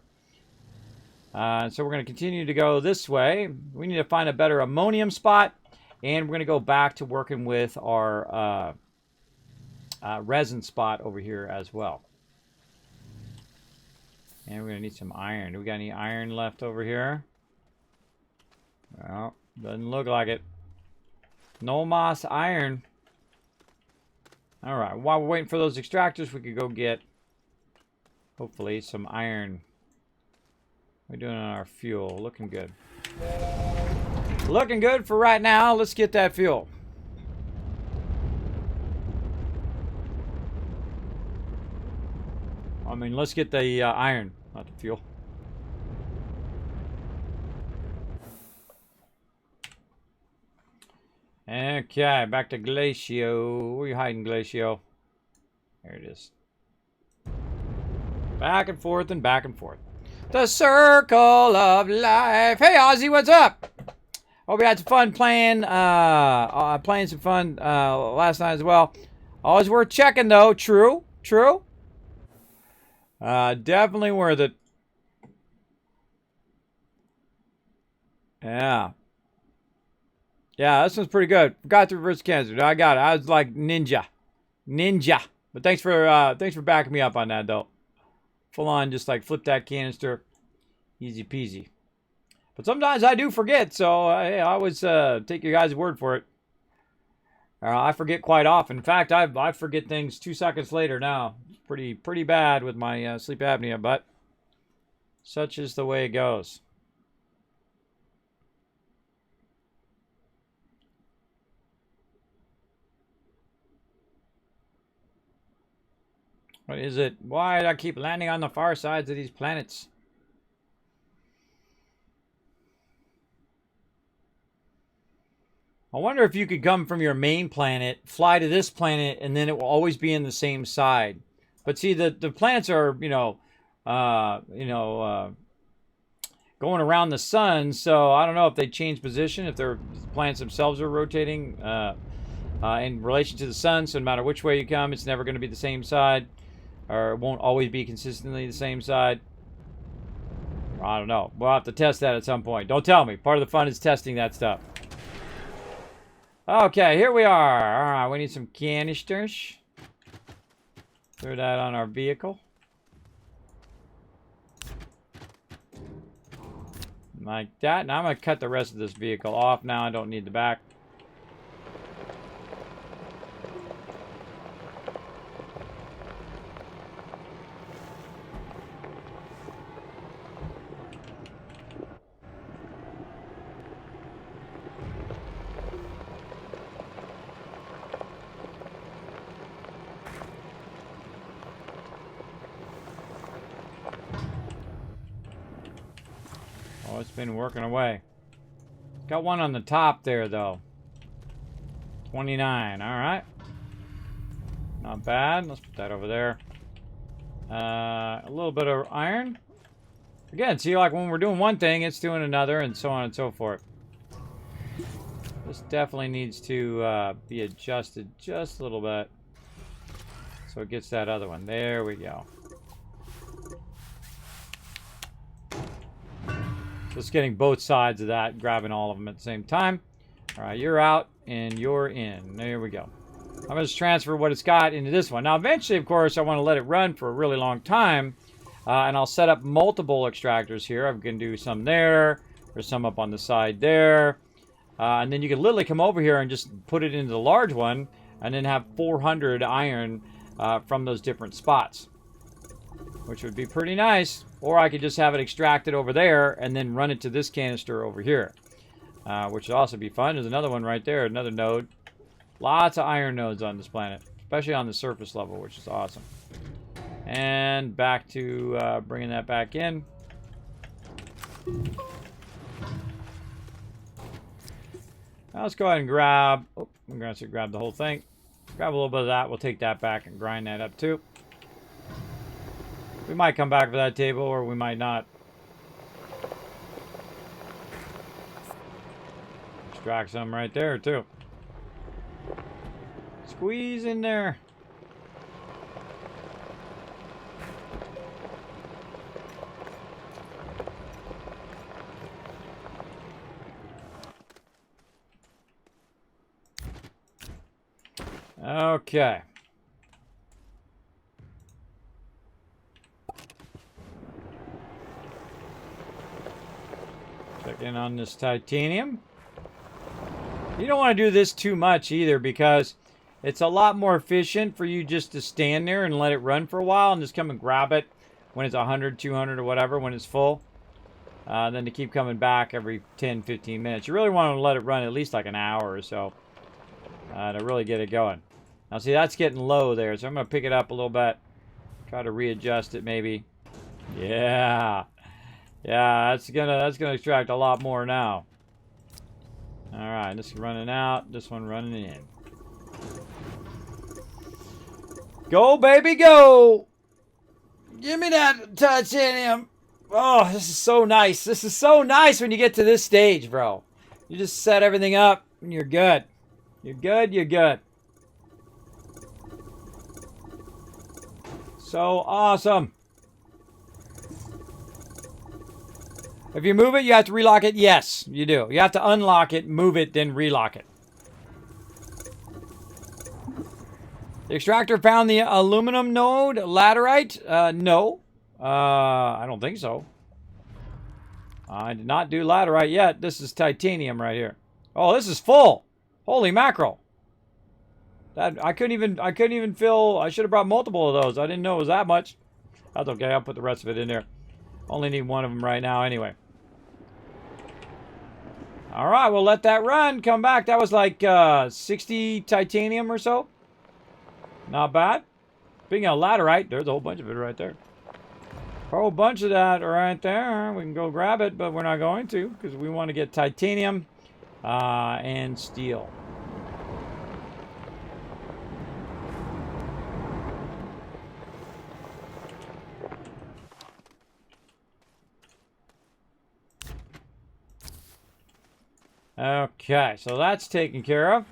So we're going to continue to go this way. We need to find a better ammonium spot. And we're going to go back to working with our resin spot over here as well. And we're going to need some iron. Do we got any iron left over here? Well, doesn't look like it. No moss iron. All right, while we're waiting for those extractors, we could go get, hopefully, some iron. We're doing on our fuel. Looking good. Looking good for right now. Let's get that fuel. mean, let's get the iron, not the fuel. Okay, back to Glacio. Where are you hiding, Glacio? There it is. Back and forth and back and forth. The circle of life. Hey, Ozzy, what's up? Hope you had some fun playing. Playing some fun last night as well. Always worth checking, though. True. True. Definitely worth it. Yeah. Yeah, this one's pretty good. Forgot to reverse cancer. I got it. I was like ninja. But thanks for backing me up on that, though. Full on, just like flip that canister. Easy peasy. But sometimes I do forget, so I always take your guys' word for it. I forget quite often. In fact, I forget things 2 seconds later now. It's pretty bad with my sleep apnea, but such is the way it goes. What is it? Why do I keep landing on the far sides of these planets? I wonder if you could come from your main planet, fly to this planet, and then it will always be in the same side. But see, the planets are, going around the sun, so I don't know if they change position, if the planets themselves are rotating in relation to the sun, so no matter which way you come, it's never going to be the same side, or it won't always be consistently the same side. I don't know. We'll have to test that at some point. Don't tell me. Part of the fun is testing that stuff. Okay, here we are. All right, we need some canisters. Throw that on our vehicle. Like that. Now I'm going to cut the rest of this vehicle off now. I don't need the back. Oh, it's been working away. Got one on the top there, though. 29. All right. Not bad. Let's put that over there. A little bit of iron. Again, see, like when we're doing one thing, it's doing another, and so on and so forth. This definitely needs to be adjusted just a little bit. So it gets that other one. There we go. Just getting both sides of that, grabbing all of them at the same time. All right, you're out and you're in. There we go. I'm going to transfer what it's got into this one. Now, eventually, of course, I want to let it run for a really long time. And I'll set up multiple extractors here. I'm going to do some there. There's some up on the side there. And then you can literally come over here and just put it into the large one. And then have 400 iron from those different spots. Which would be pretty nice. Or I could just have it extracted over there and then run it to this canister over here. Which would also be fun. There's another one right there, another node. Lots of iron nodes on this planet. Especially on the surface level, which is awesome. And back to bringing that back in. Now let's go ahead and grab... Oh, I'm going to grab the whole thing. Grab a little bit of that. We'll take that back and grind that up too. We might come back for that table, or we might not. Extract some right there, too. Squeeze in there. Okay. Check in on this titanium. You don't want to do this too much either, because it's a lot more efficient for you just to stand there and let it run for a while and just come and grab it when it's 100, 200 or whatever, when it's full. Then to keep coming back every 10, 15 minutes. You really want to let it run at least like an hour or so to really get it going. Now see, that's getting low there, so I'm going to pick it up a little bit. Try to readjust it maybe. Yeah. Yeah, that's gonna extract a lot more now. Alright, this is running out, this one running in. Go, baby, go! Give me that titanium. Oh, this is so nice. This is so nice when you get to this stage, bro. You just set everything up and you're good. You're good, you're good. So awesome. If you move it, you have to relock it? Yes, you do. You have to unlock it, move it, then relock it. The extractor found the aluminum node, laterite? No. I don't think so. I did not do laterite yet. This is titanium right here. Oh, this is full. Holy mackerel. That I couldn't even fill. I should have brought multiple of those. I didn't know it was that much. That's okay. I'll put the rest of it in there. Only need one of them right now anyway. All right, we'll let that run. Come back. That was like 60 titanium or so. Not bad. Speaking of laterite, there's a whole bunch of it right there. A whole bunch of that right there. We can go grab it, but we're not going to because we want to get titanium and steel. Okay, so that's taken care of.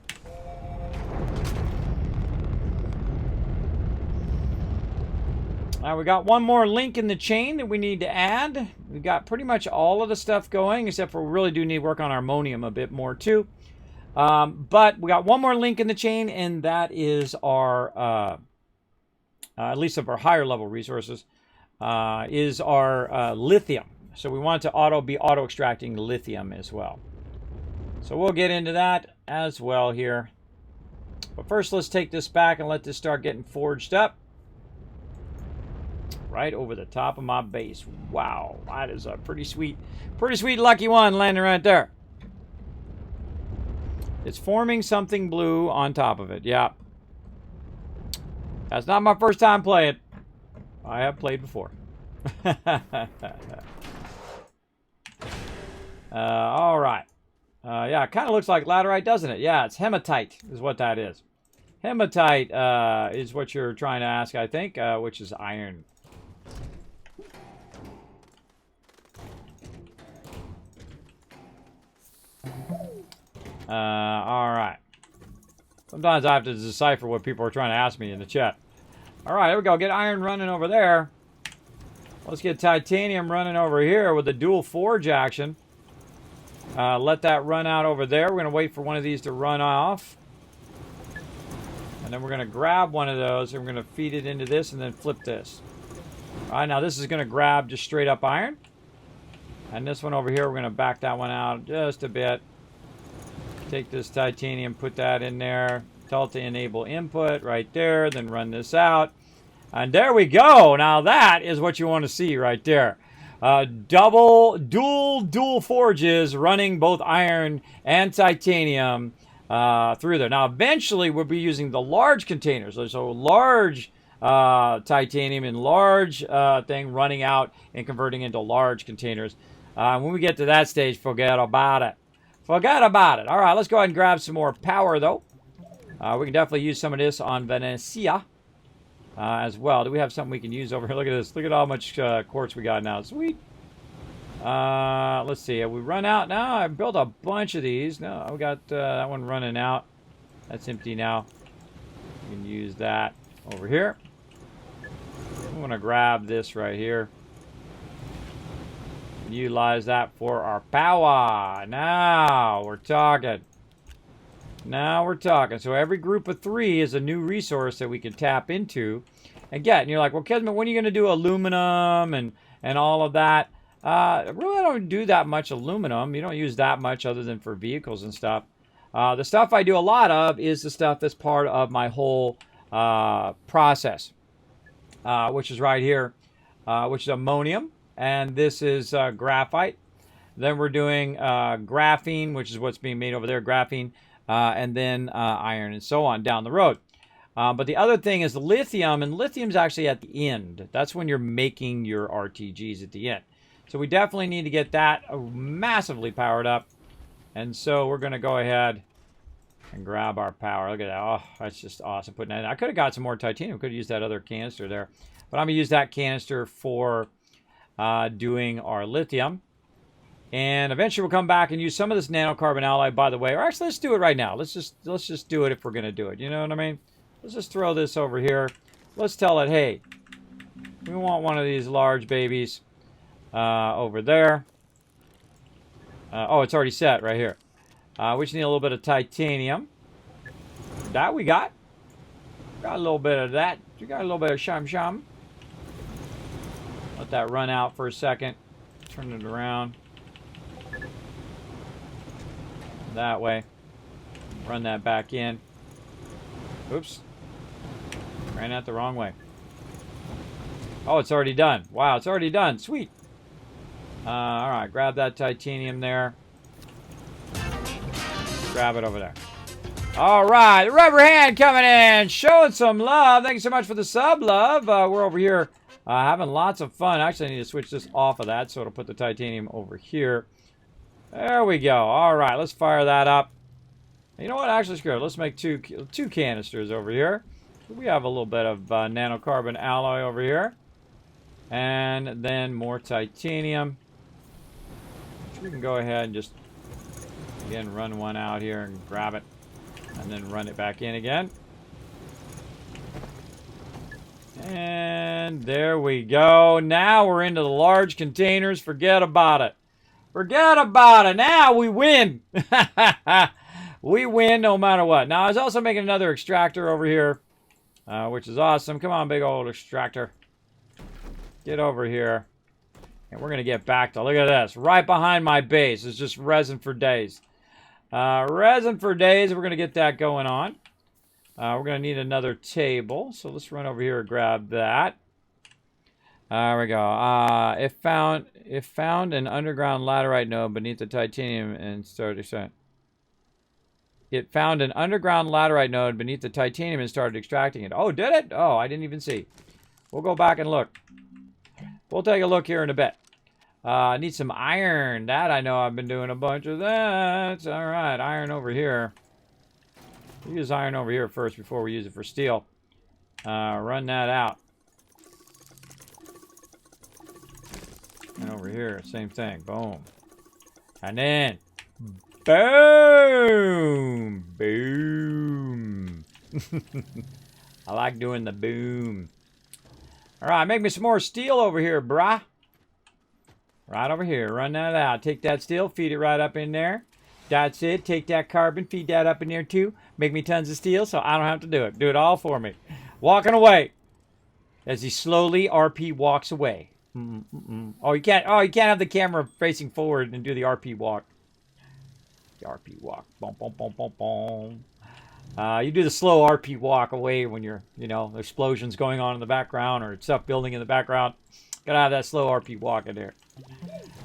Now we got one more link in the chain that we need to add. We got pretty much all of the stuff going, except for we really do need to work on our ammonium a bit more too. But we got one more link in the chain, and that is our, at least of our higher level resources, is our lithium. So we want to be auto extracting lithium as well. So we'll get into that as well here. But first, let's take this back and let this start getting forged up. Right over the top of my base. Wow, that is a pretty sweet lucky one landing right there. It's forming something blue on top of it. Yeah. That's not my first time playing. I have played before. All right. Yeah, it kind of looks like laterite, doesn't it? Yeah, it's hematite is what that is. Hematite is what you're trying to ask, I think, which is iron. All right. Sometimes I have to decipher what people are trying to ask me in the chat. All right, here we go. Get iron running over there. Let's get titanium running over here with the dual forge action. Let that run out over there. We're going to wait for one of these to run off. And then we're going to grab one of those and we're going to feed it into this and then flip this. All right, now this is going to grab just straight up iron. And this one over here, we're going to back that one out just a bit. Take this titanium, put that in there. Tell it to enable input right there. Then run this out. And there we go. Now that is what you want to see right there. Dual forges running both iron and titanium through there. Now eventually we'll be using the large containers. So large titanium and large thing running out and converting into large containers. When we get to that stage, forget about it. Forget about it. All right, let's go ahead and grab some more power though. We can definitely use some of this on Venecia. As well. Do we have something we can use over here? Look at this. Look at how much quartz we got now. Sweet. Let's see. Have we run out now? I built a bunch of these. No, we got that one running out. That's empty now. We can use that over here. I'm going to grab this right here. Utilize that for our power. Now we're talking. Now we're talking. So every group of 3 is a new resource that we can tap into and get. And you're like, well, Kismet, when are you going to do aluminum and all of that? Really, I don't do that much aluminum. You don't use that much other than for vehicles and stuff. The stuff I do a lot of is the stuff that's part of my whole process, which is right here, which is ammonium. And this is graphite. Then we're doing graphene, which is what's being made over there, graphene. And then iron and so on down the road. But the other thing is the lithium, and lithium's actually at the end. That's when you're making your RTGs at the end. So we definitely need to get that massively powered up. And so we're going to go ahead and grab our power. Look at that. Oh, that's just awesome putting that in. I could have got some more titanium. Could have used that other canister there. But I'm going to use that canister for doing our lithium. And eventually we'll come back and use some of this nanocarbon alloy, by the way. Or actually, let's do it right now. Let's just do it if we're going to do it. You know what I mean? Let's just throw this over here. Let's tell it, hey, we want one of these large babies over there. Oh, it's already set right here. We just need a little bit of titanium. That we got. Got a little bit of that. You got a little bit of shum. Let that run out for a second. Turn it around. That way. Run that back in. Oops. Ran out the wrong way. Oh, it's already done. Wow, it's already done. Sweet. Alright, grab that titanium there. Grab it over there. Alright, the rubber hand coming in. Showing some love. Thank you so much for the sub, love. We're over here having lots of fun. Actually, I need to switch this off of that, so it'll put the titanium over here. There we go. Alright, let's fire that up. You know what? Actually, screw it. Let's make two canisters over here. We have a little bit of nanocarbon alloy over here. And then more titanium. Which we can go ahead and just, again, run one out here and grab it. And then run it back in again. And there we go. Now we're into the large containers. Forget about it. Forget about it. Now we win. We win no matter what. Now, I was also making another extractor over here. Which is awesome. Come on, big old extractor. Get over here. And we're going to get back to, look at this. Right behind my base. It's just resin for days. Resin for days. We're going to get that going on. We're going to need another table. So let's run over here and grab that. There we go. It found an underground laterite node beneath the titanium and started extracting. It found an underground laterite node beneath the titanium and started extracting it. Oh, did it? Oh, I didn't even see. We'll go back and look. We'll take a look here in a bit. I need some iron. That I know. I've been doing a bunch of that. All right, iron over here. We'll use iron over here first before we use it for steel. Run that out. And over here, same thing. Boom. And then, boom. Boom. I like doing the boom. All right, make me some more steel over here, brah. Right over here. Run that out. Take that steel, feed it right up in there. That's it. Take that carbon, feed that up in there too. Make me tons of steel so I don't have to do it. Do it all for me. Walking away. As he slowly RP walks away. Oh, you can't have the camera facing forward and do the RP walk. The RP walk. Boom, boom, boom, boom, boom. You do the slow RP walk away when you're, the explosions going on in the background or stuff building in the background. Gotta have that slow RP walk in there.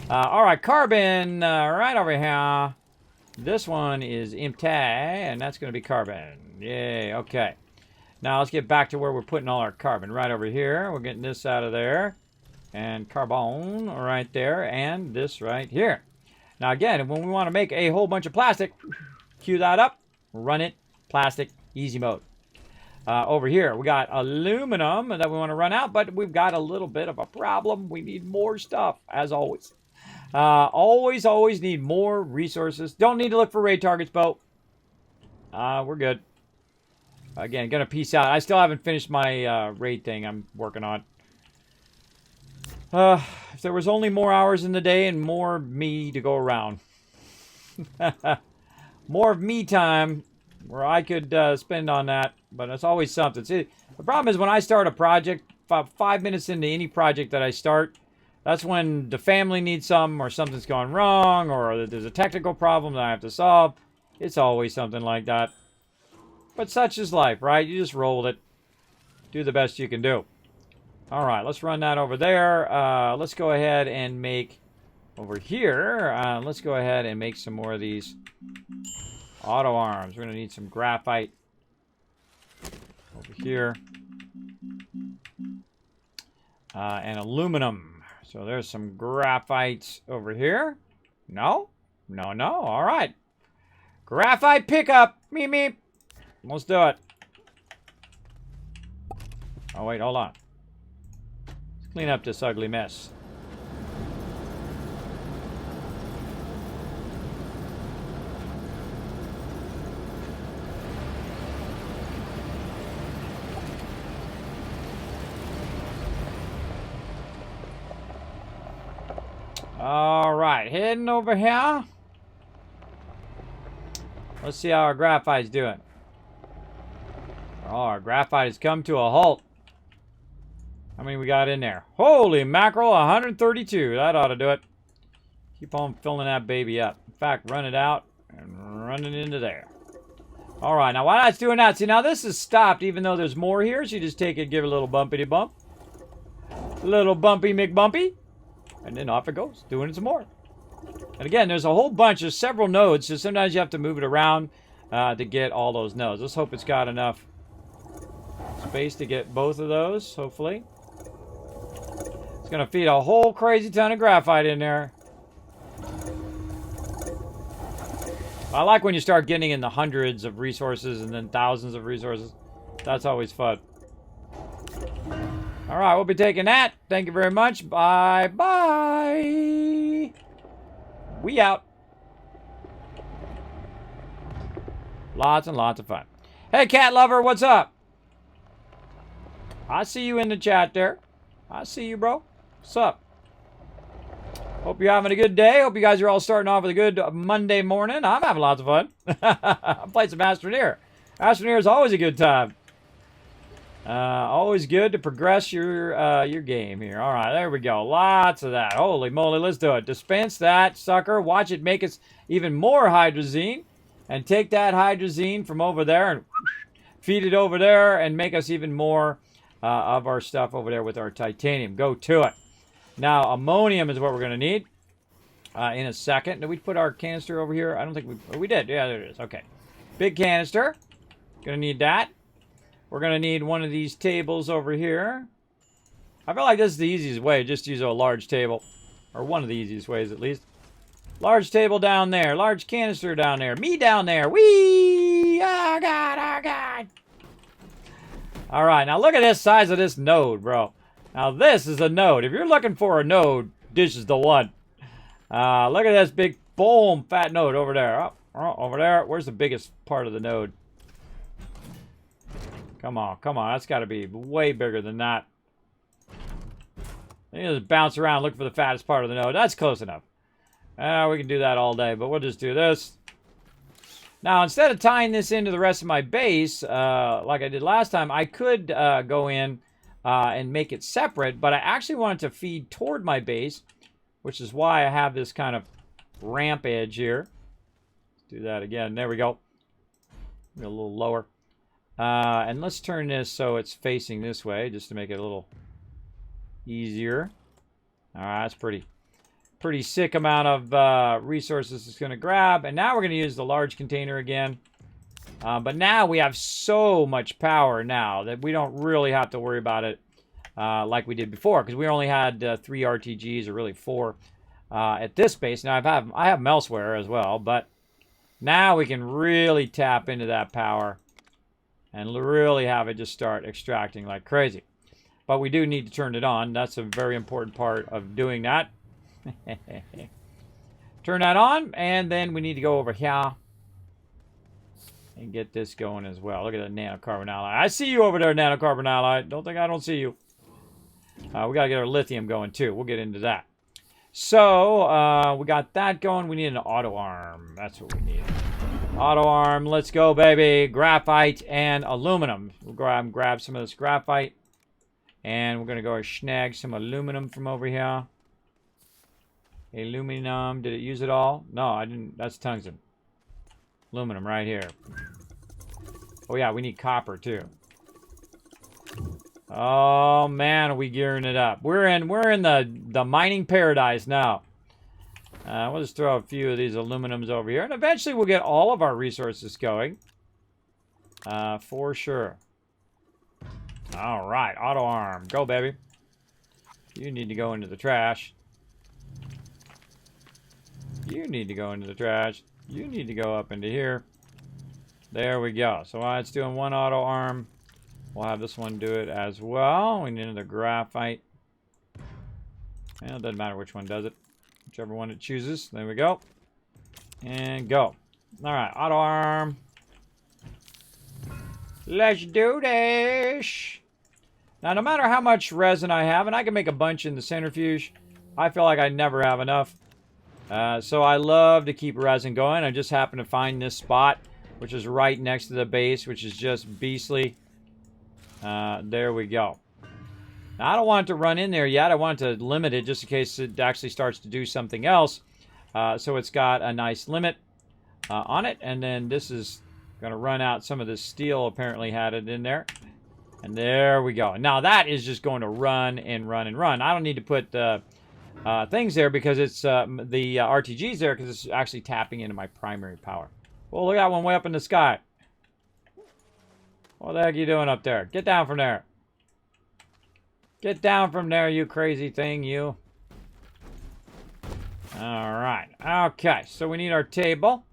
All right, carbon right over here. This one is empty, and that's going to be carbon. Yay, okay. Now let's get back to where we're putting all our carbon. Right over here. We're getting this out of there. And carbon right there. And this right here. Now again, when we want to make a whole bunch of plastic, cue that up, run it, plastic, easy mode. Over here, we got aluminum that we want to run out, but we've got a little bit of a problem. We need more stuff, as always. Always need more resources. Don't need to look for raid targets, boat. We're good. Again, gonna peace out. I still haven't finished my raid thing I'm working on. If there was only more hours in the day and more me to go around. More of me time where I could spend on that, but it's always something. See, the problem is when I start a project, about 5 minutes into any project that I start, that's when the family needs something or something's gone wrong or there's a technical problem that I have to solve. It's always something like that. But such is life, right? You just roll with it. Do the best you can do. All right, let's run that over there. Let's go ahead and make over here. Let's go ahead and make some more of these auto arms. We're going to need some graphite over here. And aluminum. So there's some graphite over here. No? No, no. All right. Graphite pickup. Meep, meep. Let's do it. Oh, wait. Hold on. Let's clean up this ugly mess. All right, heading over here. Let's see how our graphite's doing. Oh, our graphite has come to a halt. How many we got in there? Holy mackerel, 132. That ought to do it. Keep on filling that baby up. In fact, run it out and run it into there. All right, now while that's doing that, see, now this is stopped even though there's more here, so you just take it, give it a little bumpity-bump. Little bumpy McBumpy. And then off it goes, doing some more. And again, there's a whole bunch, there's several nodes, so sometimes you have to move it around to get all those nodes. Let's hope it's got enough space to get both of those, hopefully. It's going to feed a whole crazy ton of graphite in there. I like when you start getting in the hundreds of resources and then thousands of resources. That's always fun. All right, we'll be taking that. Thank you very much. Bye-bye. We out. Lots and lots of fun. Hey, cat lover, what's up? I see you in the chat there. I see you, bro. What's up? Hope you're having a good day. Hope you guys are all starting off with a good Monday morning. I'm having lots of fun. I'm playing some Astroneer. Astroneer is always a good time. Always good to progress your game here. All right, there we go. Lots of that. Holy moly, let's do it. Dispense that sucker. Watch it make us even more hydrazine. And take that hydrazine from over there and feed it over there and make us even more of our stuff over there with our titanium. Go to it. Now, ammonium is what we're going to need in a second. Did we put our canister over here? I don't think we did. Yeah, there it is. Okay. Big canister. Going to need that. We're going to need one of these tables over here. I feel like this is the easiest way. Just use a large table. Or one of the easiest ways, at least. Large table down there. Large canister down there. Me down there. Whee! Oh, God. Oh, God. All right. Now, look at this size of this node, bro. Now, this is a node. If you're looking for a node, this is the one. Look at this big, boom, fat node over there. Oh, over there. Where's the biggest part of the node? Come on, come on. That's got to be way bigger than that. You just bounce around, look for the fattest part of the node. That's close enough. We can do that all day, but we'll just do this. Now, instead of tying this into the rest of my base, like I did last time, I could go in and make it separate, but I actually wanted to feed toward my base, which is why I have this kind of ramp edge here. Let's do that again. There we go. A little lower. And let's turn this so it's facing this way, just to make it a little easier. All right, that's pretty sick amount of resources it's going to grab. And now we're going to use the large container again. But now we have so much power now that we don't really have to worry about it like we did before, because we only had 3 RTGs, or really 4 at this base. Now I have them elsewhere as well, but now we can really tap into that power and really have it just start extracting like crazy. But we do need to turn it on. That's a very important part of doing that. Turn that on, and then we need to go over here and get this going as well. Look at that nanocarbon alloy. I see you over there, nanocarbon alloy. Don't think I don't see you. We got to get our lithium going too. We'll get into that. So we got that going. We need an auto arm. That's what we need. Auto arm. Let's go, baby. Graphite and aluminum. We'll grab some of this graphite, and we're gonna go snag some aluminum from over here. Aluminum. Did it use it all? No, I didn't. That's tungsten. Aluminum right here. Oh yeah, we need copper too. Oh man, are we gearing it up? We're in the mining paradise now. We'll just throw a few of these aluminums over here, and eventually we'll get all of our resources going. For sure. All right, auto arm. Go, baby. You need to go into the trash. You need to go into the trash. You need to go up into here. There we go. So while it's doing one auto arm, we'll have this one do it as well. We need another graphite. Well, it doesn't matter which one does it. Whichever one it chooses. There we go. And go. All right, auto arm. Let's do this. Now, no matter how much resin I have, and I can make a bunch in the centrifuge, I feel like I never have enough. So I love to keep resin going. I just happen to find this spot, which is right next to the base, which is just beastly. There we go. Now, I don't want it to run in there yet. I want it to limit it just in case it actually starts to do something else. So it's got a nice limit on it. And then this is going to run out. Some of this steel apparently had it in there. And there we go. Now that is just going to run and run and run. I don't need to put things there because it's the RTG's there because it's actually tapping into my primary power. Well, look at that one way up in the sky. What the heck are you doing up there? Get down from there. Get down from there, you crazy thing, you. Alright. Okay, so we need our table.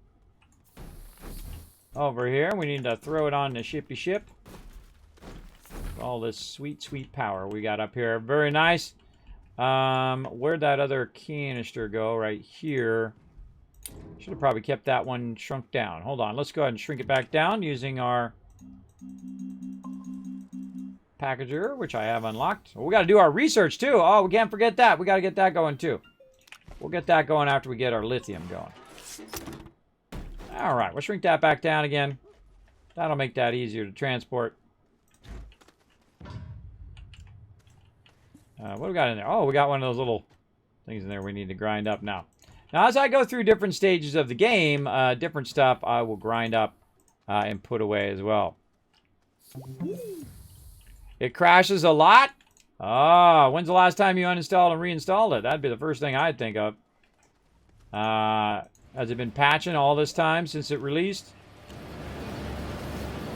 Over here. We need to throw it on the shippy ship. All this sweet, sweet power we got up here. Very nice. Where'd that other canister go? Right here. Should have probably kept that one shrunk down. Hold on. Let's go ahead and shrink it back down using our packager, which I have unlocked. Well, we got to do our research, too. Oh, we can't forget that. We got to get that going, too. We'll get that going after we get our lithium going. All right. We'll shrink that back down again. That'll make that easier to transport. What do we got in there? Oh, we got one of those little things in there we need to grind up now. Now, as I go through different stages of the game, different stuff I will grind up and put away as well. It crashes a lot? Oh, when's the last time you uninstalled and reinstalled it? That'd be the first thing I'd think of. Has it been patching all this time since it released?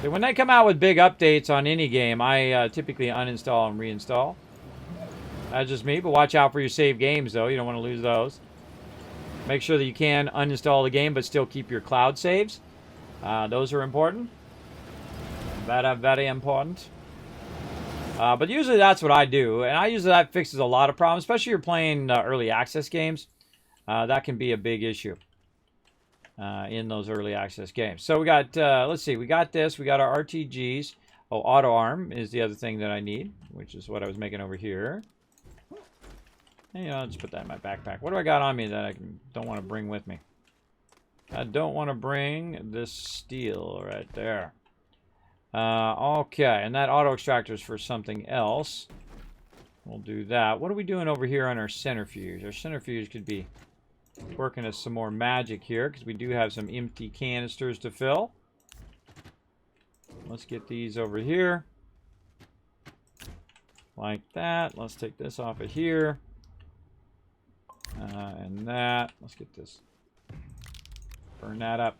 So when they come out with big updates on any game, I typically uninstall and reinstall. That's just me, but watch out for your save games, though. You don't want to lose those. Make sure that you can uninstall the game, but still keep your cloud saves. Those are important. Very, very important. But usually that's what I do. And I usually that fixes a lot of problems, especially if you're playing early access games. That can be a big issue in those early access games. So we got, let's see, we got this. We got our RTGs. Oh, auto arm is the other thing that I need, which is what I was making over here. And, I'll just put that in my backpack. What do I got on me that I don't want to bring with me? I don't want to bring this steel right there. Okay, and that auto extractor is for something else. We'll do that. What are we doing over here on our centrifuge? Our centrifuge could be working as some more magic here because we do have some empty canisters to fill. Let's get these over here. Like that. Let's take this off of here. And that. Let's get this. Burn that up.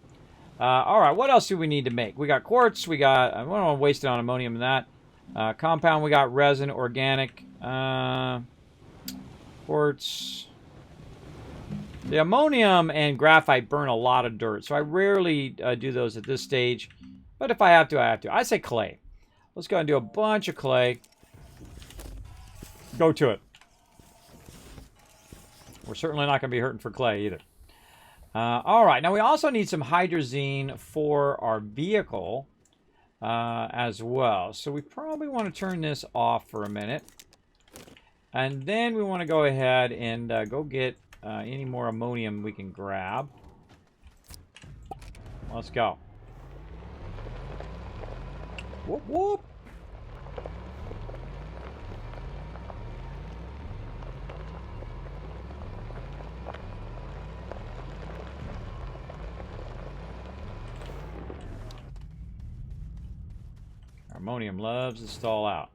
Alright, what else do we need to make? We got quartz. We got... I don't want to waste it on ammonium and that. Compound, we got resin, organic. Quartz. The ammonium and graphite burn a lot of dirt, so I rarely do those at this stage. But if I have to, I have to. I say clay. Let's go and do a bunch of clay. Go to it. We're certainly not going to be hurting for clay either. All right. Now, we also need some hydrazine for our vehicle as well. So we probably want to turn this off for a minute. And then we want to go ahead and go get any more ammonium we can grab. Let's go. Whoop, whoop. Ammonium loves to stall out.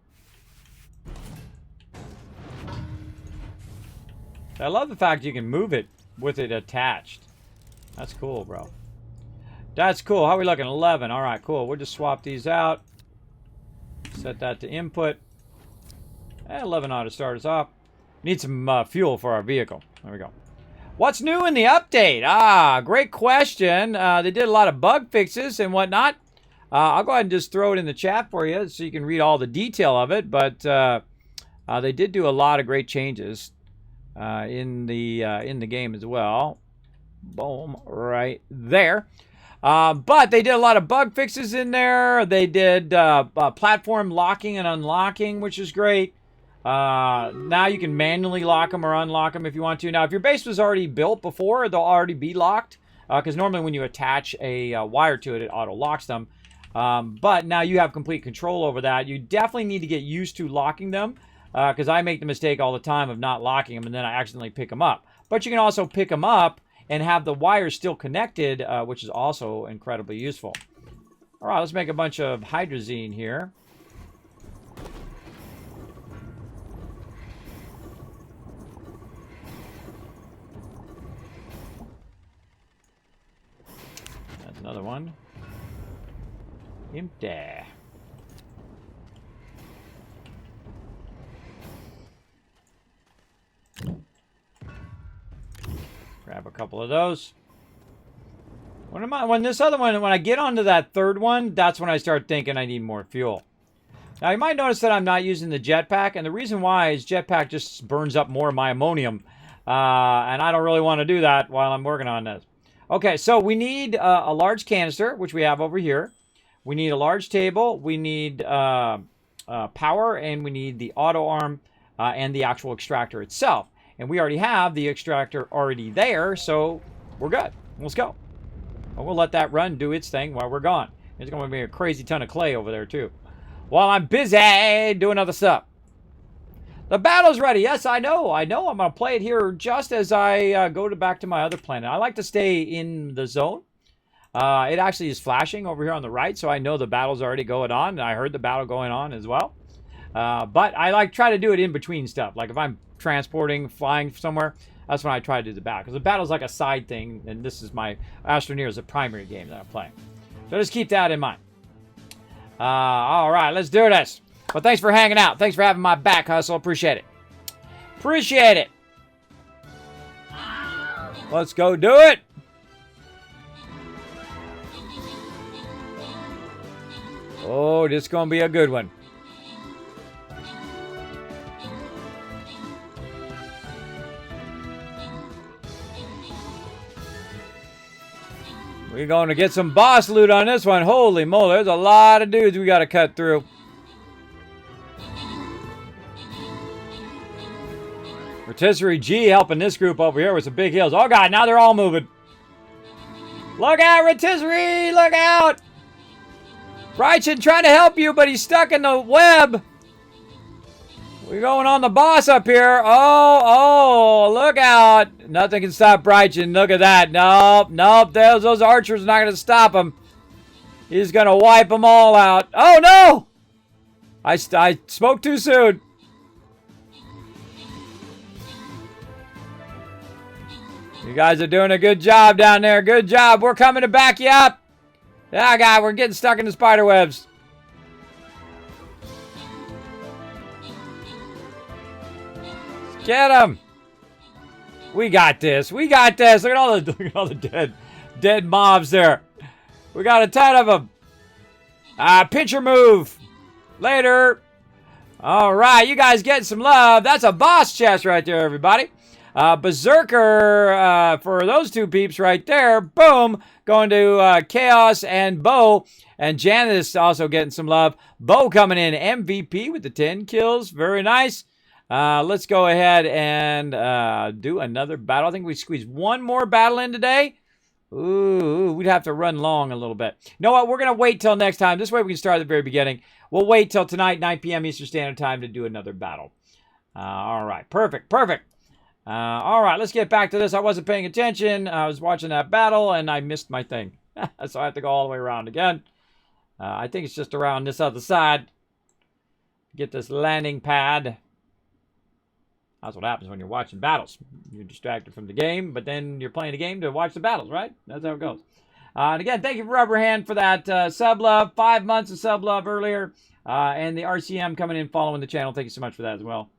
I love the fact you can move it with it attached. That's cool, bro. That's cool. How are we looking? 11. All right, cool. We'll just swap these out. Set that to input. And 11 ought to start us off. Need some fuel for our vehicle. There we go. What's new in the update? Ah, great question. They did a lot of bug fixes and whatnot. I'll go ahead and just throw it in the chat for you so you can read all the detail of it. But they did do a lot of great changes in the game as well. Boom, right there. But they did a lot of bug fixes in there. They did platform locking and unlocking, which is great. Now you can manually lock them or unlock them if you want to. Now, if your base was already built before, they'll already be locked. Because normally when you attach a wire to it, it auto-locks them. But now you have complete control over that. You definitely need to get used to locking them. Because I make the mistake all the time of not locking them and then I accidentally pick them up. But you can also pick them up and have the wires still connected, which is also incredibly useful. All right, let's make a bunch of hydrazine here. That's another one. Empty. Grab a couple of those. When this other one, when I get onto that third one, that's when I start thinking I need more fuel. Now, you might notice that I'm not using the jetpack, and the reason why is jetpack just burns up more of my ammonium, and I don't really want to do that while I'm working on this. Okay, so we need a large canister, which we have over here. We need a large table. We need power, and we need the auto arm and the actual extractor itself. And we already have the extractor already there, so we're good. Let's go. And we'll let that run do its thing while we're gone. There's going to be a crazy ton of clay over there, too. While I'm busy doing other stuff. The battle's ready. Yes, I know. I'm going to play it here just as I go back to my other planet. I like to stay in the zone. It actually is flashing over here on the right, so I know the battle's already going on, and I heard the battle going on as well. But I try to do it in between stuff. Like if I'm transporting, flying somewhere, that's when I try to do the battle. Because the battle's like a side thing, and this is my Astroneer is a primary game that I'm playing. So just keep that in mind. All right, let's do this. Well, thanks for hanging out. Thanks for having my back, Hustle. Appreciate it. Appreciate it. Let's go do it. Oh, this is going to be a good one. We're going to get some boss loot on this one. Holy moly, there's a lot of dudes we got to cut through. Rotisserie G helping this group over here with some big hills. Oh, God, now they're all moving. Look out, Rotisserie! Look out! Brychin trying to help you, but he's stuck in the web. We're going on the boss up here. Oh, look out. Nothing can stop Brychin. Look at that. Nope. Those archers are not going to stop him. He's going to wipe them all out. Oh, no. I spoke too soon. You guys are doing a good job down there. Good job. We're coming to back you up. Yeah, God, we're getting stuck in the spider webs. Get him! We got this. We got this. Look at all the dead mobs there. We got a ton of them. Pitcher move. Later. All right, you guys getting some love. That's a boss chest right there, everybody. Berserker for those two peeps right there. Boom. Going to Chaos and Bo. And Janice also getting some love. Bo coming in MVP with the 10 kills. Very nice. Let's go ahead and do another battle. I think we squeezed one more battle in today. Ooh, we'd have to run long a little bit. You know what? We're going to wait till next time. This way we can start at the very beginning. We'll wait till tonight, 9 p.m. Eastern Standard Time to do another battle. All right. Perfect. All right, let's get back to this. I wasn't paying attention. I was watching that battle, and I missed my thing. So I have to go all the way around again. I think it's just around this other side. Get this landing pad. That's what happens when you're watching battles. You're distracted from the game, but then you're playing the game to watch the battles, right? That's how it goes. And again, thank you, Rubber Hand, for that sub love. 5 months of sub love earlier. And the RCM coming in, following the channel. Thank you so much for that as well.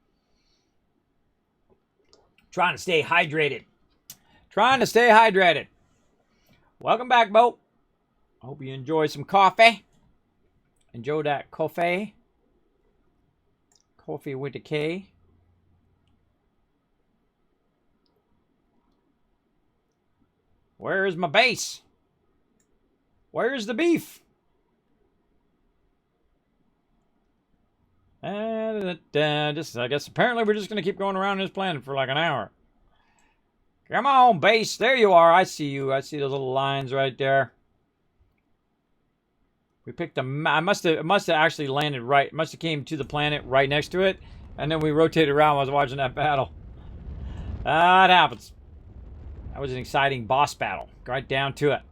Trying to stay hydrated. Trying to stay hydrated. Welcome back, Bo. Hope you enjoy some coffee. Enjoy that coffee. Coffee with a K. Where's my base? Where's the beef? I guess apparently we're just going to keep going around this planet for like an hour. Come on, base. There you are. I see you. I see those little lines right there. We picked a... it must have actually landed right. Must have came to the planet right next to it. And then we rotated around while I was watching that battle. That happens. That was an exciting boss battle. Right down to it.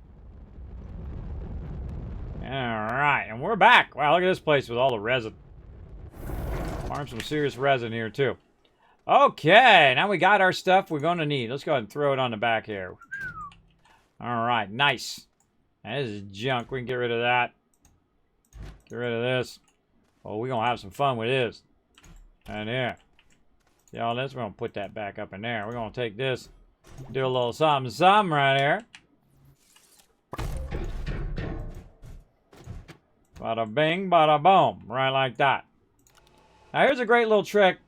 Alright, and we're back. Wow, look at this place with all the resin. Farm some serious resin here, too. Okay, now we got our stuff we're going to need. Let's go ahead and throw it on the back here. Alright, nice. Now, this is junk. We can get rid of that. Get rid of this. Oh, we're going to have some fun with this. And there. See all this? We're going to put that back up in there. We're going to take this. Do a little something, something right here. Bada bing, bada boom. Right like that. Now here's a great little trick.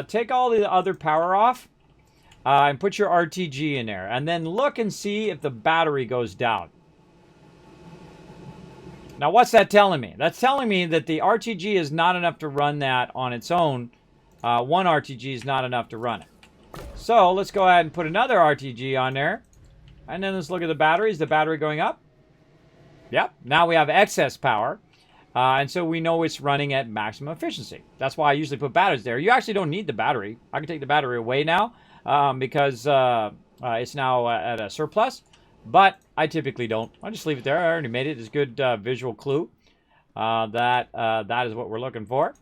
Take all the other power off. And put your RTG in there. And then look and see if the battery goes down. Now what's that telling me? That's telling me that the RTG is not enough to run that on its own. One RTG is not enough to run it. So let's go ahead and put another RTG on there. And then let's look at the battery. Is the battery going up? Yep. Now we have excess power. And so we know it's running at maximum efficiency. That's why I usually put batteries there. You actually don't need the battery. I can take the battery away now because it's now at a surplus. But I typically don't. I just leave it there. I already made it. It's a good visual clue that is what we're looking for.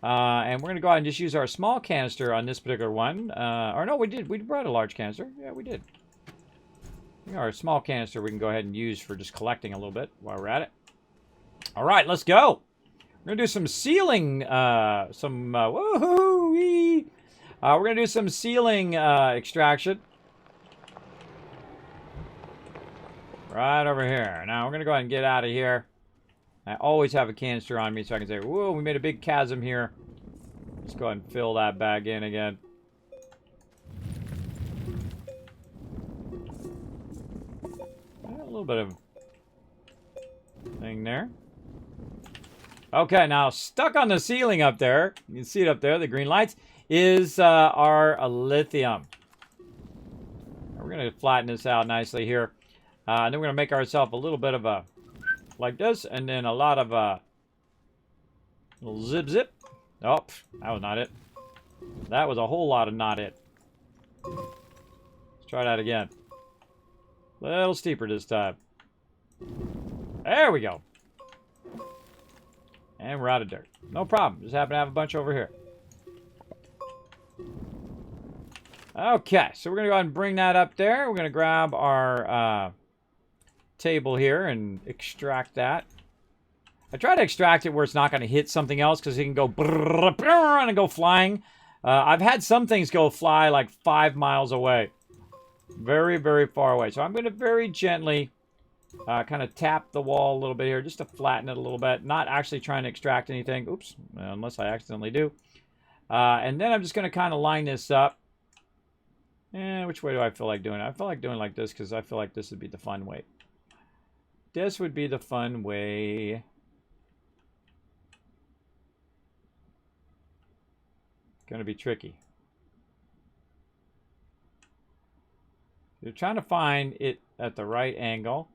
And we're going to go ahead and just use our small canister on this particular one. Or no, we did. We brought a large canister. Yeah, we did. Our small canister we can go ahead and use for just collecting a little bit while we're at it. All right, let's go. We're going to do some sealing. Woohoo-wee. We're going to do some sealing extraction. Right over here. Now, we're going to go ahead and get out of here. I always have a canister on me so I can say, whoa, we made a big chasm here. Let's go ahead and fill that back in again. A little bit of thing there. Okay, now stuck on the ceiling up there, you can see it up there, the green lights, is our lithium. We're going to flatten this out nicely here. And then we're going to make ourselves a little bit of a, like this, and then a lot of little zip zip. Oh, that was not it. That was a whole lot of not it. Let's try that again. A little steeper this time. There we go. And we're out of dirt. No problem. Just happen to have a bunch over here. Okay, so we're going to go ahead and bring that up there. We're going to grab our table here and extract that. I try to extract it where it's not going to hit something else because it can go and go flying. I've had some things go fly like 5 miles away. Very, very far away. So I'm going to very gently kind of tap the wall a little bit here just to flatten it a little bit. Not actually trying to extract anything. Oops, unless I accidentally do. And then I'm just going to kind of line this up. Which way do I feel like doing it? I feel like doing it like this because I feel like this would be the fun way. This would be the fun way. Going to be tricky. You're trying to find it at the right angle.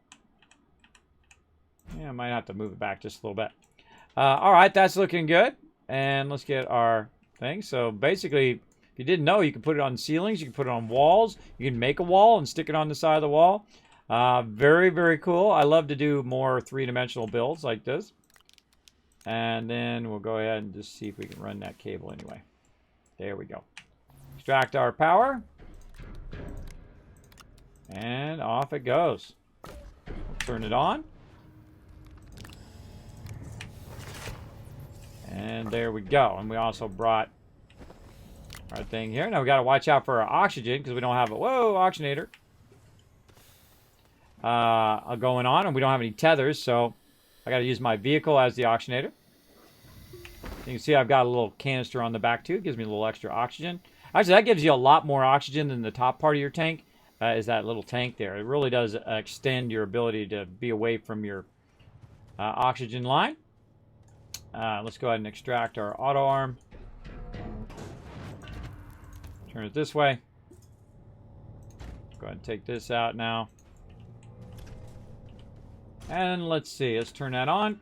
Yeah, I might have to move it back just a little bit. All right, that's looking good. And let's get our thing. So basically, if you didn't know, you can put it on ceilings. You can put it on walls. You can make a wall and stick it on the side of the wall. Very, very cool. I love to do more three-dimensional builds like this. And then we'll go ahead and just see if we can run that cable anyway. There we go. Extract our power. And off it goes. turn it on. And there we go. And we also brought our thing here. Now we got to watch out for our oxygen because we don't have a... Whoa, oxygenator. Going on, and we don't have any tethers, so I got to use my vehicle as the oxygenator. You can see I've got a little canister on the back too. It gives me a little extra oxygen. Actually, that gives you a lot more oxygen than the top part of your tank. Is that little tank there. It really does extend your ability to be away from your oxygen line. Let's go ahead and extract our auto arm. Turn it this way. Go ahead and take this out now. And let's see. Let's turn that on.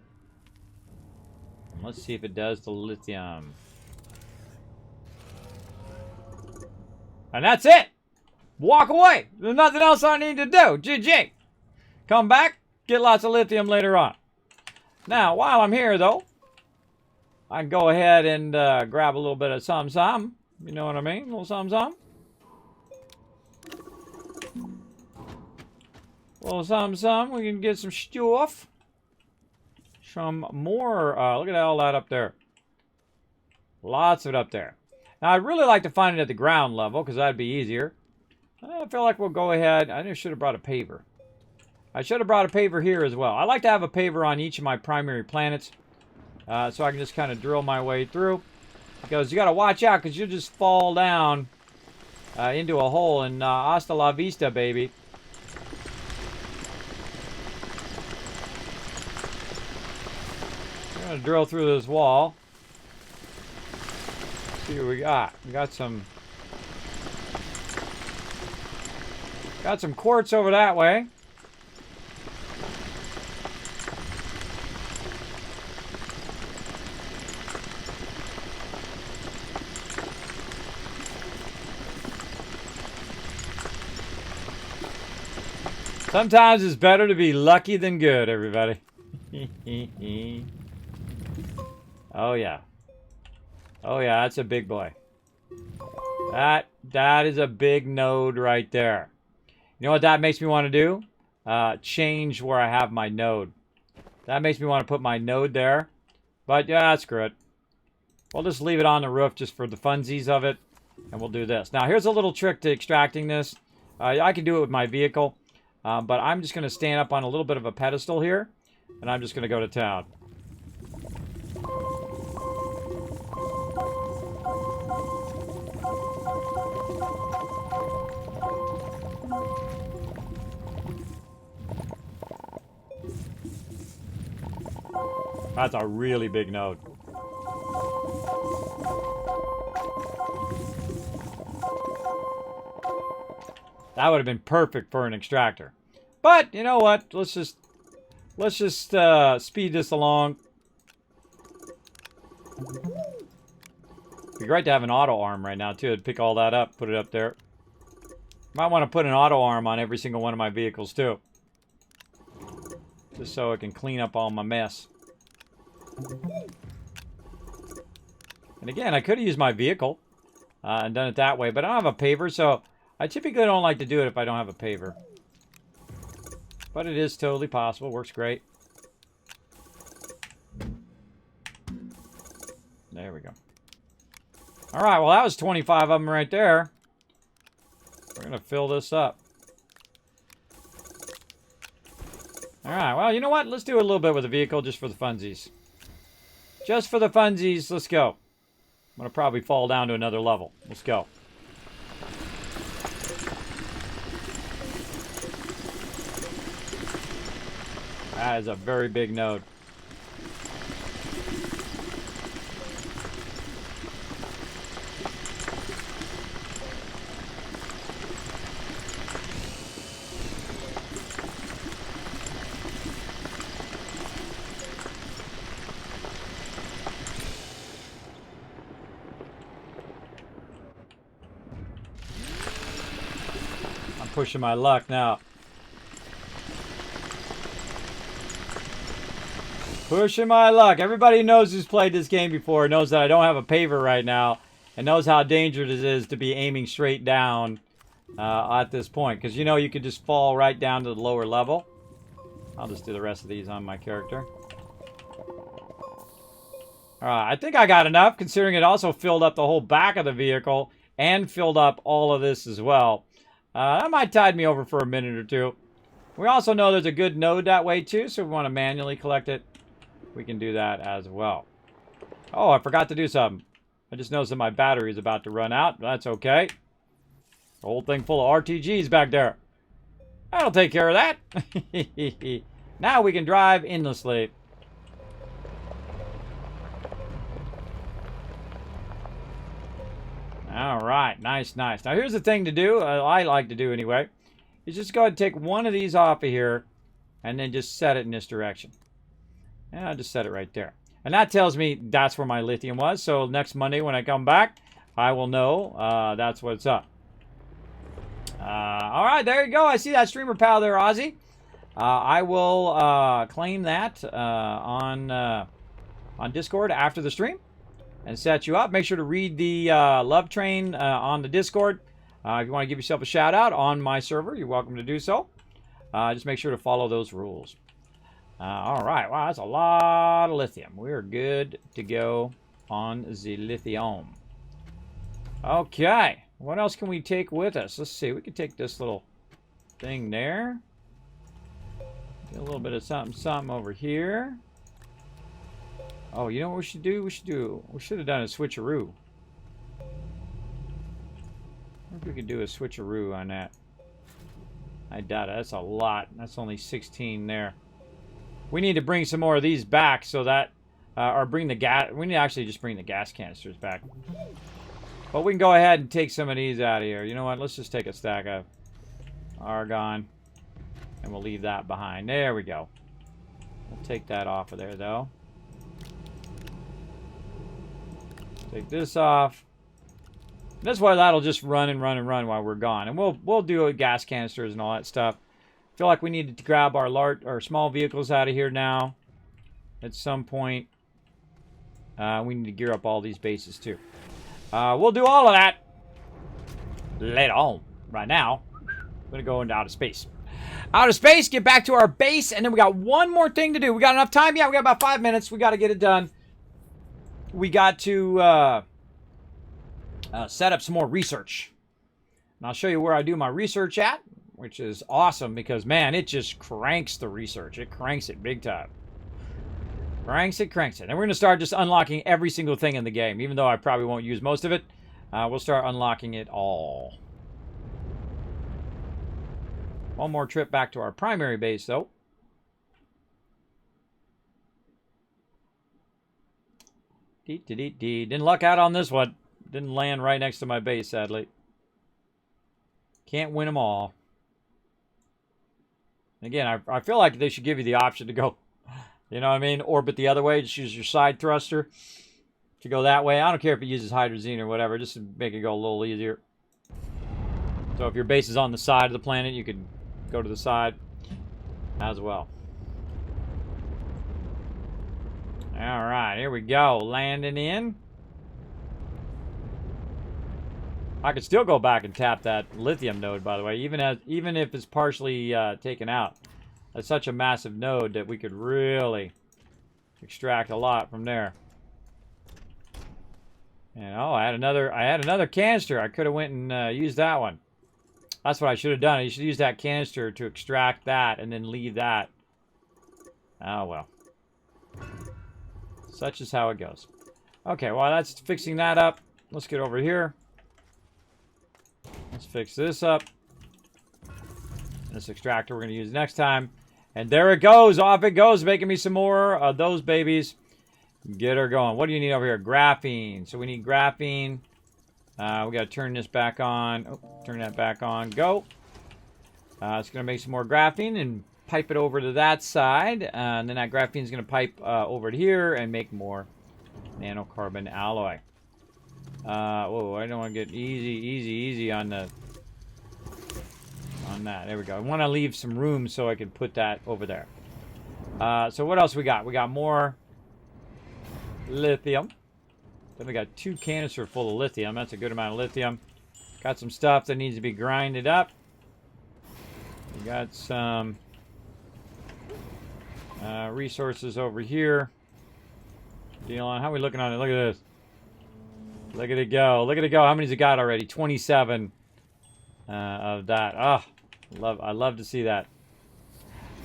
And let's see if it does the lithium. And that's it. Walk away. There's nothing else I need to do. GG. Come back. Get lots of lithium later on. Now, while I'm here, though, I can go ahead and grab a little bit of some. You know what I mean? A little some. A little some. We can get some stuff. Some more. Look at all that up there. Lots of it up there. Now, I'd really like to find it at the ground level because that'd be easier. I feel like we'll go ahead. I should have brought a paver. I should have brought a paver here as well. I like to have a paver on each of my primary planets so I can just kind of drill my way through. Because you got to watch out because you'll just fall down into a hole and hasta la vista, baby. I'm going to drill through this wall. See what we got. We got some quartz over that way. Sometimes it's better to be lucky than good, everybody. Oh yeah. Oh yeah, that's a big boy. That is a big node right there. You know what that makes me want to do? Change where I have my node. That makes me want to put my node there. But yeah, screw it. We'll just leave it on the roof just for the funsies of it. And we'll do this. Now here's a little trick to extracting this. I can do it with my vehicle. But I'm just going to stand up on a little bit of a pedestal here. And I'm just going to go to town. That's a really big node. That would have been perfect for an extractor. But you know what? Let's just speed this along. It'd be great to have an auto arm right now too. I'd pick all that up, put it up there. Might want to put an auto arm on every single one of my vehicles too. Just so it can clean up all my mess. And again, I could have used my vehicle and done it that way, but I don't have a paver, so I typically don't like to do it if I don't have a paver. But it is totally possible. Works great. There we go. All right, well, that was 25 of them right there. We're going to fill this up. All right, well, you know what? Let's do a little bit with the vehicle just for the funsies. Just for the funsies, let's go. I'm going to probably fall down to another level. Let's go. That is a very big node. I'm pushing my luck now. Pushing my luck. Everybody knows who's played this game before knows that I don't have a paver right now and knows how dangerous it is to be aiming straight down at this point. Because, you know, you could just fall right down to the lower level. I'll just do the rest of these on my character. Alright, I think I got enough, considering it also filled up the whole back of the vehicle and filled up all of this as well. That might tide me over for a minute or two. We also know there's a good node that way too, so if we want to manually collect it, we can do that as well. Oh, I forgot to do something. I just noticed that my battery is about to run out. That's okay. The whole thing full of RTGs back there. That'll take care of that. Now we can drive endlessly. All right, nice, nice. Now here's the thing to do, I like to do anyway, is just go ahead and take one of these off of here and then just set it in this direction. And I'll just set it right there. And that tells me that's where my lithium was. So next Monday when I come back, I will know that's what's up. All right, there you go. I see that streamer pal there, Ozzy. I will claim that on Discord after the stream and set you up. Make sure to read the love train on the Discord. If you want to give yourself a shout out on my server, you're welcome to do so. Just make sure to follow those rules. All right, wow, that's a lot of lithium. We're good to go on the lithium. Okay, what else can we take with us? Let's see, we could take this little thing there. Get a little bit of something, something over here. Oh, you know what we should do? We should have done a switcheroo. I wonder if we could do a switcheroo on that. I doubt it. That's a lot. That's only 16 there. We need to bring some more of these back so that, or bring the gas. We need to actually just bring the gas canisters back. But we can go ahead and take some of these out of here. You know what? Let's just take a stack of argon, and we'll leave that behind. There we go. We'll take that off of there, though. Take this off. This way, that'll just run and run and run while we're gone, and we'll do gas canisters and all that stuff. Feel like we needed to grab our small vehicles out of here now. At some point, we need to gear up all these bases too. We'll do all of that later on. Right now, I'm gonna go into outer space. Outer space, get back to our base, and then we got one more thing to do. We got enough time? Yeah, we got about 5 minutes. We got to get it done. We got to set up some more research. And I'll show you where I do my research at, which is awesome because, man, it just cranks the research. It cranks it big time. Cranks it, cranks it. And we're going to start just unlocking every single thing in the game. Even though I probably won't use most of it, we'll start unlocking it all. One more trip back to our primary base, though. Didn't luck out on this one. Didn't land right next to my base, sadly. Can't win them all. Again, I feel like they should give you the option to go, you know what I mean, orbit the other way. Just use your side thruster to go that way. I don't care if it uses hydrazine or whatever, just to make it go a little easier. So if your base is on the side of the planet, you could go to the side as well. All right, here we go. Landing in. I could still go back and tap that lithium node, by the way, even if it's partially taken out. That's such a massive node that we could really extract a lot from there. And oh, I had another canister. I could have went and used that one. That's what I should have done. You should use that canister to extract that and then leave that. Oh well. Such is how it goes. Okay, well that's fixing that up. Let's get over here. Let's fix this up. This extractor we're going to use next time. And there it goes. Off it goes. Making me some more of those babies. Get her going. What do you need over here? Graphene. So we need graphene. We got to turn this back on. Oh, turn that back on. Go. It's going to make some more graphene and pipe it over to that side. And then that graphene is going to pipe over to here and make more nanocarbon alloy. Whoa, I don't want to get easy on that. There we go. I want to leave some room so I can put that over there. So what else we got? We got more lithium. Then we got 2 canisters full of lithium. That's a good amount of lithium. Got some stuff that needs to be grinded up. We got some Resources over here. Deal on. How are we looking on it? Look at this. Look at it go. Look at it go. How many's it got already? 27 of that. Ah, I love to see that.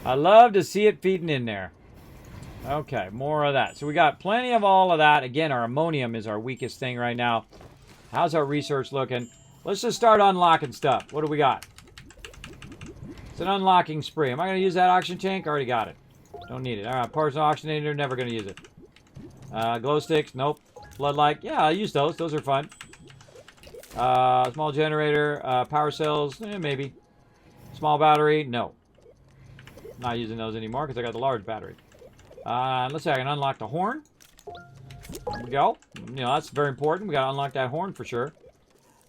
I love to see it feeding in there. Okay, more of that. So we got plenty of all of that. Again, our ammonium is our weakest thing right now. How's our research looking? Let's just start unlocking stuff. What do we got? It's an unlocking spree. Am I going to use that auction tank? Already got it. Don't need it. All right, parts auctionator. Never going to use it. Glow sticks. Nope. Floodlight. Yeah, I'll use those. Those are fun. Small generator. Power cells. Maybe. Small battery. No. Not using those anymore because I got the large battery. Let's see. I can unlock the horn. There we go. You know, that's very important. We got to unlock that horn for sure.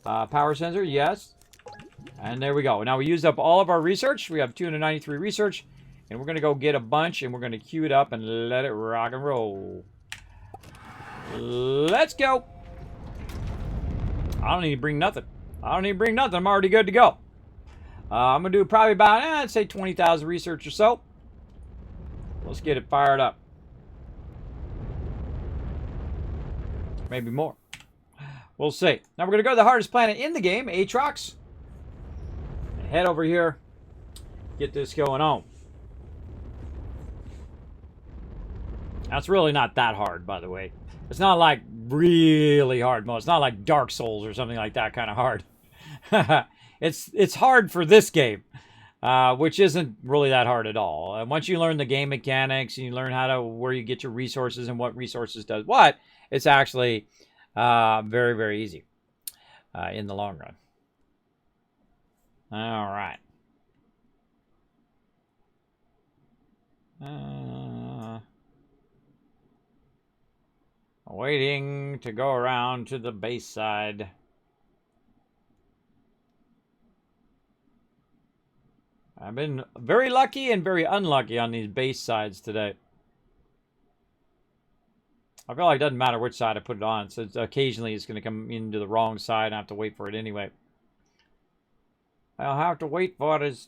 Power sensor. Yes. And there we go. Now we used up all of our research. We have 293 research. And we're going to go get a bunch. And we're going to queue it up and let it rock and roll. Let's go. I don't need to bring nothing. I don't need to bring nothing. I'm already good to go. I'm going to do probably about, I'd say 20,000 research or so. Let's get it fired up. Maybe more. We'll see. Now we're going to go to the hardest planet in the game, Aatrox. Head over here. Get this going on. That's really not that hard, by the way. It's not like really hard mode. It's not like Dark Souls or something like that kind of hard. It's hard for this game, which isn't really that hard at all. And once you learn the game mechanics and you learn where you get your resources and what resources does what, it's actually very, very easy in the long run. All right. Waiting to go around to the base side. I've been very lucky and very unlucky on these base sides today. I feel like it doesn't matter which side I put it on. So occasionally it's going to come into the wrong side and I have to wait for it anyway. I'll have to wait for it.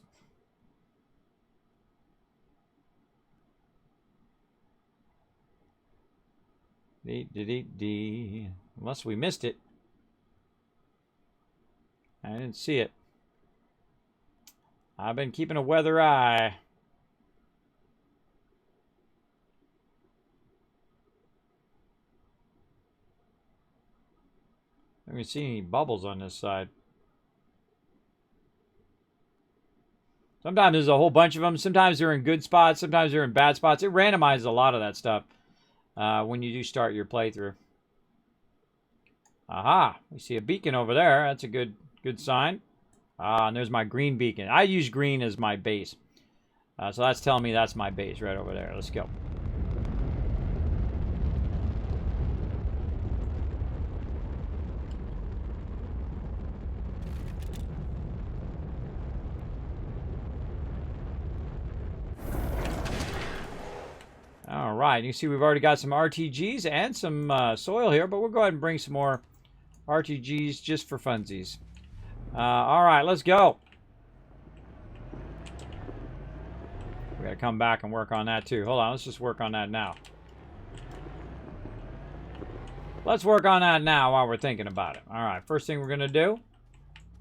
Unless we missed it. I didn't see it. I've been keeping a weather eye. I haven't seen any bubbles on this side. Sometimes there's a whole bunch of them. Sometimes they're in good spots. Sometimes they're in bad spots. It randomizes a lot of that stuff when you do start your playthrough. Aha! We see a beacon over there. That's a good sign. And there's my green beacon. I use green as my base. So that's telling me that's my base right over there. Let's go. All right, you can see we've already got some RTGs and some soil here, but we'll go ahead and bring some more RTGs just for funsies. All right, let's go. We got to come back and work on that too. Hold on, let's just work on that now. Let's work on that now while we're thinking about it. All right, first thing we're going to do,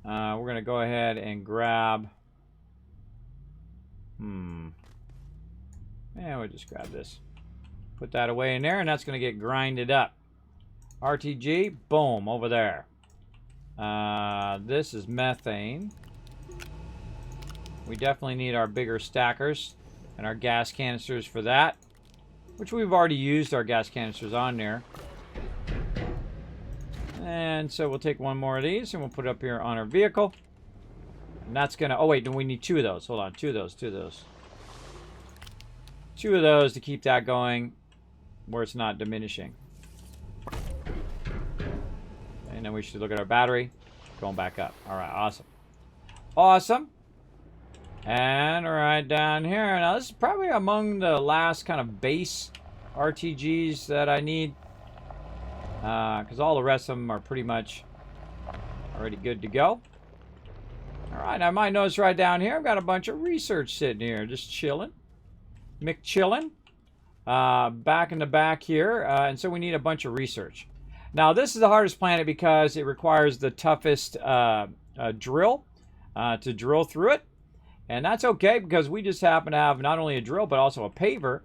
we're going to go ahead and grab... Yeah, we'll just grab this. Put that away in there, and that's going to get grinded up. RTG, boom, over there. This is methane. We definitely need our bigger stackers and our gas canisters for that, which we've already used our gas canisters on there. And so we'll take one more of these and we'll put it up here on our vehicle. And that's gonna, oh wait, no, we need two of those. Hold on, two of those. Two of those to keep that going where it's not diminishing. And then we should look at our battery. Going back up. All right, awesome. Awesome. And right down here. Now, this is probably among the last kind of base RTGs that I need. Because all the rest of them are pretty much already good to go. All right, I might notice right down here, I've got a bunch of research sitting here, just chilling. McChillin. Back in the back here. And so we need a bunch of research. Now, this is the hardest planet because it requires the toughest drill to drill through it. And that's okay because we just happen to have not only a drill but also a paver.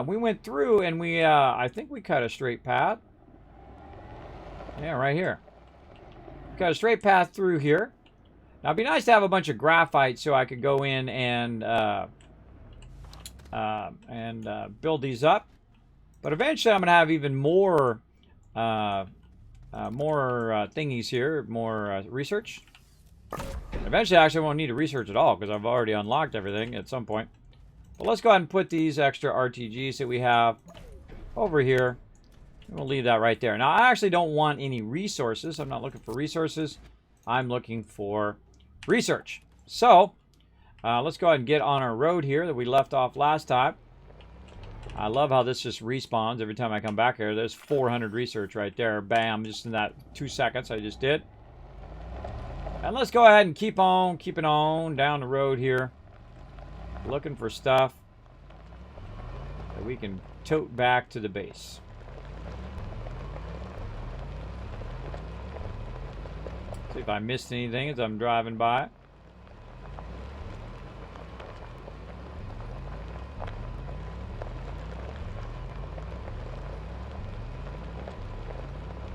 We went through and I think we cut a straight path. Yeah, right here. Got a straight path through here. Now, it'd be nice to have a bunch of graphite so I could go in and build these up. But eventually, I'm going to have even more thingies here, more research. Eventually, I actually won't need to research at all because I've already unlocked everything at some point. But let's go ahead and put these extra RTGs that we have over here. We'll leave that right there. Now, I actually don't want any resources. I'm not looking for resources. I'm looking for research. So, let's go ahead and get on our road here that we left off last time. I love how this just respawns every time I come back here. There's 400 research right there. Bam, just in that 2 seconds I just did. And let's go ahead and keep on keeping on down the road here. Looking for stuff that we can tote back to the base. See if I missed anything as I'm driving by.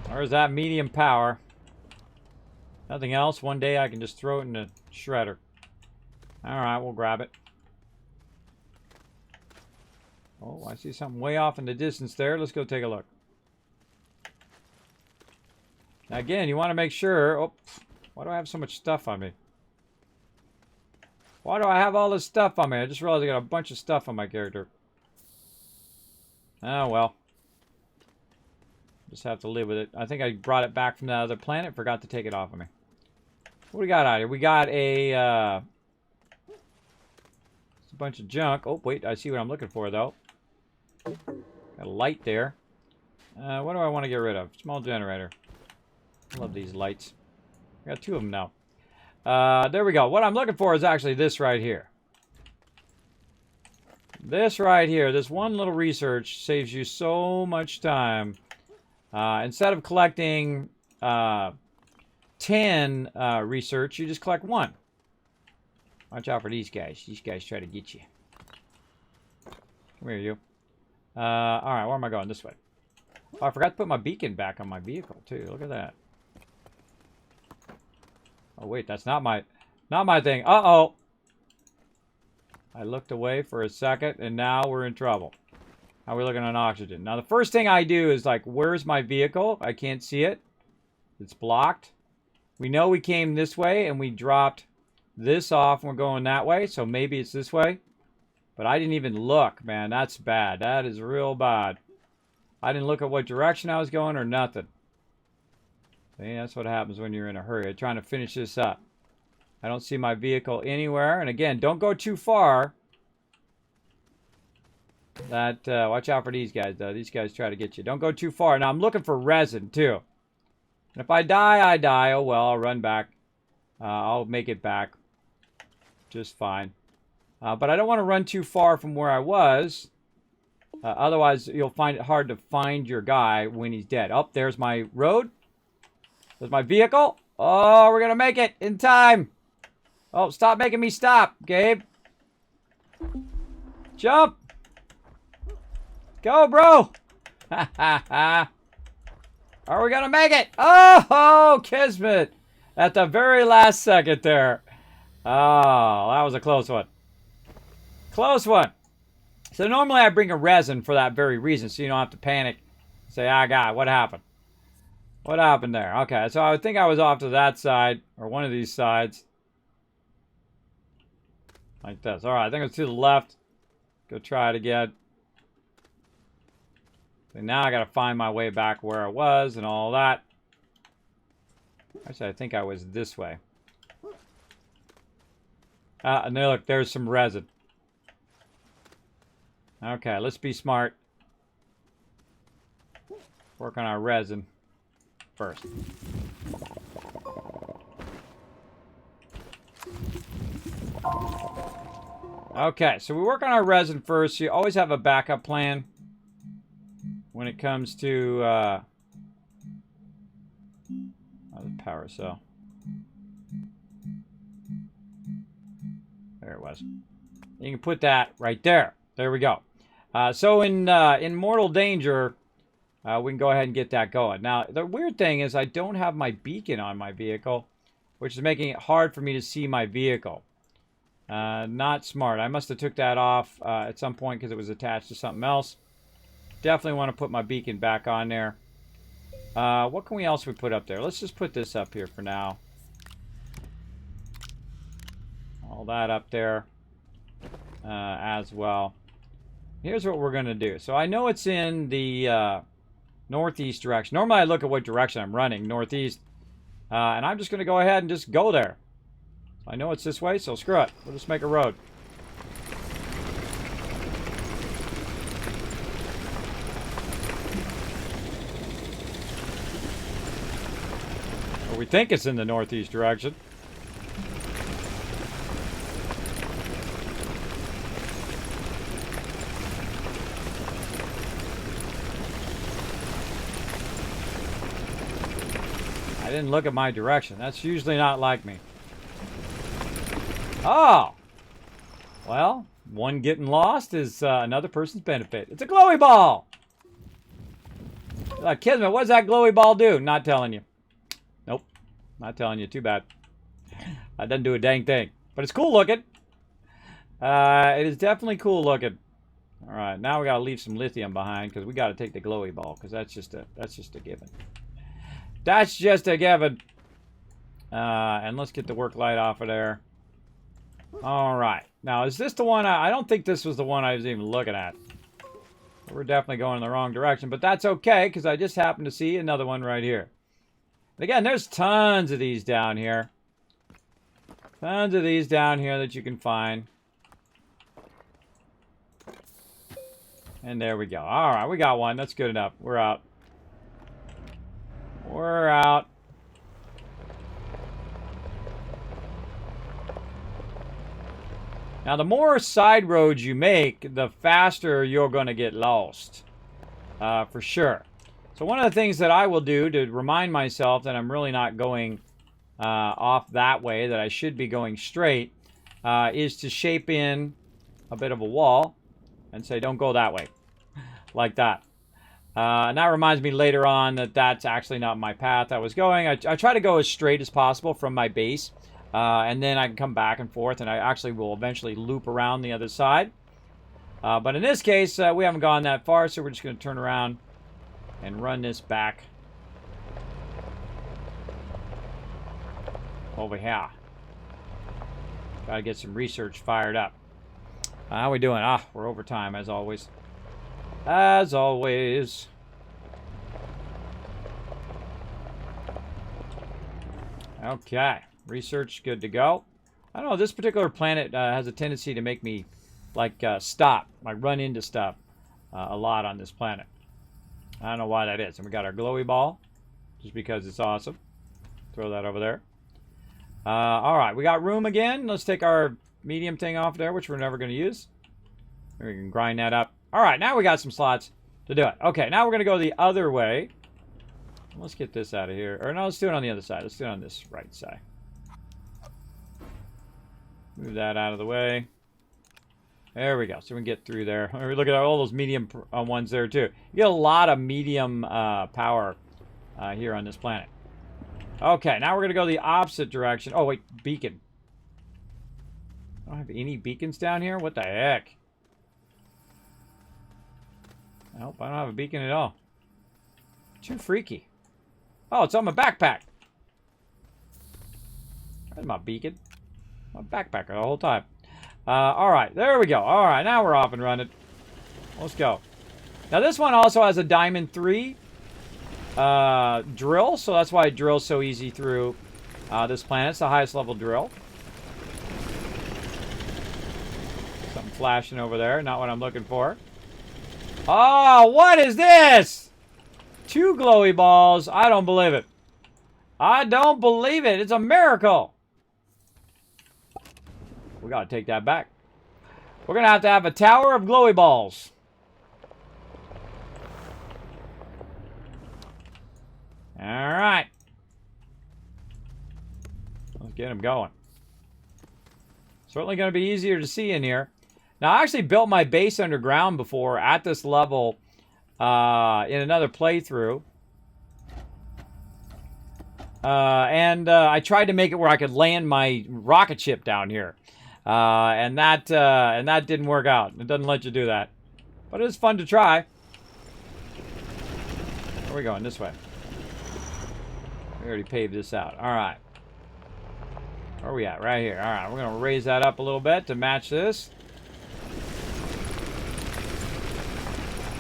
There's that medium power. Nothing else. One day I can just throw it in a shredder. Alright, we'll grab it. Oh, I see something way off in the distance there. Let's go take a look. Now again, you want to make sure... Oh, why do I have so much stuff on me? Why do I have all this stuff on me? I just realized I got a bunch of stuff on my character. Oh, well. Just have to live with it. I think I brought it back from the other planet. Forgot to take it off of me. What do we got out here? We got a bunch of junk. Oh, wait. I see what I'm looking for, though. Got a light there. What do I want to get rid of? Small generator. I love these lights. I got 2 of them now. There we go. What I'm looking for is actually this right here. This right here. This one little research saves you so much time. Instead of collecting 10 research, you just collect 1. Watch out for these guys. These guys try to get you. Come here, you. Alright, where am I going? This way. Oh, I forgot to put my beacon back on my vehicle, too. Look at that. Oh, wait, that's not my thing. Uh-oh. I looked away for a second, and now we're in trouble. How are we looking on oxygen? Now, the first thing I do is, like, where's my vehicle? I can't see it. It's blocked. We know we came this way, and we dropped this off, and we're going that way, so maybe it's this way. But I didn't even look, man. That's bad. That is real bad. I didn't look at what direction I was going or nothing. See, that's what happens when you're in a hurry. I'm trying to finish this up. I don't see my vehicle anywhere. And again, don't go too far. Watch out for these guys, though. These guys try to get you. Don't go too far. Now, I'm looking for resin, too. And if I die, I die. Oh, well, I'll run back. I'll make it back just fine. But I don't want to run too far from where I was. Otherwise, you'll find it hard to find your guy when he's dead. Oh, there's my road. There's my vehicle. Oh, we're going to make it in time. Oh, stop making me stop, Gabe. Jump. Go, bro. Are we going to make it? Oh, Kismet. At the very last second there. Oh, that was a close one. Close one. So normally I bring a resin for that very reason, so you don't have to panic. Say, ah, God, what happened? What happened there? Okay, so I think I was off to that side, or one of these sides. Like this. All right, I think it's to the left. Go try it again. So now I got to find my way back where I was and all that. Actually, I think I was this way. And there, look, there's some resin. Okay, let's be smart. Work on our resin first. Okay, so we work on our resin first. So you always have a backup plan when it comes to the power cell. There it was. You can put that right there. There we go. So in mortal danger, we can go ahead and get that going. Now, the weird thing is I don't have my beacon on my vehicle, which is making it hard for me to see my vehicle. Not smart. I must have took that off at some point because it was attached to something else. Definitely want to put my beacon back on there. What can we else put up there? Let's just put this up here for now. All that up there as well. Here's what we're going to do. So I know it's in the northeast direction. Normally I look at what direction I'm running, northeast. And I'm just going to go ahead and just go there. I know it's this way, so screw it. We'll just make a road. Or we think it's in the northeast direction. I didn't look at my direction. That's usually not like me. Oh! Well, one getting lost is another person's benefit. It's a glowy ball! Kismet, what does that glowy ball do? Not telling you. Nope. Not telling you. Too bad. That doesn't do a dang thing. But it's cool looking. It is definitely cool looking. Alright, now we gotta leave some lithium behind because we gotta take the glowy ball because that's just a given. That's just a given. And let's get the work light off of there. Alright. Now, is this the one? I don't think this was the one I was even looking at. We're definitely going in the wrong direction. But that's okay, because I just happened to see another one right here. And again, there's tons of these down here. Tons of these down here that you can find. And there we go. Alright, we got one. That's good enough. We're out. We're out. Now, the more side roads you make, the faster you're going to get lost. For sure. So one of the things that I will do to remind myself that I'm really not going off that way, that I should be going straight, is to shape in a bit of a wall and say, don't go that way. Like that. And that reminds me later on that that's actually not my path I was going. I try to go as straight as possible from my base. And then I can come back and forth, and I actually will eventually loop around the other side. But in this case, we haven't gone that far, so we're just going to turn around and run this back over here. Got to get some research fired up. How we doing? We're over time, as always. As always. Okay. Research good to go. I don't know, this particular planet has a tendency to make me like stop. I run into stuff a lot on this planet. I don't know why that is. And we got our glowy ball just because it's awesome. Throw that over there. Alright, we got room again. Let's take our medium thing off there, which we're never going to use. We can grind that up. Alright, now we got some slots to do it. Okay, now we're going to go the other way. Let's get this out of here. Or no, let's do it on the other side. Let's do it on this right side. Move that out of the way. There we go. So we can get through there. Look at all those medium ones there, too. You get a lot of medium power here on this planet. Okay, now we're going to go the opposite direction. Oh, wait. Beacon. I don't have any beacons down here? What the heck? Nope, I don't have a beacon at all. Too freaky. Oh, it's on my backpack. There's my beacon. My backpacker the whole time. Alright, there we go. Alright, now we're off and running. Let's go. Now this one also has a Diamond 3 drill, so that's why it drills so easy through this planet. It's the highest level drill. Something flashing over there, not what I'm looking for. Oh, what is this? 2 glowy balls. I don't believe it. I don't believe it. It's a miracle. We gotta take that back. We're going to have a tower of glowy balls. All right. Let's get them going. Certainly going to be easier to see in here. Now, I actually built my base underground before at this level in another playthrough. I tried to make it where I could land my rocket ship down here. And that didn't work out. It doesn't let you do that. But it's fun to try. Where are we going? This way. We already paved this out. All right. Where are we at? Right here. All right. We're going to raise that up a little bit to match this.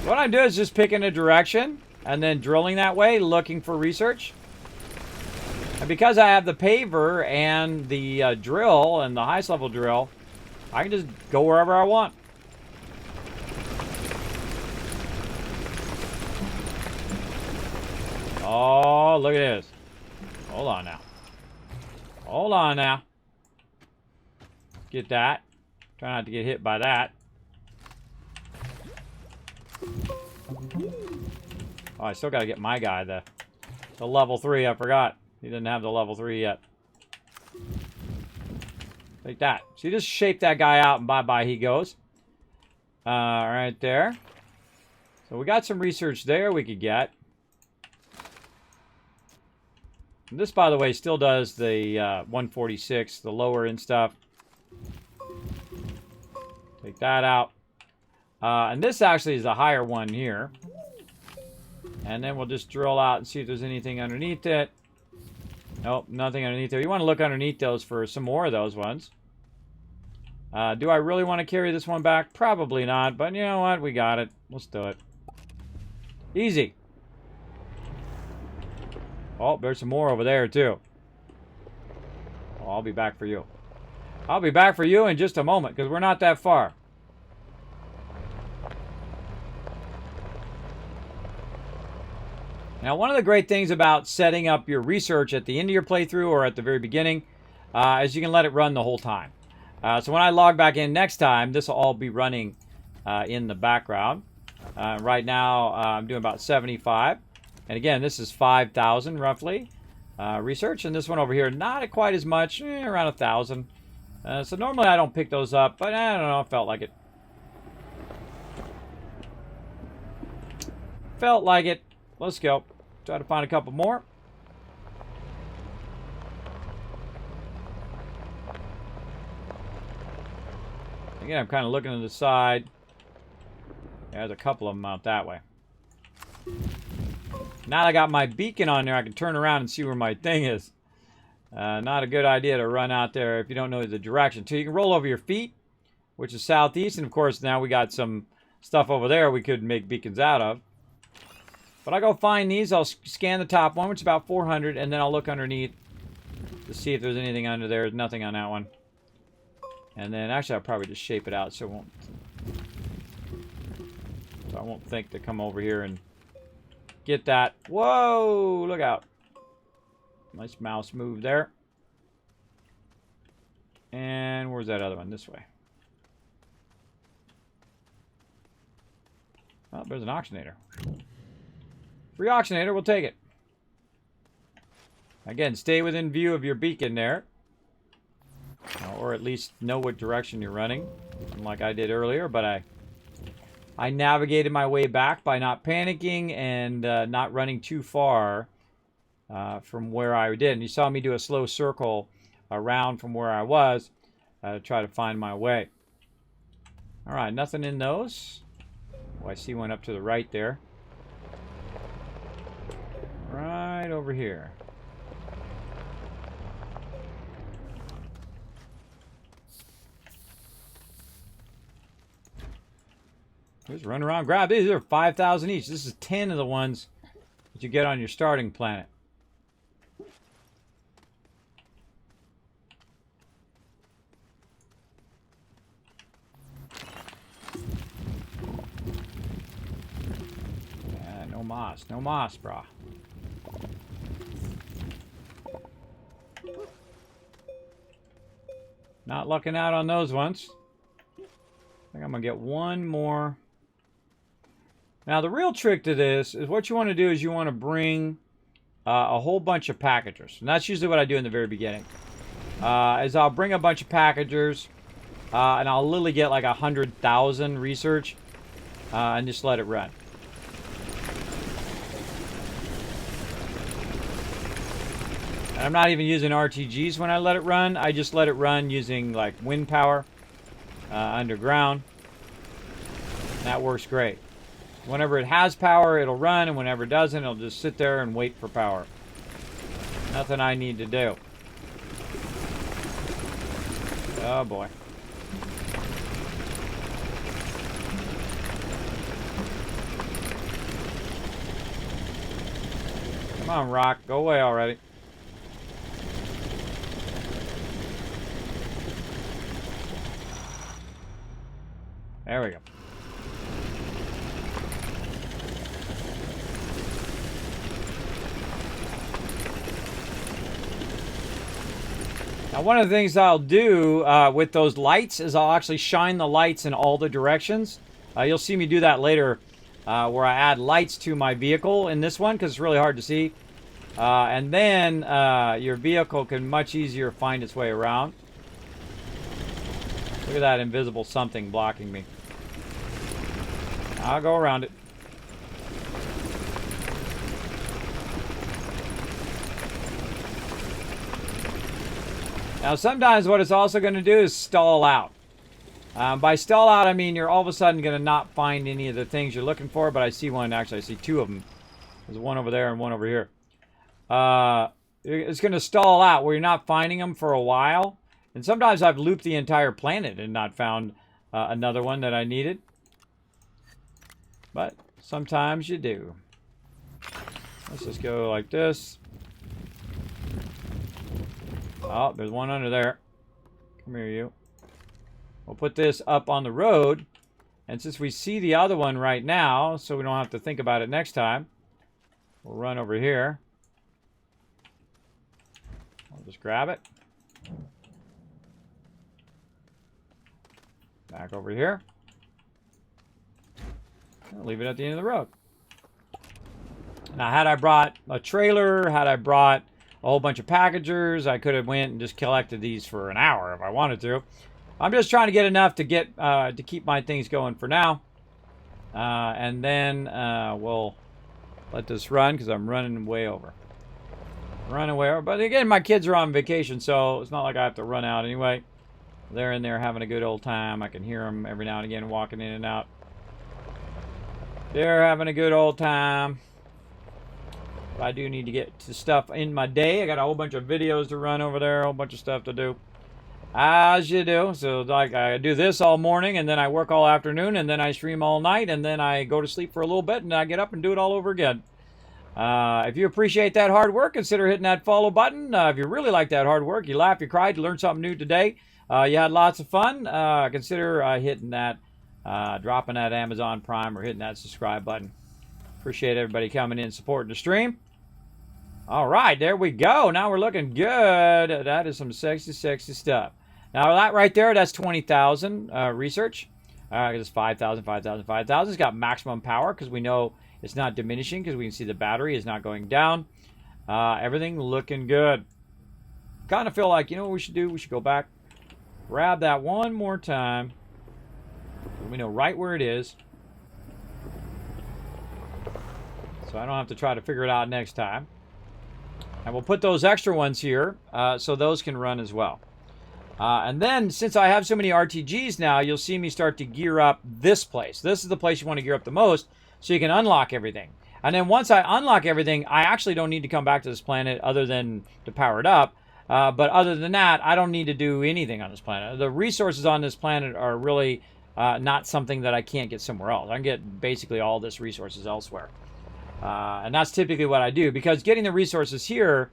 What I do is just picking a direction and then drilling that way, looking for research. And because I have the paver and the drill and the highest level drill, I can just go wherever I want. Oh, look at this. Hold on now. Hold on now. Get that. Try not to get hit by that. Oh, I still got to get my guy, the level 3. I forgot. He didn't have the level 3 yet. Like that. So you just shape that guy out and bye-bye he goes. Right there. So we got some research there we could get. And this, by the way, still does the 146, the lower end stuff. Take that out. And this actually is a higher one here. And then we'll just drill out and see if there's anything underneath it. Nope, nothing underneath there. You want to look underneath those for some more of those ones. Do I really want to carry this one back? Probably not, but you know what? We got it. Let's do it. Easy. Oh, there's some more over there, too. Oh, I'll be back for you. I'll be back for you in just a moment, because we're not that far. Now, one of the great things about setting up your research at the end of your playthrough or at the very beginning is you can let it run the whole time. So when I log back in next time, this will all be running in the background. Right now, I'm doing about 75. And again, this is 5,000 roughly research. And this one over here, not quite as much, around 1,000. So normally I don't pick those up, but I don't know, I felt like it. Felt like it. Let's go. Try to find a couple more. Again, I'm kind of looking to the side. There's a couple of them out that way. Now that I got my beacon on there, I can turn around and see where my thing is. Not a good idea to run out there if you don't know the direction. So you can roll over your feet, which is southeast. And of course, now we got some stuff over there we could make beacons out of. But I'll go find these. I'll scan the top one, which is about 400, and then I'll look underneath to see if there's anything under there. There's nothing on that one. And then actually I'll probably just shape it out so I won't think to come over here and get that. Whoa, look out. Nice mouse move there. And where's that other one? This way. Oh, there's an auctionator. Free auctionator, we'll take it. Again, stay within view of your beacon there. Or at least know what direction you're running. Unlike I did earlier, but I navigated my way back by not panicking and not running too far from where I did. And you saw me do a slow circle around from where I was to try to find my way. Alright, nothing in those. Oh, I see one up to the right there. Right over here. Just run around, grab these. These are 5,000 each. This is 10 of the ones that you get on your starting planet. Yeah, no moss. No moss, brah. Not lucking out on those ones. I think I'm going to get one more. Now, the real trick to this is what you want to do is you want to bring a whole bunch of packagers. And that's usually what I do in the very beginning. Is I'll bring a bunch of packagers, and I'll literally get like 100,000 research, and just let it run. And I'm not even using RTGs when I let it run. I just let it run using like wind power underground. That works great. Whenever it has power, it'll run, and whenever it doesn't, it'll just sit there and wait for power. Nothing I need to do. Oh boy. Come on, Rock. Go away already. There we go. Now, one of the things I'll do with those lights is I'll actually shine the lights in all the directions. You'll see me do that later where I add lights to my vehicle in this one because it's really hard to see. And then your vehicle can much easier find its way around. Look at that invisible something blocking me. I'll go around it. Now, sometimes what it's also going to do is stall out. By stall out, I mean you're all of a sudden going to not find any of the things you're looking for, but I see one. Actually, I see two of them. There's one over there and one over here. It's going to stall out where you're not finding them for a while. And sometimes I've looped the entire planet and not found another one that I needed. But sometimes you do. Let's just go like this. Oh, there's one under there. Come here, you. We'll put this up on the road. And since we see the other one right now, so we don't have to think about it next time, we'll run over here. I'll just grab it. Back over here. I'll leave it at the end of the road. Now, had I brought a trailer, had I brought a whole bunch of packagers, I could have went and just collected these for an hour if I wanted to. I'm just trying to get enough to get to keep my things going for now. And then we'll let this run because I'm running way over. Running way over. But again, my kids are on vacation, so it's not like I have to run out anyway. They're in there having a good old time. I can hear them every now and again walking in and out. They're having a good old time. But I do need to get to stuff in my day. I got a whole bunch of videos to run over there, a whole bunch of stuff to do. As you do. So like I do this all morning, and then I work all afternoon, and then I stream all night, and then I go to sleep for a little bit, and I get up and do it all over again. If you appreciate that hard work, consider hitting that follow button. If you really like that hard work, you laughed, you cried, you learned something new today, you had lots of fun, consider hitting that, dropping that Amazon Prime or hitting that subscribe button. Appreciate everybody coming in, supporting the stream. All right, there we go. Now we're looking good. That is some sexy, sexy stuff. Now that right there, that's 20,000 research. It's 5,000, 5,000, 5,000. It's got maximum power because we know it's not diminishing because we can see the battery is not going down. Everything looking good. Kind of feel like, you know what we should do? We should go back, grab that one more time. We know right where it is. So I don't have to try to figure it out next time. And we'll put those extra ones here so those can run as well. And then, since I have so many RTGs now, you'll see me start to gear up this place. This is the place you want to gear up the most so you can unlock everything. And then once I unlock everything, I actually don't need to come back to this planet other than to power it up. But other than that, I don't need to do anything on this planet. The resources on this planet are really not something that I can't get somewhere else. I can get basically all this resources elsewhere. And that's typically what I do, because getting the resources here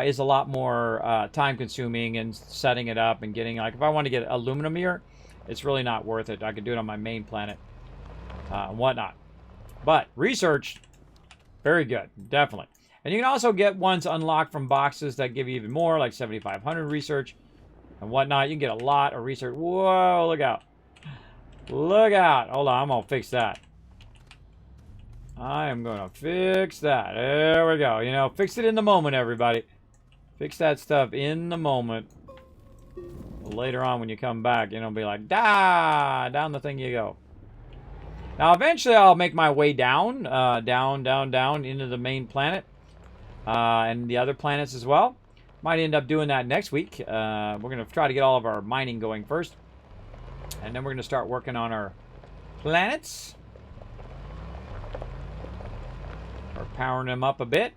is a lot more time consuming, and setting it up and getting, like, if I want to get aluminum here, it's really not worth it. I could do it on my main planet and whatnot. But research, very good, definitely. And you can also get ones unlocked from boxes that give you even more, like 7,500 research and whatnot. You can get a lot of research. Whoa, look out. Look out. Hold on, I'm going to fix that. I am going to fix that. There we go. You know, fix it in the moment, everybody. Fix that stuff in the moment. Later on when you come back, you know, be like, down the thing you go. Now, eventually I'll make my way down, down into the main planet. And the other planets as well. Might end up doing that next week. We're going to try to get all of our mining going first. And then we're going to start working on our planets. Or powering them up a bit.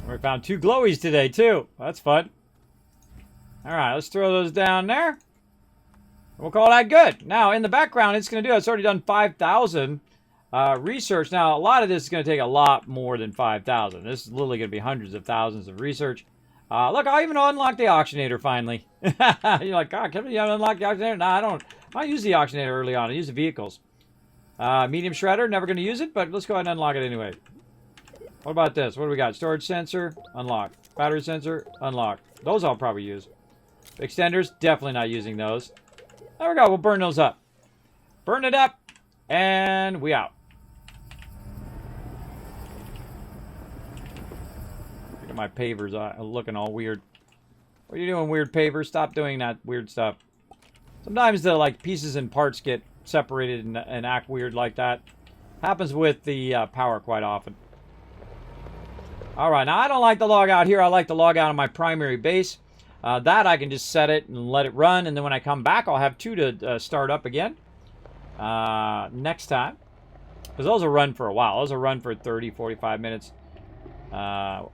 We found 2 glowies today, too. That's fun. Alright, let's throw those down there. We'll call that good. Now, in the background, it's going to do, it's already done 5,000 research. Now, a lot of this is going to take a lot more than 5,000. This is literally going to be hundreds of thousands of research. Look, I even unlocked the auctionator finally. You're like, God, can you unlock the auctionator? No, I don't. I use the auctionator early on. I use the vehicles. Medium shredder, never going to use it, but let's go ahead and unlock it anyway. What about this? What do we got? Storage sensor, unlock. Battery sensor, unlock. Those I'll probably use. Extenders, definitely not using those. There we go. We'll burn those up. Burn it up, and we out. Look at my pavers looking all weird. What are you doing, weird pavers? Stop doing that weird stuff. Sometimes the pieces and parts get separated and act weird like that. Happens with the power quite often. Alright, now I don't like to log out here. I like to log out on my primary base. That I can just set it and let it run. And then when I come back, I'll have 2 to start up again. Next time. Because those will run for a while. Those will run for 30, 45 minutes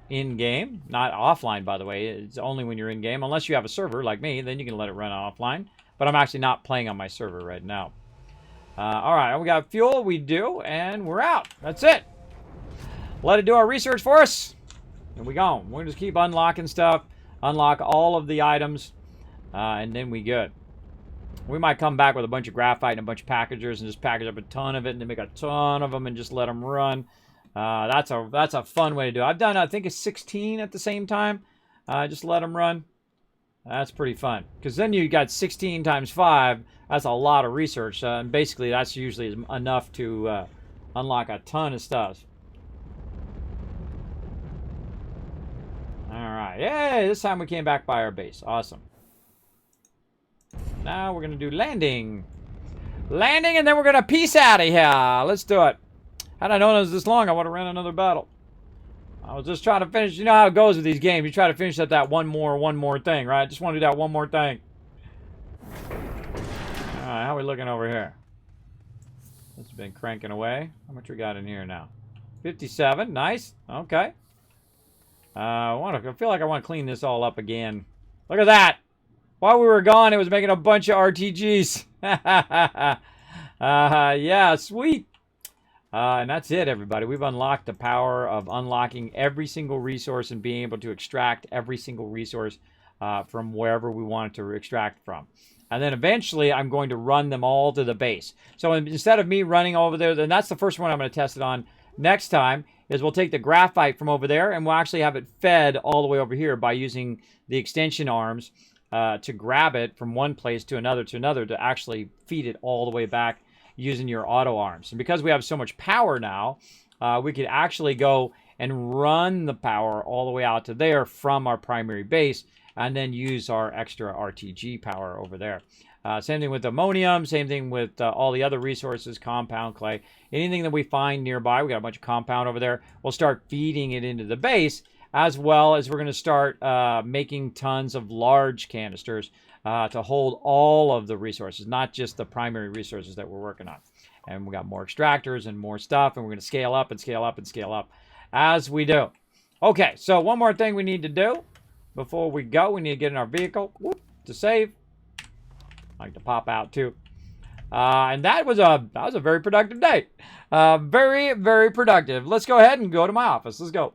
in-game. Not offline, by the way. It's only when you're in-game. Unless you have a server like me, then you can let it run offline. But I'm actually not playing on my server right now. Alright, we got fuel. We do. And we're out. That's it. Let it do our research for us. And we go. We're just keep unlocking stuff. Unlock all of the items. And then we good. We might come back with a bunch of graphite and a bunch of packagers and just package up a ton of it and then make a ton of them and just let them run. That's a fun way to do it. I've done, I think, it's 16 at the same time. Just let them run. That's pretty fun. Because then you got 16 times 5. That's a lot of research. And basically, that's usually enough to unlock a ton of stuff. Alright, yay! This time we came back by our base. Awesome. Now we're going to do landing. Landing, and then we're going to peace out of here. Let's do it. Had I known it was this long, I would have ran another battle. I was just trying to finish. You know how it goes with these games. You try to finish at that one more thing, right? Just want to do that one more thing. Alright, how are we looking over here? This has been cranking away. How much we got in here now? 57. Nice. Okay. I feel like I want to clean this all up again. Look at that. While we were gone, it was making a bunch of RTGs. Yeah, sweet. And that's it, everybody. We've unlocked the power of unlocking every single resource and being able to extract every single resource from wherever we want it to extract from. And then eventually, I'm going to run them all to the base. So instead of me running over there, then that's the first one I'm going to test it on next time, is we'll take the graphite from over there and we'll actually have it fed all the way over here by using the extension arms to grab it from one place to another to actually feed it all the way back using your auto arms. And because we have so much power now, we could actually go and run the power all the way out to there from our primary base and then use our extra RTG power over there. Same thing with ammonium, same thing with all the other resources, compound, clay, anything that we find nearby. We got a bunch of compound over there. We'll start feeding it into the base, as well as we're going to start making tons of large canisters to hold all of the resources, not just the primary resources that we're working on. And we got more extractors and more stuff, and we're going to scale up and scale up and scale up as we do. Okay, so one more thing we need to do before we go. We need to get in our vehicle to save. I like to pop out too. And that was a very productive day. Very, very productive. Let's go ahead and go to my office. Let's go.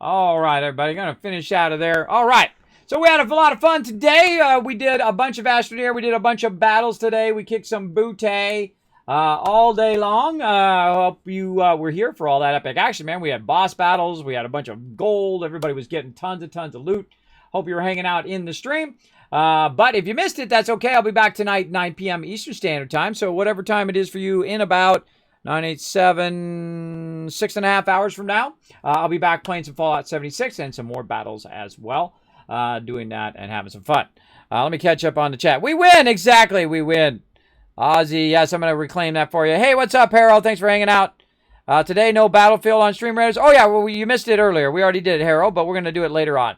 All right, everybody, gonna finish out of there. All right, so we had a lot of fun today. We did a bunch of Astroneer. We did a bunch of battles today. We kicked some booty all day long. I hope you were here for all that epic action, man. We had boss battles. We had a bunch of gold. Everybody was getting tons of loot. Hope you were hanging out in the stream. But if you missed it, that's okay. I'll be back tonight, 9 p.m. Eastern Standard Time. So whatever time it is for you in about 9, 8, 7, 6.5 hours from now, I'll be back playing some Fallout 76 and some more battles as well. Doing that and having some fun. Let me catch up on the chat. We win! Exactly, we win. Ozzy, yes, I'm going to reclaim that for you. Hey, what's up, Harold? Thanks for hanging out. Today, no Battlefield on Stream Raiders. Oh, yeah, well, you missed it earlier. We already did it, Harold, but we're going to do it later on.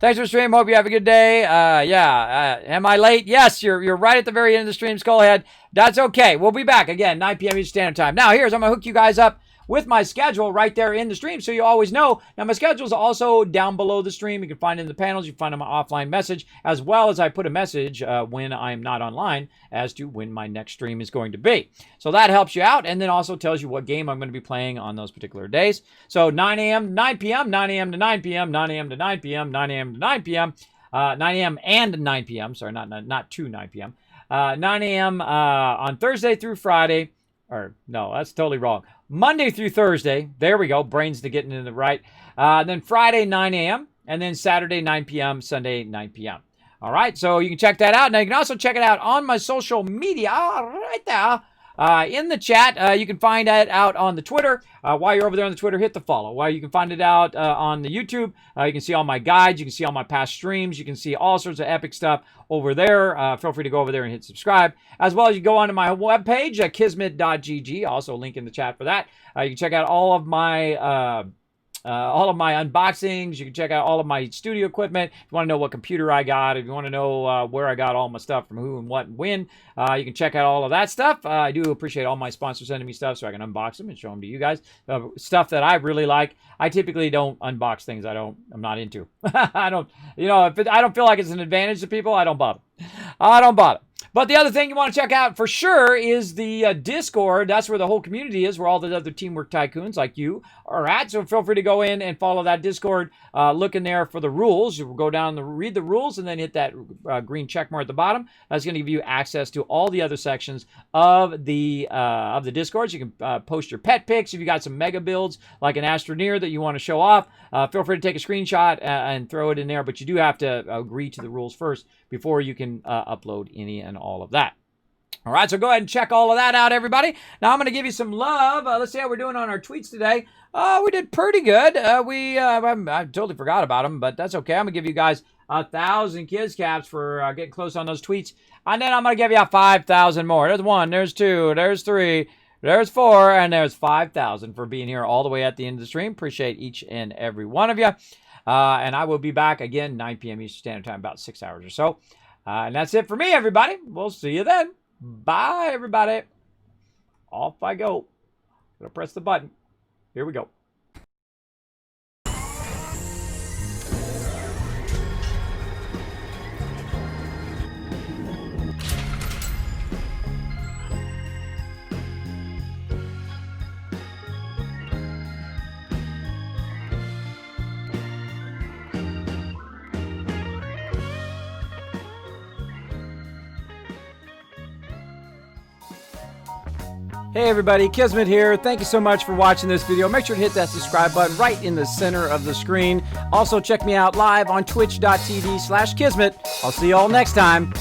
Thanks for the stream. Hope you have a good day. Am I late? Yes, you're right at the very end of the stream, Skullhead. That's okay. We'll be back again, 9 p.m. Eastern Standard Time. Now, I'm going to hook you guys up with my schedule right there in the stream so you always know. Now, my schedule is also down below the stream. You can find it in the panels. You can find it in my offline message, as well as I put a message when I'm not online as to when my next stream is going to be. So that helps you out, and then also tells you what game I'm going to be playing on those particular days. So 9 a.m. to 9 p.m., 9 a.m. to 9 p.m., 9 a.m. to 9 p.m., 9 a.m. to 9 p.m., 9 a.m. and 9 p.m. Sorry, not to 9 p.m. 9 a.m. On Thursday through Friday. Or, no, that's totally wrong. Monday through Thursday. There we go. Brains to getting in the right. Then Friday, 9 a.m. And then Saturday, 9 p.m. Sunday, 9 p.m. All right. So you can check that out. Now, you can also check it out on my social media right there. In the chat, you can find it out on the Twitter. While you're over there on the Twitter, hit the follow. While you can find it out on the YouTube, you can see all my guides. You can see all my past streams. You can see all sorts of epic stuff over there. Feel free to go over there and hit subscribe. As well as you go onto my webpage, kismet.gg. Also link in the chat for that. You can check out all of my unboxings. You can check out all of my studio equipment. If you want to know what computer I got, if you want to know where I got all my stuff from who and what and when, you can check out all of that stuff. I do appreciate all my sponsors sending me stuff so I can unbox them and show them to you guys. Stuff that I really like. I typically don't unbox things I'm not into. I don't feel like it's an advantage to people, I don't bother. But the other thing you want to check out for sure is the Discord. That's where the whole community is, where all the other Teamwork Tycoons like you are at. So feel free to go in and follow that Discord. Look in there for the rules. You will go down and read the rules and then hit that green check mark at the bottom. That's going to give you access to all the other sections of the Discord. So you can post your pet pics if you got some mega builds like an Astroneer that you want to show off. Feel free to take a screenshot and throw it in there, but you do have to agree to the rules first before you can upload any and all of that. All right, so go ahead and check all of that out, everybody. Now I'm going to give you some love. Let's see how we're doing on our tweets today. We did pretty good. I totally forgot about them, but that's okay. I'm going to give you guys 1,000 kids caps for getting close on those tweets. And then I'm going to give you 5,000 more. There's 1, there's 2, there's 3, there's 4, and there's 5,000 for being here all the way at the end of the stream. Appreciate each and every one of you. And I will be back again 9 p.m. Eastern Standard Time, about 6 hours or so. And that's it for me, everybody. We'll see you then. Bye, everybody. Off I go. Gonna press the button. Here we go. Hey everybody, Kismet here. Thank you so much for watching this video. Make sure to hit that subscribe button right in the center of the screen. Also check me out live on twitch.tv/Kismet. I'll see you all next time.